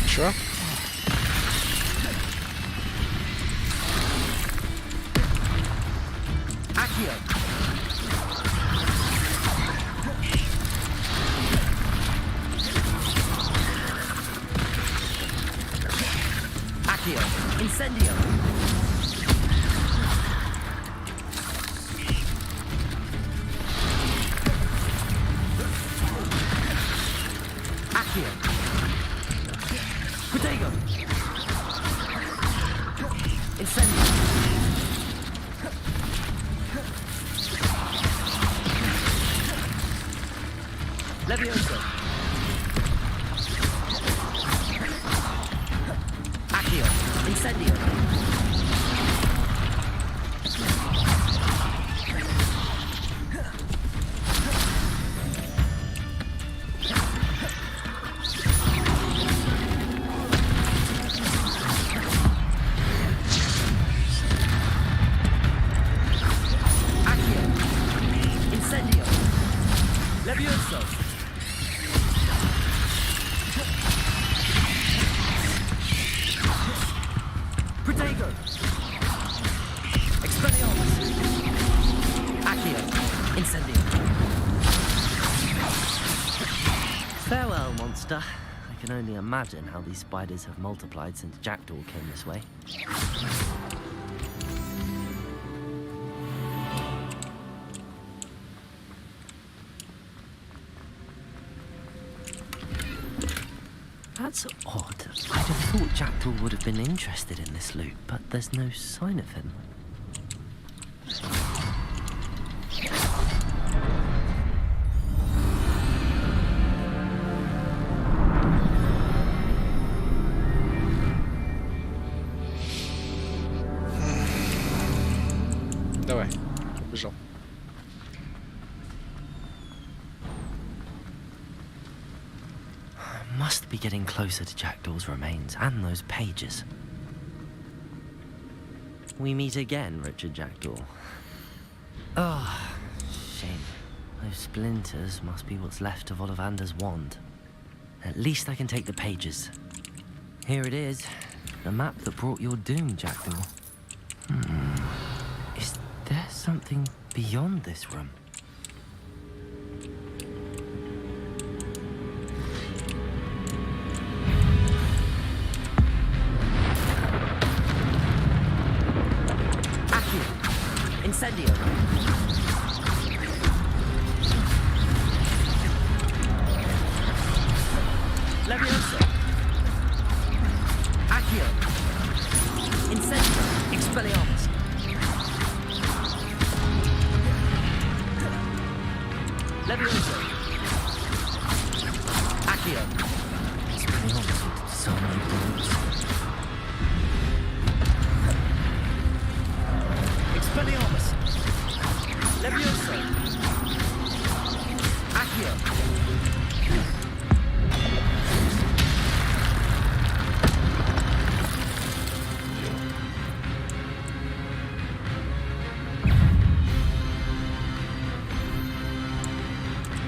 Чё? Accio! Accio! Incendio! Accio! Potato! Incendio! Levioso! Accio! Incendio! I can only imagine how these spiders have multiplied since Jackdaw came this way. That's odd. I'd have thought Jackdaw would have been interested in this loot, but there's no sign of him. Давай, убежал. Must be getting closer to Jackdaw's remains and those pages. We meet again, Richard Jackdaw. Oh, shame. Those splinters must be what's left of Ollivander's wand. At least I can take the pages. Here it is, the map that brought your doom, Jackdaw. Is there something beyond this room? Incendio. Levioso. Accio. Incendio. Expelliarmus. Levioso. Accio. Expelliarmus. So many words. Expelliarmus. Levioso. Accio.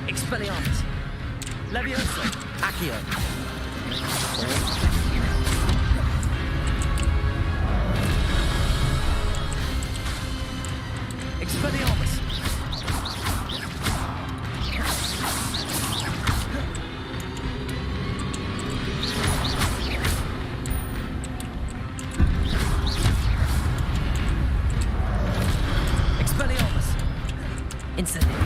Expelliarmus. Levioso. Accio. Expelliarmus. Expelliarmus. Incendio.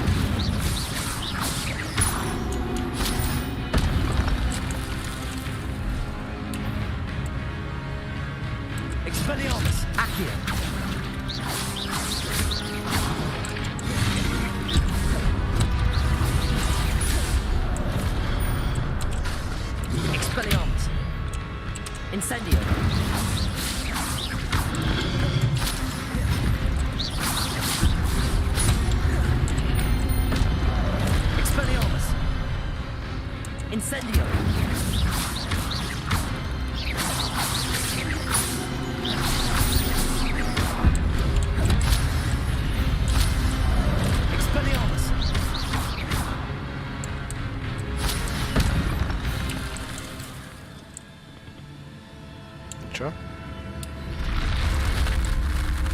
Expelliarmus. Accio. Expelliarmus. Incendio. Expelliarmus. Incendio. Expelliarmus. Чё?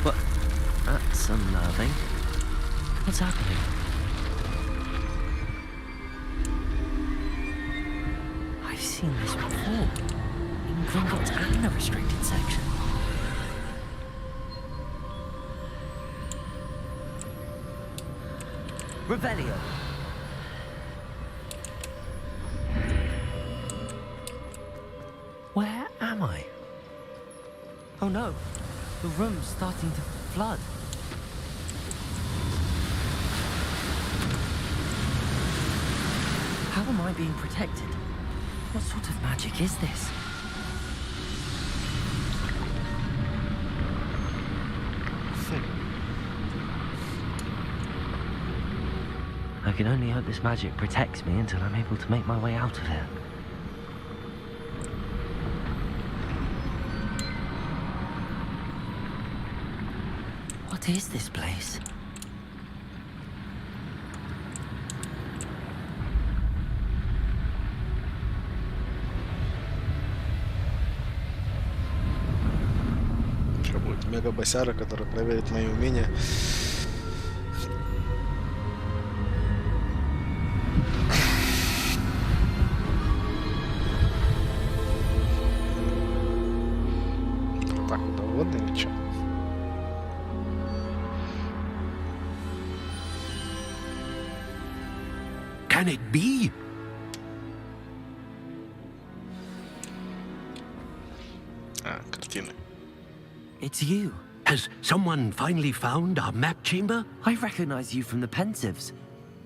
What? That's unnerving. What's happening? I've seen this before. In Gringotts and the restricted section. Revelio. Where am I? Oh no, the room's starting to flood. How am I being protected? What sort of magic is this? I can only hope this magic protects me until I'm able to make my way out of here. What is this place? Что будет? Мега-босяра, который проверит мои умения. голодный или что? Can it be? А, картины. It's you. Has someone finally found our map chamber? I recognize you from the Pensives.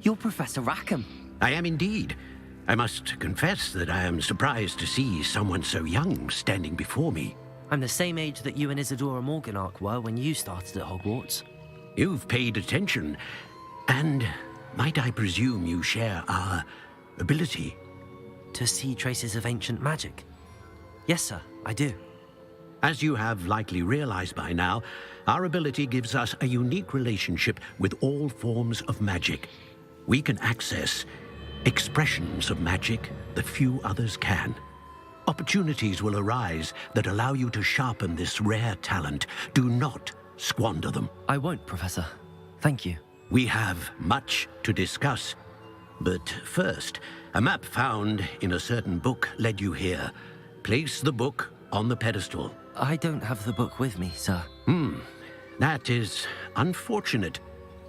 You're Professor Rackham. I am indeed. I must confess that I am surprised to see someone so young standing before me. I'm the same age that you and Isadora Morganach were when you started at Hogwarts. You've paid attention, and might I presume you share our ability? To see traces of ancient magic? Yes, sir, I do. As you have likely realized by now, our ability gives us a unique relationship with all forms of magic. We can access expressions of magic that few others can. Opportunities will arise that allow you to sharpen this rare talent. Do not squander them. I won't, Professor. Thank you. We have much to discuss. But first, a map found in a certain book led you here. Place the book on the pedestal. I don't have the book with me, sir. That is unfortunate.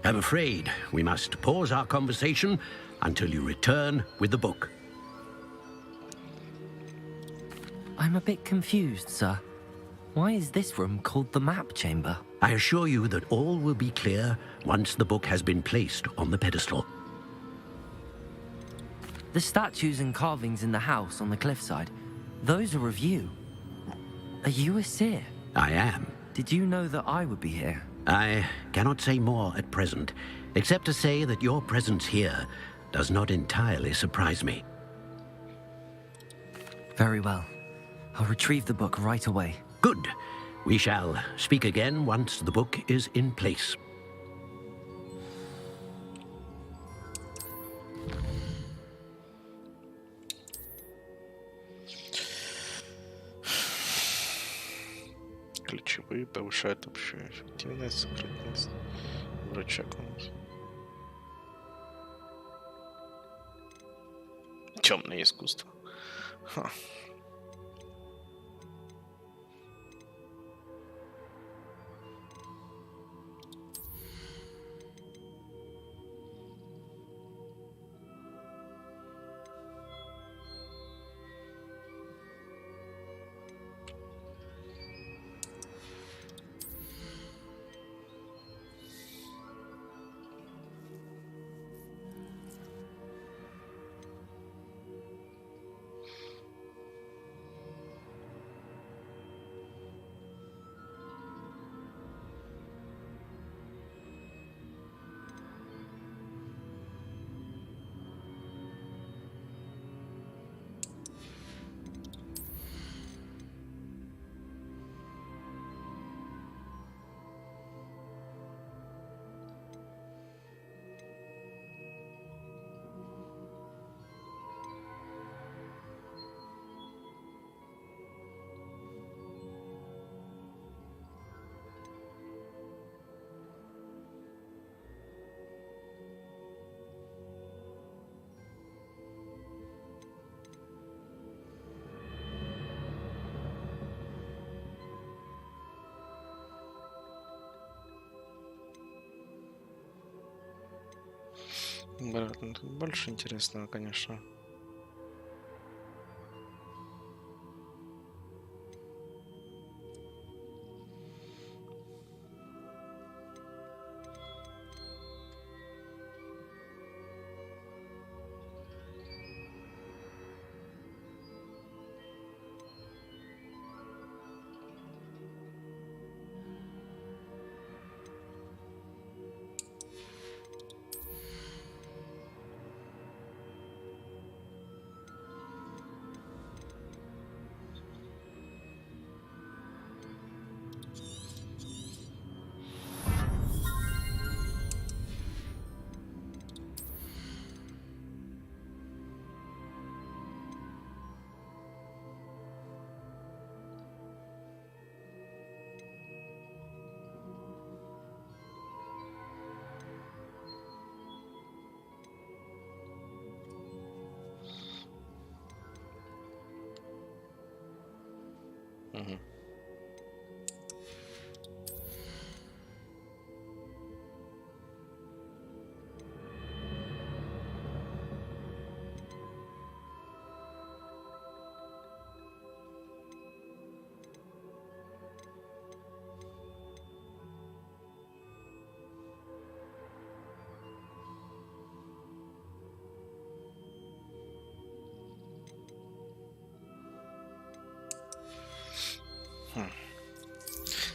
I'm afraid we must pause our conversation until you return with the book. I'm a bit confused, sir. Why is this room called the map chamber? I assure you that all will be clear once the book has been placed on the pedestal. The statues and carvings in the house on the cliffside, those are of you. Are you a seer? I am. Did you know that I would be here? I cannot say more at present, except to say that your presence here does not entirely surprise me. Very well. I'll retrieve the book right away. Good. We shall speak again once the book is in place. Ключевые повышают общую эффективность, скрытность. Рычаг у нас. Темное искусство. Ха. Брат, ну тут больше интересного, конечно.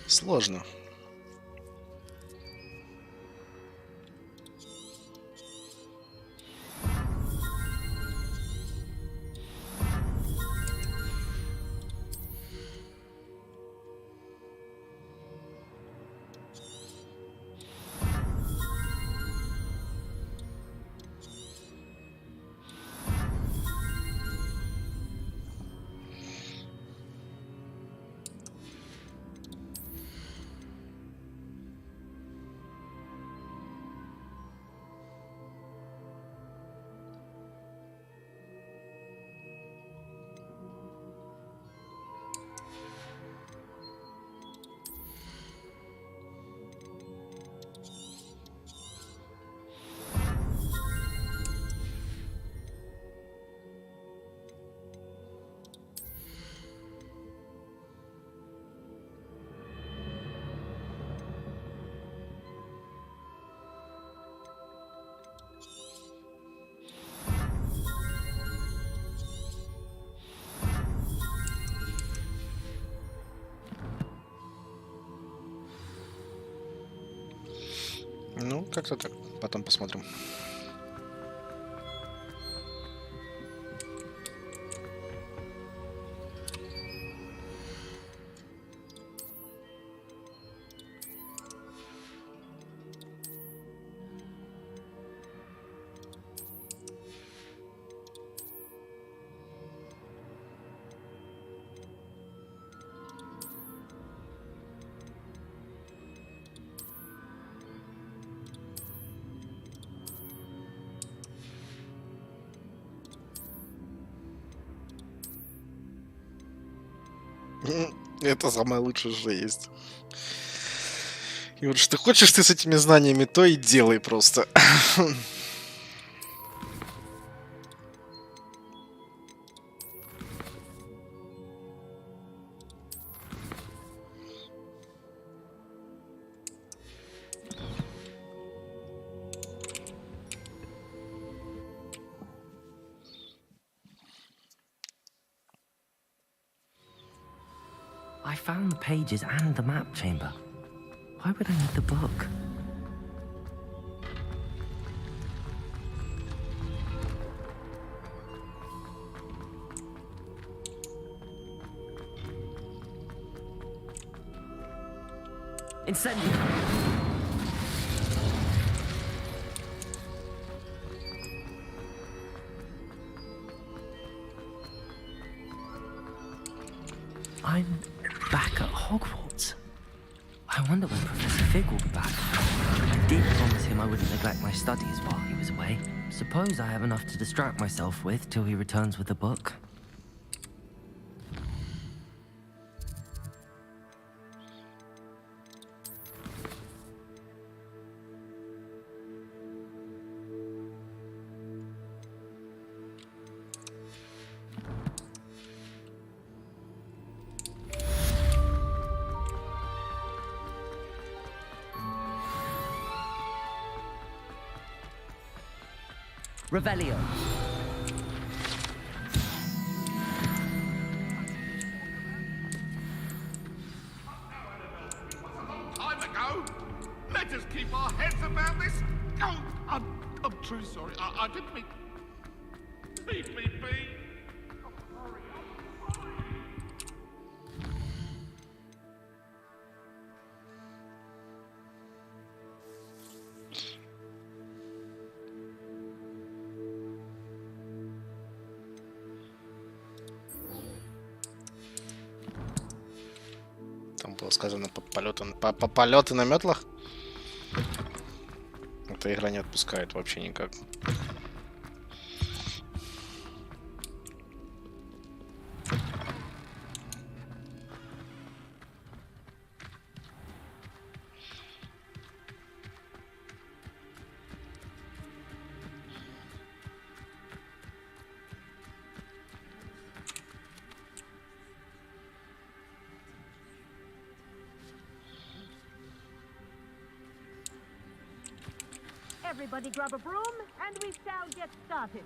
Сложно. Ну, как-то так. Потом посмотрим. Это самое лучшее, что есть. И вот что хочешь ты с этими знаниями, то и делай просто. I found the pages and the map chamber. Why would I need the book? Incendio! I'm back at Hogwarts. I wonder when Professor Fig will be back. I did promise him I wouldn't neglect my studies while he was away. Suppose I have enough to distract myself with till he returns with the book. Revelio. Time ago. Let us keep our heads about this. Oh, I'm truly sorry. I didn't mean. Leave me be. Там было сказано по полеты на метлах. Эта игра не отпускает вообще никак. Everybody grab a broom, and we shall get started.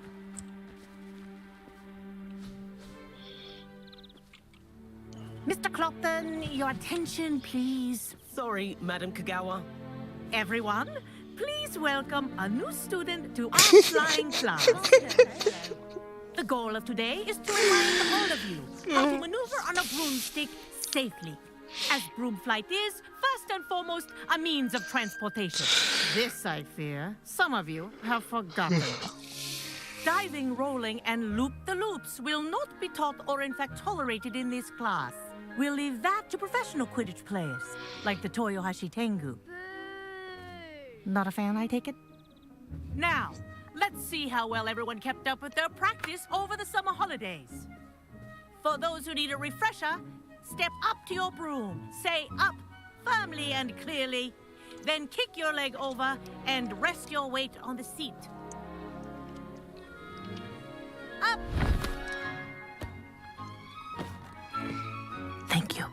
Mr. Clopton, your attention, please. Sorry, Madam Kagawa. Everyone, please welcome a new student to our flying class. The goal of today is to remind all of you how to maneuver on a broomstick safely, as broom flight is, first and foremost, a means of transportation. This, I fear, some of you have forgotten. Diving, rolling, and loop-the-loops will not be taught or in fact tolerated in this class. We'll leave that to professional Quidditch players, like the Toyohashi Tengu. Not a fan, I take it? Now, let's see how well everyone kept up with their practice over the summer holidays. For those who need a refresher, step up to your broom, say up firmly and clearly, then kick your leg over and rest your weight on the seat. Up! Thank you.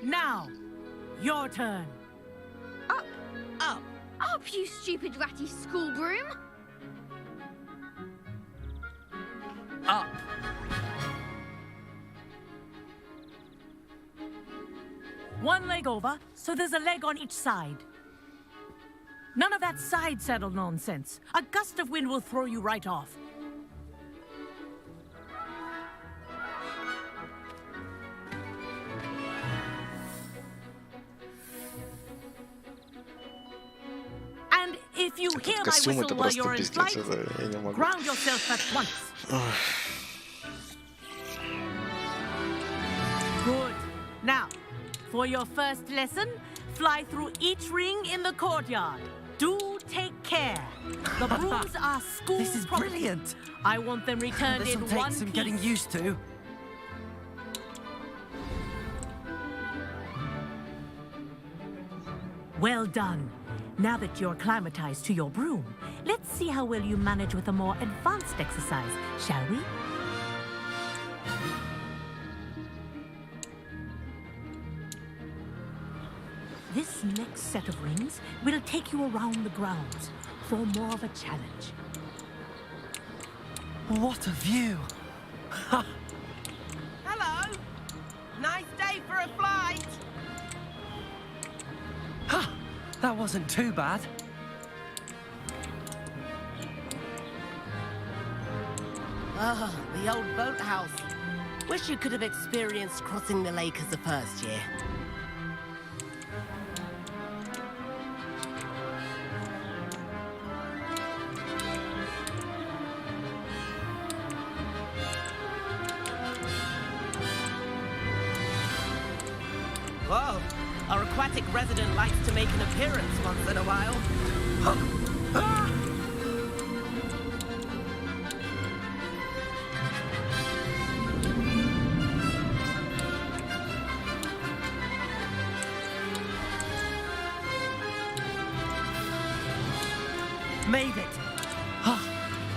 Now, your turn. Up! Up! Up, you stupid ratty school broom! Up! One leg over, so there's a leg on each side. None of that side saddle nonsense. A gust of wind will throw you right off. And if you hear my Костюм это whistle while просто you're in пиздец, flight, это я не могу. ground yourself at once. Good. Now, for your first lesson, fly through each ring in the courtyard. Do take care. The brooms are school This is property. brilliant. I want them returned This'll in take one some piece. getting used to. Well done. Now that you're acclimatized to your broom, let's see how well you manage with a more advanced exercise, shall we? This next set of rings will take you around the grounds for more of a challenge. What a view! Hello! Nice day for a flight! That wasn't too bad. Ah, the old boathouse. Wish you could have experienced crossing the lake as a first year. Whoa, our aquatic resident likes to make an appearance once in a while. Made it!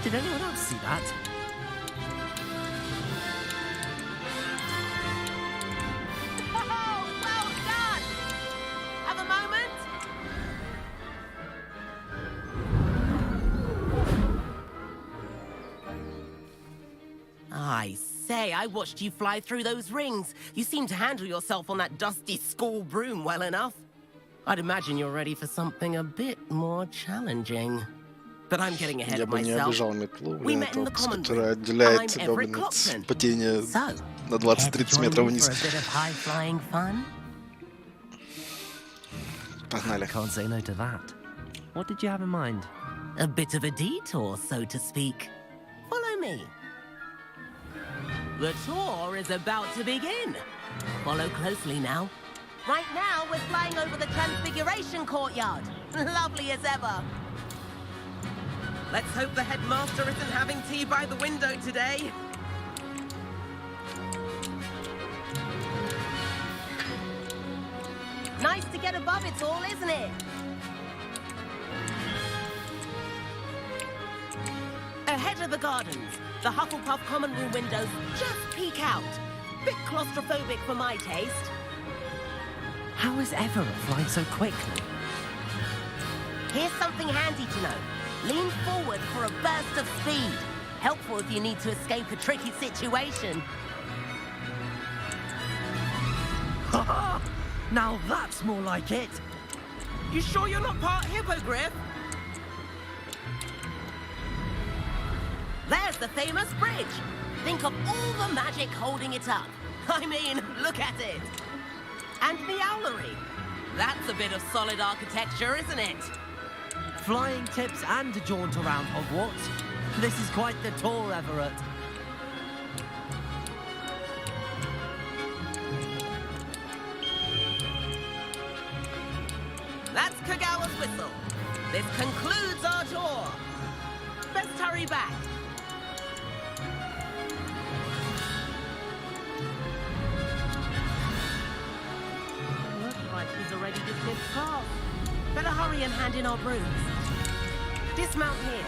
Did anyone else see that? Oh, well done! Have a moment? I say, I watched you fly through those rings. You seem to handle yourself on that dusty school broom well enough. I'd imagine you're ready for something a bit more challenging. But I'm getting ahead Я of бы не myself. обижал метлу, We блин, met это in the вот, common которая room. отделяет I'm тебя, Everett блин, от Clopton. падения So, на 20-30 метров вниз. for a bit of high-flying fun? Погнали. Can't say no to that. What did you have in mind? A bit of a detour, so to speak. Follow me. The tour is about to begin. Follow closely now. Right now, we're flying over the Transfiguration Courtyard. Lovely as ever. Let's hope the headmaster isn't having tea by the window today. Nice to get above it all, isn't it? Ahead of the gardens, the Hufflepuff common room windows just peek out. Bit claustrophobic for my taste. How is Everett flying so quickly? Here's something handy to know. Lean forward for a burst of speed. Helpful if you need to escape a tricky situation. Now that's more like it. You sure you're not part hippogriff? There's the famous bridge. Think of all the magic holding it up. I mean, look at it. And the owlery. That's a bit of solid architecture, isn't it? Flying tips and a jaunt around Hogwarts. This is quite the tour, Everett. That's Kagawa's whistle. This concludes our tour. Best hurry back. Looks like he's already dismissed class. Better hurry and hand in our brooms. Dismount here.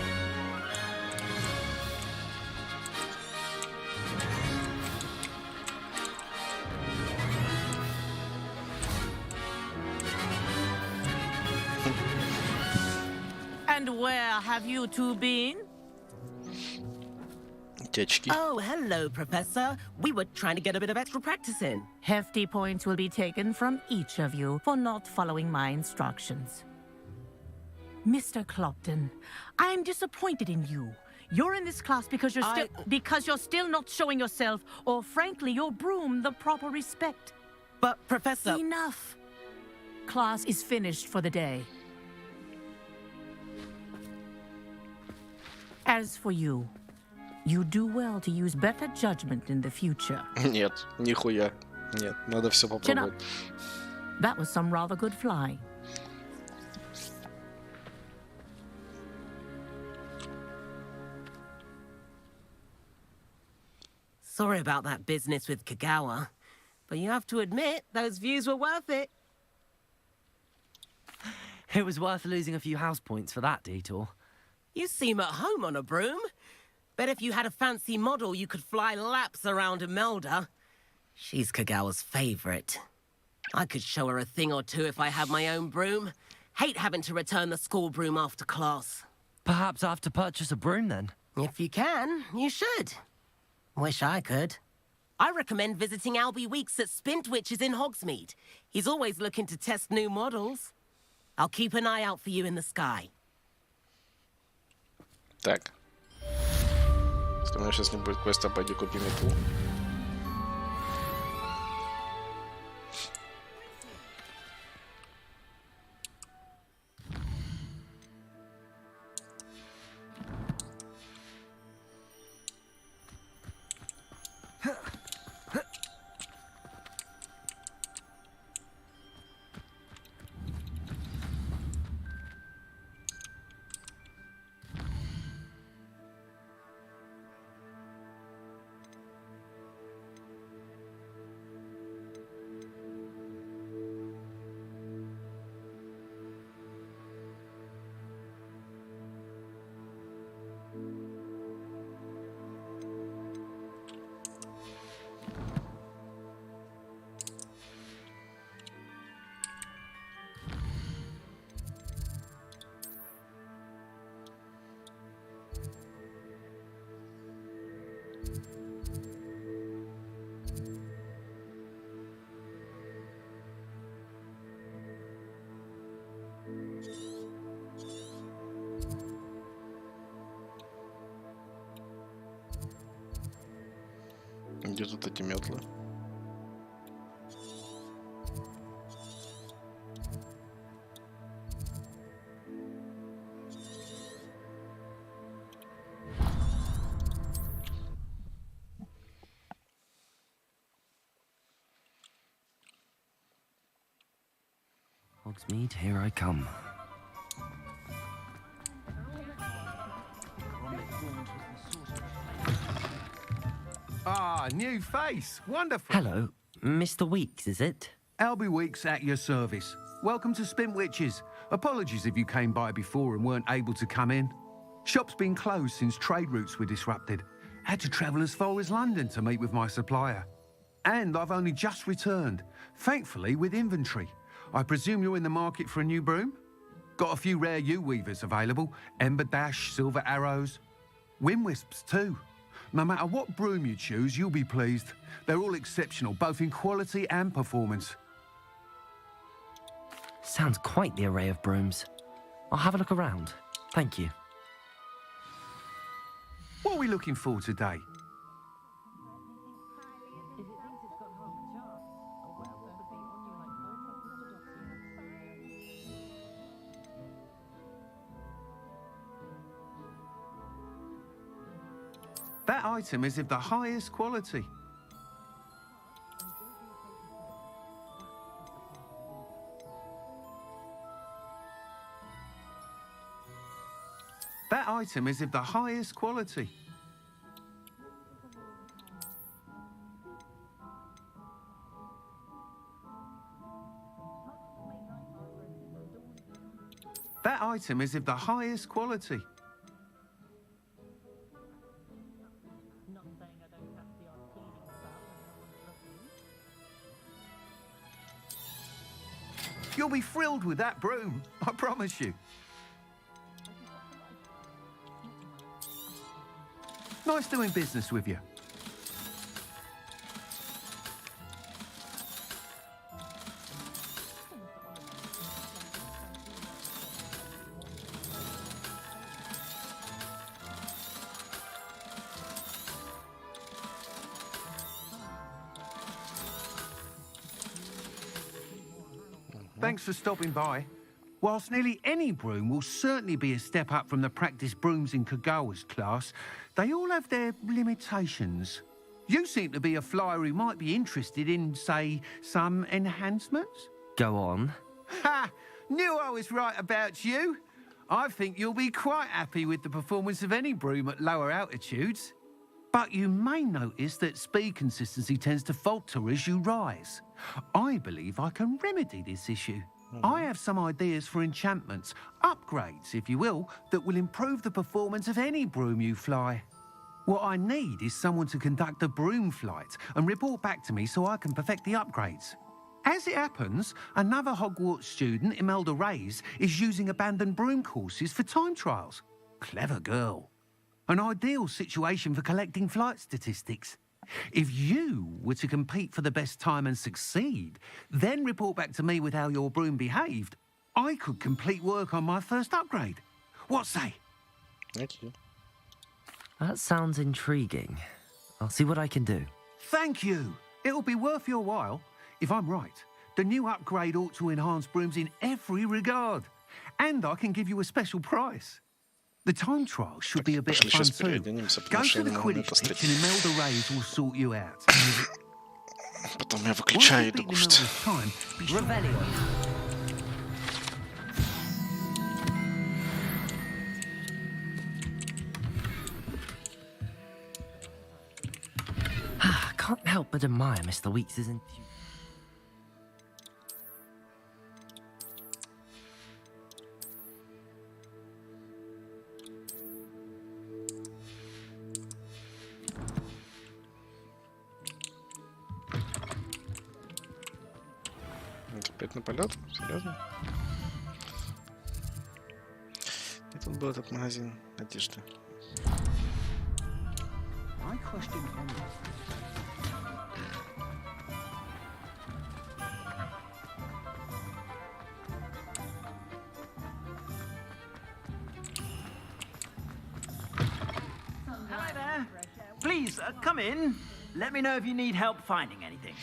And where have you two been? Oh, hello, Professor. We were trying to get a bit of extra practice in. Hefty points will be taken from each of you for not following my instructions. Mr. Clopton, I'm disappointed in you. You're in this class because you're still not showing yourself, or frankly, your broom, the proper respect. But, Professor... Enough. Class is finished for the day. As for you, you do well to use better judgment in the future. Нет, нихуя. Нет, надо все попробовать. That was some rather good flying. Sorry about that business with Kagawa, but you have to admit, those views were worth it. It was worth losing a few house points for that detour. You seem at home on a broom. Bet if you had a fancy model, you could fly laps around Imelda. She's Kagawa's favorite. I could show her a thing or two if I had my own broom. Hate having to return the school broom after class. Perhaps I have to purchase a broom then? If you can, you should. Wish I could. I recommend visiting Albie Weeks at Spintwitches in Hogsmeade. He's always looking to test new models. I'll keep an eye out for you in the sky. Так. Если у меня сейчас не будет квеста, пойди купи метлу. Где тут эти метлы? Hogsmeade, here I come. Ah, new face. Wonderful. Hello. Mr. Weeks, is it? Albie Weeks at your service. Welcome to Spintwitches. Apologies if you came by before and weren't able to come in. Shop's been closed since trade routes were disrupted. Had to travel as far as London to meet with my supplier. And I've only just returned, thankfully with inventory. I presume you're in the market for a new broom? Got a few rare U-weavers available. Ember Dash, Silver Arrows. Wind Wisps too. No matter what broom you choose, you'll be pleased. They're all exceptional, both in quality and performance. Sounds quite the array of brooms. I'll have a look around. Thank you. What are we looking for today? That item is of the highest quality. That item is of the highest quality. That item is of the highest quality. You'll be thrilled with that broom, I promise you. Nice doing business with you. Thanks for stopping by. Whilst nearly any broom will certainly be a step up from the practice brooms in Kagawa's class, they all have their limitations. You seem to be a flyer who might be interested in, say, some enhancements? Go on. Ha! Knew I was right about you. I think you'll be quite happy with the performance of any broom at lower altitudes. But you may notice that speed consistency tends to falter as you rise. I believe I can remedy this issue. I have some ideas for enchantments, upgrades, if you will, that will improve the performance of any broom you fly. What I need is someone to conduct a broom flight and report back to me so I can perfect the upgrades. As it happens, another Hogwarts student, Imelda Reyes, is using abandoned broom courses for time trials. Clever girl. An ideal situation for collecting flight statistics. If you were to compete for the best time and succeed, then report back to me with how your broom behaved, I could complete work on my first upgrade. What say? Thank you. That sounds intriguing. I'll see what I can do. Thank you. It'll be worth your while. If I'm right, the new upgrade ought to enhance brooms in every regard. And I can give you a special price. The time trial should be a bit of fun too. Go to the Quidditch pitch and Imelda Reyes will sort you out. Потом я выключаю и иду кушать. Can't help but admire Mr. Weeks' enthusiasm. Опять на полет? Серьезно? И тут был этот магазин одежды. Hi there. Please, come in. Let me know if you need help finding anything.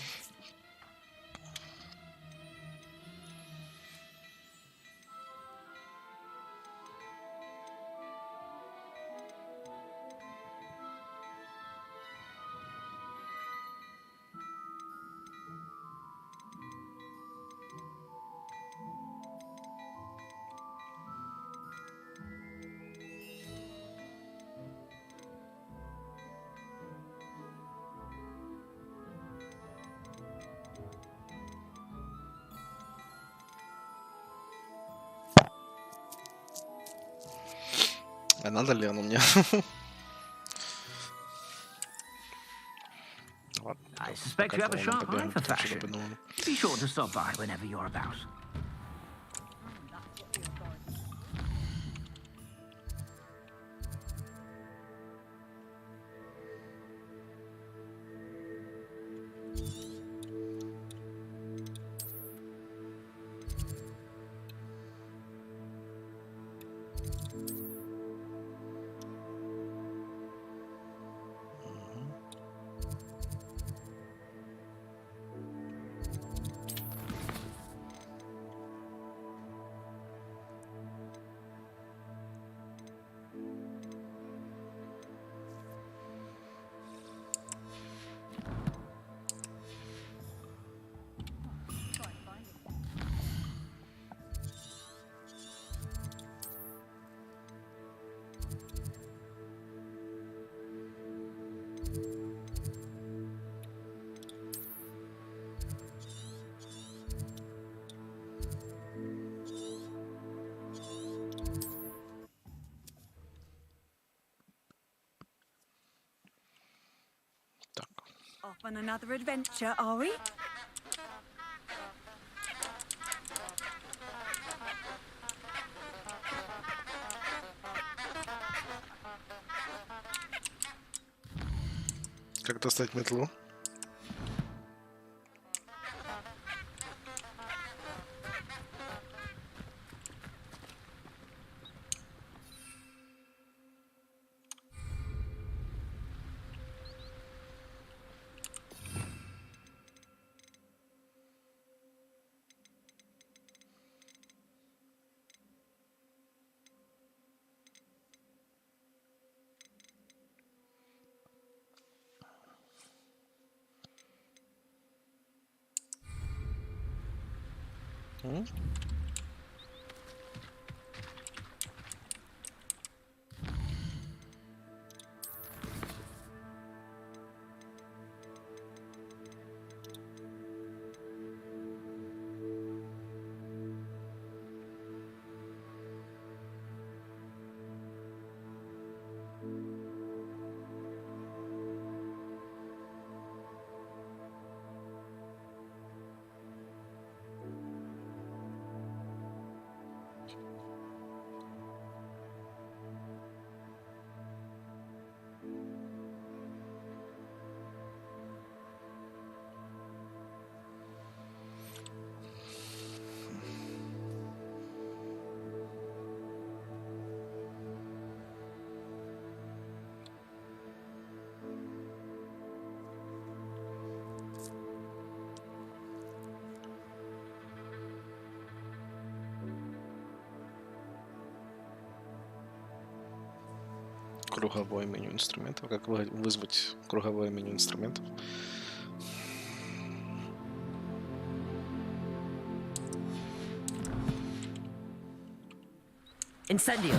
А надо ли оно мне? I suspect you have a sharp eye for fashion. Be sure to stop by whenever you're about. Off on another adventure, are we? Как достать метлу? Круговое меню инструментов. Как вызвать круговое меню инструментов? Incendio.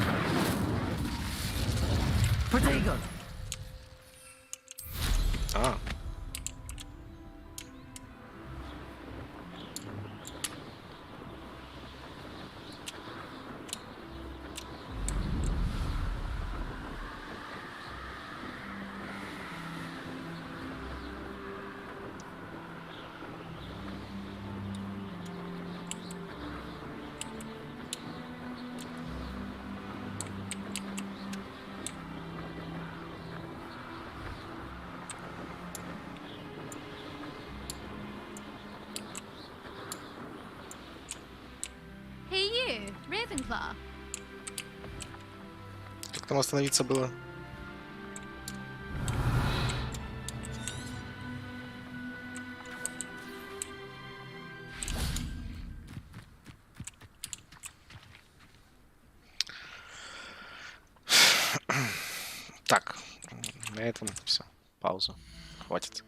Protego. А. Hey you, Ravenclaw. Как там остановиться было? Так, на этом все. Пауза. Хватит.